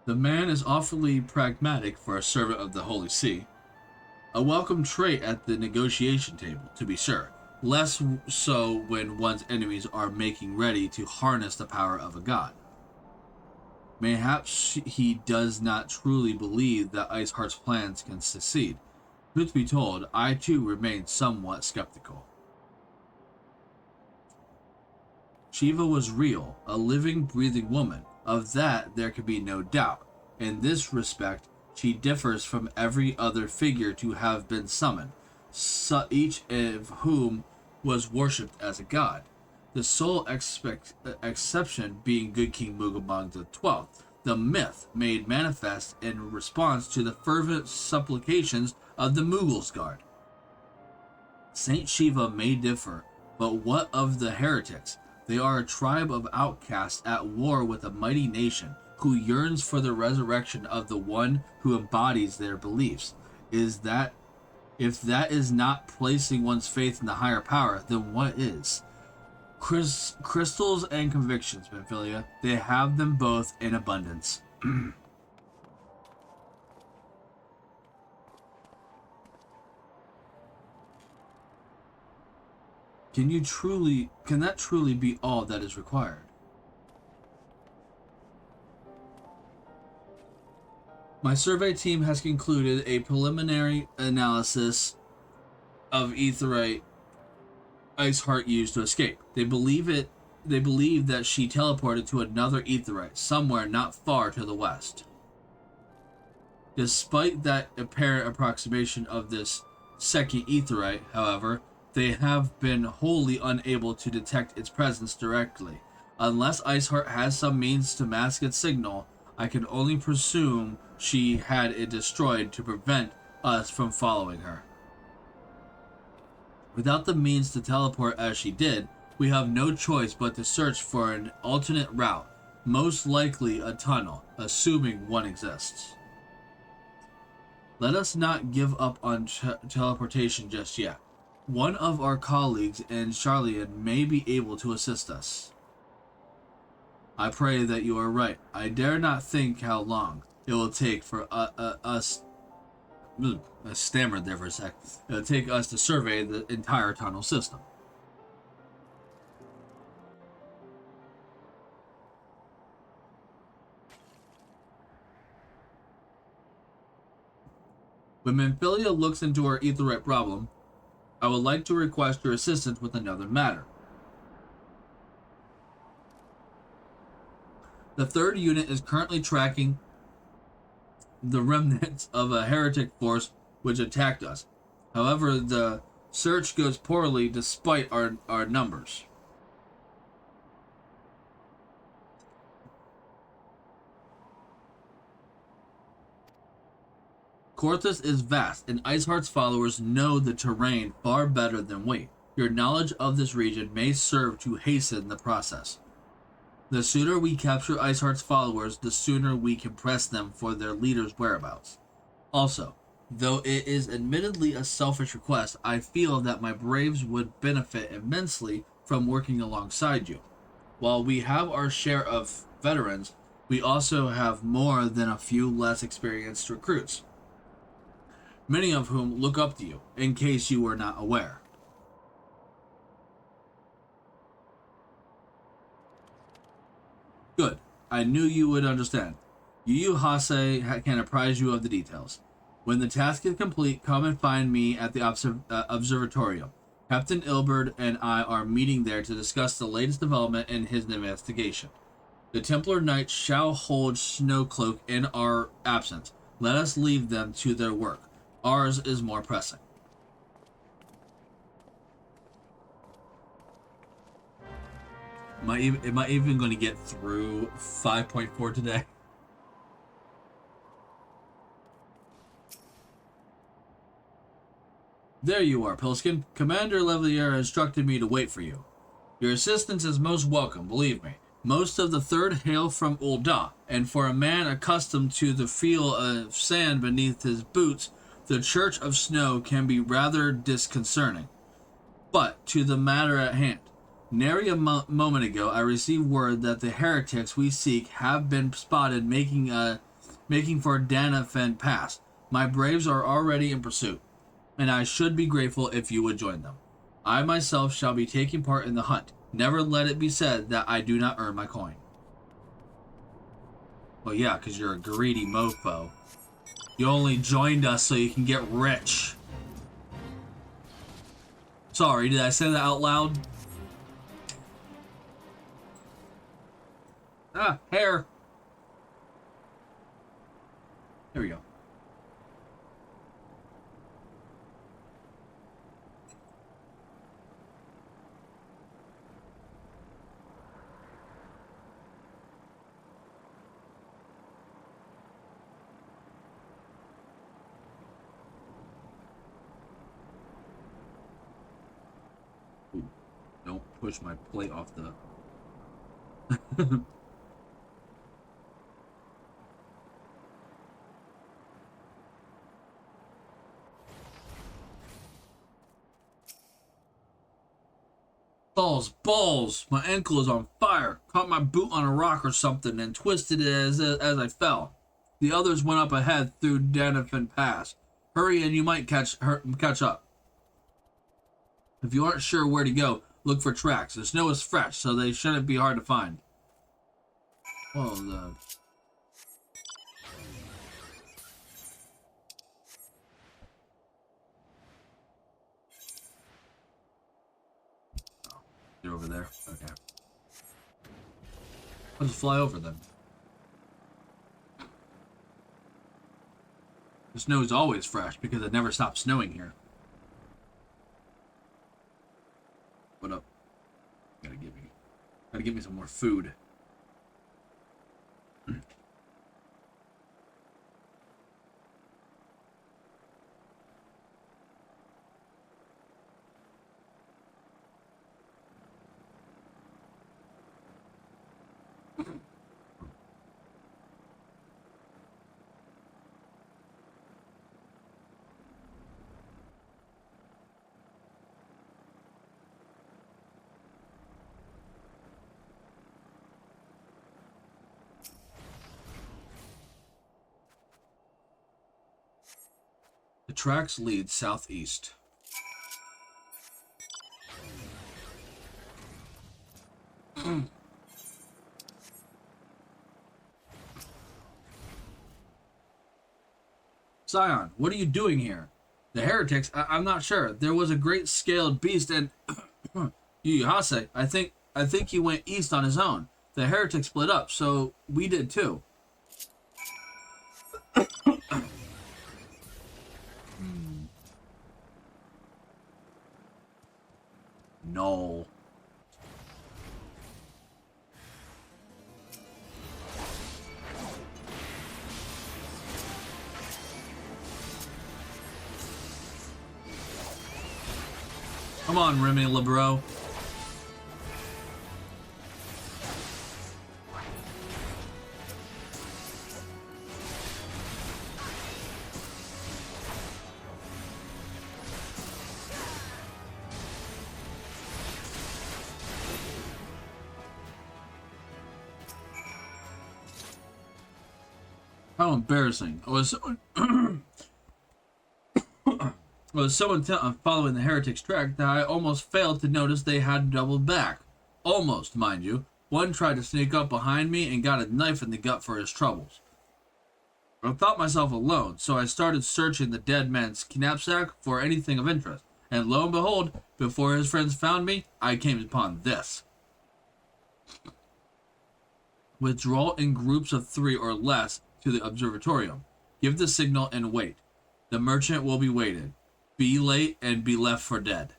S1: The man is awfully pragmatic for a servant of the Holy See. A welcome trait at the negotiation table, to be sure. Less so when one's enemies are making ready to harness the power of a god. Mayhaps he does not truly believe that Iceheart's plans can succeed. Truth be told, I too remain somewhat skeptical. Shiva was real, a living, breathing woman. Of that there could be no doubt. In this respect, she differs from every other figure to have been summoned, each of whom was worshipped as a god. The sole exception being Good King Mugabong XII, the myth made manifest in response to the fervent supplications of the Mughals Guard. Saint Shiva may differ, but what of the heretics? They are a tribe of outcasts at war with a mighty nation who yearns for the resurrection of the one who embodies their beliefs. If that is not placing one's faith in the higher power, then what is? Crystals and convictions, Benfilia, they have them both in abundance. Can that truly be all that is required? My survey team has concluded a preliminary analysis of Aetheryte Iceheart used to escape. They believe that she teleported to another Aetheryte, somewhere not far to the west. Despite that apparent approximation of this second aetheryte, however, they have been wholly unable to detect its presence directly. Unless Iceheart has some means to mask its signal, I can only presume she had it destroyed to prevent us from following her. Without the means to teleport as she did, we have no choice but to search for an alternate route, most likely a tunnel, assuming one exists. Let us not give up on teleportation just yet. One of our colleagues in Charlian may be able to assist us. I pray that you are right. I dare not think how long it will take for us... I stammered there for a sec. It will take us to survey the entire tunnel system. When Memphilia looks into our aetheryte problem, I would like to request your assistance with another matter. The third unit is currently tracking the remnants of a heretic force which attacked us. However, the search goes poorly despite our numbers. Korthus is vast, and Iceheart's followers know the terrain far better than we. Your knowledge of this region may serve to hasten the process. The sooner we capture Iceheart's followers, the sooner we can press them for their leader's whereabouts. Also, though it is admittedly a selfish request, I feel that my braves would benefit immensely from working alongside you. While we have our share of veterans, we also have more than a few less experienced recruits, many of whom look up to you, in case you were not aware. Good. I knew you would understand. Yu Hase can apprise you of the details. When the task is complete, come and find me at the observatorium. Captain Ilberd and I are meeting there to discuss the latest development in his investigation. The Templar Knights shall hold Snowcloak in our absence. Let us leave them to their work. Ours is more pressing. Am I even going to get through 5.4 today? There you are, Pilskin. Commander Levelier instructed me to wait for you. Your assistance is most welcome, believe me. Most of the third hail from Ul'dah, and for a man accustomed to the feel of sand beneath his boots, the Church of Snow can be rather disconcerting. But to the matter at hand. Nary a moment ago, I received word that the heretics we seek have been spotted making for Danafen Pass. My braves are already in pursuit, and I should be grateful if you would join them. I myself shall be taking part in the hunt. Never let it be said that I do not earn my coin. Well, yeah, because you're a greedy mofo. You only joined us so you can get rich. Sorry, did I say that out loud? Ah, hair. There we go. Ooh, don't push my plate off the... Balls! My ankle is on fire. Caught my boot on a rock or something and twisted it as I fell. The others went up ahead through Danafen Pass. Hurry and you might catch up. If you aren't sure where to go, look for tracks. The snow is fresh, so they shouldn't be hard to find. Well, You're over there? Okay. I'll just fly over then. The snow is always fresh because it never stops snowing here. What up? Gotta give me some more food. The tracks lead southeast. Scion, what are you doing here? The heretics? I'm not sure. There was a great scaled beast and Yuyahase, I think he went east on his own. The heretics split up, so we did too. No. Come on, Remy LeBro. How embarrassing. Was so intent on following the heretics' track that I almost failed to notice they had doubled back. Almost, mind you. One tried to sneak up behind me and got a knife in the gut for his troubles. I thought myself alone, so I started searching the dead man's knapsack for anything of interest. And lo and behold, before his friends found me, I came upon this. Withdraw in groups of 3 or less to the observatorium. Give the signal and wait. The merchant will be waited. Be late and be left for dead.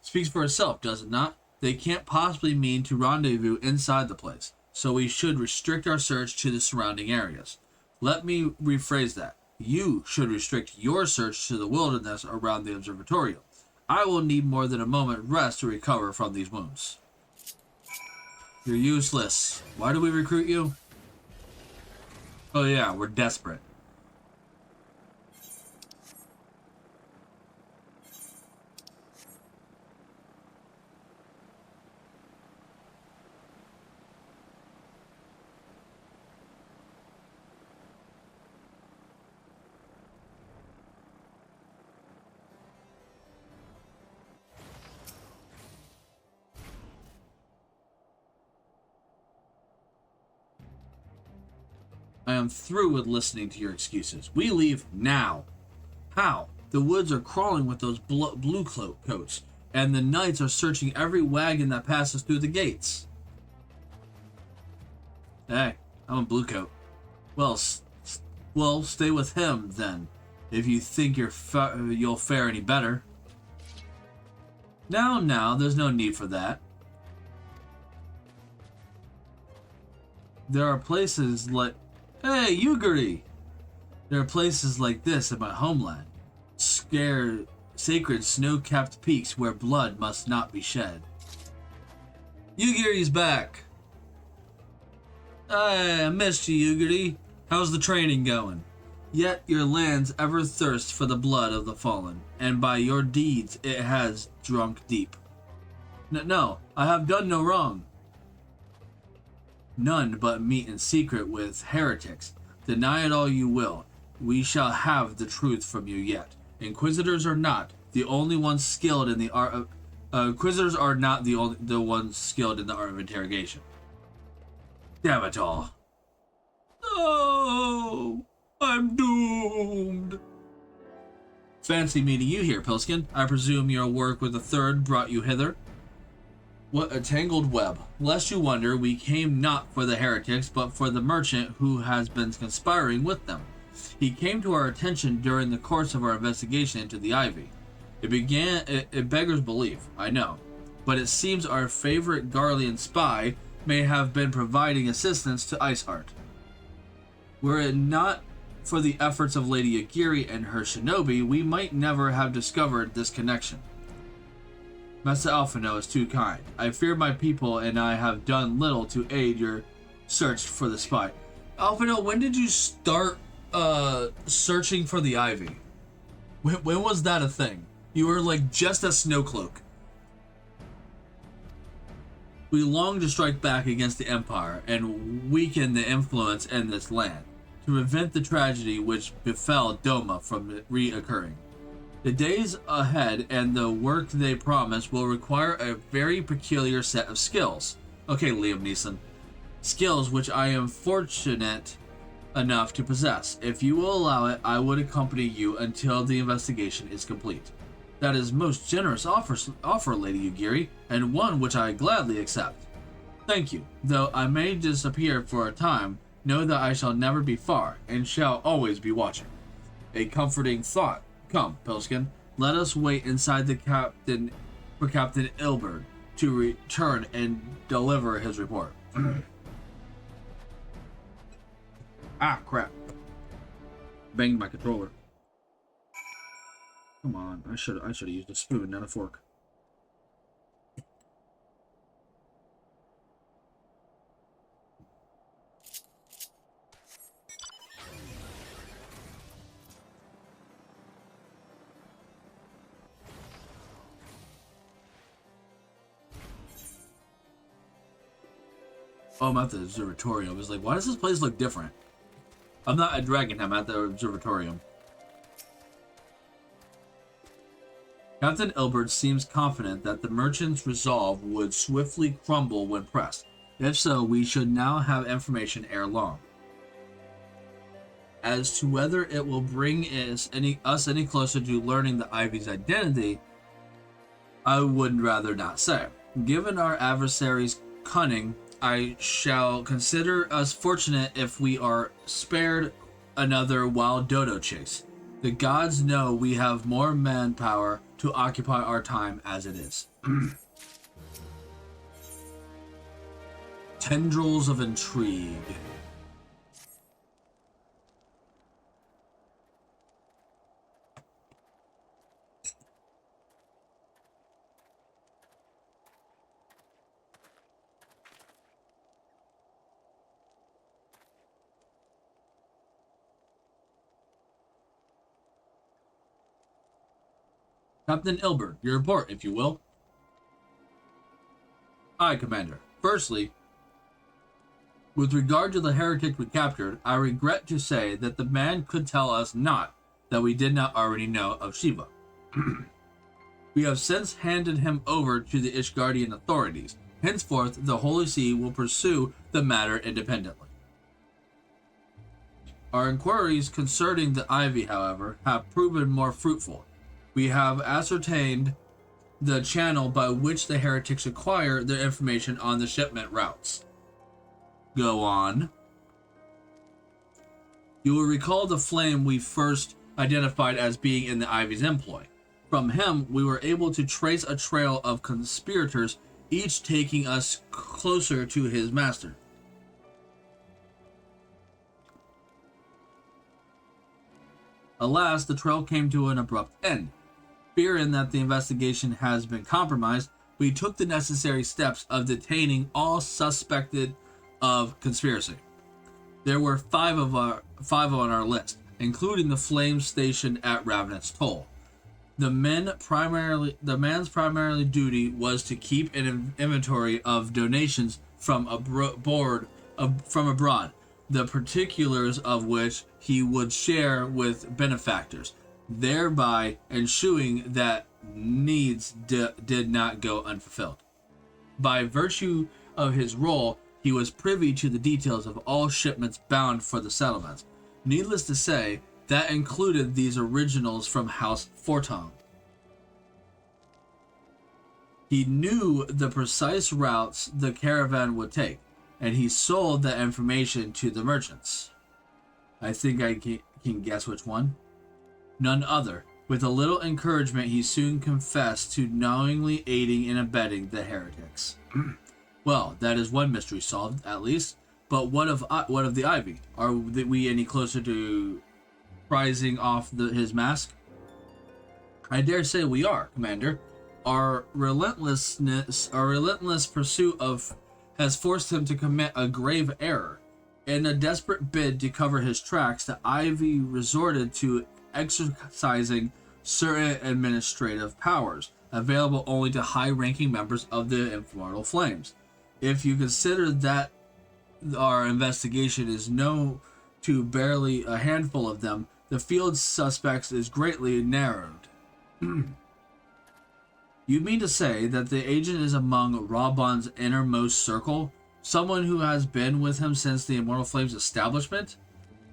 S1: Speaks for itself, does it not? They can't possibly mean to rendezvous inside the place, so we should restrict our search to the surrounding areas. Let me rephrase that. You should restrict your search to the wilderness around the observatorium. I will need more than a moment rest to recover from these wounds. You're useless. Why do we recruit you? Oh yeah, we're desperate. I am through with listening to your excuses. We leave now. How? The woods are crawling with those blue coats, and the knights are searching every wagon that passes through the gates. Hey, I'm a blue coat. Well, stay with him then, if you think you'll fare any better. Now, there's no need for that. There are places like... Hey, Yuguri! There are places like this in my homeland. Sacred snow-capped peaks where blood must not be shed. Yuguri's back! I missed you, Yuguri. How's the training going? Yet your lands ever thirst for the blood of the fallen, and by your deeds it has drunk deep. No, I have done no wrong. None but meet in secret with heretics. Deny it all you will. We shall have the truth from you yet. Inquisitors are not the only ones skilled in the art of... Inquisitors are not the ones skilled in the art of interrogation. Damn it all. Oh, I'm doomed. Fancy meeting you here, Pilskin. I presume your work with the Third brought you hither? What a tangled web. Lest you wonder, we came not for the heretics, but for the merchant who has been conspiring with them. He came to our attention during the course of our investigation into the Ivy. It beggars belief, I know, but it seems our favorite Garlean spy may have been providing assistance to Iceheart. Were it not for the efforts of Lady Agiri and her shinobi, we might never have discovered this connection. Master Alphino is too kind. I fear my people and I have done little to aid your search for the spy. Alphino, when did you start searching for the Ivy? When was that a thing? You were like just a snowcloak. We long to strike back against the Empire and weaken the influence in this land, to prevent the tragedy which befell Doma from reoccurring. The days ahead and the work they promise will require a very peculiar set of skills. Okay, Liam Neeson. Skills which I am fortunate enough to possess. If you will allow it, I would accompany you until the investigation is complete. That is most generous offer, Lady Agiri, and one which I gladly accept. Thank you. Though I may disappear for a time, know that I shall never be far, and shall always be watching. A comforting thought. Come, Pilskin, let us wait inside for Captain Ilbert to return and deliver his report. Ah, crap. Banged my controller. Come on, I should have used a spoon, not a fork. Oh, I'm at the observatorium. I was like, why does this place look different? I'm not at Dragon, I'm at the observatorium. Captain Ilbert seems confident that the merchant's resolve would swiftly crumble when pressed. If so, we should now have information ere long. As to whether it will bring us any closer to learning the Ivy's identity, I would rather not say. Given our adversary's cunning, I shall consider us fortunate if we are spared another wild dodo chase. The gods know we have more manpower to occupy our time as it is. Tendrils of intrigue. Captain Ilbert, your report, if you will. Aye, Commander. Firstly, with regard to the heretic we captured, I regret to say that the man could tell us not that we did not already know of Shiva. We have since handed him over to the Ishgardian authorities. Henceforth, the Holy See will pursue the matter independently. Our inquiries concerning the Ivy, however, have proven more fruitful. We have ascertained the channel by which the heretics acquire their information on the shipment routes. Go on. You will recall the flame we first identified as being in the Ivy's employ. From him, we were able to trace a trail of conspirators, each taking us closer to his master. Alas, the trail came to an abrupt end. Fearing that the investigation has been compromised, we took the necessary steps of detaining all suspected of conspiracy. There were five on our list, including the flame stationed at Ravenet's Toll. The man's primary duty was to keep an inventory of donations from abroad, the particulars of which he would share with benefactors, thereby ensuring that needs did not go unfulfilled. By virtue of his role, he was privy to the details of all shipments bound for the settlements. Needless to say, that included these originals from House Fortong. He knew the precise routes the caravan would take, and he sold that information to the merchants. I think I can guess which one. None other. With a little encouragement, he soon confessed to knowingly aiding and abetting the heretics. Well, that is one mystery solved, at least. But what of the Ivy? Are we any closer to prizing off his mask? I dare say we are, Commander. Our relentless pursuit has forced him to commit a grave error. In a desperate bid to cover his tracks, the Ivy resorted to exercising certain administrative powers, available only to high-ranking members of the Immortal Flames. If you consider that our investigation is known to barely a handful of them, the field suspects is greatly narrowed. You mean to say that the agent is among Raubon's innermost circle? Someone who has been with him since the Immortal Flames establishment?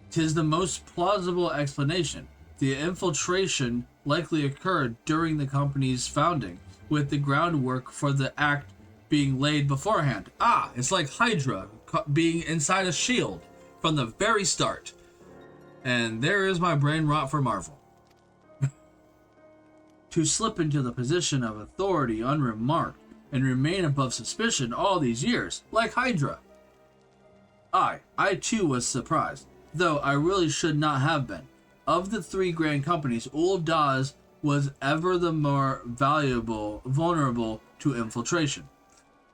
S1: 'Tis the most plausible explanation. The infiltration likely occurred during the company's founding, with the groundwork for the act being laid beforehand. Ah, it's like Hydra being inside a shield from the very start. And there is my brain rot for Marvel. To slip into the position of authority unremarked and remain above suspicion all these years, like Hydra. I too was surprised, though I really should not have been. Of the three grand companies, Daz was ever the more vulnerable to infiltration.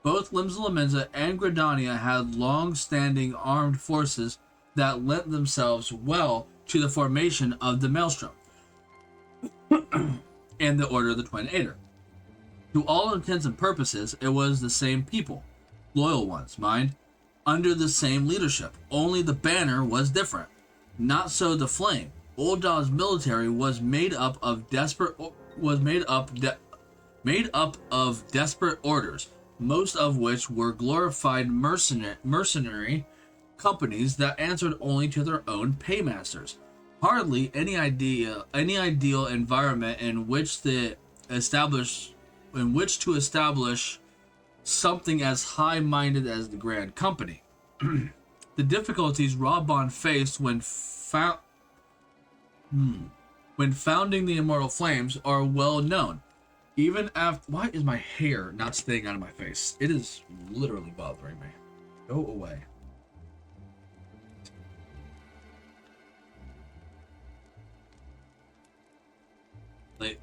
S1: Both Limsa and Gridania had long-standing armed forces that lent themselves well to the formation of the Maelstrom and the Order of the Twin Aether. To all intents and purposes, it was the same people, loyal ones, mind, under the same leadership. Only the banner was different. Not so the Flame. Daz's military was made up of desperate orders, most of which were glorified mercenary companies that answered only to their own paymasters. Hardly any ideal environment in which to establish something as high-minded as the Grand Company. The difficulties Raubon faced when founding the Immortal Flames are well known. Even after... Why is my hair not staying out of my face? It is literally bothering me. Go away.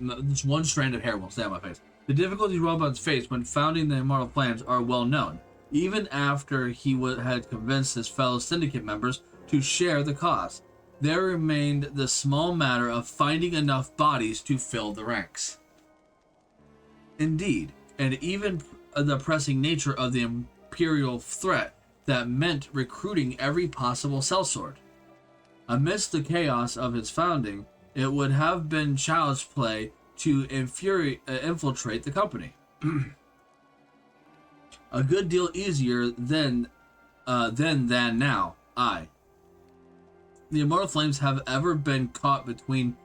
S1: Just one strand of hair won't stay on my face. The difficulties Raubon's faced when founding the Immortal Flames are well known, even after he had convinced his fellow syndicate members to share the cost. There remained the small matter of finding enough bodies to fill the ranks. Indeed, and even the pressing nature of the imperial threat that meant recruiting every possible sellsword. Amidst the chaos of its founding, it would have been child's play to infiltrate the company. A good deal easier than now. The Immortal Flames have ever been caught between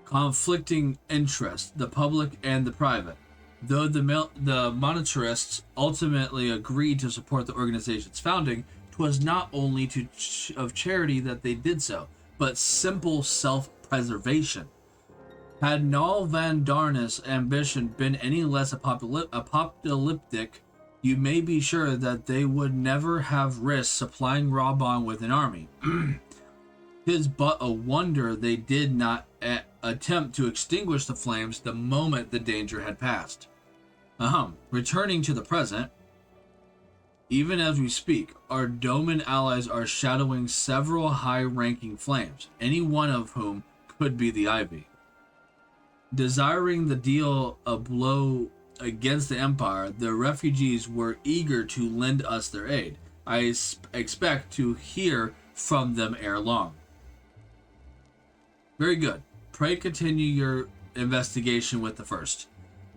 S1: conflicting interests, the public and the private. Though the monetarists ultimately agreed to support the organization's founding, 'twas not only of charity that they did so, but simple self-preservation. Had Null Van Darnus' ambition been any less apocalyptic, you may be sure that they would never have risked supplying Raubon with an army. 'Tis but a wonder they did not attempt to extinguish the flames the moment the danger had passed. Returning to the present, even as we speak, our Doman allies are shadowing several high-ranking flames, any one of whom could be the Ivy. Desiring the deal a blow against the Empire, the refugees were eager to lend us their aid. I expect to hear from them ere long. Very good. Pray continue your investigation with the first.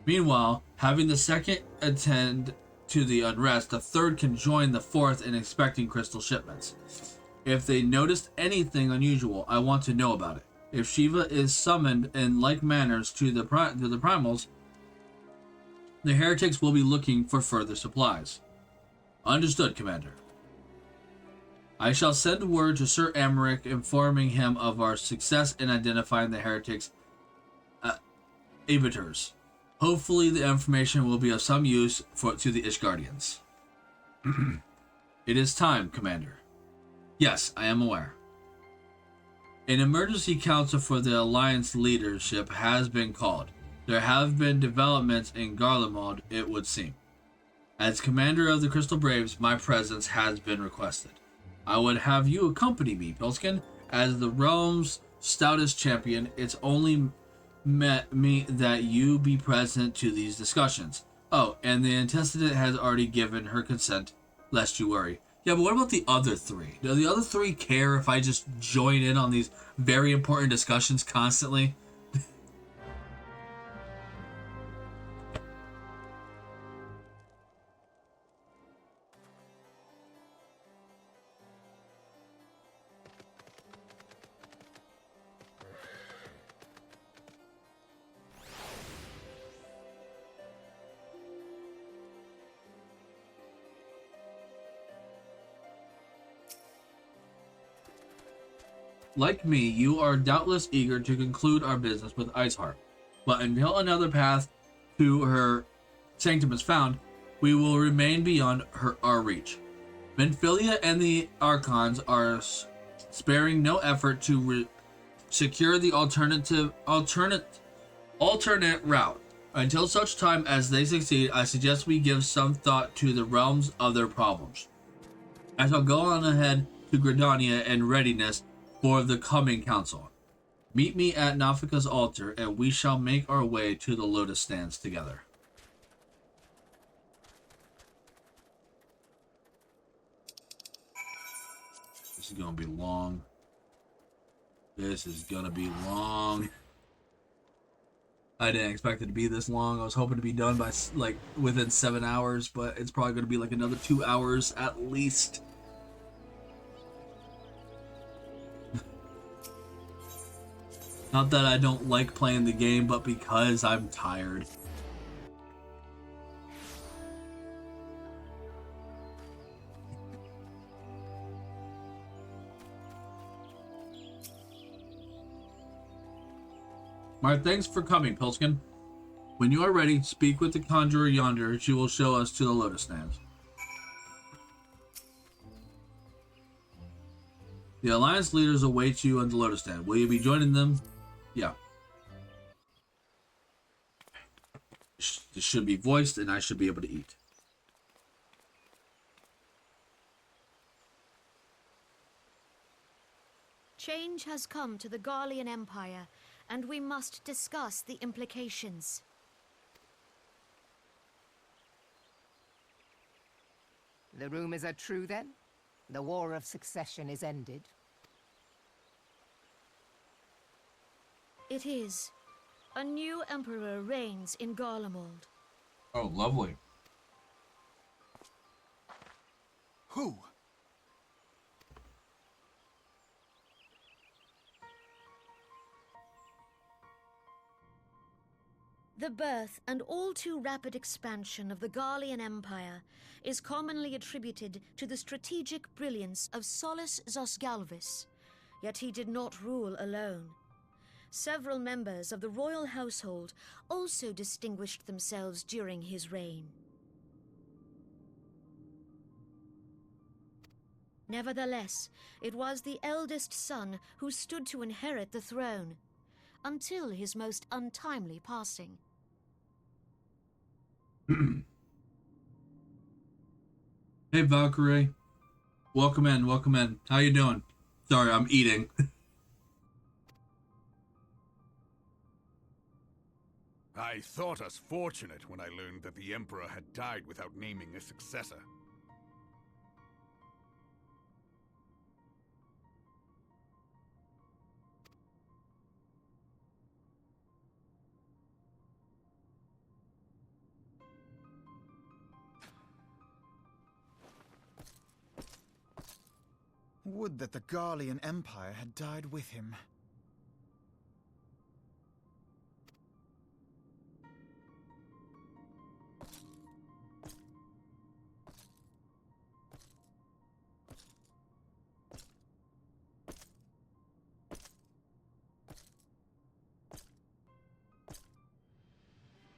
S1: Meanwhile, having the second attend to the unrest, the third can join the fourth in expecting crystal shipments. If they noticed anything unusual, I want to know about it. If Shiva is summoned in like manners to the primals, the heretics will be looking for further supplies. Understood, Commander. I shall send word to Sir Amaric informing him of our success in identifying the heretics' abaters. Hopefully the information will be of some use to the Ishgardians. It is time, Commander. Yes, I am aware. An emergency council for the Alliance leadership has been called. There have been developments in Garlemald, it would seem. As commander of the Crystal Braves, my presence has been requested. I would have you accompany me, Pilskin. As the realm's stoutest champion, it's only me that you be present to these discussions. Oh, and the antecedent has already given her consent, lest you worry. Yeah, but what about the other three? Do the other three care if I just join in on these very important discussions constantly? Like me, you are doubtless eager to conclude our business with Iceheart. But until another path to her sanctum is found, we will remain beyond our reach. Menphilia and the Archons are sparing no effort to secure the alternate route. Until such time as they succeed, I suggest we give some thought to the realms of their problems. I shall go on ahead to Gridania in readiness for the coming council. Meet me at Nafika's altar, and we shall make our way to the Lotus Stands together. This is gonna be long. This is gonna be long. I didn't expect it to be this long. I was hoping to be done by like within 7 hours, but it's probably gonna be like another 2 hours at least. Not that I don't like playing the game, but because I'm tired. My thanks for coming, Pilskin. When you are ready, speak with the conjurer yonder. She will show us to the Lotus Stands. The Alliance leaders await you on the Lotus Stand. Will you be joining them? Yeah. This should be voiced, and I should be able to eat.
S5: Change has come to the Garlean Empire, and we must discuss the implications.
S15: The rumors are true, then? The War of Succession is ended?
S5: It is. A new emperor reigns in Garlemald.
S1: Oh, lovely.
S2: Who?
S5: The birth and all too rapid expansion of the Garlean Empire is commonly attributed to the strategic brilliance of Solus Zosgalvis, yet he did not rule alone. Several members of the royal household also distinguished themselves during his reign. Nevertheless, it was the eldest son who stood to inherit the throne, until his most untimely passing.
S1: Hey, Valkyrie. Welcome in, welcome in. How you doing? Sorry, I'm eating.
S3: I thought us fortunate when I learned that the Emperor had died without naming a successor.
S2: Would that the Garlean Empire had died with him.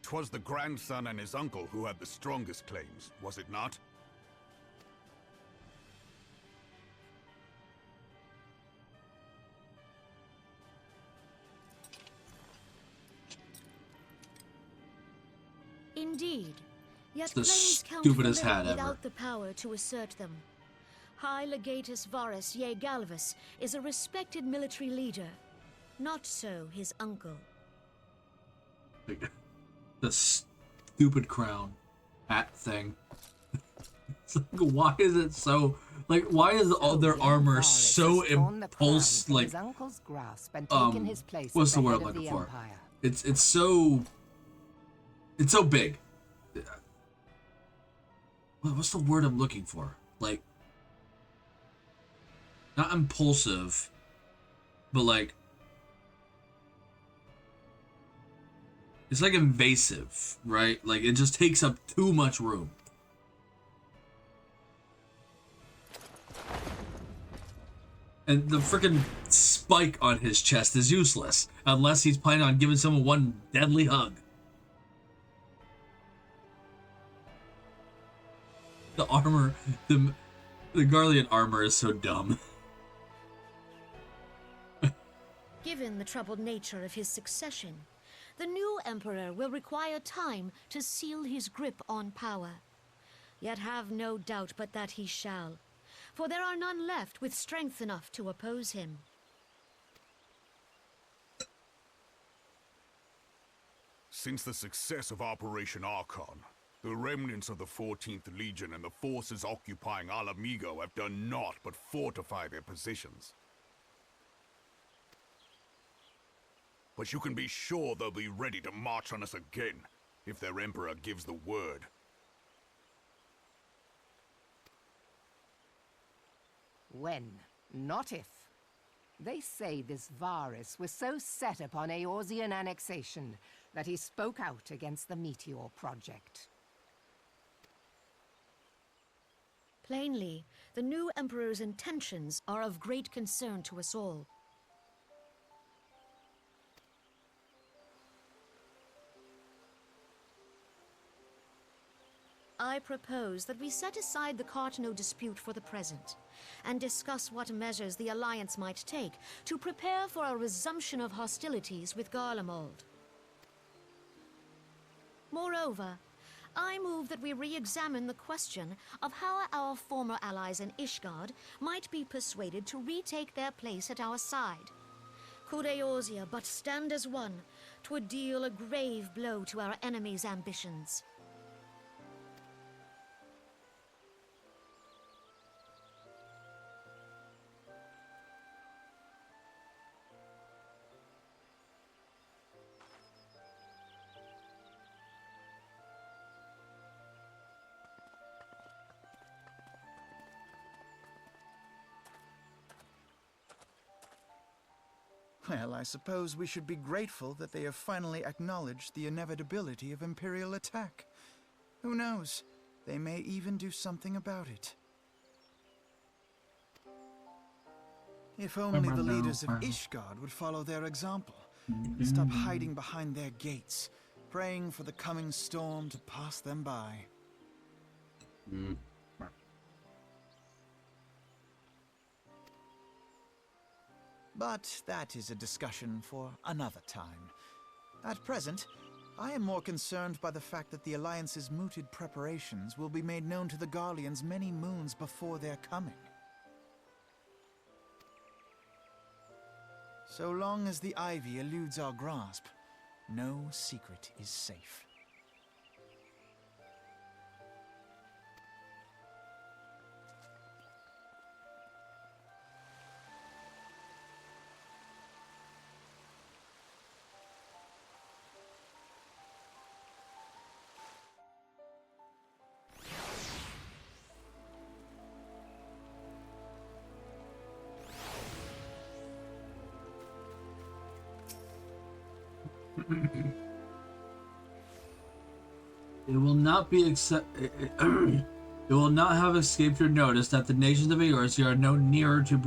S3: 'Twas the grandson and his uncle who had the strongest claims, was it not?
S5: Indeed. Yet
S1: The
S5: claims count
S1: stupidest
S5: for little
S1: hat ever.
S5: without the power to assert them. High Legatus Varus Ye Galvus is a respected military leader. Not so his uncle.
S1: The stupid crown hat thing. It's like, why is it so? Like, why is all their armor so impulse? Like,
S15: his uncle's grasp and taken his place
S1: what's
S15: at
S1: the
S15: the
S1: word
S15: head
S1: I'm
S15: of
S1: looking
S15: the
S1: for?
S15: Empire.
S1: It's so big. What's the word I'm looking for? Like, not impulsive, but like, it's like invasive, right? Like, it just takes up too much room. And the freaking spike on his chest is useless unless he's planning on giving someone one deadly hug. The armor, the Garlean armor is so dumb.
S5: Given the troubled nature of his succession, the new emperor will require time to seal his grip on power. Yet have no doubt but that he shall, for there are none left with strength enough to oppose him.
S3: Since the success of Operation Archon, the remnants of the 14th Legion and the forces occupying Alamigo have done naught but fortify their positions. But you can be sure they'll be ready to march on us again, if their emperor gives the word.
S15: When, not if. They say this Varus was so set upon Eorzean annexation that he spoke out against the Meteor Project.
S5: Plainly, the new emperor's intentions are of great concern to us all. I propose that we set aside the Cartno dispute for the present, and discuss what measures the Alliance might take to prepare for a resumption of hostilities with Garlemald. Moreover, I move that we re-examine the question of how our former allies in Ishgard might be persuaded to retake their place at our side. Could Eorzea but stand as one, 'twould deal a grave blow to our enemies' ambitions.
S2: Well, I suppose we should be grateful that they have finally acknowledged the inevitability of Imperial attack. Who knows? They may even do something about it. If only the leaders of Ishgard would follow their example, and stop hiding behind their gates, praying for the coming storm to pass them by. But that is a discussion for another time. At present, I am more concerned by the fact that the Alliance's mooted preparations will be made known to the Garleans many moons before their coming. So long as the Ivy eludes our grasp, no secret is safe.
S1: It will not be it will not have escaped your notice that the nations of Eorzea are no nearer to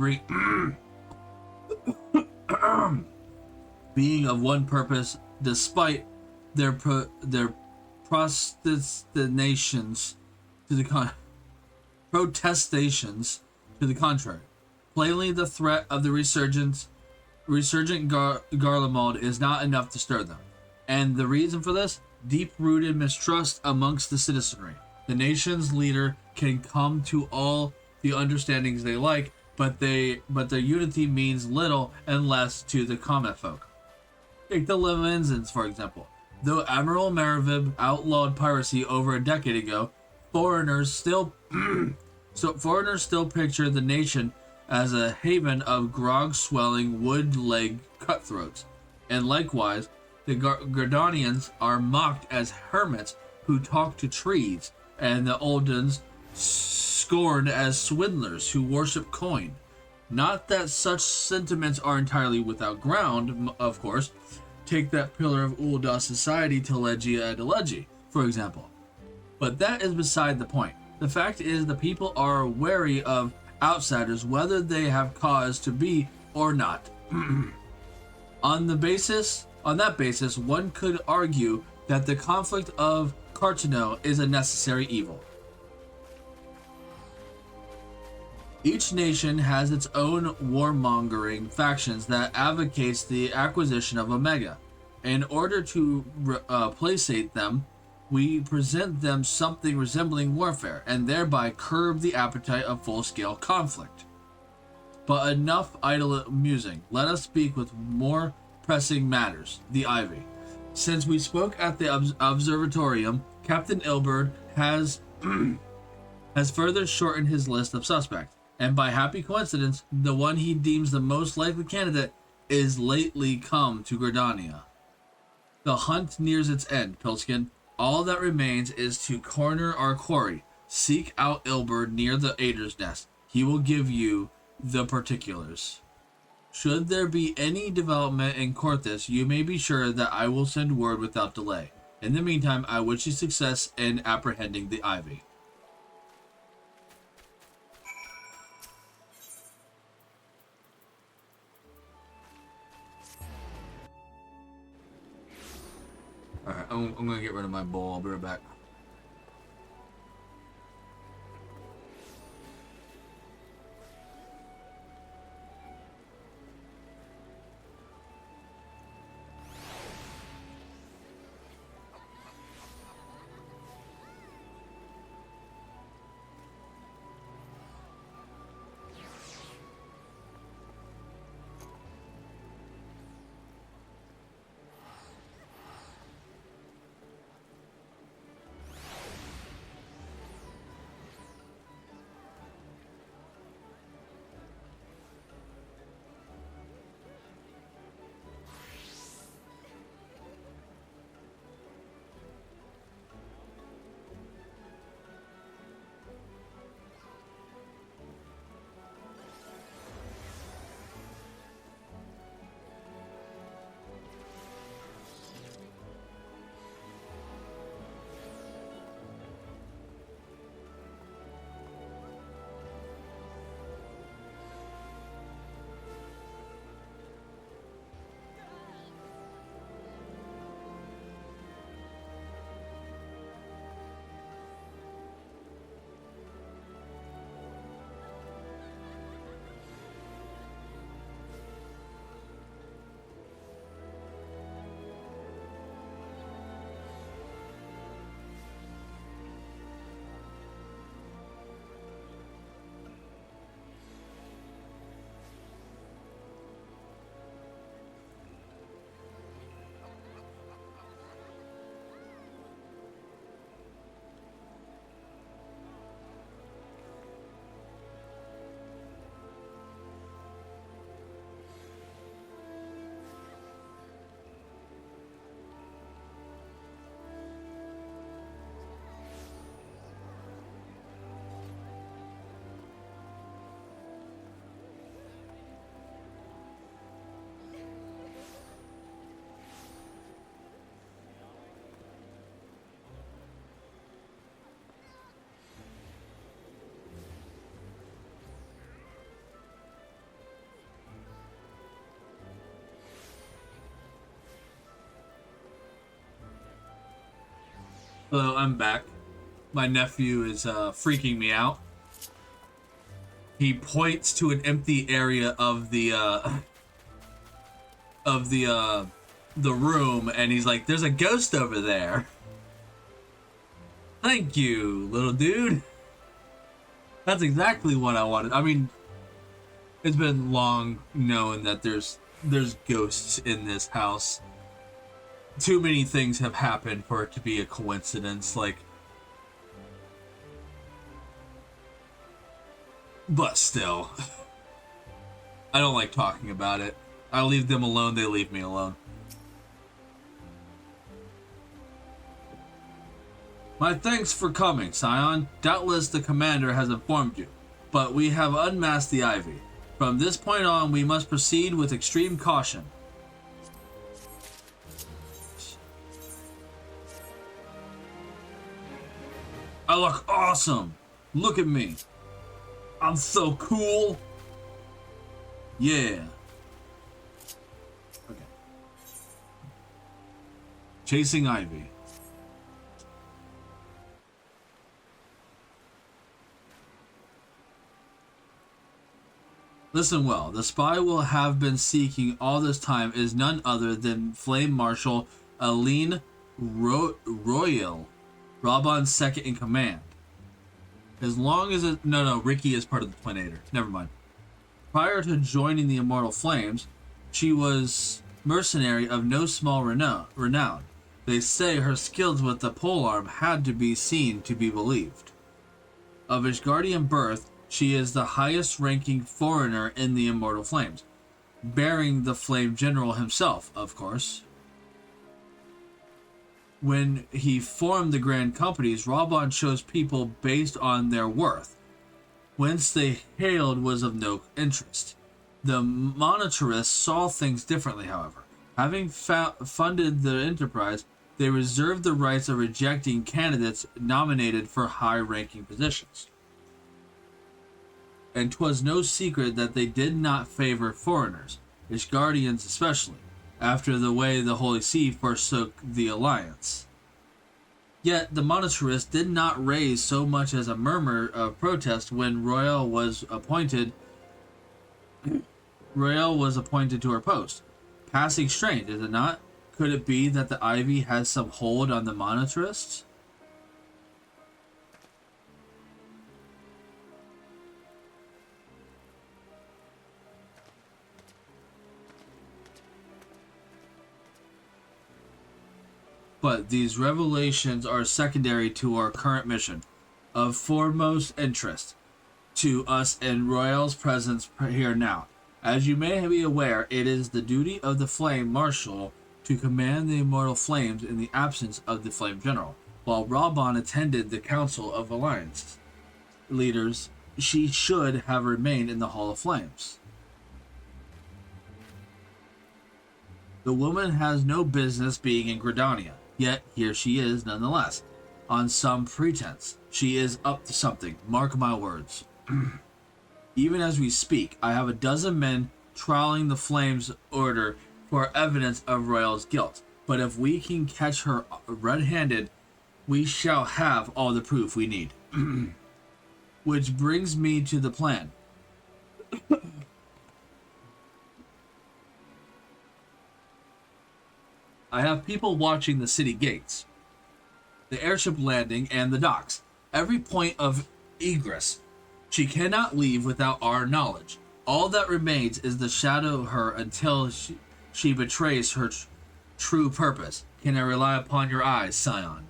S1: being of one purpose, despite their protestations to the protestations to the contrary. Plainly, the threat of the resurgent Garlemald is not enough to stir them, and the reason for this: deep-rooted mistrust amongst the citizenry. The nation's leader can come to all the understandings they like, but their unity means little and less to the common folk. Take the Lemenzins, for example. Though Admiral Maravib outlawed piracy over a decade ago, foreigners still picture the nation as a haven of grog-swelling wood-leg cutthroats, and likewise, the Gardanians are mocked as hermits who talk to trees, and the Oldens scorned as swindlers who worship coin. Not that such sentiments are entirely without ground, of course. Take that pillar of Ul'dah society, Telegia Adeleji, for example. But that is beside the point. The fact is the people are wary of outsiders whether they have cause to be or not. On that basis, one could argue that the conflict of Cartano is a necessary evil. Each nation has its own warmongering factions that advocates the acquisition of Omega. In order to placate them, we present them something resembling warfare, and thereby curb the appetite of full-scale conflict. But enough idle musing. Let us speak with more pressing matters. The Ivy. Since we spoke at the observatorium, Captain Ilberd has further shortened his list of suspects, and by happy coincidence, the one he deems the most likely candidate is lately come to Gridania. The hunt nears its end, Pilskin. All that remains is to corner our quarry. Seek out Ilberd near the Ader's Nest. He will give you the particulars. Should there be any development in Corthus, you may be sure that I will send word without delay. In the meantime, I wish you success in apprehending the Ivy. Alright, I'm gonna get rid of my bowl. I'll be right back. Hello, I'm back. My nephew is freaking me out. He points to an empty area of the room, and he's like, "There's a ghost over there." Thank you, little dude. That's exactly what I wanted. I mean, it's been long known that there's ghosts in this house. Too many things have happened for it to be a coincidence, like. But still, I don't like talking about it. I leave them alone, they leave me alone. My thanks for coming, Scion. Doubtless the commander has informed you, but we have unmasked the Ivy. From this point on, we must proceed with extreme caution. I look awesome. Look at me. I'm so cool. Yeah. Okay. Chasing Ivy. Listen well. The spy will have been seeking all this time is none other than Flame Marshal Aline Royal, Raban's second in command. As long as it... No, Ricky is part of the Planator. Never mind. Prior to joining the Immortal Flames, she was mercenary of no small renown. They say her skills with the polearm had to be seen to be believed. Of Ishgardian birth, she is the highest-ranking foreigner in the Immortal Flames, bearing the Flame General himself, of course. When he formed the Grand Companies, Raban chose people based on their worth. Whence they hailed was of no interest. The monetarists saw things differently, however. Having funded the enterprise, they reserved the rights of rejecting candidates nominated for high-ranking positions. And 'twas no secret that they did not favor foreigners, Ishgardians especially, after the way the Holy See forsook the alliance. Yet the monetarists did not raise so much as a murmur of protest when Royal was appointed to her post. Passing strange, is it not? Could it be that the Ivy has some hold on the monetarists? But these revelations are secondary to our current mission. Of foremost interest to us in Royal's presence here now. As you may be aware, it is the duty of the Flame Marshal to command the Immortal Flames in the absence of the Flame General. While Raban attended the Council of Alliance leaders, she should have remained in the Hall of Flames. The woman has no business being in Gridania. Yet, here she is nonetheless, on some pretense. She is up to something, mark my words. Even as we speak, I have a dozen men trialing the Flames order for evidence of Royal's guilt. But if we can catch her red-handed, we shall have all the proof we need. Which brings me to the plan. I have people watching the city gates, the airship landing, and the docks. Every point of egress. She cannot leave without our knowledge. All that remains is to shadow her until she betrays her true purpose. Can I rely upon your eyes, Scion?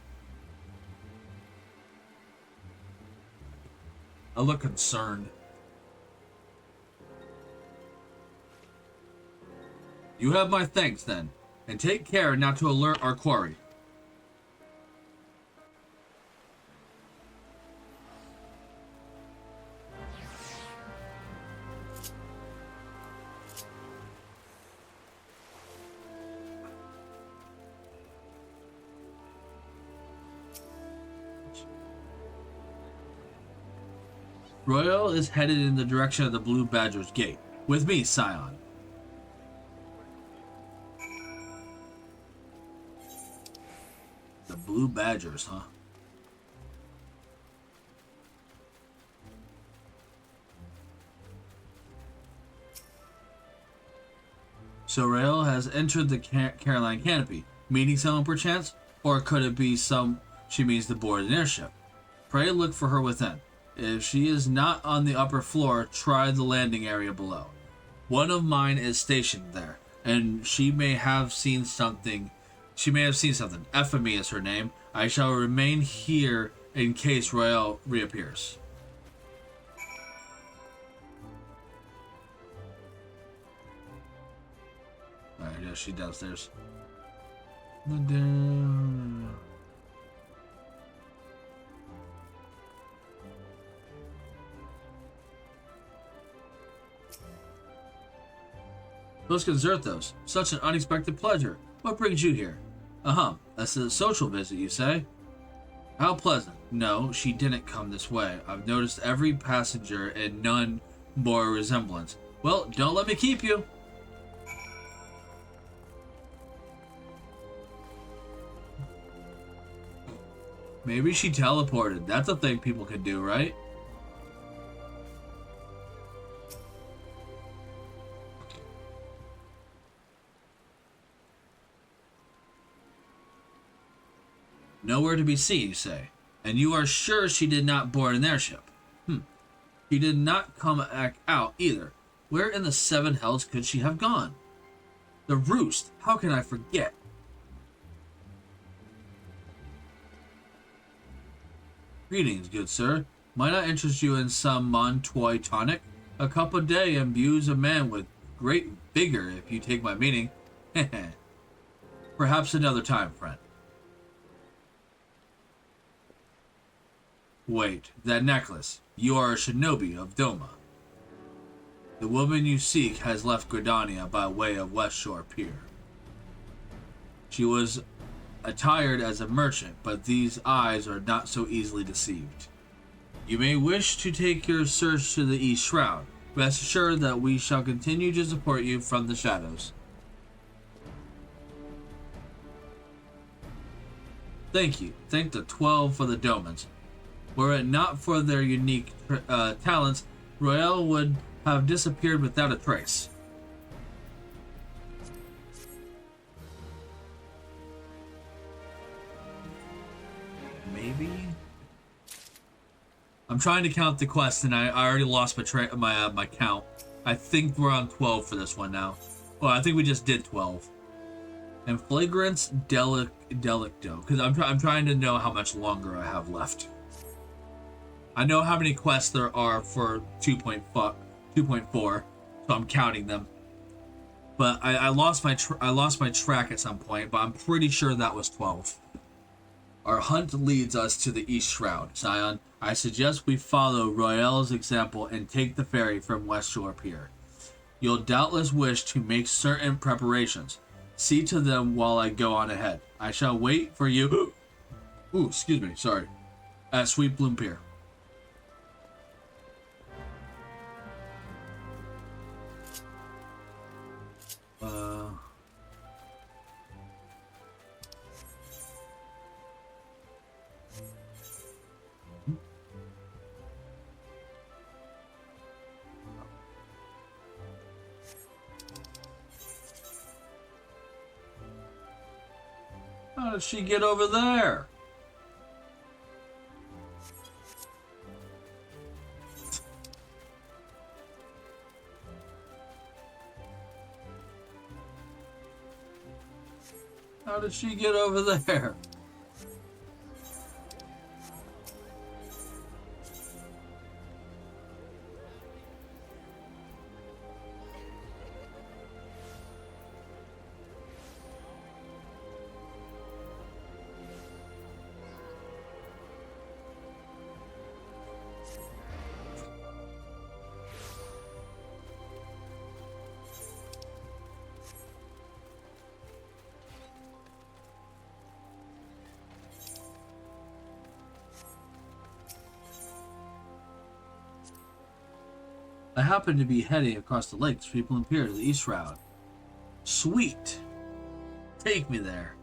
S1: I look concerned. You have my thanks, then. And take care not to alert our quarry. Royal is headed in the direction of the Blue Badger's gate. With me, Scion. Blue badgers, huh? So Rael has entered the Caroline canopy, meeting someone perchance? Or could it be she means to board an airship? Pray look for her within. If she is not on the upper floor, try the landing area below. One of mine is stationed there, and she may have seen something. Ephemy is her name. I shall remain here in case Rael reappears. Alright, yeah, she's downstairs. Those concertos. Such an unexpected pleasure. What brings you here? That's a social visit, you say? How pleasant. No, she didn't come this way. I've noticed every passenger and none bore a resemblance. Well, don't let me keep you. Maybe she teleported. That's a thing people can do, right? Nowhere to be seen, you say. And you are sure she did not board an airship? She did not come back out either. Where in the seven hells could she have gone? The Roost. How can I forget? Greetings, good sir. Might I interest you in some Montoy tonic? A cup a day imbues a man with great vigor, if you take my meaning. Perhaps another time, friend. Wait, that necklace. You are a shinobi of Doma. The woman you seek has left Gridania by way of West Shore Pier. She was attired as a merchant, but these eyes are not so easily deceived. You may wish to take your search to the East Shroud. Rest assured that we shall continue to support you from the shadows. Thank you. Thank the 12 for the Domans. Were it not for their unique talents, Royale would have disappeared without a trace. Maybe? I'm trying to count the quests, and I already lost my count. I think we're on 12 for this one now. Well, I think we just did 12. And Flagrance Delicto, because I'm trying to know how much longer I have left. I know how many quests there are for 2.4, so I'm counting them. But I lost my track at some point, but I'm pretty sure that was 12. Our hunt leads us to the East Shroud. Scion, I suggest we follow Royale's example and take the ferry from West Shore Pier. You'll doubtless wish to make certain preparations. See to them while I go on ahead. I shall wait for you. Ooh, excuse me, sorry. At Sweet Bloom Pier. How did she get over there? How did she get over there? I happen to be heading across the lake to Reborn Pier to the East Shroud. Sweet! Take me there.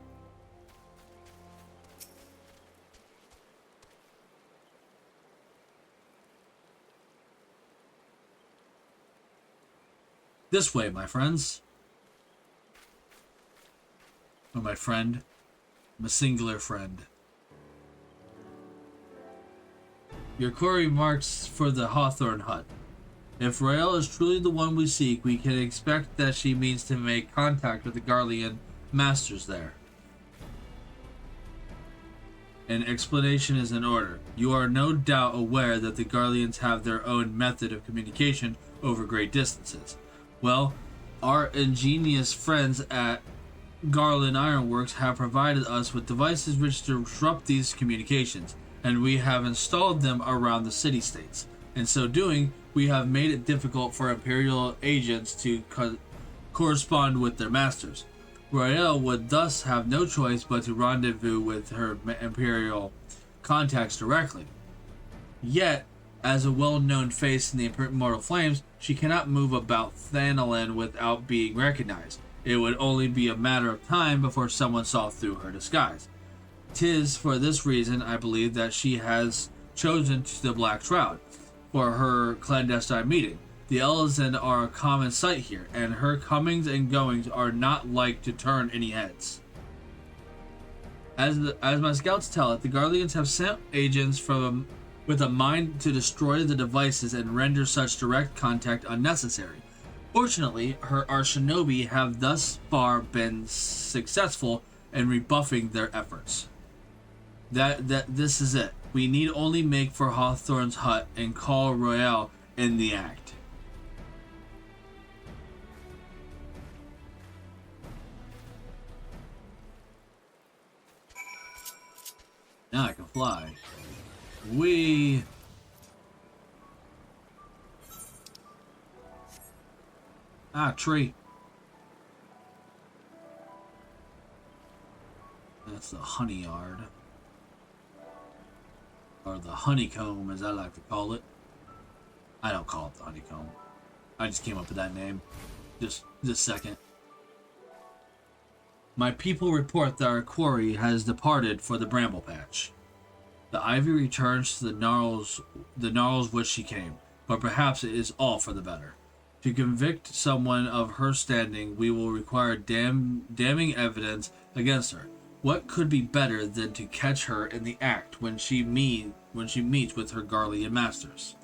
S1: This way, my friends. Or my friend. I'm a singular friend. Your query marks for the Hawthorne hut. If Rael is truly the one we seek, we can expect that she means to make contact with the Garlean masters there. An explanation is in order. You are no doubt aware that the Garleans have their own method of communication over great distances. Well, our ingenious friends at Garland Ironworks have provided us with devices which disrupt these communications, and we have installed them around the city-states. In so doing, we have made it difficult for Imperial agents to correspond with their masters. Royale would thus have no choice but to rendezvous with her Imperial contacts directly. Yet, as a well-known face in the Immortal Flames, she cannot move about Thanalan without being recognized. It would only be a matter of time before someone saw through her disguise. 'Tis for this reason, I believe, that she has chosen the Black Shroud for her clandestine meeting. The Elezen are a common sight here, and her comings and goings are not like to turn any heads. As my scouts tell it, the Garleans have sent agents with a mind to destroy the devices and render such direct contact unnecessary. Fortunately, our shinobi have thus far been successful in rebuffing their efforts. This is it. We need only make for Hawthorne's hut and call Royale in the act. Now I can fly. Tree. That's the honey yard. Or the honeycomb, as I like to call it. I don't call it the honeycomb. I just came up with that name. Just this second. My people report that our quarry has departed for the bramble patch. The ivy returns to the gnarls which she came, but perhaps it is all for the better. To convict someone of her standing, we will require damning evidence against her. What could be better than to catch her in the act when she meets with her Garlean masters?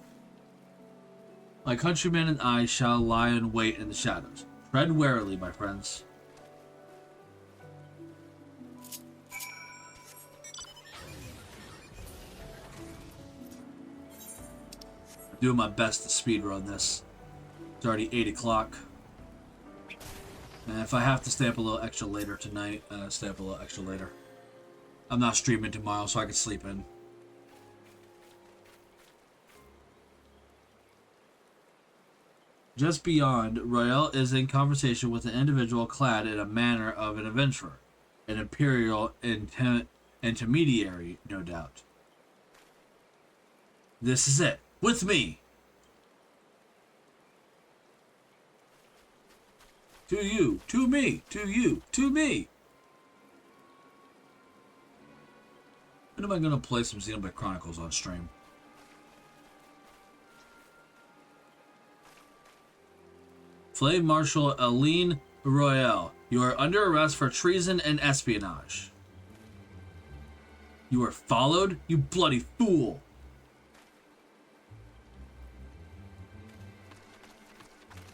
S1: My countrymen and I shall lie in wait in the shadows. Tread warily, my friends. I'm doing my best to speedrun this. It's already 8 o'clock. And if I have to stay up a little extra later tonight, stay up a little extra later. I'm not streaming tomorrow, so I can sleep in. Just beyond, Royale is in conversation with an individual clad in a manner of an adventurer. An Imperial intermediary, no doubt. This is it. With me! To you, to me, to you, to me. When am I gonna play some Xenoblade Chronicles on stream? Flame Marshal Aline Royale, you are under arrest for treason and espionage. You are followed, you bloody fool.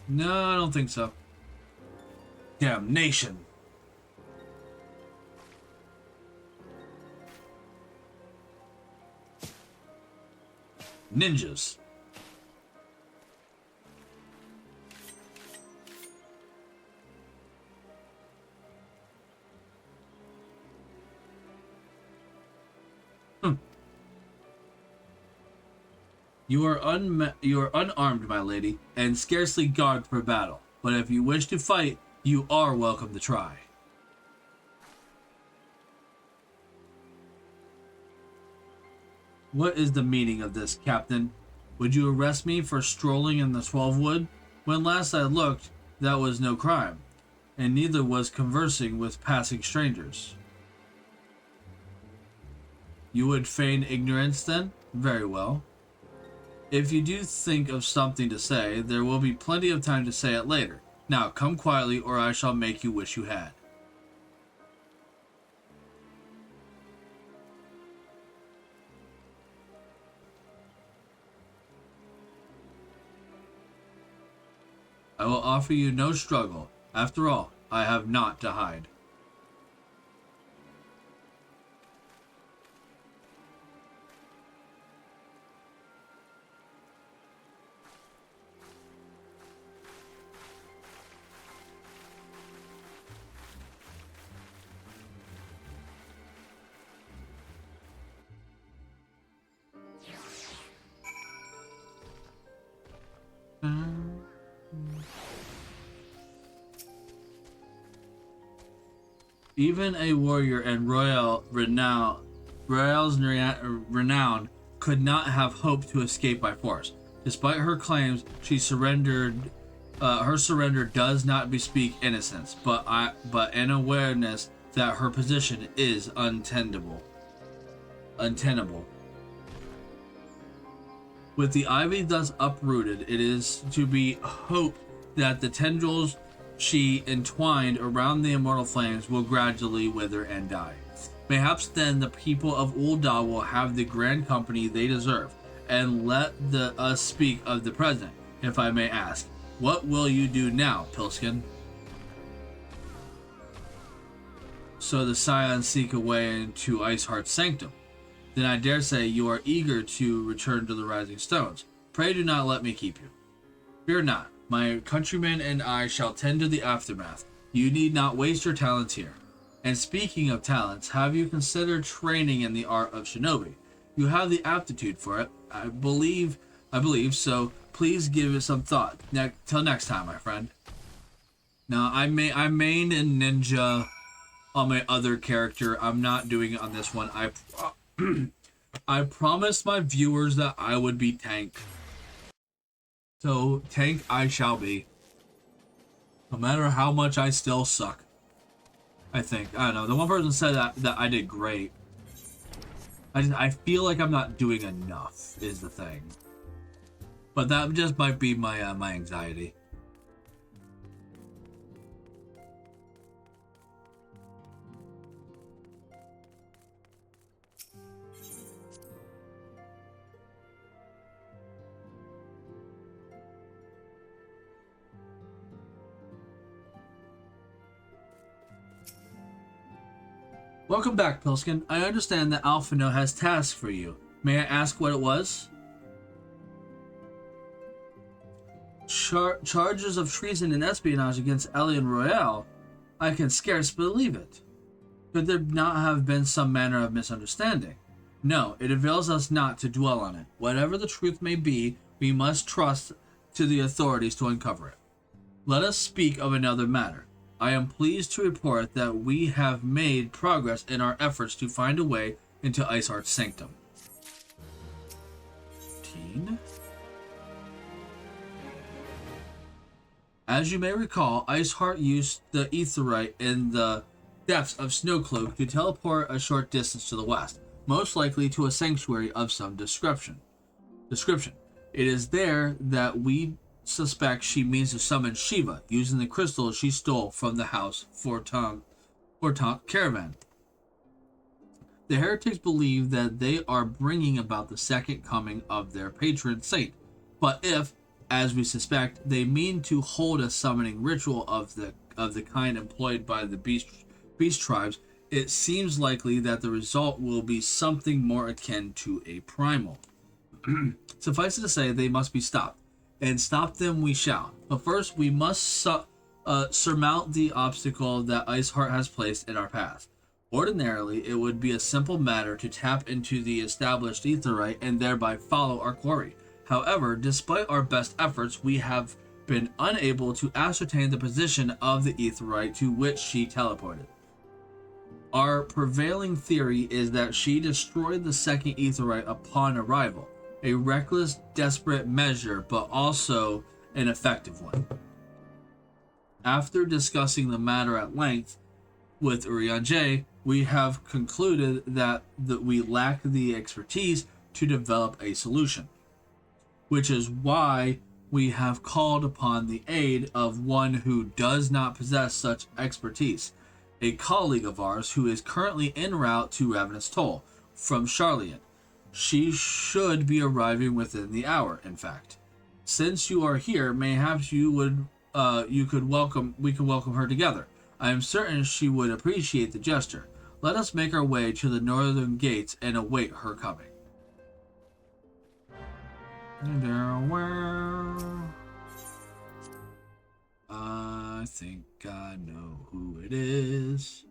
S1: No, I don't think so. Damnation. Ninjas. You are unarmed, my lady, and scarcely garbed for battle. But if you wish to fight, you are welcome to try. What is the meaning of this, Captain? Would you arrest me for strolling in the 12-wood? When last I looked, that was no crime, and neither was conversing with passing strangers. You would feign ignorance, then? Very well. If you do think of something to say, there will be plenty of time to say it later. Now come quietly, or I shall make you wish you had. I will offer you no struggle. After all, I have naught to hide. Even a warrior and Royale's renown could not have hoped to escape by force. Despite her claims, she surrendered. Her surrender does not bespeak innocence, but an awareness that her position is untenable. With the ivy thus uprooted, it is to be hoped that the tendrils she entwined around the immortal flames will gradually wither and die. Mayhaps then the people of Ul'dah will have the grand company they deserve. And let us speak of the present, if I may ask. What will you do now, Pilskin? So the Scions seek a way into Iceheart's sanctum. Then I dare say you are eager to return to the Rising Stones. Pray do not let me keep you. Fear not. My countrymen and I shall tend to the aftermath. You need not waste your talents here. And speaking of talents, have you considered training in the art of shinobi? You have the aptitude for it. I believe so. Please give it some thought. Till next time, my friend. Now, I main in ninja on my other character. I'm not doing it on this one. I promised my viewers that I would be tank. So, tank I shall be. No matter how much I still suck. I think. I don't know. The one person said that I did great. I feel like I'm not doing enough, is the thing. But that just might be my my anxiety. Welcome back, Pilskin. I understand that Alphino has tasks for you. May I ask what it was? Charges of treason and espionage against Ellie and Royale? I can scarce believe it. Could there not have been some manner of misunderstanding? No, it avails us not to dwell on it. Whatever the truth may be, we must trust to the authorities to uncover it. Let us speak of another matter. I am pleased to report that we have made progress in our efforts to find a way into Iceheart's sanctum. As you may recall, Iceheart used the aetheryte in the depths of Snowcloak to teleport a short distance to the west, most likely to a sanctuary of some description. It is there that we suspect she means to summon Shiva, using the crystals she stole from the house Fortonk caravan. The heretics believe that they are bringing about the second coming of their patron saint, but if, as we suspect, they mean to hold a summoning ritual of the kind employed by the beast tribes, it seems likely that the result will be something more akin to a primal. Suffice it to say, they must be stopped. And stop them we shall. But first, we must surmount the obstacle that Iceheart has placed in our path. Ordinarily, it would be a simple matter to tap into the established aetheryte and thereby follow our quarry. However, despite our best efforts, we have been unable to ascertain the position of the aetheryte to which she teleported. Our prevailing theory is that she destroyed the second aetheryte upon arrival. A reckless, desperate measure, but also an effective one. After discussing the matter at length with Urianger, we have concluded that we lack the expertise to develop a solution, which is why we have called upon the aid of one who does not possess such expertise, a colleague of ours who is currently en route to Ravenous Toll from Charlian. She should be arriving within the hour, in fact. Since you are here, mayhaps we could welcome her together. I am certain she would appreciate the gesture. Let us make our way to the northern gates and await her coming. I think I know who it is.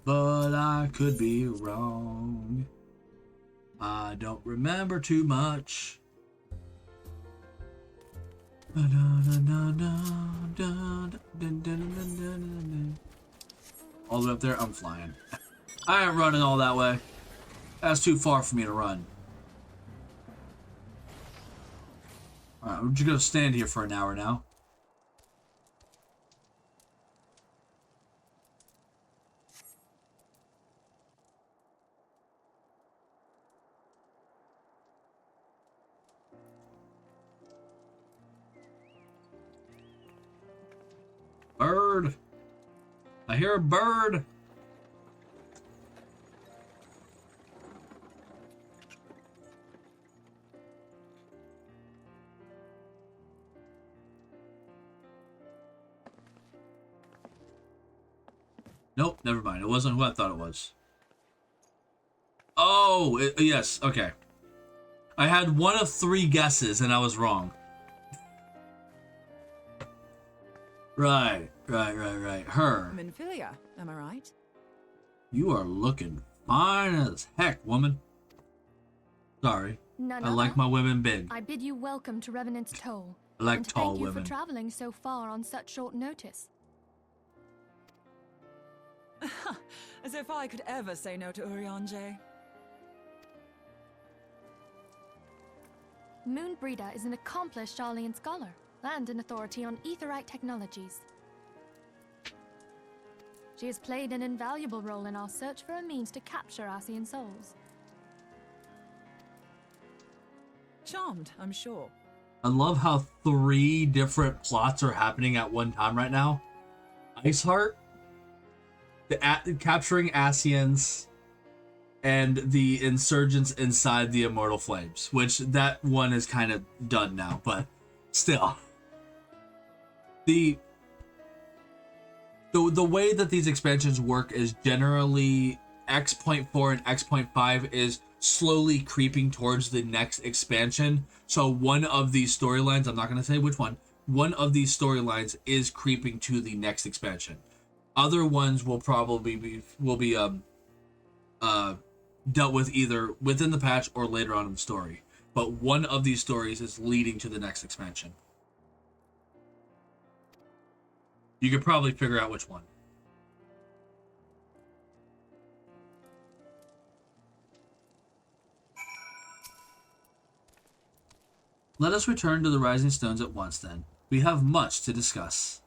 S1: But I could be wrong. I don't remember too much. All the way up there, I'm flying. I ain't running all that way. That's too far for me to run. Alright, we're just gonna stand here for an hour now. Bird! I hear a bird! Nope, never mind. It wasn't who I thought it was. Oh, yes, okay. I had one of 3 guesses and I was wrong. Right. Her.
S16: Minfilia, am I right?
S1: You are looking fine as heck, woman. Sorry.
S9: None
S1: I like my women big.
S9: I bid you welcome to Revenant's Toll.
S1: I like
S9: and
S1: tall
S9: thank you
S1: women.
S9: for traveling so far on such short notice.
S16: As if I could ever say no to Urianger.
S9: Moonbreeder is an accomplished Charlian scholar and an authority on aetherite technologies. She has played an invaluable role in our search for a means to capture Ascian souls.
S16: Charmed, I'm sure.
S1: I love how 3 different plots are happening at one time right now. Iceheart, capturing Ascians, and the insurgents inside the Immortal Flames, which that one is kind of done now, but still. The way that these expansions work is generally X.4 and X.5 is slowly creeping towards the next expansion. So one of these storylines, I'm not going to say which one of these storylines is creeping to the next expansion. Other ones will probably be dealt with either within the patch or later on in the story. But one of these stories is leading to the next expansion. You could probably figure out which one. Let us return to the Rising Stones at once, then. We have much to discuss.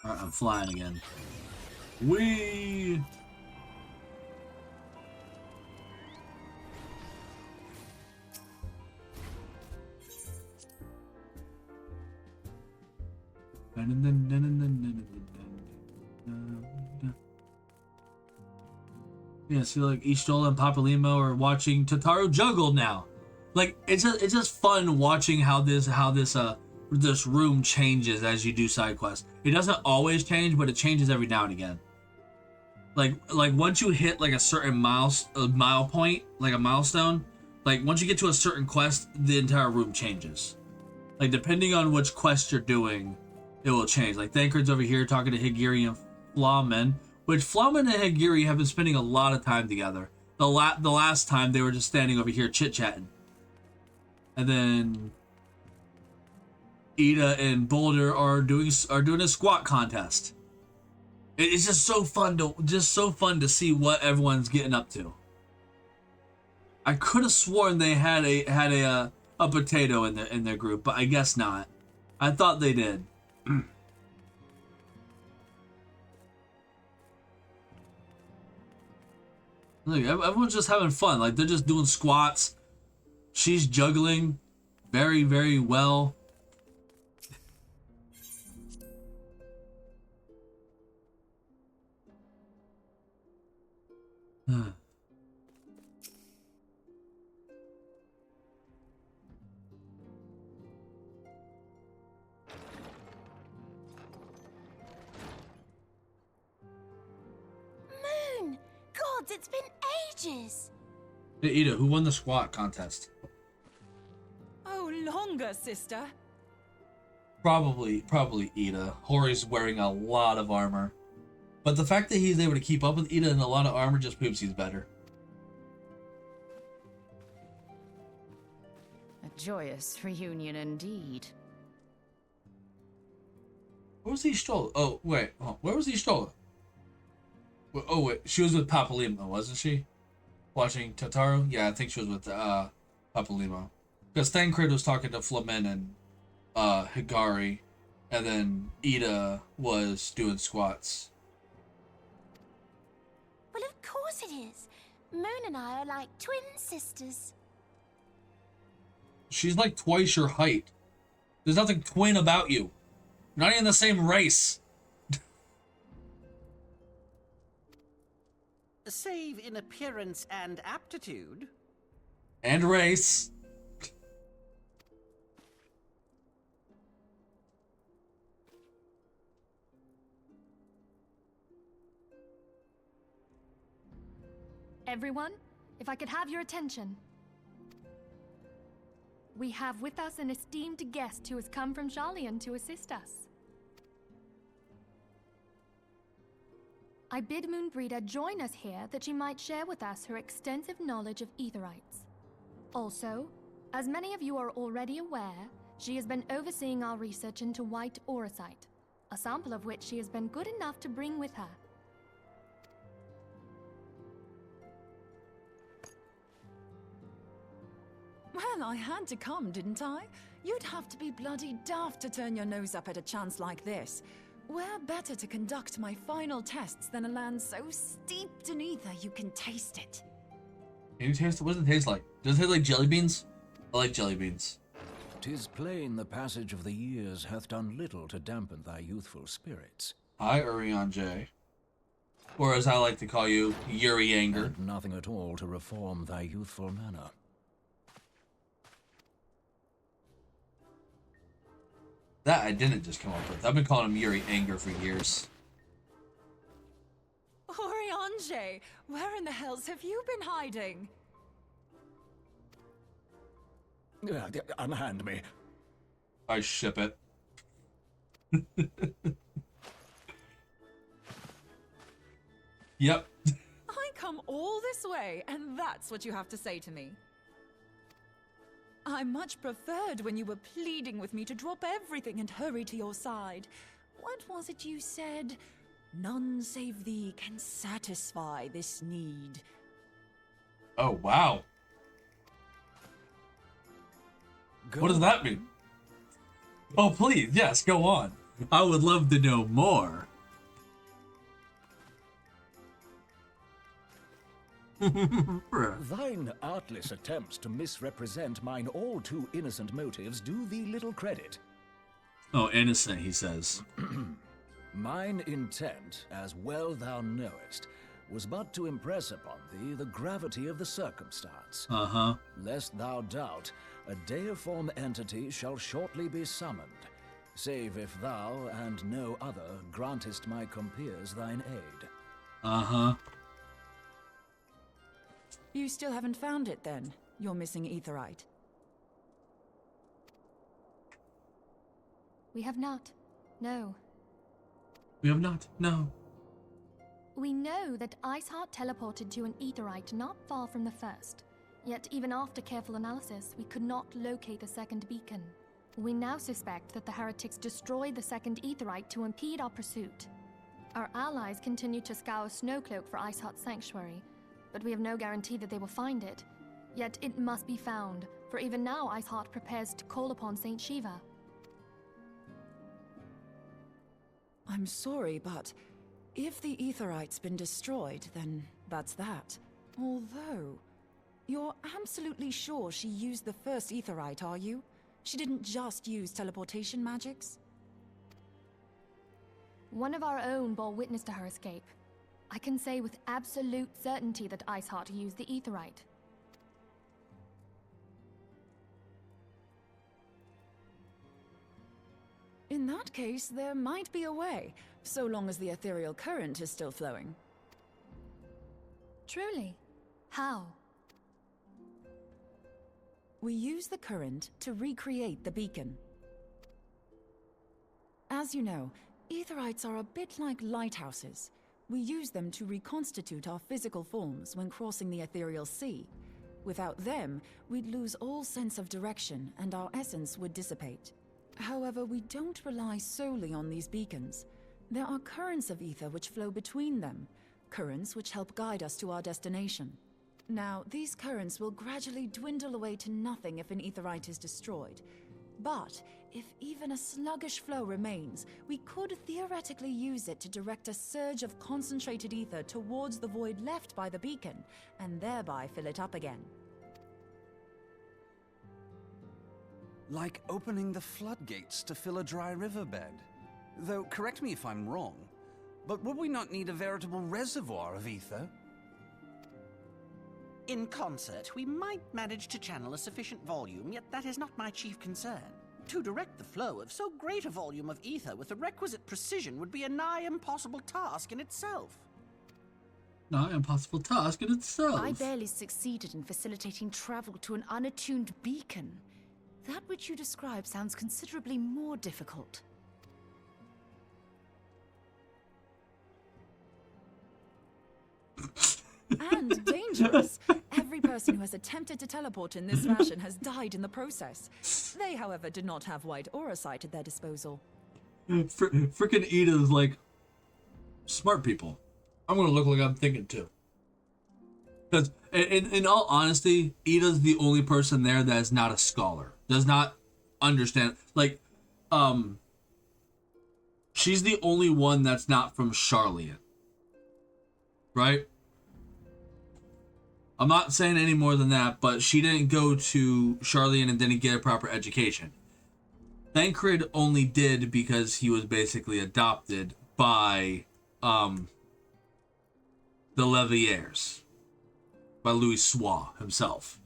S1: Alright, I'm flying again. Whee! Yeah, see, like Ishtola and Papalimo are watching Tataru juggle now. Like it's just fun watching how this room changes as you do side quests. It doesn't always change, but it changes every now and again. Like once you hit like a certain mile point, like a milestone, like once you get to a certain quest, the entire room changes. Like depending on which quest you're doing, it will change. Like Thancred's over here talking to Higiri and Flauman, which Flauman and Higiri have been spending a lot of time together. The last time they were just standing over here chit-chatting. And then Ida and Boulder are doing a squat contest. It's just so fun to see what everyone's getting up to. I could have sworn they had a potato in their group, but I guess not. I thought they did. Look, everyone's just having fun. Like, they're just doing squats. She's juggling very, very well.
S4: Moon! Gods, it's been ages!
S1: Hey, Ida, who won the squat contest?
S16: Oh, longer, sister.
S1: Probably Ida. Hori's wearing a lot of armor. But the fact that he's able to keep up with Ida in a lot of armor just proves he's better.
S7: A joyous reunion indeed.
S1: Where was he stolen? Oh, wait. Oh, where was he stolen? Oh, wait. She was with Papalimo, wasn't she? Watching Totaro? Yeah, I think she was with Papalimo. Because Thancred was talking to Flamen and Higari, and then Ida was doing squats.
S4: Well, of course it is. Moon and I are like twin sisters.
S1: She's like twice your height. There's nothing twin about you. You're not even the same race.
S17: Save in appearance and aptitude.
S1: And race.
S9: Everyone, if I could have your attention. We have with us an esteemed guest who has come from Sharlayan to assist us. I bid Moonbreeder join us here that she might share with us her extensive knowledge of Aetherites. Also, as many of you are already aware, she has been overseeing our research into white auracite, a sample of which she has been good enough to bring with her.
S16: Well, I had to come, didn't I? You'd have to be bloody daft to turn your nose up at a chance like this. Where better to conduct my final tests than a land so steeped in ether you can taste it?
S1: Can you taste it? What does it taste like? Does it taste like jelly beans? I like jelly beans.
S8: 'Tis plain the passage of the years hath done little to dampen thy youthful spirits.
S1: Hi, Urion J. Or as I like to call you, Yuri Anger.
S8: And nothing at all to reform thy youthful manner.
S1: That I didn't just come up with. I've been calling him Yuri Anger for years.
S16: Oriange, where in the hells have you been hiding?
S8: Unhand me.
S1: I ship it. Yep.
S16: I come all this way, and that's what you have to say to me. I much preferred when you were pleading with me to drop everything and hurry to your side. What was it you said? None save thee can satisfy this need.
S1: Oh, wow. What does that mean? Oh, please, yes, go on. I would love to know more.
S8: Thine artless attempts to misrepresent mine all too innocent motives do thee little credit.
S1: Oh, innocent, he says.
S8: Mine intent, as well thou knowest, was but to impress upon thee the gravity of the circumstance.
S1: Uh-huh.
S8: Lest thou doubt, a deiform entity shall shortly be summoned, save if thou and no other grantest my compeers thine aid.
S1: Uh-huh.
S16: You still haven't found it, then? Your missing Aetherite?
S9: We have not. No.
S1: We have not. No.
S9: We know that Iceheart teleported to an Aetherite not far from the first. Yet even after careful analysis, we could not locate the second beacon. We now suspect that the heretics destroyed the second Aetherite to impede our pursuit. Our allies continue to scour Snowcloak for Iceheart's sanctuary, but we have no guarantee that they will find it. Yet it must be found, for even now Iceheart prepares to call upon Saint Shiva.
S16: I'm sorry, but if the Aetherite's been destroyed, then that's that. Although, you're absolutely sure she used the first aetherite, are you? She didn't just use teleportation magics?
S9: One of our own bore witness to her escape. I can say with absolute certainty that Iceheart used the aetherite.
S16: In that case, there might be a way, so long as the ethereal current is still flowing.
S9: Truly? How?
S16: We use the current to recreate the beacon. As you know, aetherites are a bit like lighthouses. We use them to reconstitute our physical forms when crossing the ethereal sea. Without them, we'd lose all sense of direction and our essence would dissipate. However, we don't rely solely on these beacons. There are currents of ether which flow between them, currents which help guide us to our destination. Now, these currents will gradually dwindle away to nothing if an aetherite is destroyed. But if even a sluggish flow remains, we could theoretically use it to direct a surge of concentrated ether towards the void left by the beacon, and thereby fill it up again.
S10: Like opening the floodgates to fill a dry riverbed. Though, correct me if I'm wrong, but would we not need a veritable reservoir of ether?
S17: In concert, we might manage to channel a sufficient volume, yet that is not my chief concern. To direct the flow of so great a volume of ether with the requisite precision would be a nigh impossible task in itself.
S1: Nigh impossible task in itself.
S7: I barely succeeded in facilitating travel to an unattuned beacon. That which you describe sounds considerably more difficult.
S16: And dangerous. Every person who has attempted to teleport in this fashion has died in the process. They, however, did not have white aura sight at their disposal.
S1: Frickin' Ida's like smart people. I'm gonna look like I'm thinking too. Because in all honesty, Ida's the only person there that is not a scholar. Does not understand. Like, she's the only one that's not from Charlian. Right? I'm not saying any more than that, but she didn't go to Charlian and didn't get a proper education. Thancred only did because he was basically adopted by the Leviers, by Louis Sois himself.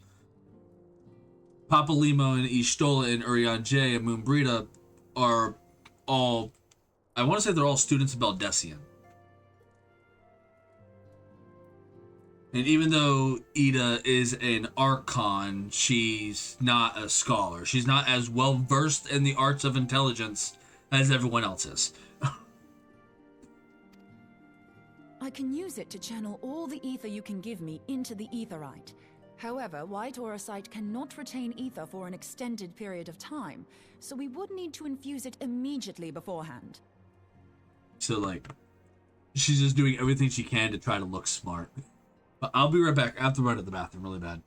S1: Papalimo and Ishtola and Urian J and Moonbrita are all, I want to say they're all students of Beldesian. And even though Ida is an Archon, she's not a scholar. She's not as well versed in the arts of intelligence as everyone else is.
S16: I can use it to channel all the ether you can give me into the aetherite. However, white aura sight cannot retain ether for an extended period of time, so we would need to infuse it immediately beforehand.
S1: So, like, she's just doing everything she can to try to look smart. But I'll be right back. I have to run to the bathroom really bad.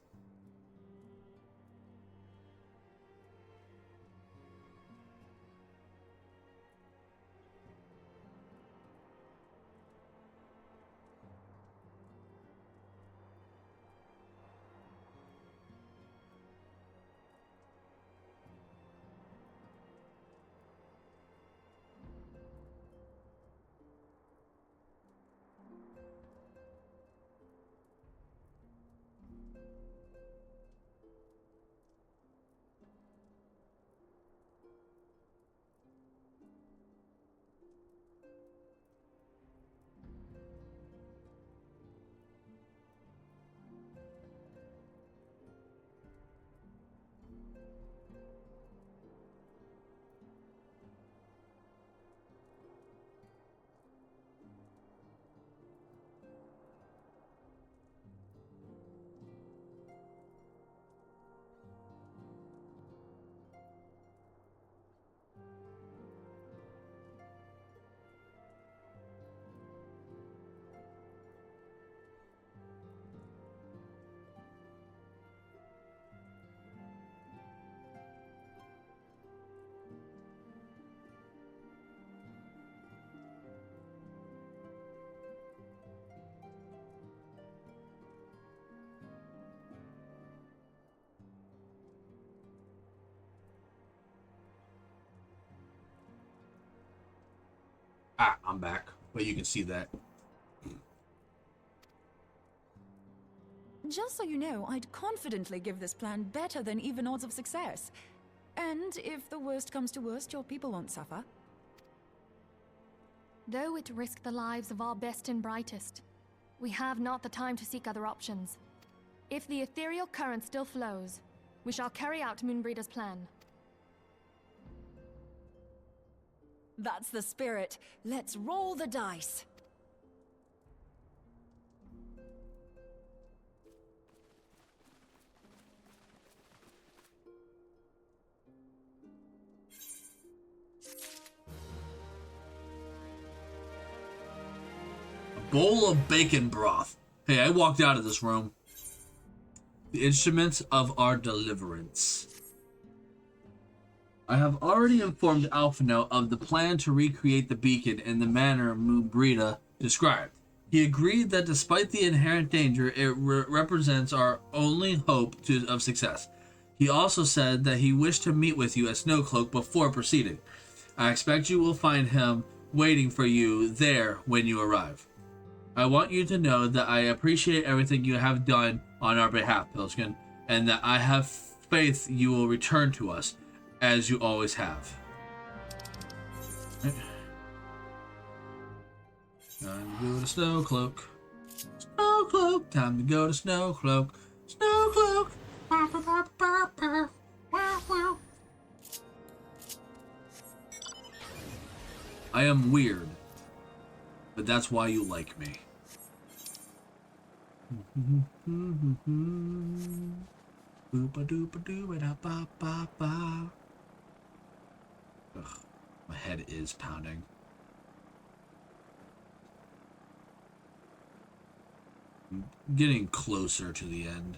S1: Ah, I'm back. But you can see that.
S16: Just so you know, I'd confidently give this plan better than even odds of success. And if the worst comes to worst, your people won't suffer.
S9: Though it risk the lives of our best and brightest, we have not the time to seek other options. If the ethereal current still flows, we shall carry out Moonbreeder's plan.
S16: That's the spirit. Let's roll the dice.
S1: Bowl of bacon broth. Hey, I walked out of this room. The instruments of our deliverance. I have already informed Alphino of the plan to recreate the beacon in the manner Moonbreeda described. He agreed that despite the inherent danger, it represents our only hope of success. He also said that he wished to meet with you at Snowcloak before proceeding. I expect you will find him waiting for you there when you arrive. I want you to know that I appreciate everything you have done on our behalf, Pilskin, and that I have faith you will return to us, as you always have. Time to go to Snowcloak. Snowcloak, time to go to Snowcloak. Snowcloak. I am weird, but that's why you like me. Ugh, my head is pounding. I'm getting closer to the end.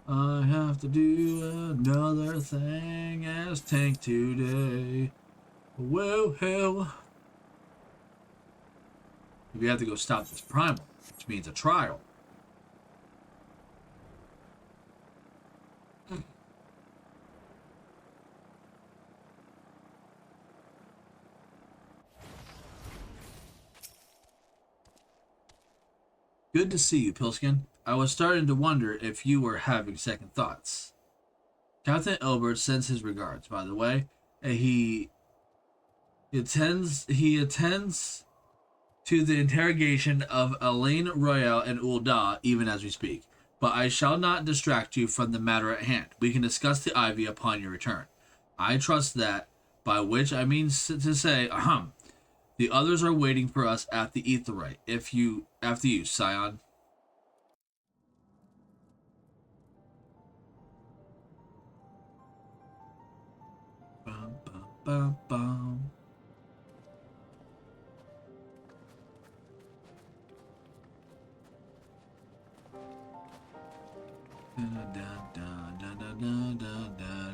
S1: I have to do another thing as tank today. Whoa, hell. We have to go stop this primal, which means a trial. Good to see you, Pilskin. I was starting to wonder if you were having second thoughts. Captain Elbert sends his regards, by the way. He attends to the interrogation of Elaine Royale and Ul'dah even as we speak. But I shall not distract you from the matter at hand. We can discuss the Ivy upon your return. I trust that, by which I mean to say, the others are waiting for us at the Aetheryte. After you, Scion. Bum, bum, bum, bum. Da, da, da, da, da,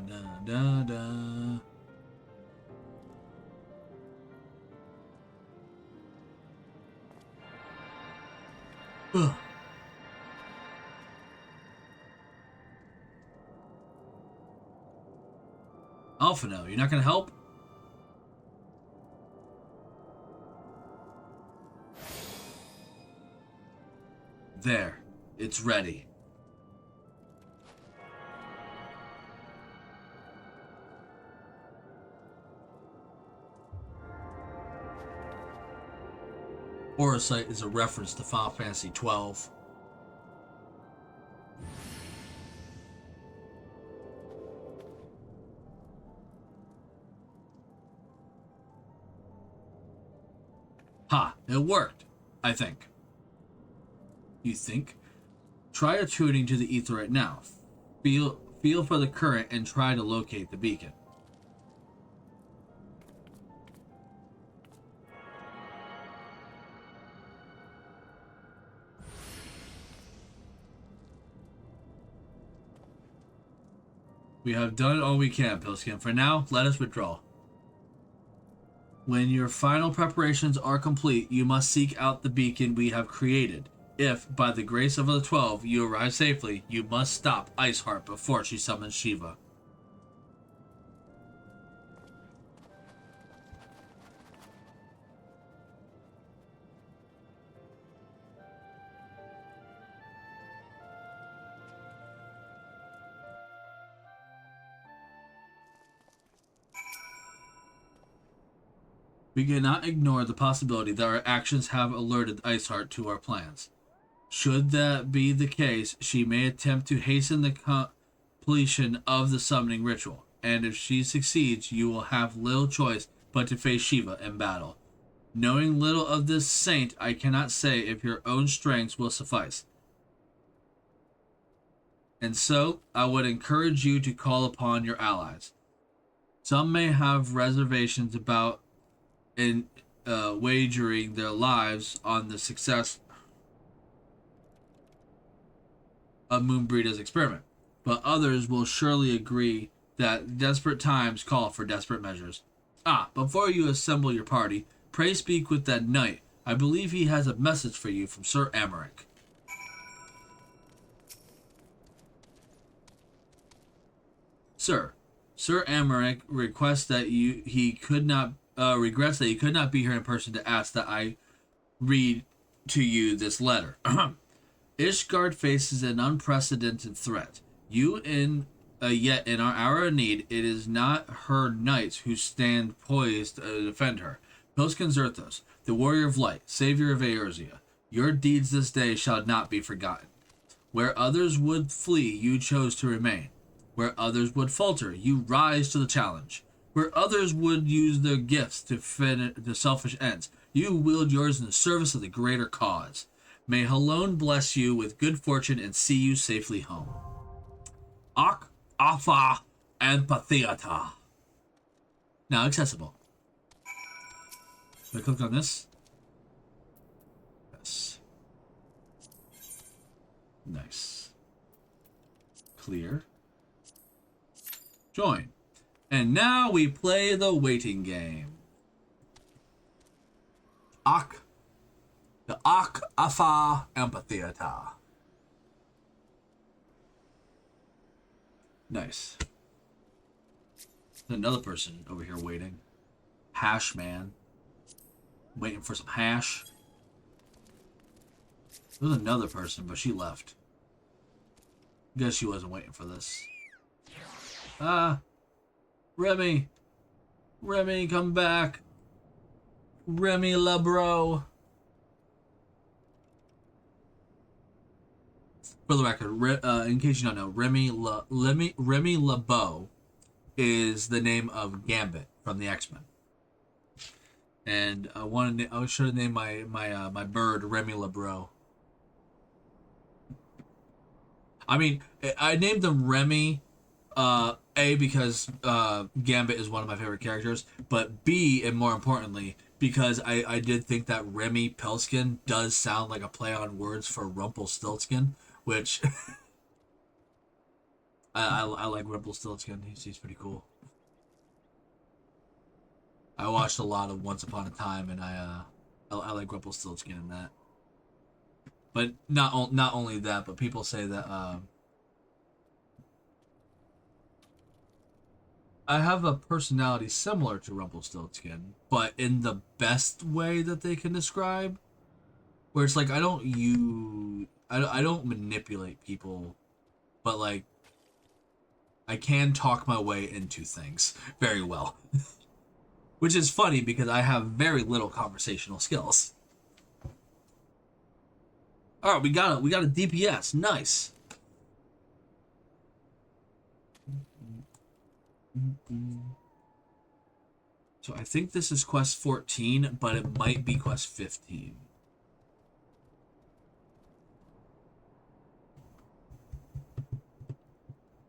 S1: da, da, da. Ugh. Alphino, you're not gonna help? There, it's ready. Orosite is a reference to Final Fantasy XII. Ha! It worked, I think. You think? Try attuning to the Aetheryte now. Feel for the current and try to locate the beacon. We have done all we can, Pilskin. For now, let us withdraw. When your final preparations are complete, you must seek out the beacon we have created. If, by the grace of the 12, you arrive safely, you must stop Iceheart before she summons Shiva. We cannot ignore the possibility that our actions have alerted Iceheart to our plans. Should that be the case, she may attempt to hasten the completion of the summoning ritual, and if she succeeds, you will have little choice but to face Shiva in battle. Knowing little of this saint, I cannot say if your own strengths will suffice. And so, I would encourage you to call upon your allies. Some may have reservations about wagering their lives on the success of Moonbreeder's experiment, but others will surely agree that desperate times call for desperate measures. Before you assemble your party, pray speak with that knight. I believe he has a message for you from Sir Amaric. Sir Amaric requests that he could not regrets that he could not be here in person to ask that I read to you this letter. Ishgard faces an unprecedented threat. Yet in our hour of need, it is not her knights who stand poised to defend her. Pilskin Zerthos, the warrior of light, savior of Eorzea, your deeds this day shall not be forgotten. Where others would flee, you chose to remain. Where others would falter, you rise to the challenge. Where others would use their gifts to fit the selfish ends, you wield yours in the service of the greater cause. May Halone bless you with good fortune and see you safely home. Ak Afa Amphitheata. Now accessible. I click on this. Yes. Nice. Clear. Join. And now we play the waiting game. The Ak Afa Amphitheater. Nice. There's another person over here waiting. Hash man. Waiting for some hash. There's another person, but she left. Guess she wasn't waiting for this. Remy. Remy, come back. Remy LeBro. For the record, in case you don't know, Remy LeBeau is the name of Gambit from the X-Men. And I should have named my bird Remy LeBro. I mean, I named them Remy, A, because Gambit is one of my favorite characters, but B, and more importantly, because I did think that Remy Pelskin does sound like a play on words for Rumpelstiltskin, which I like Rumpelstiltskin. He's pretty cool. I watched a lot of Once Upon a Time, and I like Rumpelstiltskin in that. But not only that, but people say that I have a personality similar to Rumpelstiltskin, but in the best way that they can describe, where it's like I don't manipulate people, but like I can talk my way into things very well. Which is funny because I have very little conversational skills. All right, we got a DPS. Nice. So I think this is quest 14, but it might be quest 15.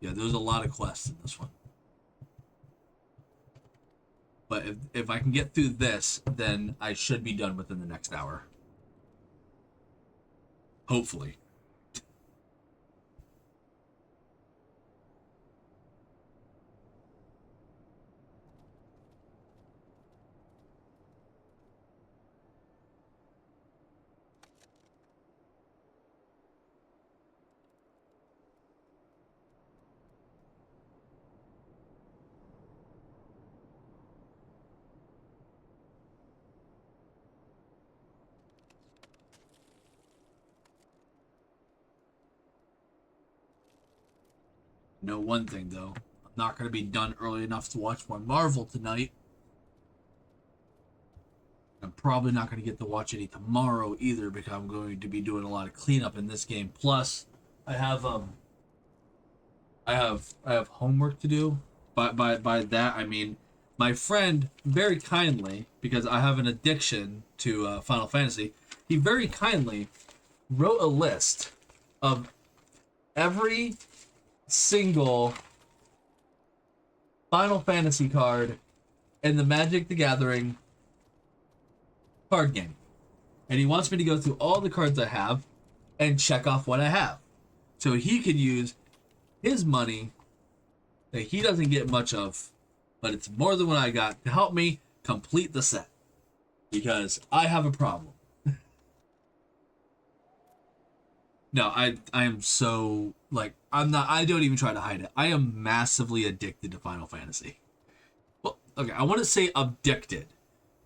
S1: Yeah, there's a lot of quests in this one. But if I can get through this, then I should be done within the next hour. Hopefully. Know one thing though, I'm not going to be done early enough to watch more Marvel tonight. I'm probably not going to get to watch any tomorrow either because I'm going to be doing a lot of cleanup in this game. Plus, I have homework to do. By that I mean my friend very kindly, because I have an addiction to Final Fantasy, he very kindly wrote a list of every single Final Fantasy card in the Magic the Gathering card game. And he wants me to go through all the cards I have and check off what I have. So he could use his money that he doesn't get much of, but it's more than what I got, to help me complete the set. Because I have a problem. No, I am so, like, I don't even try to hide it. I am massively addicted to Final Fantasy. Well, okay, I want to say addicted.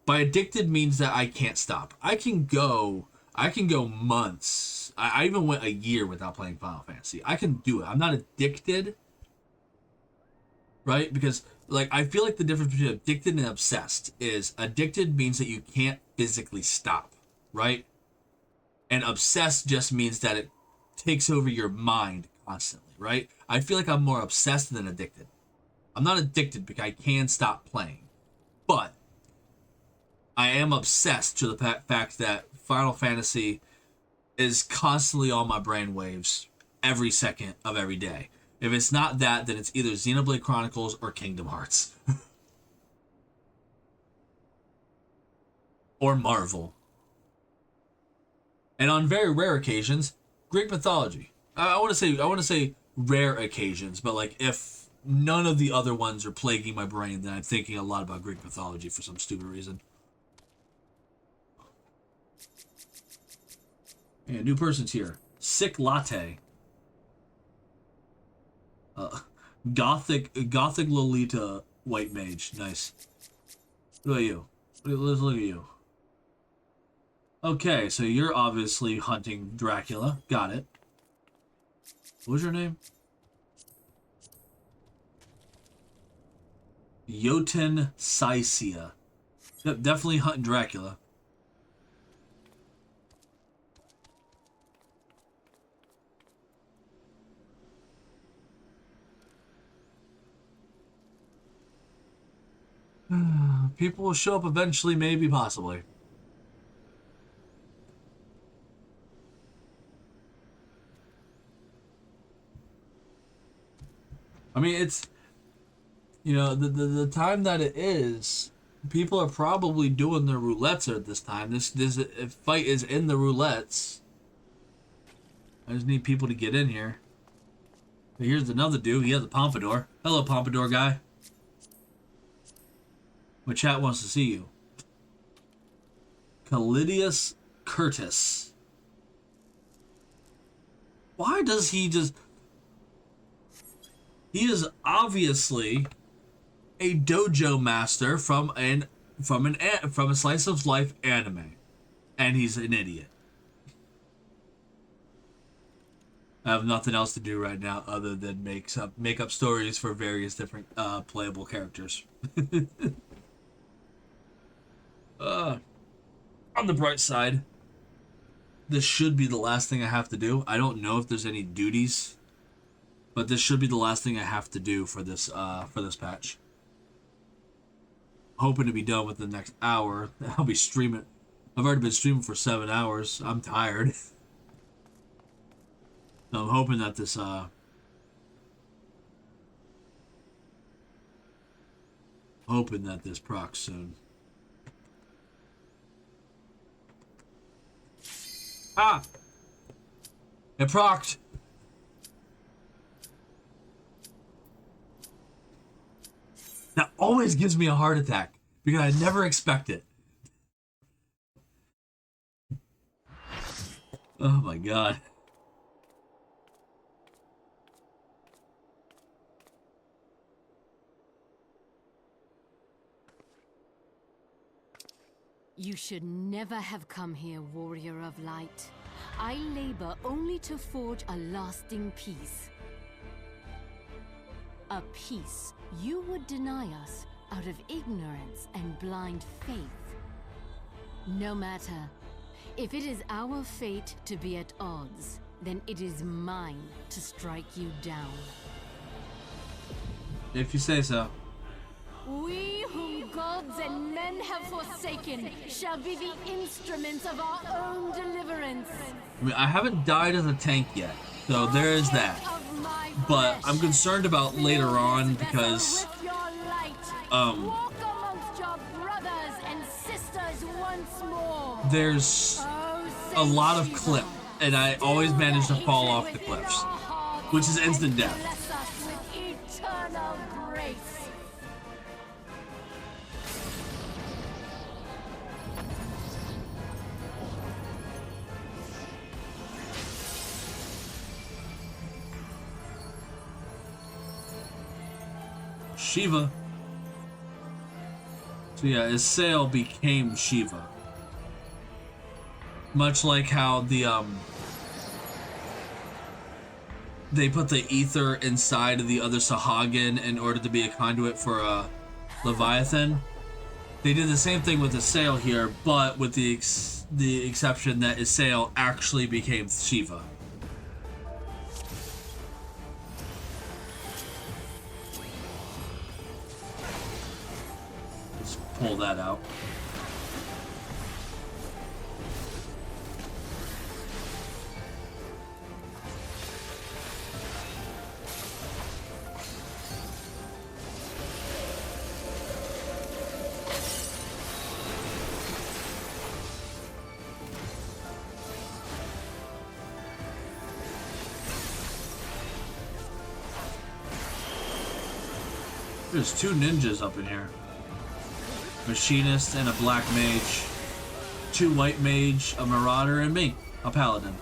S1: By addicted means that I can't stop. I can go months. I even went a year without playing Final Fantasy. I can do it. I'm not addicted, right? Because, like, I feel like the difference between addicted and obsessed is addicted means that you can't physically stop, right? And obsessed just means that it takes over your mind constantly, right? I feel like I'm more obsessed than addicted. I'm not addicted because I can stop playing. But I am obsessed to the fact that Final Fantasy is constantly on my brainwaves every second of every day. If it's not that, then it's either Xenoblade Chronicles or Kingdom Hearts. Or Marvel. And on very rare occasions, Greek mythology. I want to say rare occasions, but like if none of the other ones are plaguing my brain, then I'm thinking a lot about Greek mythology for some stupid reason. Yeah, new person's here. Sick Latte. Gothic Lolita White Mage. Nice. Look at you. Let's look at you. Okay, so you're obviously hunting Dracula. Got it. What was your name? Jotun Sycia. Yep, definitely hunting Dracula. People will show up eventually, maybe, possibly. I mean, it's, you know, the time that it is, people are probably doing their roulettes at this time. This fight is in the roulettes. I just need people to get in here. But here's another dude. He has a pompadour. Hello, pompadour guy. My chat wants to see you. Callidius Curtis. Why does he just... He is obviously a dojo master from a slice of life anime, and he's an idiot. I have nothing else to do right now other than make up stories for various different playable characters. On the bright side, this should be the last thing I have to do. I don't know if there's any duties, but this should be the last thing I have to do for this patch. Hoping to be done with the next hour. I'll be streaming. I've already been streaming for 7 hours. I'm tired. So I'm hoping that this procs soon. Ah! It procced! That always gives me a heart attack, because I never expect it. Oh my god.
S14: You should never have come here, warrior of light. I labor only to forge a lasting peace. a peace you would deny us out of ignorance and blind faith. No matter. If it is our fate to be at odds, then it is mine to strike you down.
S1: If you say so.
S14: We whom gods and men have forsaken shall be the instruments of our own deliverance.
S1: I mean, I haven't died as a tank yet, so there is that. But I'm concerned about later on because,
S14: Walk amongst your brothers and sisters once more.
S1: There's a lot of cliff, and I always manage to fall off the cliffs, which is instant death.
S14: Bless us with eternal grace.
S1: Shiva. So yeah, Isael became Shiva. Much like how the they put the ether inside of the other Sahagin in order to be a conduit for Leviathan. They did the same thing with Isael here, but with the exception that Isael actually became Shiva. Let's pull that out. There's two ninjas up in here. Machinist and a black mage. Two white mage, a marauder, and me, a paladin.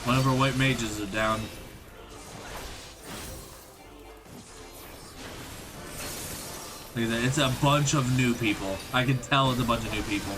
S1: One of our white mages is down. Look at that. It's a bunch of new people. I can tell it's a bunch of new people.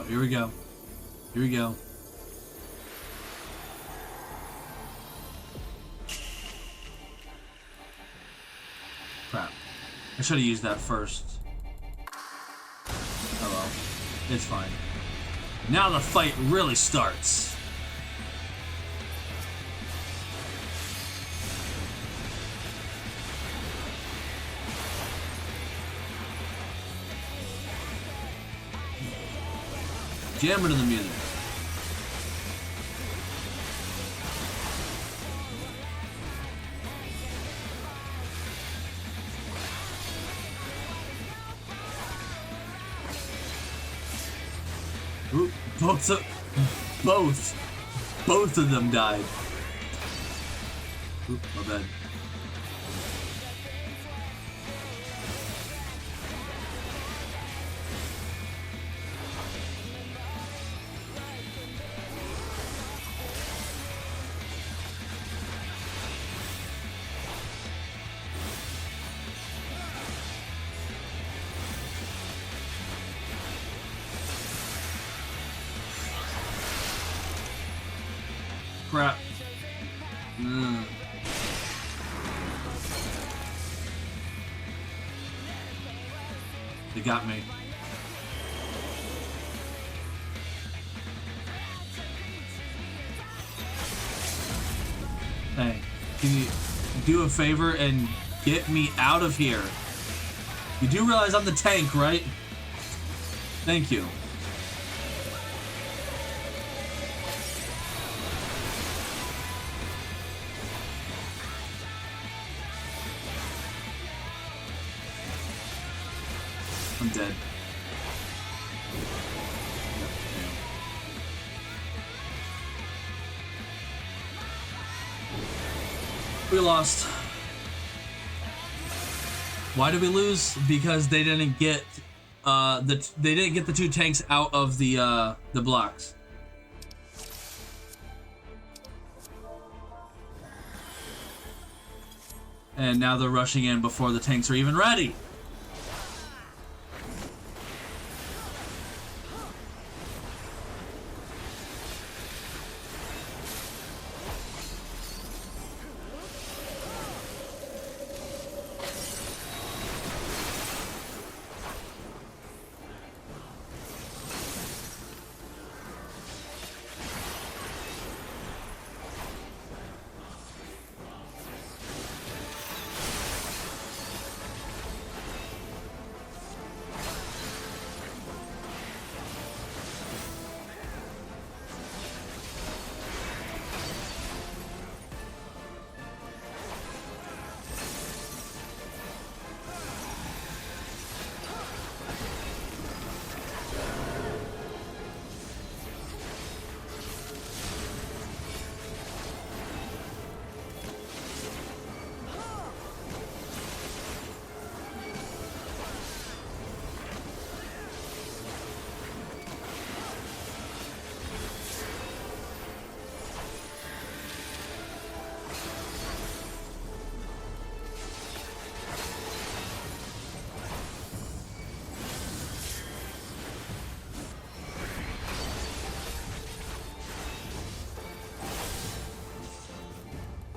S1: Here we go. Here we go. Crap. I should have used that first. Oh well. It's fine. Now the fight really starts. Jam into the music. Ooh, both of them died. Oop, my bad. Crap. They got me. Can you do a favor and get me out of here? You do realize I'm the tank, right? Thank you. I'm dead. We lost. Why did we lose? Because they didn't get the two tanks out of the blocks. And now they're rushing in before the tanks are even ready.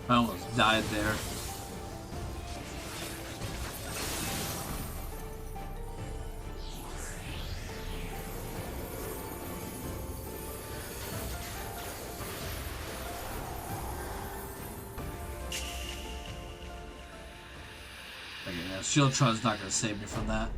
S1: I almost died there. Okay, yeah, Shieldtron's not gonna save me from that.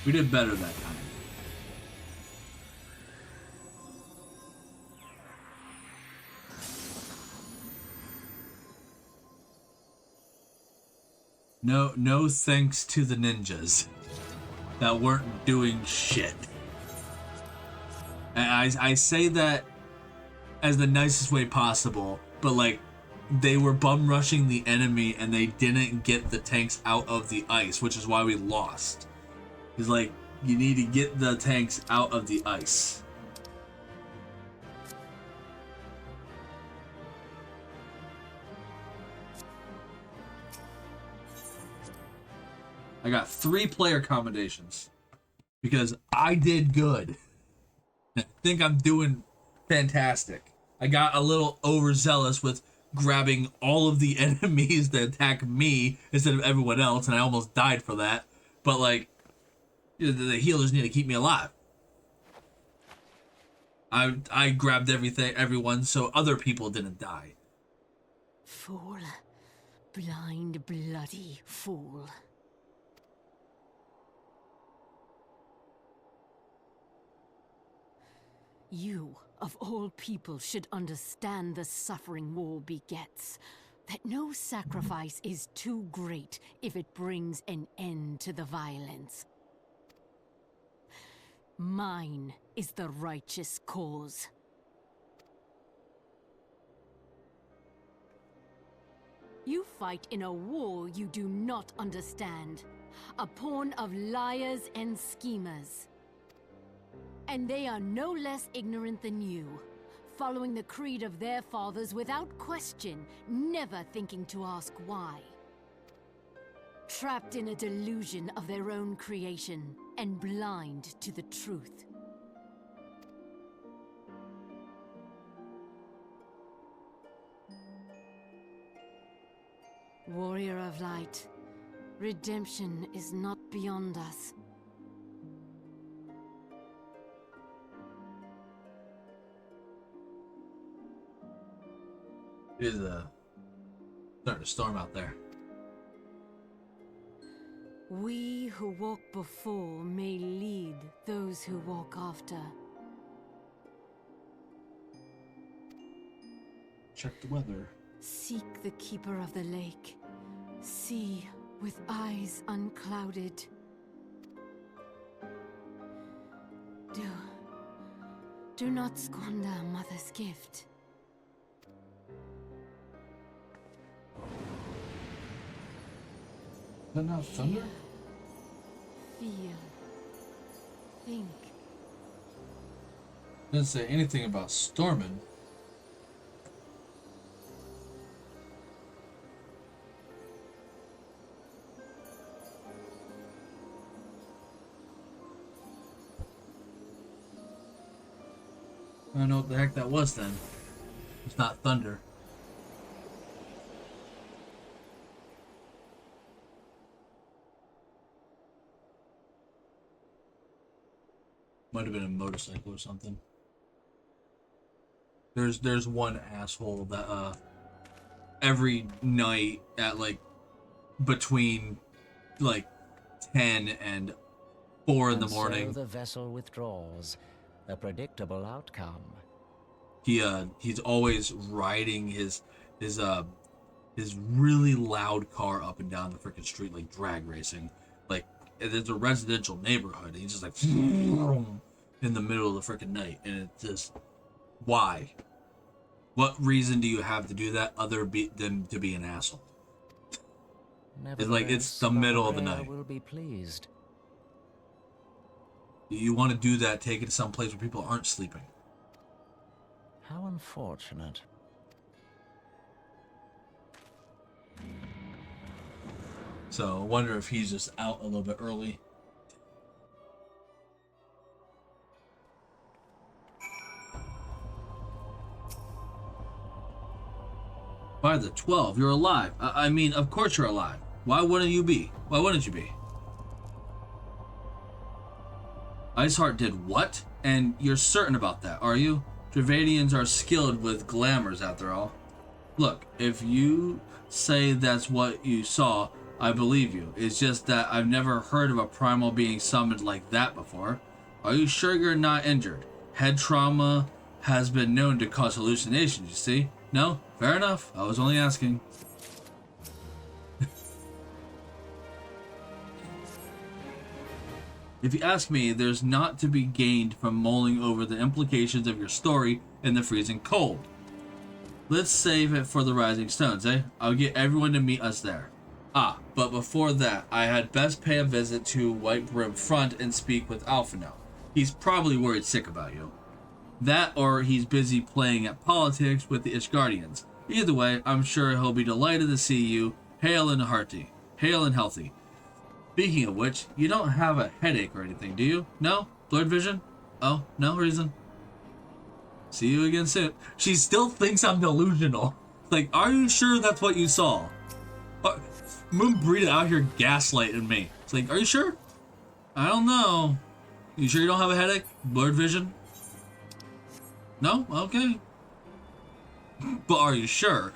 S1: We did better that time. No thanks to the ninjas that weren't doing shit. And I say that as the nicest way possible, but like they were bum rushing the enemy and they didn't get the tanks out of the ice, which is why we lost. It's like, you need to get the tanks out of the ice. I got 3 player commendations because I did good. I think I'm doing fantastic. I got a little overzealous with grabbing all of the enemies that attack me instead of everyone else, and I almost died for that. But like, the healers need to keep me alive. I grabbed everyone, so other people didn't die.
S14: Fool. Blind, bloody fool. You of all people should understand the suffering war begets. That no sacrifice is too great if it brings an end to the violence. Mine is the righteous cause. You fight in a war you do not understand. A pawn of liars and schemers. And they are no less ignorant than you, following the creed of their fathers without question, never thinking to ask why. Trapped in a delusion of their own creation, and blind to the truth. Warrior of Light, redemption is not beyond us.
S1: It is starting to storm out there.
S14: We who walk before may lead those who walk after.
S1: Check the weather.
S14: Seek the Keeper of the Lake. See with eyes unclouded. Do not squander Mother's gift.
S1: Is that not thunder?
S14: Feel. Think.
S1: Didn't say anything about storming. I don't know what the heck that was then. It's not thunder. Might have been a motorcycle or something. There's one asshole that every night at like between like 10 and 4 in the morning.
S18: So the vessel withdraws, a predictable outcome.
S1: He's always riding his really loud car up and down the freaking street like drag racing. Like there's a residential neighborhood. And he's just like in the middle of the freaking night, and it's just why? What reason do you have to do that other than to be an asshole? It's like it's the middle of the night.
S18: Will be pleased.
S1: You want to do that, take it to some place where people aren't sleeping.
S18: How unfortunate.
S1: So I wonder if he's just out a little bit early. By the 12, you're alive. I mean, of course you're alive. Why wouldn't you be? Why wouldn't you be? Iceheart did what? And you're certain about that, are you? Dravadians are skilled with glamours, after all. Look, if you say that's what you saw, I believe you. It's just that I've never heard of a primal being summoned like that before. Are you sure you're not injured? Head trauma has been known to cause hallucinations, you see? No? Fair enough. I was only asking. If you ask me, there's not to be gained from mulling over the implications of your story in the freezing cold. Let's save it for the Rising Stones, eh? I'll get everyone to meet us there. Ah, but before that, I had best pay a visit to White Brim Front and speak with Alpha now. He's probably worried sick about you. That or he's busy playing at politics with the Ishgardians. Either way, I'm sure he'll be delighted to see you. Hail and hearty. Hail and healthy. Speaking of which, you don't have a headache or anything, do you? No? Blurred vision? Oh, no reason. See you again soon. She still thinks I'm delusional. Like, are you sure that's what you saw? Moon Breed out here gaslighting me. It's like, are you sure? I don't know. You sure you don't have a headache? Blurred vision? No? Okay. But are you sure?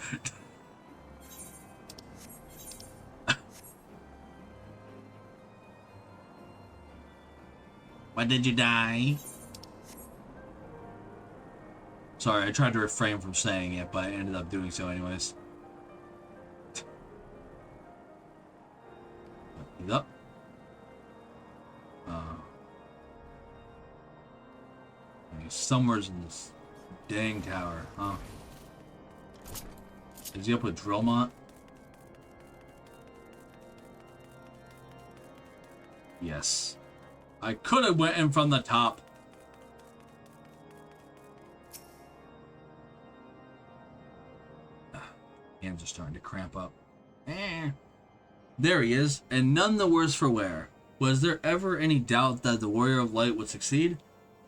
S1: Why did you die? Sorry, I tried to refrain from saying it, but I ended up doing so anyways. He's up. He's somewhere's in this dang tower, huh? Is he up with Drillmont? Yes. I could have went in from the top. Hands are starting to cramp up. There he is, and none the worse for wear. Was there ever any doubt that the Warrior of Light would succeed?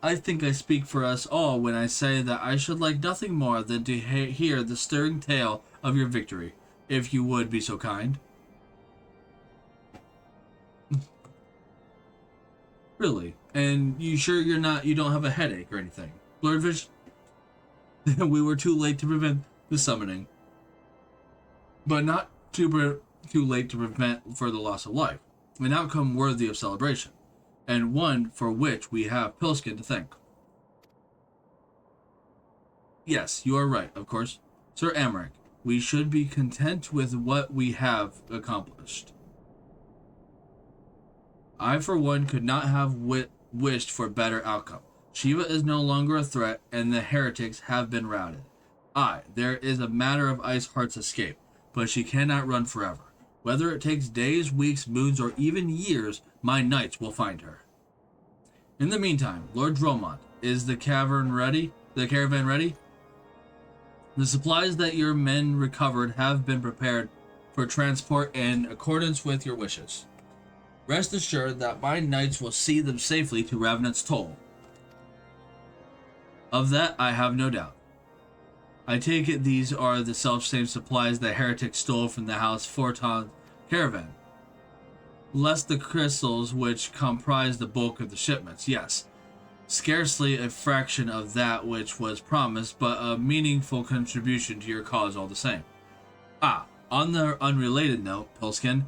S1: I think I speak for us all when I say that I should like nothing more than to hear the stirring tale of your victory, if you would be so kind. Really? And you sure you don't have a headache or anything? Blurred vision? We were too late to prevent the summoning. But not too late to prevent further loss of life. An outcome worthy of celebration, and one for which we have Pilskin to thank. Yes, you are right, of course. Sir Amaric, we should be content with what we have accomplished. I, for one, could not have wished for better outcome. Shiva is no longer a threat, and the heretics have been routed. There is a matter of Iceheart's escape, but she cannot run forever. Whether it takes days, weeks, moons, or even years, my knights will find her. In the meantime, Lord Dromont, is the caravan ready? The supplies that your men recovered have been prepared for transport in accordance with your wishes. Rest assured that my knights will see them safely to Ravenet's Toll. Of that I have no doubt. I take it these are the self-same supplies the heretics stole from the House Forton's caravan. Less the crystals which comprise the bulk of the shipments, yes. Scarcely a fraction of that which was promised, but a meaningful contribution to your cause all the same. On the unrelated note, Pilskin,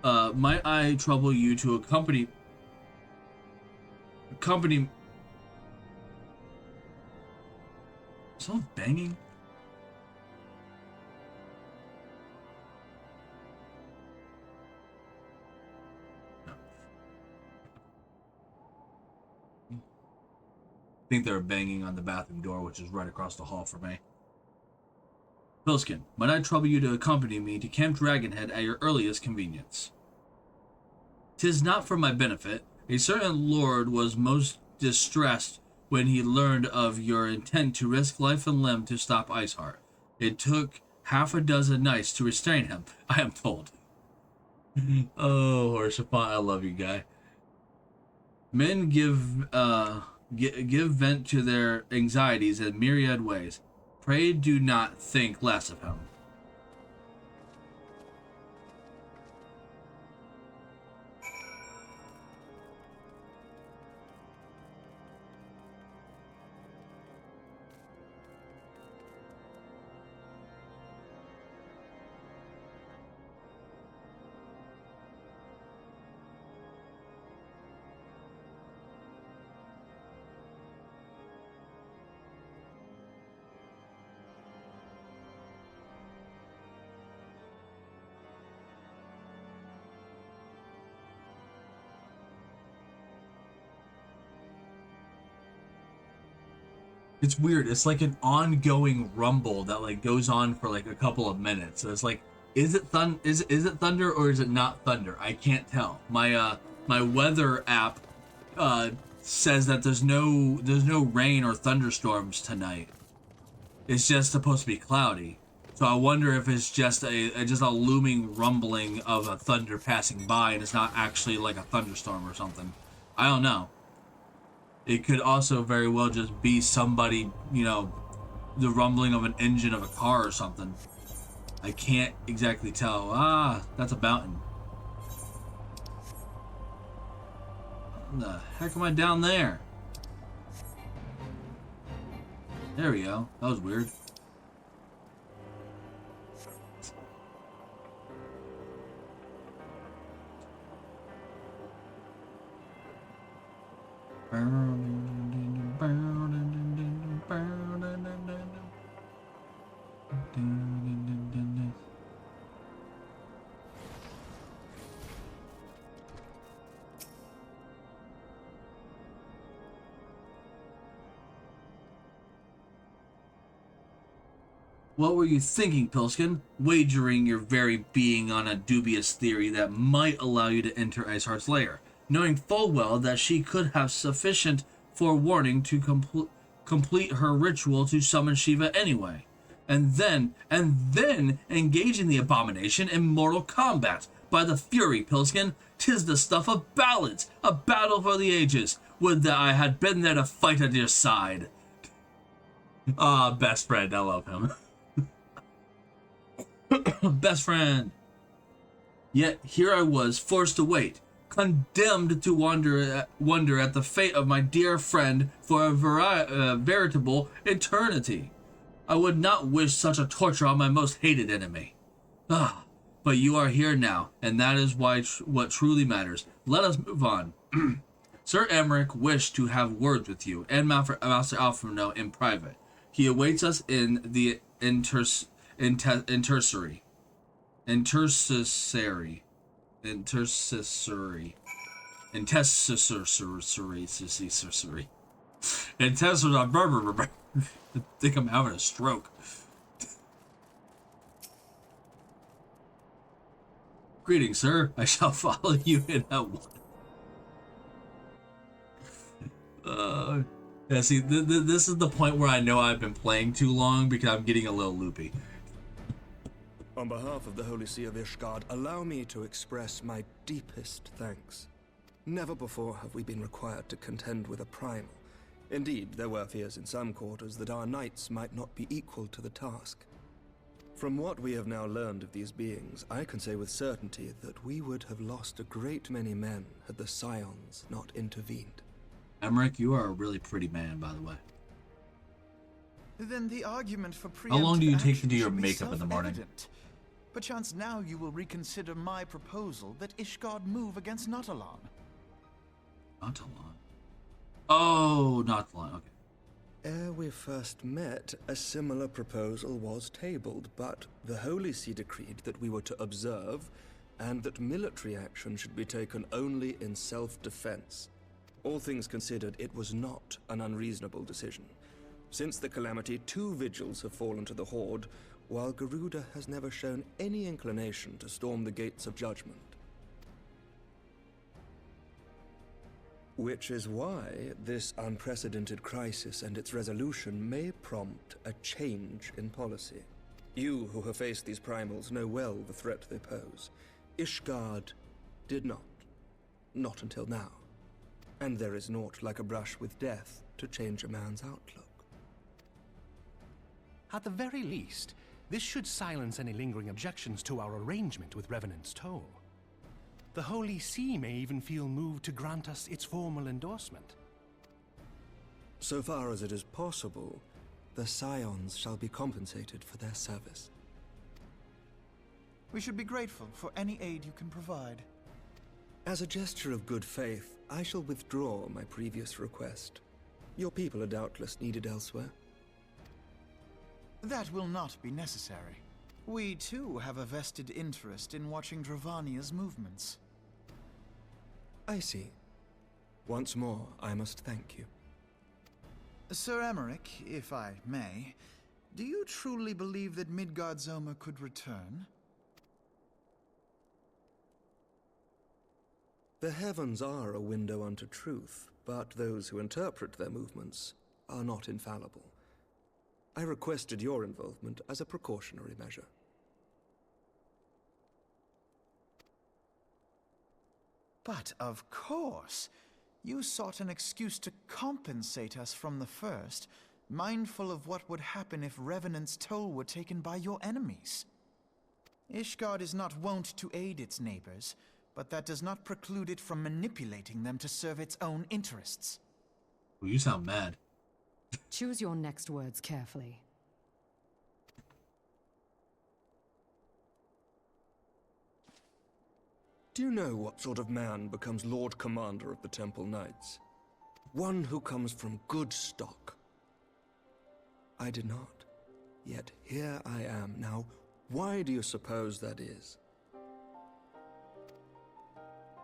S1: might I trouble you to accompany... Someone banging? I think they were banging on the bathroom door, which is right across the hall from me. Pilskin, might I trouble you to accompany me to Camp Dragonhead at your earliest convenience? 'Tis not for my benefit. A certain lord was most distressed when he learned of your intent to risk life and limb to stop Iceheart. It took half a dozen knights to restrain him, I am told. Oh, Horsefant, I love you, guy. Men give vent to their anxieties in myriad ways. Pray do not think less of him. It's weird. It's like an ongoing rumble that like goes on for like a couple of minutes. So it's like, is it thunder or is it not thunder? I can't tell. My my weather app says that there's no rain or thunderstorms tonight. It's just supposed to be cloudy. So I wonder if it's just a looming rumbling of a thunder passing by and it's not actually like a thunderstorm or something. I don't know. It could also very well just be somebody, you know, the rumbling of an engine of a car or something. I can't exactly tell. That's a mountain. What the heck am I down there? There we go. That was weird. What were you thinking, Pilskin? Wagering your very being on a dubious theory that might allow you to enter Iceheart's lair, knowing full well that she could have sufficient forewarning to complete her ritual to summon Shiva anyway. And then engaging the abomination in mortal combat. By the fury, Pilskin, 'tis the stuff of ballads, a battle for the ages. Would that I had been there to fight at your side. Ah, best friend, I love him. Best friend. Yet here I was, forced to wait, condemned to wonder at the fate of my dear friend for a veritable eternity. I would not wish such a torture on my most hated enemy. Ah, but you are here now, and that is what truly matters. Let us move on. Sir Emmerich wished to have words with you and Master Alfredo in private. He awaits us in the intercessory. I think I'm having a stroke. Greetings, sir. I shall follow you in at one. Yeah, see, this is the point where I know I've been playing too long because I'm getting a little loopy.
S13: On behalf of the Holy See of Ishgard, allow me to express my deepest thanks. Never before have we been required to contend with a primal. Indeed, there were fears in some quarters that our knights might not be equal to the task. From what we have now learned of these beings, I can say with certainty that we would have lost a great many men had the Scions not intervened.
S1: Emmerich, you are a really pretty man, by the way.
S2: Then the argument for preemptive
S1: How long do you take to do
S2: action
S1: your
S2: should be
S1: makeup in the morning?
S2: self-evident. Perchance now you will reconsider my proposal that Ishgard move against Nautalon.
S1: Nautalon? Oh, Nautalon, okay.
S13: Ere we first met, a similar proposal was tabled, but the Holy See decreed that we were to observe, and that military action should be taken only in self-defense. All things considered, it was not an unreasonable decision. Since the calamity, 2 vigils have fallen to the Horde, while Garuda has never shown any inclination to storm the gates of judgment. Which is why this unprecedented crisis and its resolution may prompt a change in policy. You who have faced these primals know well the threat they pose. Ishgard did not. Not until now. And there is naught like a brush with death to change a man's outlook.
S11: At the very least, this should silence any lingering objections to our arrangement with Revenant's Toll. The Holy See may even feel moved to grant us its formal endorsement.
S13: So far as it is possible, the Scions shall be compensated for their service.
S2: We should be grateful for any aid you can provide.
S13: As a gesture of good faith, I shall withdraw my previous request. Your people are doubtless needed elsewhere.
S2: That will not be necessary. We, too, have a vested interest in watching Dravania's movements.
S13: I see. Once more, I must thank you.
S2: Sir Emmerich, if I may, do you truly believe that Midgard-Zoma could return?
S13: The heavens are a window unto truth, but those who interpret their movements are not infallible. I requested your involvement as a precautionary measure.
S2: But of course, you sought an excuse to compensate us from the first, mindful of what would happen if Revenant's Toll were taken by your enemies. Ishgard is not wont to aid its neighbors, but that does not preclude it from manipulating them to serve its own interests.
S1: Well, you sound mad.
S19: Choose your next words carefully.
S13: Do you know what sort of man becomes Lord Commander of the Temple Knights? One who comes from good stock. I did not. Yet here I am. Now, why do you suppose that is?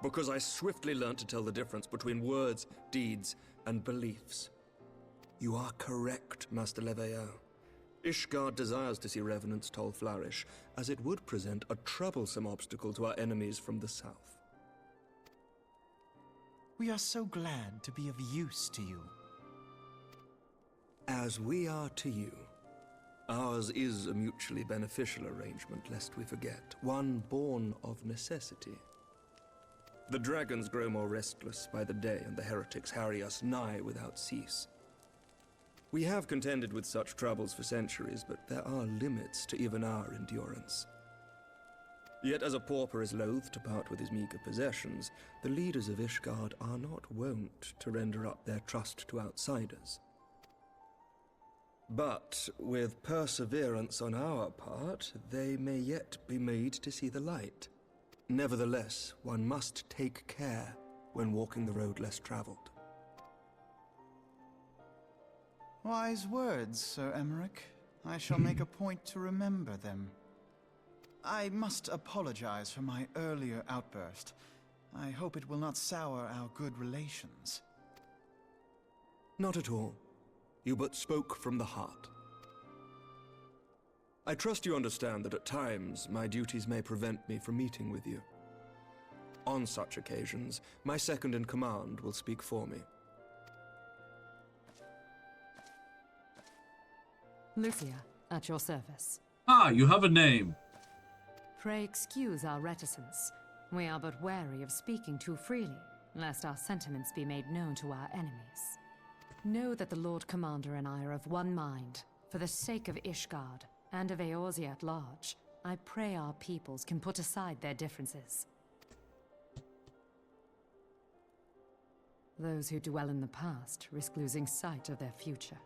S13: Because I swiftly learned to tell the difference between words, deeds, and beliefs. You are correct, Master Leveilleur. Ishgard desires to see Revenant's toll flourish, as it would present a troublesome obstacle to our enemies from the south.
S2: We are so glad to be of use to you.
S13: As we are to you. Ours is a mutually beneficial arrangement, lest we forget, one born of necessity. The dragons grow more restless by the day, and the heretics harry us nigh without cease. We have contended with such troubles for centuries, but there are limits to even our endurance. Yet as a pauper is loath to part with his meager possessions, the leaders of Ishgard are not wont to render up their trust to outsiders. But with perseverance on our part, they may yet be made to see the light. Nevertheless, one must take care when walking the road less traveled.
S2: Wise words, Sir Emmerich. I shall make a point to remember them. I must apologize for my earlier outburst. I hope it will not sour our good relations.
S13: Not at all. You but spoke from the heart. I trust you understand that at times my duties may prevent me from meeting with you. On such occasions, my second-in-command will speak for me.
S19: Lucia, at your service.
S1: Ah, you have a name.
S19: Pray excuse our reticence. We are but wary of speaking too freely, lest our sentiments be made known to our enemies. Know that the Lord Commander and I are of one mind. For the sake of Ishgard, and of Eorzea at large, I pray our peoples can put aside their differences. Those who dwell in the past risk losing sight of their future.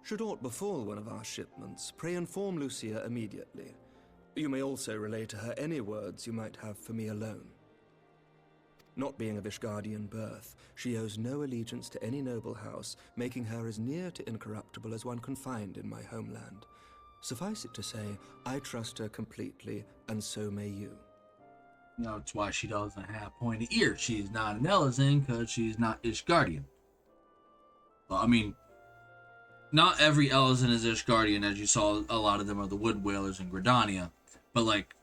S13: Should aught befall one of our shipments, pray inform Lucia immediately. You may also relay to her any words you might have for me alone. Not being of Ishgardian birth, she owes no allegiance to any noble house, making her as near to incorruptible as one can find in my homeland. Suffice it to say, I trust her completely, and so may you.
S1: That's why she doesn't have pointy ears. She's not an Elizin because she's not Ishgardian. Well, I mean, not every Elizin is Ishgardian, as you saw a lot of them are the Wood Whalers in Gridania. But, like,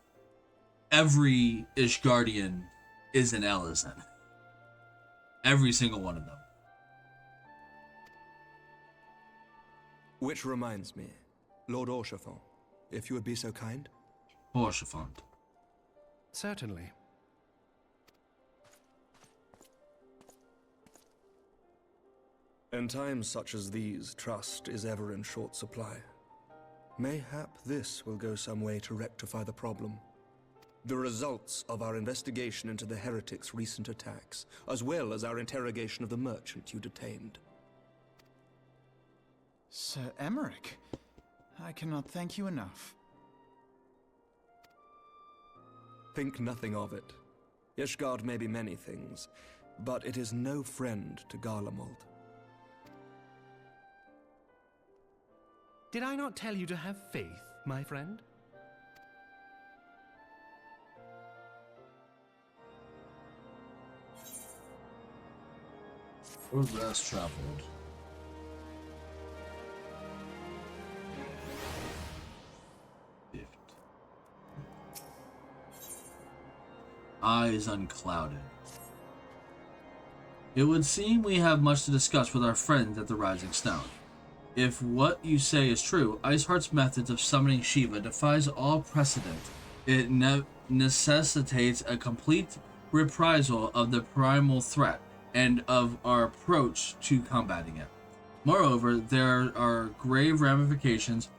S1: every Ishgardian is an Elizin. Every single one of them.
S13: Which reminds me, Lord Orchefort, if you would be so kind.
S1: Orchefort.
S11: Certainly.
S13: In times such as these, trust is ever in short supply. Mayhap this will go some way to rectify the problem. The results of our investigation into the heretics' recent attacks, as well as our interrogation of the merchant you detained.
S2: Sir Emmerich, I cannot thank you enough.
S13: Think nothing of it. Ishgard may be many things, but it is no friend to Garlemald.
S11: Did I not tell you to have faith, my friend?
S1: Road less traveled. Eyes unclouded. It would seem we have much to discuss with our friends at the Rising Stone. If what you say is true, Iceheart's methods of summoning Shiva defies all precedent. It necessitates a complete reprisal of the primal threat and of our approach to combating it. Moreover, there are grave ramifications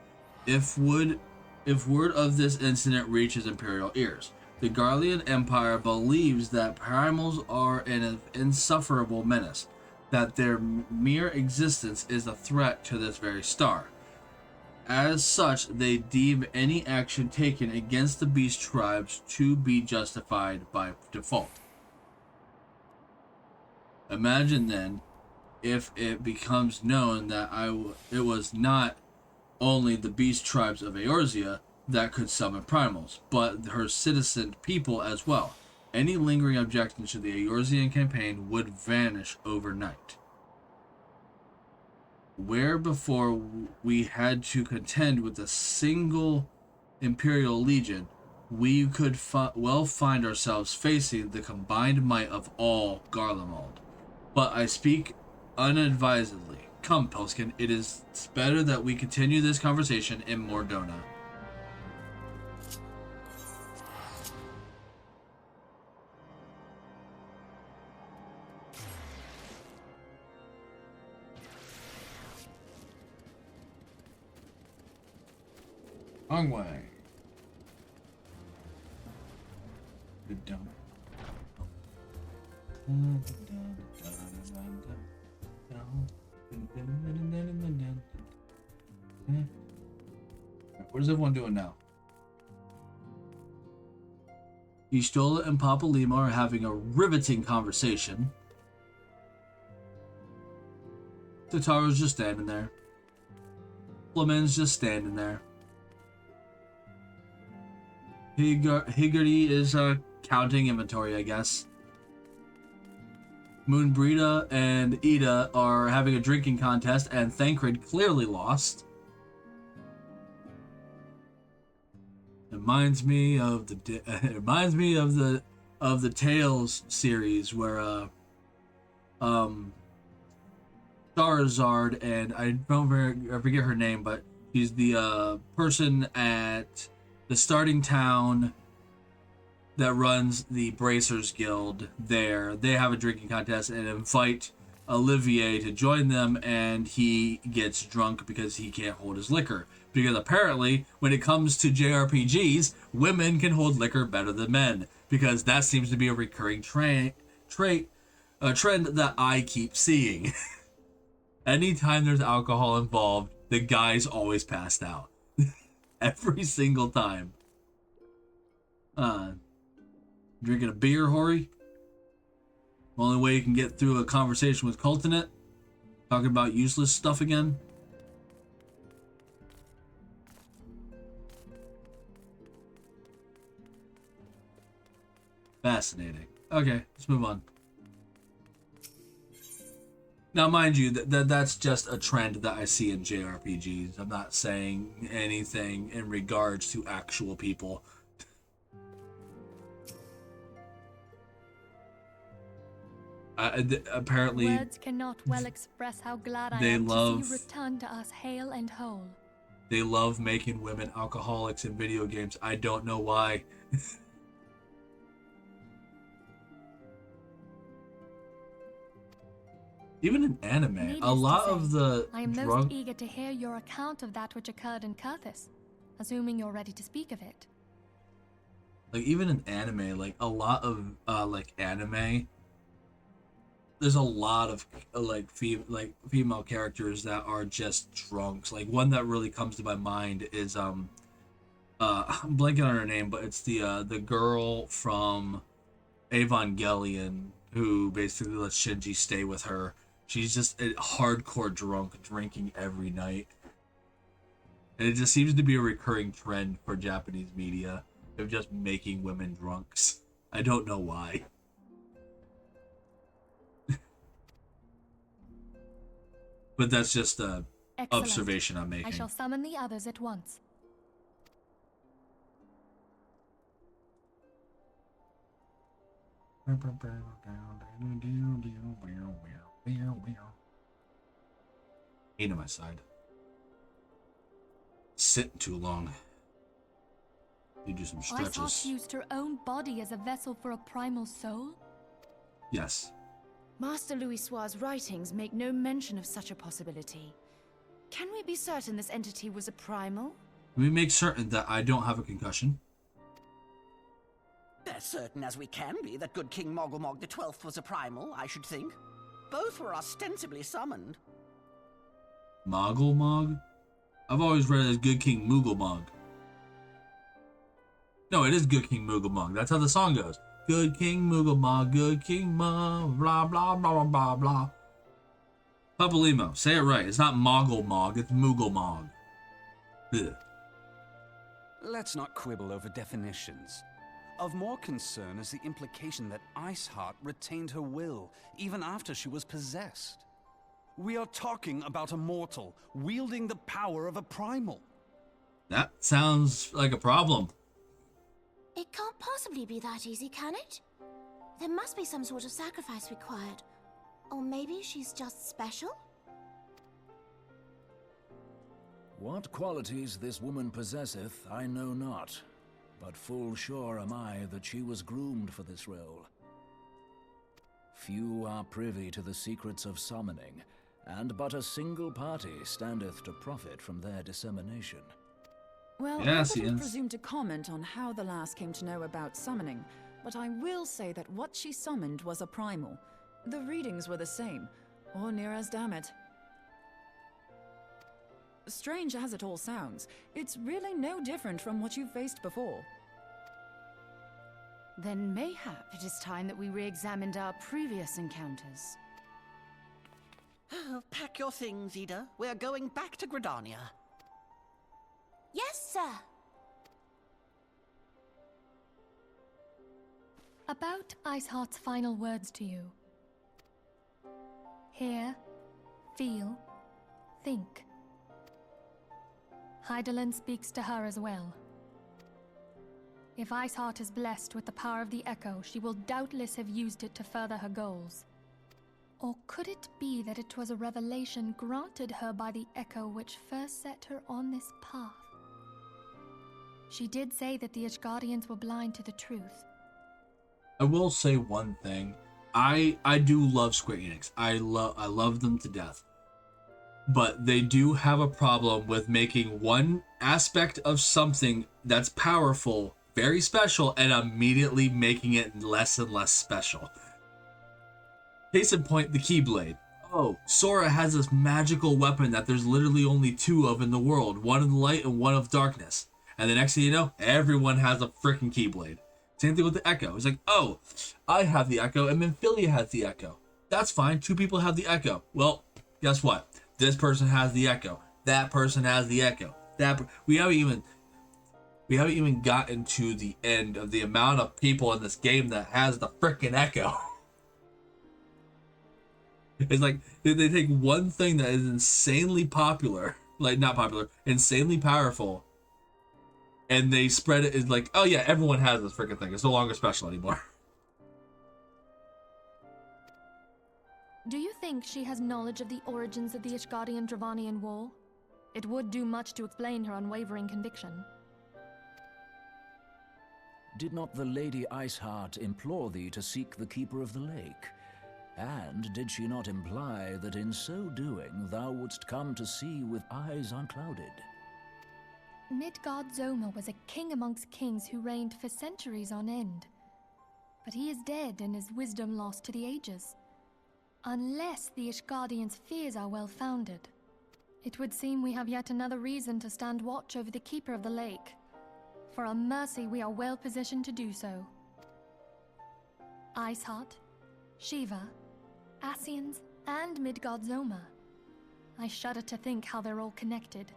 S1: if word of this incident reaches Imperial ears. The Garlean Empire believes that primals are an insufferable menace, that their mere existence is a threat to this very star. As such, they deem any action taken against the beast tribes to be justified by default. Imagine then, if it becomes known that it was not only the beast tribes of Eorzea that could summon primals, but her citizen people as well. Any lingering objections to the Eorzean campaign would vanish overnight. Where before we had to contend with a single Imperial Legion, we could well find ourselves facing the combined might of all Garlemald. But I speak unadvisedly. Come, Pelskin, it is better that we continue this conversation in Mordona. Wrong way. Good dump. What is everyone doing now? Istola and Papa Lima are having a riveting conversation. Tataro's just standing there. Flamin's just standing there. Higurdy is counting inventory, I guess. Moonbrita and Ida are having a drinking contest, and Thancred clearly lost. It reminds me of the Tales series where Charizard and I forget her name, but she's the person at the starting town that runs the Bracers Guild there. They have a drinking contest and invite Olivier to join them, and he gets drunk because he can't hold his liquor. Because apparently, when it comes to JRPGs, women can hold liquor better than men. Because that seems to be a recurring trend that I keep seeing. Anytime there's alcohol involved, the guy's always passed out. Every single time. Drinking a beer, Hori? Only way you can get through a conversation with Coltonet? Talking about useless stuff again? Fascinating. Okay, let's move on. Now, mind you, that's just a trend that I see in JRPGs. I'm not saying anything in regards to actual people. Apparently,
S20: words cannot well express how glad I am to see you return to us hale and whole.
S1: They love making women alcoholics in video games. I don't know why. Even in anime, a lot of the
S20: I am most eager to hear your account of that which occurred in Kurthis, assuming you're ready to speak of it.
S1: Like, even in anime, like, a lot of, anime, there's a lot of, female characters that are just drunks. Like, one that really comes to my mind is, I'm blanking on her name, but it's the girl from Evangelion who basically lets Shinji stay with her. She's just a hardcore drunk, drinking every night. And it just seems to be a recurring trend for Japanese media of just making women drunks. I don't know why. But that's just a observation I'm making.
S20: I shall summon the others at once.
S1: Eight on my side. Sitting too long. You do some stretches.
S20: Iceheart used her own body as a vessel for a primal soul?
S1: Yes.
S7: Master Louisoir's writings make no mention of such a possibility. Can we be certain this entity was a primal?
S1: We make certain that I don't have a concussion.
S17: As certain as we can be that good King Mogulmog the 12th was a primal, I should think. Both were ostensibly summoned.
S1: Mogulmog? I've always read it as Good King Mooglmog. No, it is Good King Mooglmog. That's how the song goes. Good King Mooglmog, Good King Mog, blah, blah, blah, blah, blah. Papalimo, say it right. It's not Mogulmog, it's Mooglmog. Ugh.
S10: Let's not quibble over definitions. Of more concern is the implication that Iceheart retained her will, even after she was possessed. We are talking about a mortal, wielding the power of a primal.
S1: That sounds like a problem.
S4: It can't possibly be that easy, can it? There must be some sort of sacrifice required. Or maybe she's just special?
S8: What qualities this woman possesseth, I know not, but full sure am I that she was groomed for this role. Few are privy to the secrets of summoning, and but a single party standeth to profit from their dissemination.
S16: Well,
S1: Yes,
S16: I wouldn't
S1: yes.
S16: presume to comment on how the lass came to know about summoning, but I will say that what she summoned was a primal. The readings were the same, or near as damn it. Strange as it all sounds, it's really no different from what you've faced before.
S7: Then mayhap it is time that we re-examined our previous encounters.
S17: Pack your things, Ida. We're going back to Gridania.
S4: Yes, sir.
S20: About Iceheart's final words to you. Hear, feel, think. Hydaelyn speaks to her as well. If Iceheart is blessed with the power of the Echo, she will doubtless have used it to further her goals. Or could it be that it was a revelation granted her by the Echo which first set her on this path? She did say that the Ishgardians were blind to the truth.
S1: I will say one thing. I do love Square Enix. I love them to death. But they do have a problem with making one aspect of something that's powerful very special and immediately making it less and less special. Case in point, the Keyblade. Oh, Sora has this magical weapon that there's literally only two of in the world. One of light and one of darkness. And the next thing you know, everyone has a freaking Keyblade. Same thing with the Echo. It's like, oh, I have the Echo and Minfilia has the Echo. That's fine. Two people have the Echo. Well, guess what? This person has the Echo. That person has the Echo. We haven't even gotten to the end of the amount of people in this game that has the freaking Echo. It's like they take one thing that is insanely popular, like not popular, insanely powerful, and they spread it. It's like, oh yeah, everyone has this freaking thing. It's no longer special anymore.
S20: Do you think she has knowledge of the origins of the Ishgardian-Dravanian War? It would do much to explain her unwavering conviction.
S8: Did not the Lady Iceheart implore thee to seek the Keeper of the Lake? And did she not imply that in so doing thou wouldst come to see with eyes unclouded?
S20: Midgard-Zoma was a king amongst kings who reigned for centuries on end. But he is dead and his wisdom lost to the ages. Unless the Ishgardians' fears are well-founded. It would seem we have yet another reason to stand watch over the Keeper of the Lake. For a mercy, we are well positioned to do so. Iceheart, Shiva, Ascians, and Midgard-Zoma. I shudder to think how they're all connected.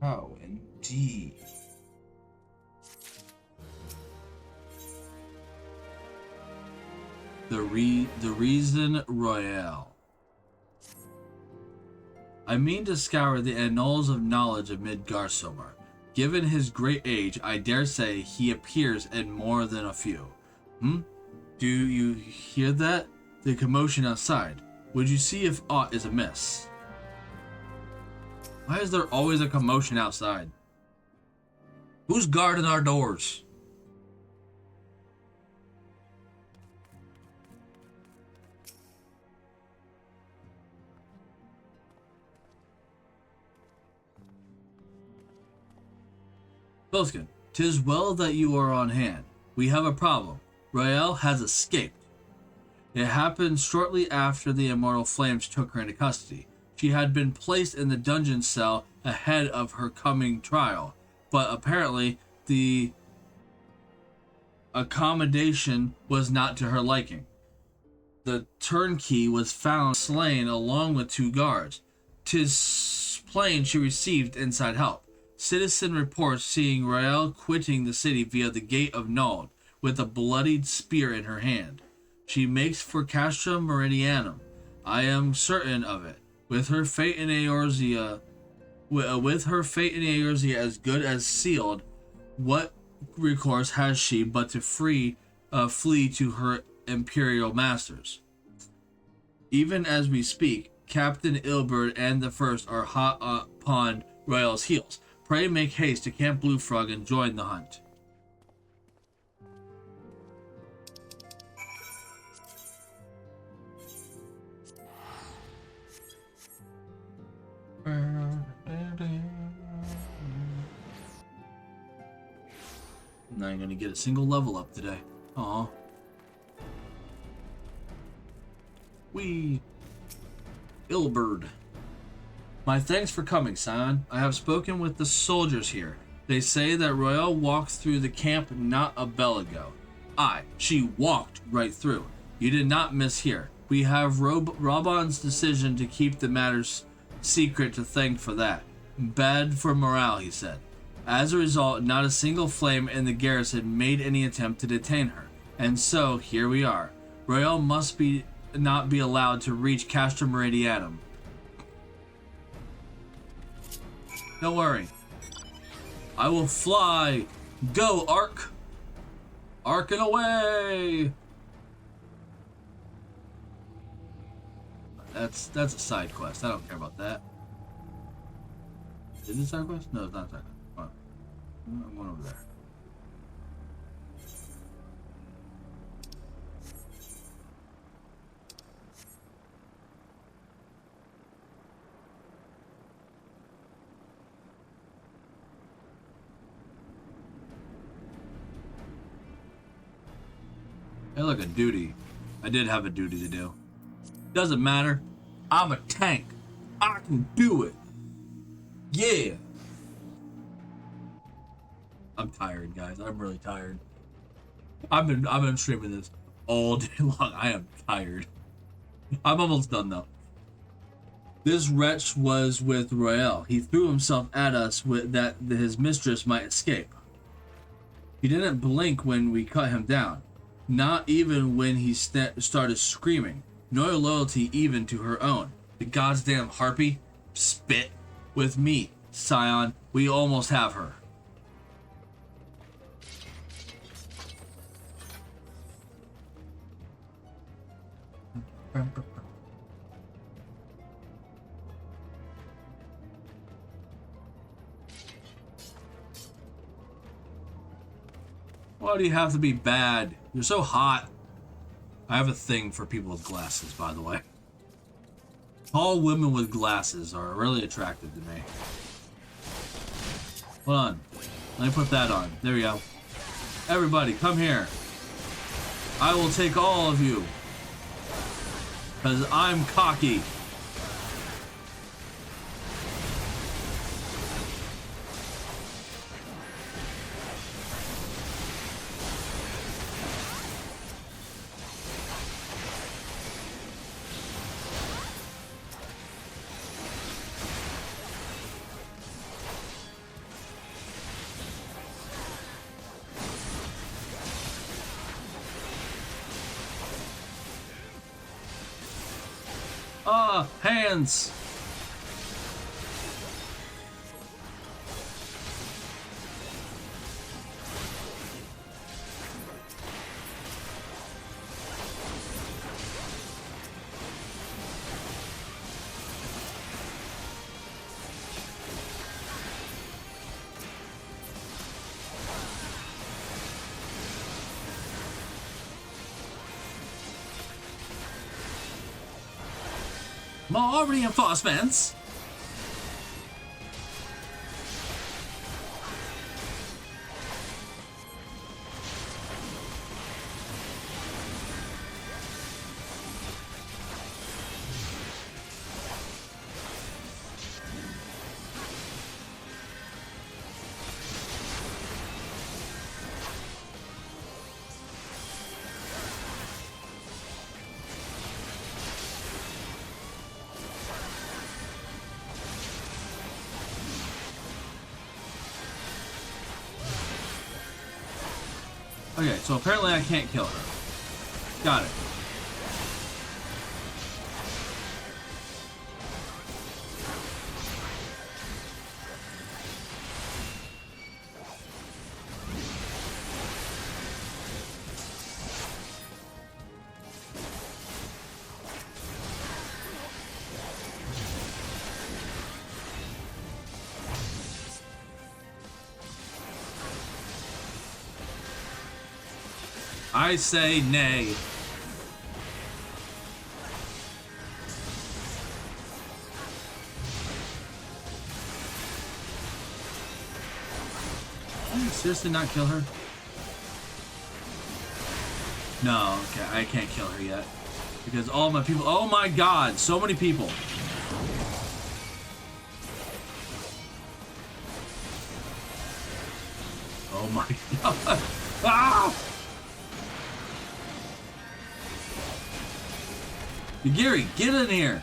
S1: Oh, indeed. The Reason Royale. I mean to scour the annals of knowledge of Midgard-Zoma. Given his great age, I dare say he appears in more than a few. Do you hear that? The commotion outside. Would you see if aught is amiss? Why is there always a commotion outside? Who's guarding our doors? Boskin, 'tis well that you are on hand. We have a problem. Royale has escaped. It happened shortly after the Immortal Flames took her into custody. She had been placed in the dungeon cell ahead of her coming trial, but apparently the accommodation was not to her liking. The turnkey was found slain along with 2 guards. 'Tis plain she received inside help. Citizen reports seeing Royale quitting the city via the Gate of Nald with a bloodied spear in her hand. She makes for Castra Meridianum. I am certain of it. With her fate in Eorzea, as good as sealed, what recourse has she but to flee to her imperial masters? Even as we speak, Captain Ilberd and the First are hot upon Royal's heels. Pray make haste to Camp Blue Frog and join the hunt. Not even gonna get a single level up today. Aw. Ilberd. My thanks for coming, Scion. I have spoken with the soldiers here. They say that Royal walked through the camp not a bell ago. Aye, she walked right through. You did not mishear. We have Robon's decision to keep the matters secret to thank for that. Bad for morale, he said. As a result, not a single flame in the garrison made any attempt to detain her. And so, here we are. Royal must not be allowed to reach Castra Meridianum. Don't worry. I will fly. Go, Ark. Ark and away. That's a side quest. I don't care about that. Is it a side quest? No, it's not a side quest. Come on. I'm going over there. Hey, look, a duty. I did have a duty to do. Doesn't matter. I'm a tank. I can do it. Yeah. I'm tired, guys. I'm really tired. I've been streaming this all day long. I am tired. I'm almost done though. This wretch was with Royal. He threw himself at us with that his mistress might escape. He didn't blink when we cut him down. Not even when he started screaming. No loyalty even to her own. The goddamn harpy. Spit. With me, Scion. We almost have her. Why do you have to be bad? You're so hot. I have a thing for people with glasses, by the way. Tall women with glasses are really attractive to me. Hold on. Let me put that on. There we go. Everybody, come here. I will take all of you. Because I'm cocky. Hands! More reinforcements! Okay, so apparently I can't kill her. Got it. I say nay. Can you seriously not kill her? No, okay, I can't kill her yet. Because all my people, oh my god, so many people. Oh my god. Ah! Gary, get in here.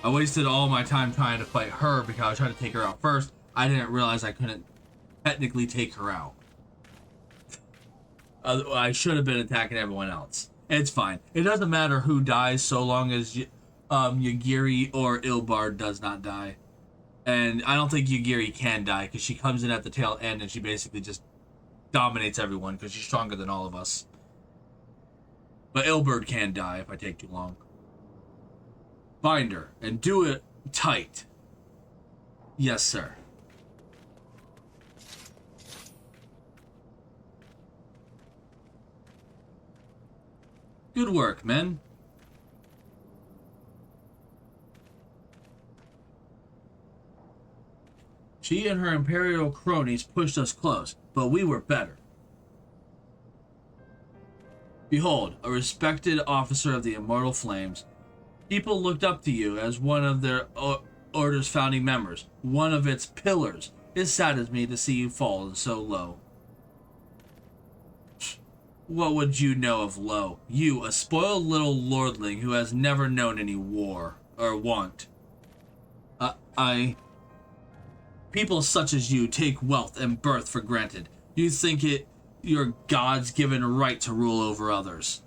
S1: I wasted all my time trying to fight her because I was trying to take her out first. I didn't realize I couldn't technically take her out. I should have been attacking everyone else. It's fine. It doesn't matter who dies so long as Yagiri or Ilbard does not die. And I don't think Yagiri can die because she comes in at the tail end and she basically just dominates everyone because she's stronger than all of us. But Ilbard can die if I take too long. Bind her and do it tight. Yes, sir. Good work, men. She and her Imperial cronies pushed us close, but we were better. Behold, a respected officer of the Immortal Flames. People looked up to you as one of their Order's founding members, one of its pillars. It saddens me to see you fall so low. What would you know of low? You, a spoiled little lordling who has never known any war or want. People such as you take wealth and birth for granted. You think it your God's given right to rule over others.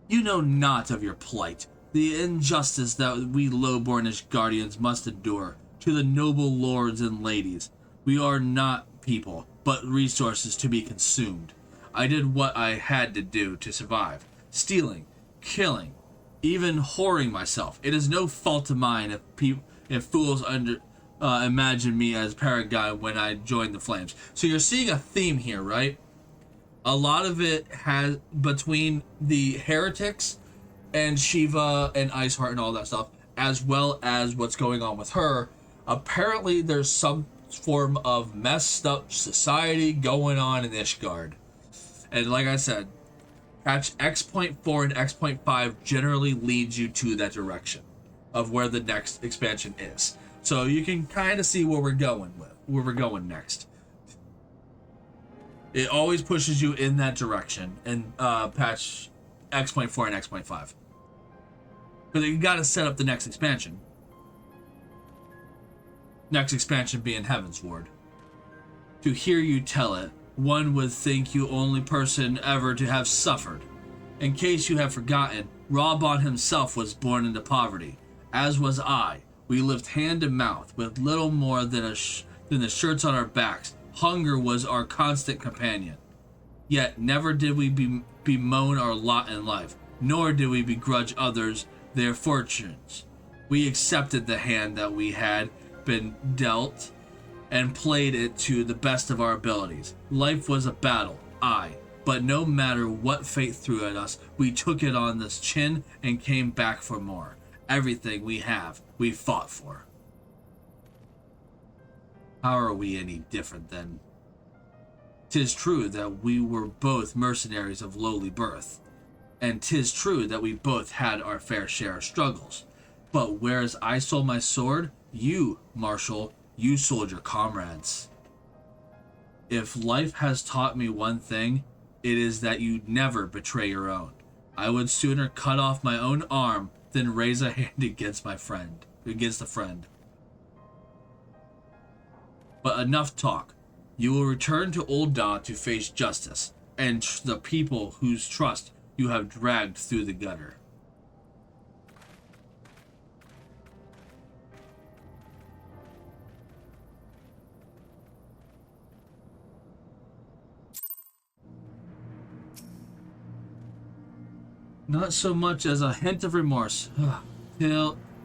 S1: You know not of your plight. The injustice that we low-bornish guardians must endure to the noble lords and ladies. We are not people, but resources to be consumed. I did what I had to do to survive. Stealing, killing, even whoring myself. It is no fault of mine if fools imagine me as Paragon when I joined the Flames. So you're seeing a theme here, right? A lot of it has between the heretics and Shiva and Iceheart and all that stuff, as well as what's going on with her. Apparently there's some form of messed up society going on in Ishgard. And like I said, patch X.4 and X.5 generally leads you to that direction of where the next expansion is. So you can kind of see where we're going next. It always pushes you in that direction in patch X.4 and X.5. But you got to set up the next expansion. Next expansion being Heaven's Ward. To hear you tell it, one would think you only person ever to have suffered. In case you have forgotten, Reborn himself was born into poverty, as was I. We lived hand to mouth, with little more than the shirts on our backs. Hunger was our constant companion. Yet never did we bemoan our lot in life, nor did we begrudge others their fortunes. We accepted the hand that we had been dealt and played it to the best of our abilities. Life was a battle, aye, but no matter what fate threw at us, we took it on the chin and came back for more. Everything we have, we fought for. How are we any different then? 'Tis true that we were both mercenaries of lowly birth, and 'tis true that we both had our fair share of struggles. But whereas I sold my sword, you, Marshal, you sold your comrades. If life has taught me one thing, it is that you never betray your own. I would sooner cut off my own arm than raise a hand against a friend. But enough talk. You will return to Old Dawn to face justice. the people whose trust you have dragged through the gutter. Not so much as a hint of remorse.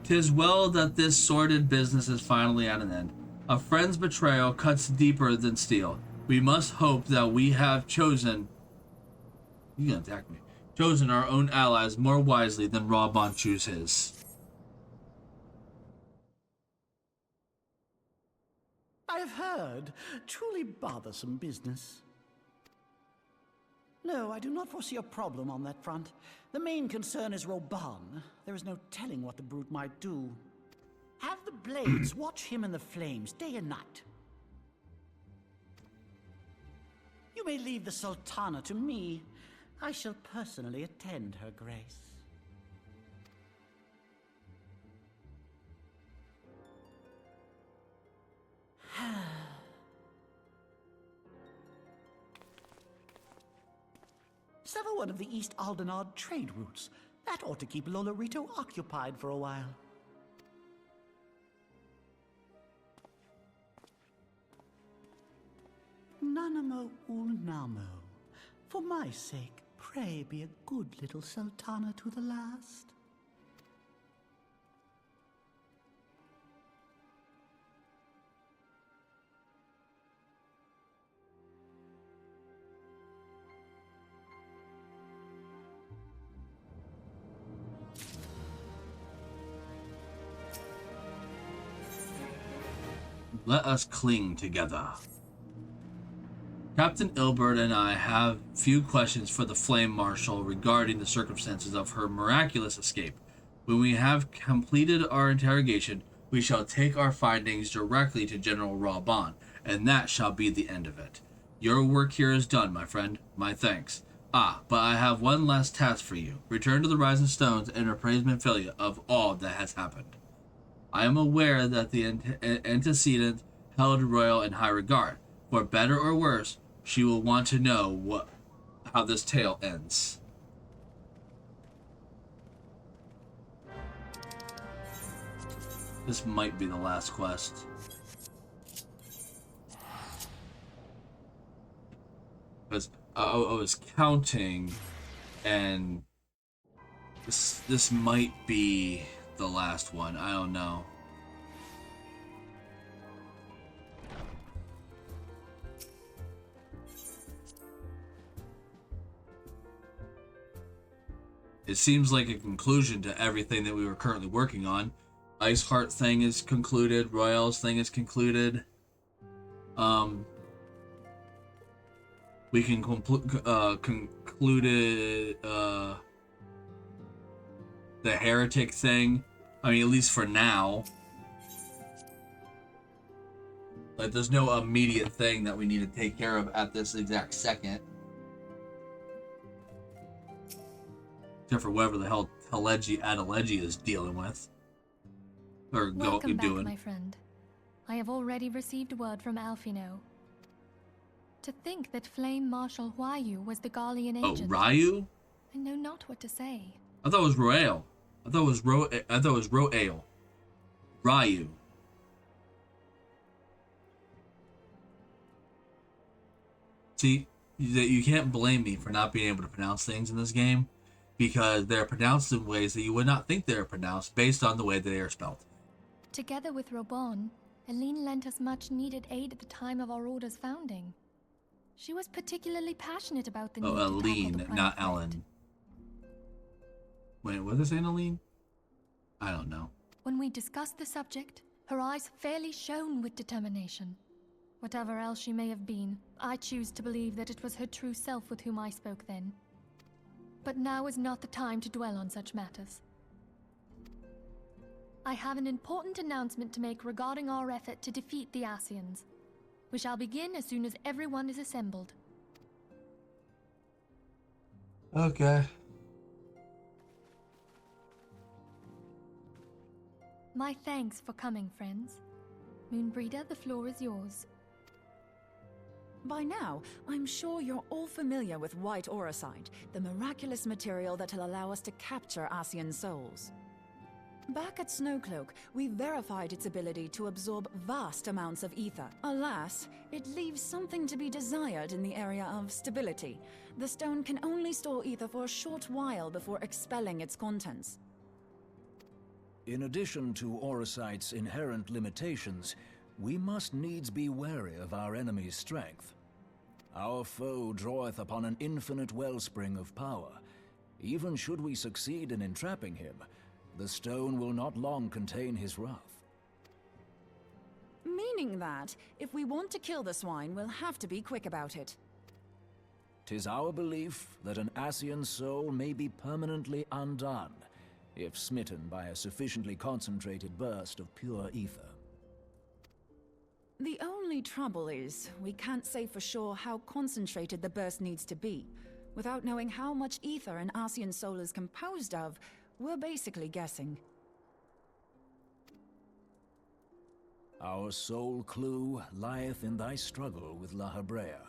S1: Tis well that this sordid business is finally at an end. A friend's betrayal cuts deeper than steel. We must hope that we have chosen... You gonna attack me. Chosen our own allies more wisely than Reborn chose his.
S21: I have heard. Truly bothersome business. No, I do not foresee a problem on that front. The main concern is Reborn. There is no telling what the brute might do. Have the Blades watch him in the flames day and night. You may leave the Sultana to me. I shall personally attend her grace. Sever one of the East Aldenard trade routes. That ought to keep Lolorito occupied for a while. Nanamo Ulnamo. For my sake, pray be a good little Sultana to the last.
S1: Let us cling together. Captain Ilbert and I have few questions for the Flame Marshal regarding the circumstances of her miraculous escape. When we have completed our interrogation, we shall take our findings directly to General Reborn, and that shall be the end of it. Your work here is done, my friend. My thanks. Ah, but I have one last task for you. Return to the Rising Stones and appraise Menphilia of all that has happened. I am aware that the antecedent held Royal in high regard. For better or worse, she will want to know how this tale ends. This might be the last quest. Because I was counting, and this might be the last one. I don't know. It seems like a conclusion to everything that we were currently working on. Iceheart thing is concluded. Royale's thing is concluded. We can concluded the heretic thing. I mean, at least for now. Like, there's no immediate thing that we need to take care of at this exact second. Except for whatever the hell Adelegy is dealing with. Or
S20: Welcome back,
S1: doing.
S20: My friend. I have already received word from Alfino. To think that Flame Marshal Huayu was the Garlean agent.
S1: Oh, Ryu?
S20: I know not what to say.
S1: I thought it was Royale. I thought it was Royale. Ryu. See, you can't blame me for not being able to pronounce things in this game, because they're pronounced in ways that you would not think they're pronounced based on the way that they are spelled.
S20: Together with Reborn, Aline lent us much needed aid at the time of our order's founding. She was particularly passionate about the need to tackle the
S1: Aline,
S20: prime
S1: not
S20: threat.
S1: Ellen. Wait, was this Aline? I don't know.
S20: When we discussed the subject, her eyes fairly shone with determination. Whatever else she may have been, I choose to believe that it was her true self with whom I spoke then. But now is not the time to dwell on such matters. I have an important announcement to make regarding our effort to defeat the Asians. We shall begin as soon as everyone is assembled.
S1: Okay.
S20: My thanks for coming, friends. Moonbreeder, the floor is yours.
S16: By now, I'm sure you're all familiar with white auracite, the miraculous material that'll allow us to capture Ascian souls. Back at Snowcloak, we verified its ability to absorb vast amounts of ether. Alas, it leaves something to be desired in the area of stability. The stone can only store ether for a short while before expelling its contents.
S8: In addition to auracite's inherent limitations, we must needs be wary of our enemy's strength. Our foe draweth upon an infinite wellspring of power. Even should we succeed in entrapping him, the stone will not long contain his wrath.
S16: Meaning that, if we want to kill the swine, we'll have to be quick about it.
S8: 'Tis our belief that an Ascian soul may be permanently undone, if smitten by a sufficiently concentrated burst of pure ether.
S16: The only trouble is, we can't say for sure how concentrated the burst needs to be. Without knowing how much ether an Ascian soul is composed of, we're basically guessing.
S8: Our sole clue lieth in thy struggle with La Habrea.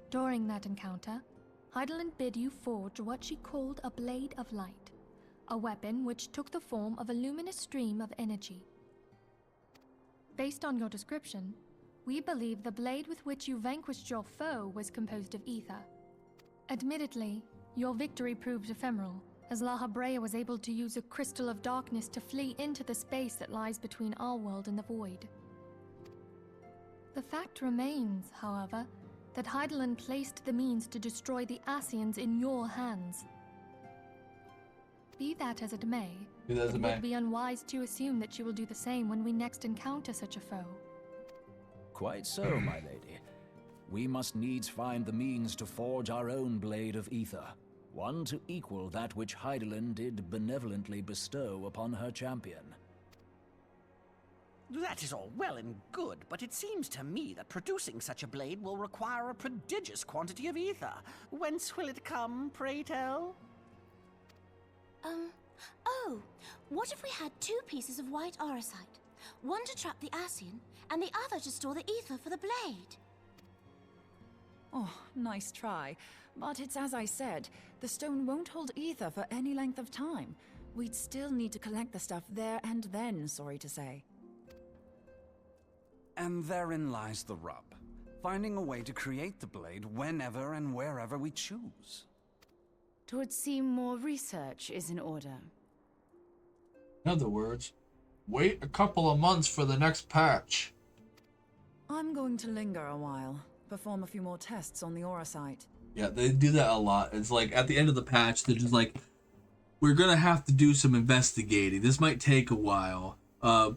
S20: During that encounter, Heidelin bid you forge what she called a Blade of Light, a weapon which took the form of a luminous stream of energy. Based on your description, we believe the blade with which you vanquished your foe was composed of ether. Admittedly, your victory proved ephemeral, as La Habrea was able to use a crystal of darkness to flee into the space that lies between our world and the void. The fact remains, however, that Heidelin placed the means to destroy the Ascians in your hands. Be that as it may, it would be unwise to assume that she will do the same when we next encounter such a foe.
S8: Quite so, my lady. We must needs find the means to forge our own blade of ether, one to equal that which Heidelin did benevolently bestow upon her champion.
S17: That is all well and good, but it seems to me that producing such a blade will require a prodigious quantity of ether. Whence will it come, pray tell?
S4: Oh, what if we had two pieces of white auracite? One to trap the Ascian, and the other to store the ether for the blade.
S16: Oh, nice try. But it's as I said, the stone won't hold ether for any length of time. We'd still need to collect the stuff there and then, sorry to say.
S10: And therein lies the rub. Finding a way to create the blade whenever and wherever we choose.
S19: 'Twould seem more research is in order.
S1: In other words, wait a couple of months for the next patch.
S16: I'm going to linger a while, perform a few more tests on the auracite.
S1: Yeah, they do that a lot. It's like at the end of the patch, they're just like, we're gonna have to do some investigating. This might take a while.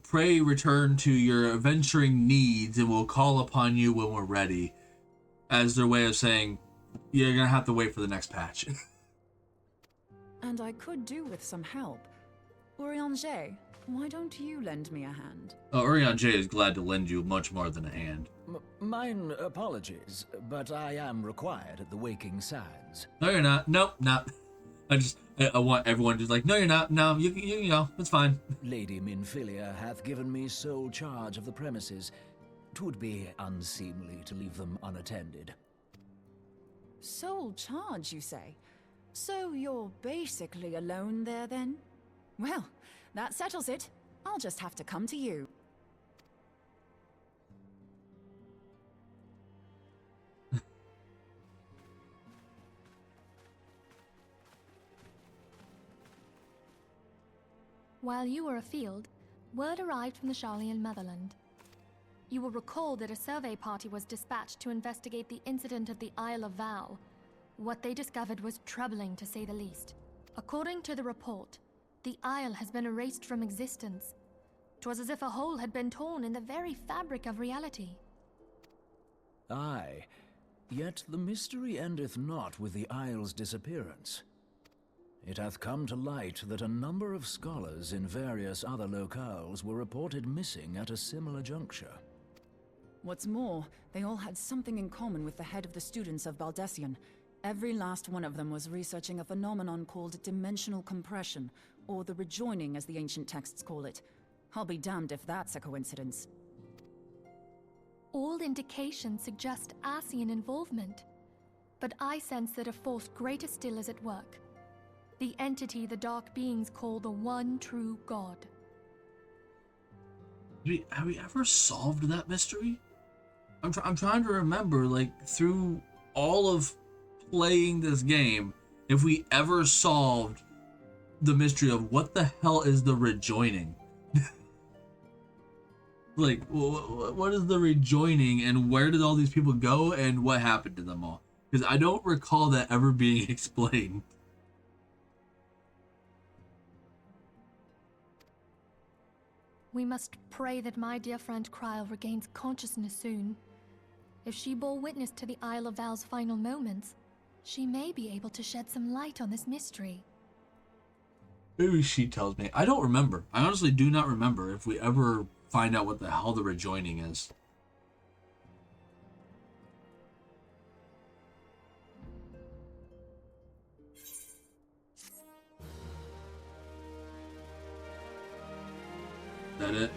S1: Pray return to your adventuring needs and we'll call upon you when we're ready. As their way of saying, you're gonna have to wait for the next patch.
S16: And I could do with some help. Urianger, why don't you lend me a hand?
S1: Urianger is glad to lend you much more than a hand.
S8: Mine apologies, but I am required at the Waking Sands.
S1: No, you're not. Nope, not. I want everyone to like, no, you're not. No, you know, it's fine.
S8: Lady Minfilia hath given me sole charge of the premises. 'Twould be unseemly to leave them unattended.
S16: Sole charge, you say? So you're basically alone there, then? Well, that settles it. I'll just have to come to you.
S20: While you were afield, word arrived from the Sharlayan motherland. You will recall that a survey party was dispatched to investigate the incident of the Isle of Val. What they discovered was troubling, to say the least. According to the report, the isle has been erased from existence. 'Twas as if a hole had been torn in the very fabric of reality.
S8: Aye, yet the mystery endeth not with the isle's disappearance. It hath come to light that a number of scholars in various other locales were reported missing at a similar juncture.
S16: What's more, they all had something in common with the head of the students of Baldessian. Every last one of them was researching a phenomenon called dimensional compression, or the rejoining as the ancient texts call it. I'll be damned if that's a coincidence.
S20: All indications suggest Ascian involvement, but I sense that a force greater still is at work. The entity the Dark Beings call the One True God.
S1: Have we ever solved that mystery? I'm trying to remember, like, through all of playing this game, if we ever solved the mystery of what the hell is the rejoining. Like, what is the rejoining, and where did all these people go, and what happened to them all? Because I don't recall that ever being explained.
S20: We must pray that my dear friend Kryl regains consciousness soon. If she bore witness to the Isle of Val's final moments, she may be able to shed some light on this mystery.
S1: Maybe she tells me. I don't remember. I honestly do not remember if we ever find out what the hell the rejoining is. Is that it?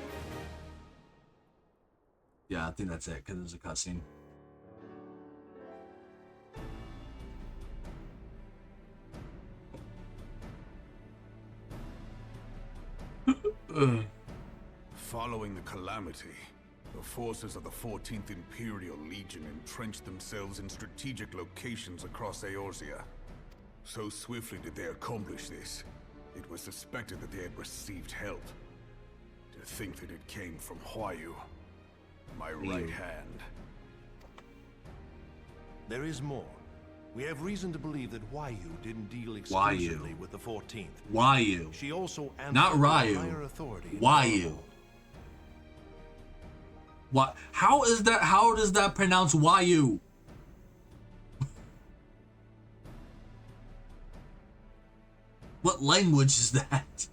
S1: Yeah, I think that's it, because there's a cutscene.
S3: Following the calamity, the forces of the 14th Imperial Legion entrenched themselves in strategic locations across Eorzea. So swiftly did they accomplish this, it was suspected that they had received help. To think that it came from Huayu, my right hand.
S12: There is more. We have reason to believe that Huayu didn't deal exclusively with the 14th.
S1: Huayu.
S12: She also answered
S1: Not
S12: to a
S1: Ryu.
S12: higher authority.
S1: Huayu. What? How is that? How does that pronounce Huayu? What language is that?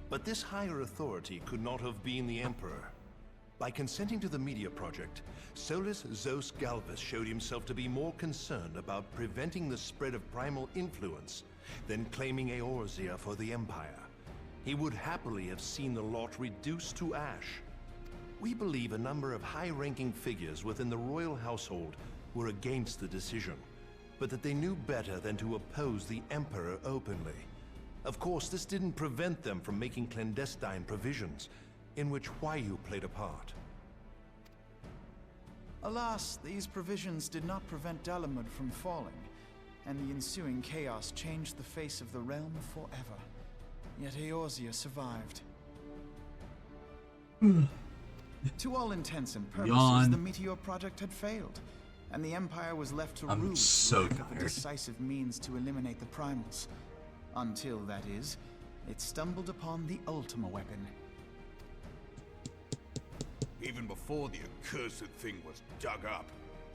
S12: But this higher authority could not have been the Emperor. By consenting to the Media Project, Solus Zos Galvus showed himself to be more concerned about preventing the spread of primal influence than claiming Eorzea for the Empire. He would happily have seen the lot reduced to ash. We believe a number of high-ranking figures within the royal household were against the decision, but that they knew better than to oppose the Emperor openly. Of course, this didn't prevent them from making clandestine provisions, in which Huayu played a part.
S2: Alas, these provisions did not prevent Dalamud from falling, and the ensuing chaos changed the face of the realm forever. Yet Eorzea survived. To all intents and purposes, the Meteor Project had failed, and the Empire was left to rue
S1: so
S2: lack of a
S1: tired.
S2: decisive means to eliminate the primals. Until, that is, it stumbled upon the Ultima weapon.
S3: Even before the accursed thing was dug up,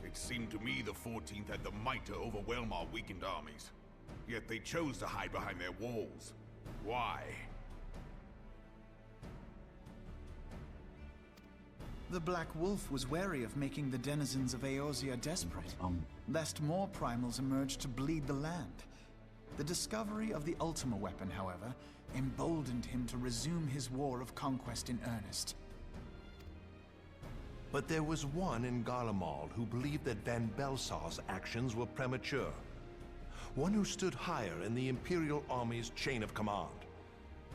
S3: it seemed to me the 14th had the might to overwhelm our weakened armies. Yet they chose to hide behind their walls. Why?
S2: The Black Wolf was wary of making the denizens of Eorzea desperate, lest more primals emerge to bleed the land. The discovery of the Ultima weapon, however, emboldened him to resume his war of conquest in earnest.
S12: But there was one in Garlemald who believed that Van Belsar's actions were premature. One who stood higher in the Imperial Army's chain of command.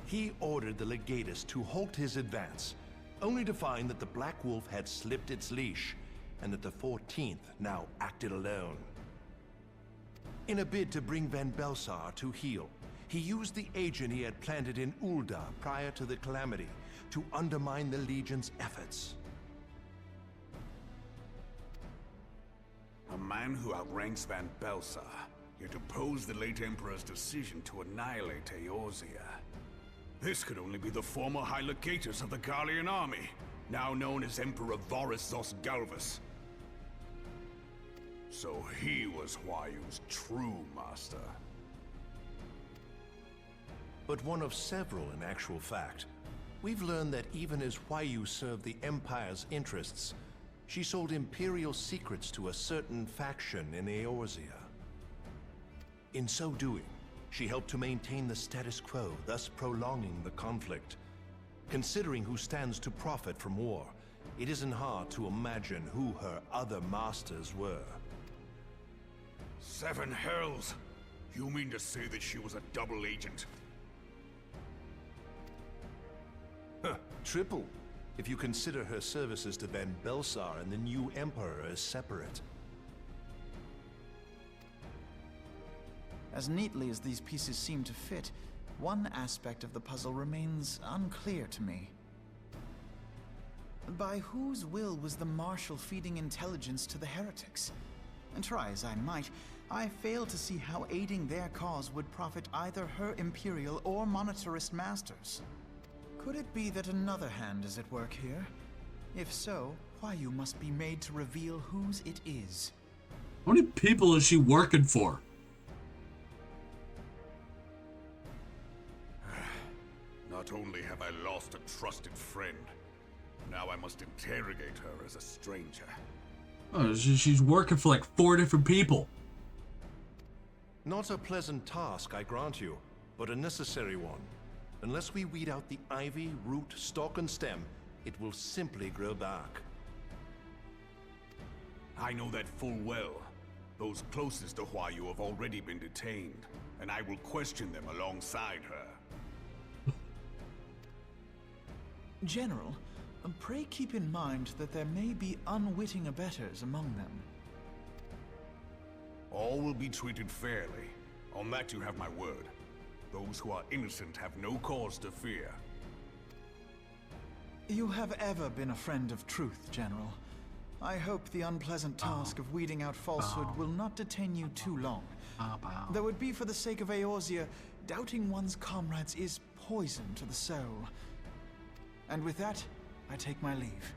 S12: He ordered the Legatus to halt his advance, only to find that the Black Wolf had slipped its leash, and that the 14th now acted alone. In a bid to bring Van Belsar to heel, he used the agent he had planted in Ul'dah prior to the calamity to undermine the Legion's efforts.
S3: A man who outranks Van Belsar, yet opposed the late Emperor's decision to annihilate Eorzea. This could only be the former High Legatus of the Garlean army, now known as Emperor Varus Zos Galvus. So he was Huayu's true master.
S12: But one of several in actual fact. We've learned that even as Huayu served the Empire's interests, she sold Imperial secrets to a certain faction in Eorzea. In so doing, she helped to maintain the status quo, thus prolonging the conflict. Considering who stands to profit from war, it isn't hard to imagine who her other masters were.
S3: 7 hells! You mean to say that she was a double agent?
S12: Huh, triple, if you consider her services to Ben Belsar and the new Emperor as separate.
S2: As neatly as these pieces seem to fit, one aspect of the puzzle remains unclear to me. By whose will was the Marshal feeding intelligence to the heretics? And try as I might, I fail to see how aiding their cause would profit either her Imperial or Monetarist masters. Could it be that another hand is at work here? If so, Huayu must be made to reveal whose it is.
S1: How many people is she working for?
S3: Not only have I lost a trusted friend, now I must interrogate her as a stranger.
S1: Oh, she's working for like 4 different people.
S12: Not a pleasant task, I grant you, but a necessary one. Unless we weed out the ivy, root, stalk, and stem, it will simply grow back.
S3: I know that full well. Those closest to Huayu have already been detained, and I will question them alongside her.
S2: General, pray keep in mind that there may be unwitting abettors among them.
S3: All will be treated fairly. On that you have my word. Those who are innocent have no cause to fear.
S2: You have ever been a friend of truth, General. I hope the unpleasant task of weeding out falsehood will not detain you too long. Though it be for the sake of Eorzea, doubting one's comrades is poison to the soul. And with that, I take my leave.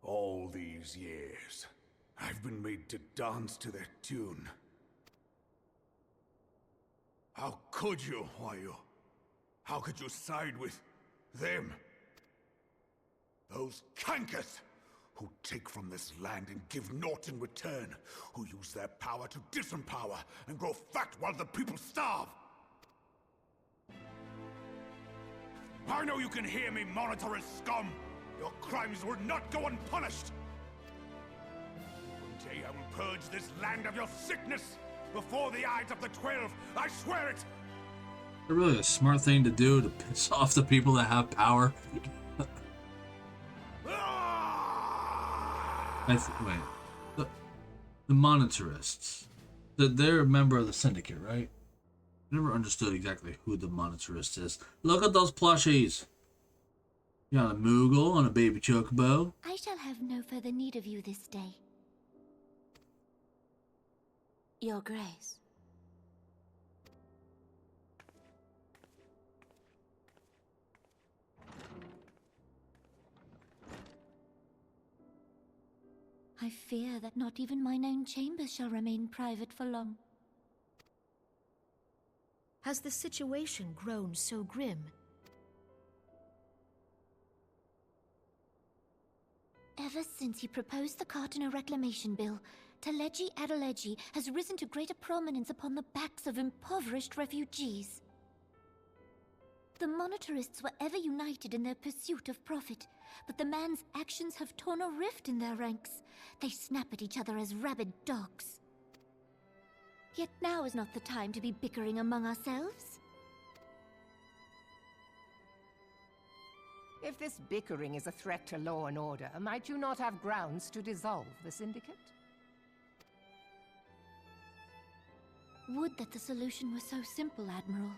S3: All these years, I've been made to dance to their tune. How could you, Huayu? How could you side with them? Those cankers who take from this land and give naught in return, who use their power to disempower and grow fat while the people starve. I know you can hear me, monetarist scum! Your crimes will not go unpunished! One day I will purge this land of your sickness! Before the eyes of the 12, I swear it!
S1: It's really a smart thing to do to piss off the people that have power. Wait. The monetarists. They're a member of the syndicate, right? I never understood exactly who the monetarist is. Look at those plushies! You got a Moogle on a baby chocobo.
S4: I shall have no further need of you this day. Your Grace. I fear that not even mine own chambers shall remain private for long.
S5: Has the situation grown so grim?
S4: Ever since he proposed the Cartano Reclamation Bill, Teleji Adeleji has risen to greater prominence upon the backs of impoverished refugees. The monetarists were ever united in their pursuit of profit, but the man's actions have torn a rift in their ranks. They snap at each other as rabid dogs. Yet now is not the time to be bickering among ourselves.
S15: If this bickering is a threat to law and order, might you not have grounds to dissolve the Syndicate?
S4: Would that the solution were so simple, Admiral.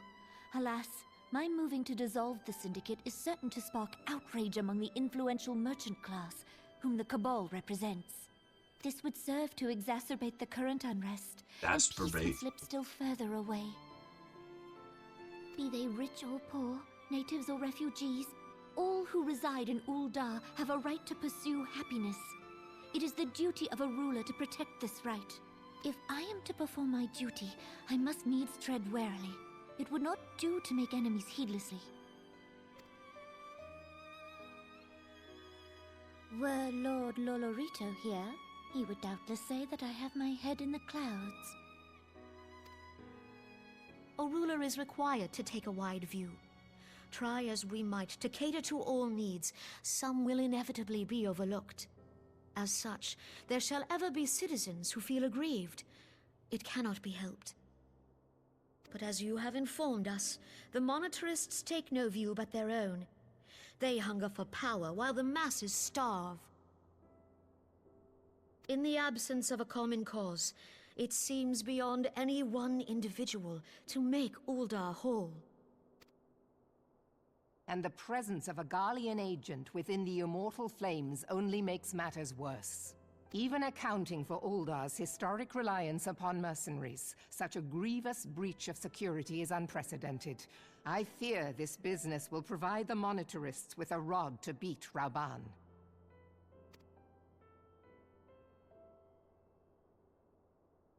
S4: Alas, my moving to dissolve the Syndicate is certain to spark outrage among the influential merchant class, whom the Cabal represents. This would serve to exacerbate the current unrest, and peace would slip still further away. Be they rich or poor, natives or refugees, all who reside in Ul'dah have a right to pursue happiness. It is the duty of a ruler to protect this right. If I am to perform my duty, I must needs tread warily. It would not do to make enemies heedlessly. Were Lord Lolorito here, he would doubtless say that I have my head in the clouds.
S5: A ruler is required to take a wide view. Try as we might to cater to all needs, some will inevitably be overlooked. As such, there shall ever be citizens who feel aggrieved. It cannot be helped. But as you have informed us, the monetarists take no view but their own. They hunger for power while the masses starve. In the absence of a common cause, it seems beyond any one individual to make Uldar whole.
S15: And the presence of a Garlean agent within the Immortal Flames only makes matters worse. Even accounting for Uldar's historic reliance upon mercenaries, such a grievous breach of security is unprecedented. I fear this business will provide the monetarists with a rod to beat Rauban.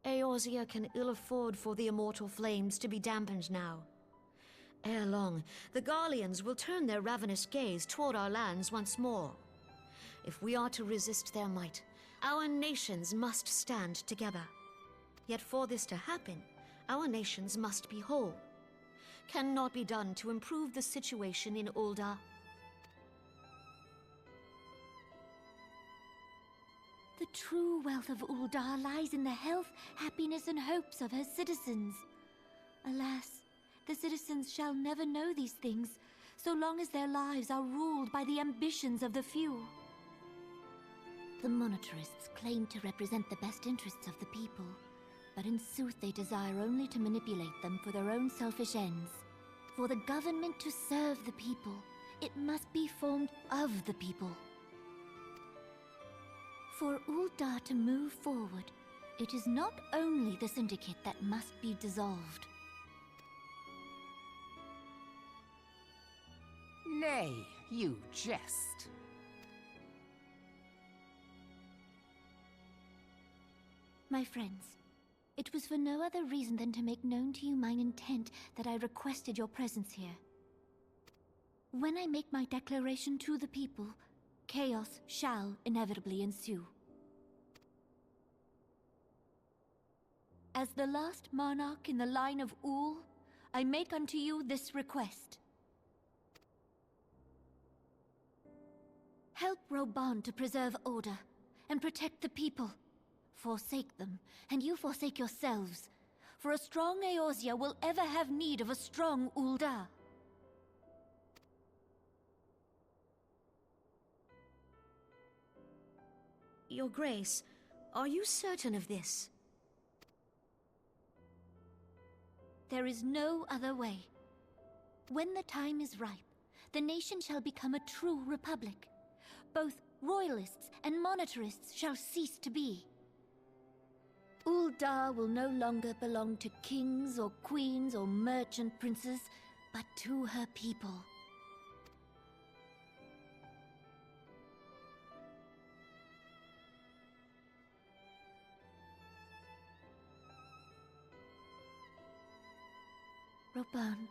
S5: Eorzea can ill afford for the Immortal Flames to be dampened now. Ere long, the Garleans will turn their ravenous gaze toward our lands once more. If we are to resist their might, our nations must stand together. Yet for this to happen, our nations must be whole. Cannot be done to improve the situation in Uldar.
S4: The true wealth of Uldar lies in the health, happiness, and hopes of her citizens. Alas, the citizens shall never know these things, so long as their lives are ruled by the ambitions of the few. The monetarists claim to represent the best interests of the people, but in sooth they desire only to manipulate them for their own selfish ends. For the government to serve the people, it must be formed of the people. For Uldar to move forward, it is not only the Syndicate that must be dissolved.
S15: Nay, you jest.
S4: My friends, it was for no other reason than to make known to you mine intent that I requested your presence here. When I make my declaration to the people, chaos shall inevitably ensue. As the last monarch in the line of Ul, I make unto you this request. Help Reborn to preserve order and protect the people. Forsake them, and you forsake yourselves, for a strong Eorzea will ever have need of a strong Uldar.
S5: Your Grace, are you certain of this?
S4: There is no other way. When the time is ripe, the nation shall become a true republic. Both royalists and monetarists shall cease to be. Uldar will no longer belong to kings or queens or merchant princes, but to her people. Reborn,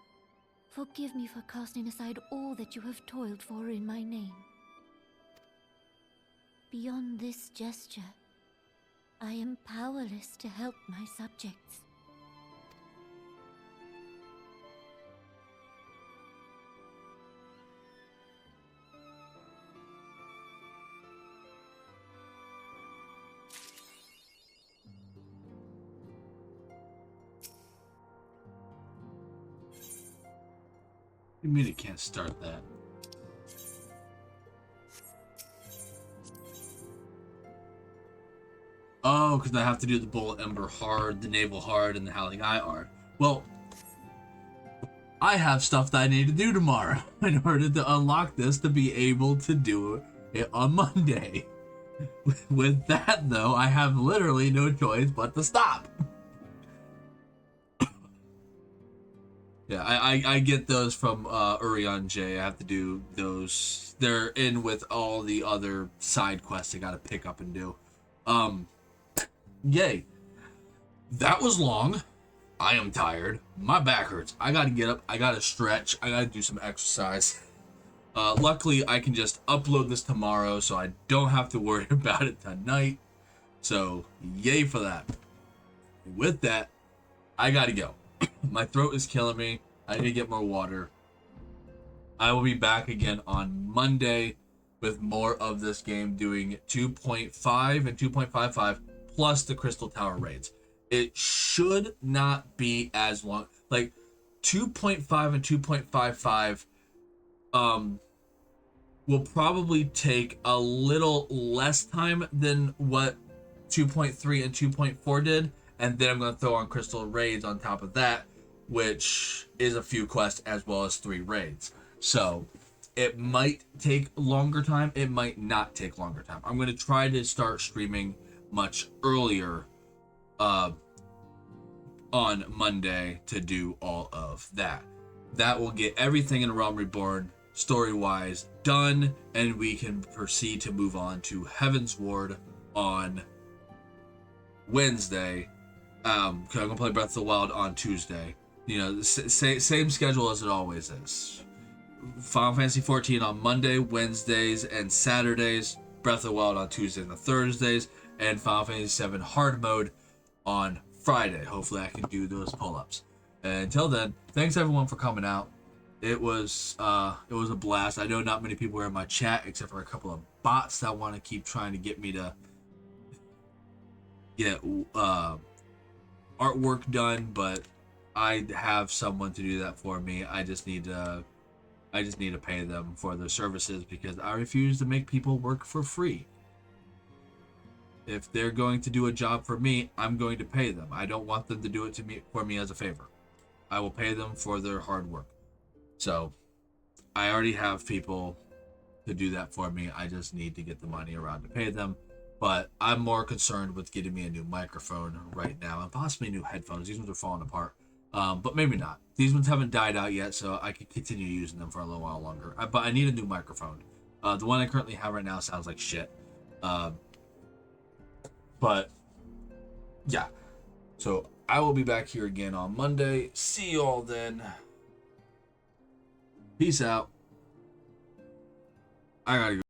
S4: forgive me for casting aside all that you have toiled for in my name. Beyond this gesture, I am powerless to help my subjects.
S1: You mean it can't start that? Oh, because I have to do the Bullet Ember hard, the Naval hard, and the Howling Eye hard. Well, I have stuff that I need to do tomorrow in order to unlock this to be able to do it on Monday. With that, though, I have literally no choice but to stop. Yeah, I get those from Urian J. I have to do those. They're in with all the other side quests I gotta pick up and do. Yay. That was long. I am tired. My back hurts. I gotta get up. I gotta stretch. I gotta do some exercise. Luckily, I can just upload this tomorrow, so I don't have to worry about it tonight. So, yay for that. With that, I gotta go. My throat is killing me. I need to get more water. I will be back again on Monday with more of this game, doing 2.5 and 2.55 plus the Crystal Tower raids. It should not be as long. Like 2.5 and 2.55 will probably take a little less time than what 2.3 and 2.4 did, and then I'm going to throw on Crystal Raids on top of that, which is a few quests as well as 3 raids. So it might take longer time, it might not take longer time. I'm going to try to start streaming much earlier on Monday to do all of that. That will get everything in Realm Reborn story-wise done, and we can proceed to move on to Heaven's Ward on Wednesday. I'm gonna play Breath of the Wild on Tuesday. You know, same schedule as it always is. Final Fantasy 14 on Monday, Wednesdays, and Saturdays. Breath of the Wild on Tuesdays and Thursdays, and Final Fantasy 7 hard mode on Friday. Hopefully, I can do those pull-ups. And until then, thanks everyone for coming out. It was a blast. I know not many people were in my chat except for a couple of bots that want to keep trying to get me to get artwork done, but I have someone to do that for me. I just need to pay them for their services because I refuse to make people work for free. If they're going to do a job for me, I'm going to pay them. I don't want them to do it for me as a favor. I will pay them for their hard work. So I already have people to do that for me. I just need to get the money around to pay them. But I'm more concerned with getting me a new microphone right now and possibly new headphones. These ones are falling apart. But maybe not. These ones haven't died out yet, so I can continue using them for a little while longer. But I need a new microphone. The one I currently have right now sounds like shit. But yeah. So I will be back here again on Monday. See you all then. Peace out. I gotta go.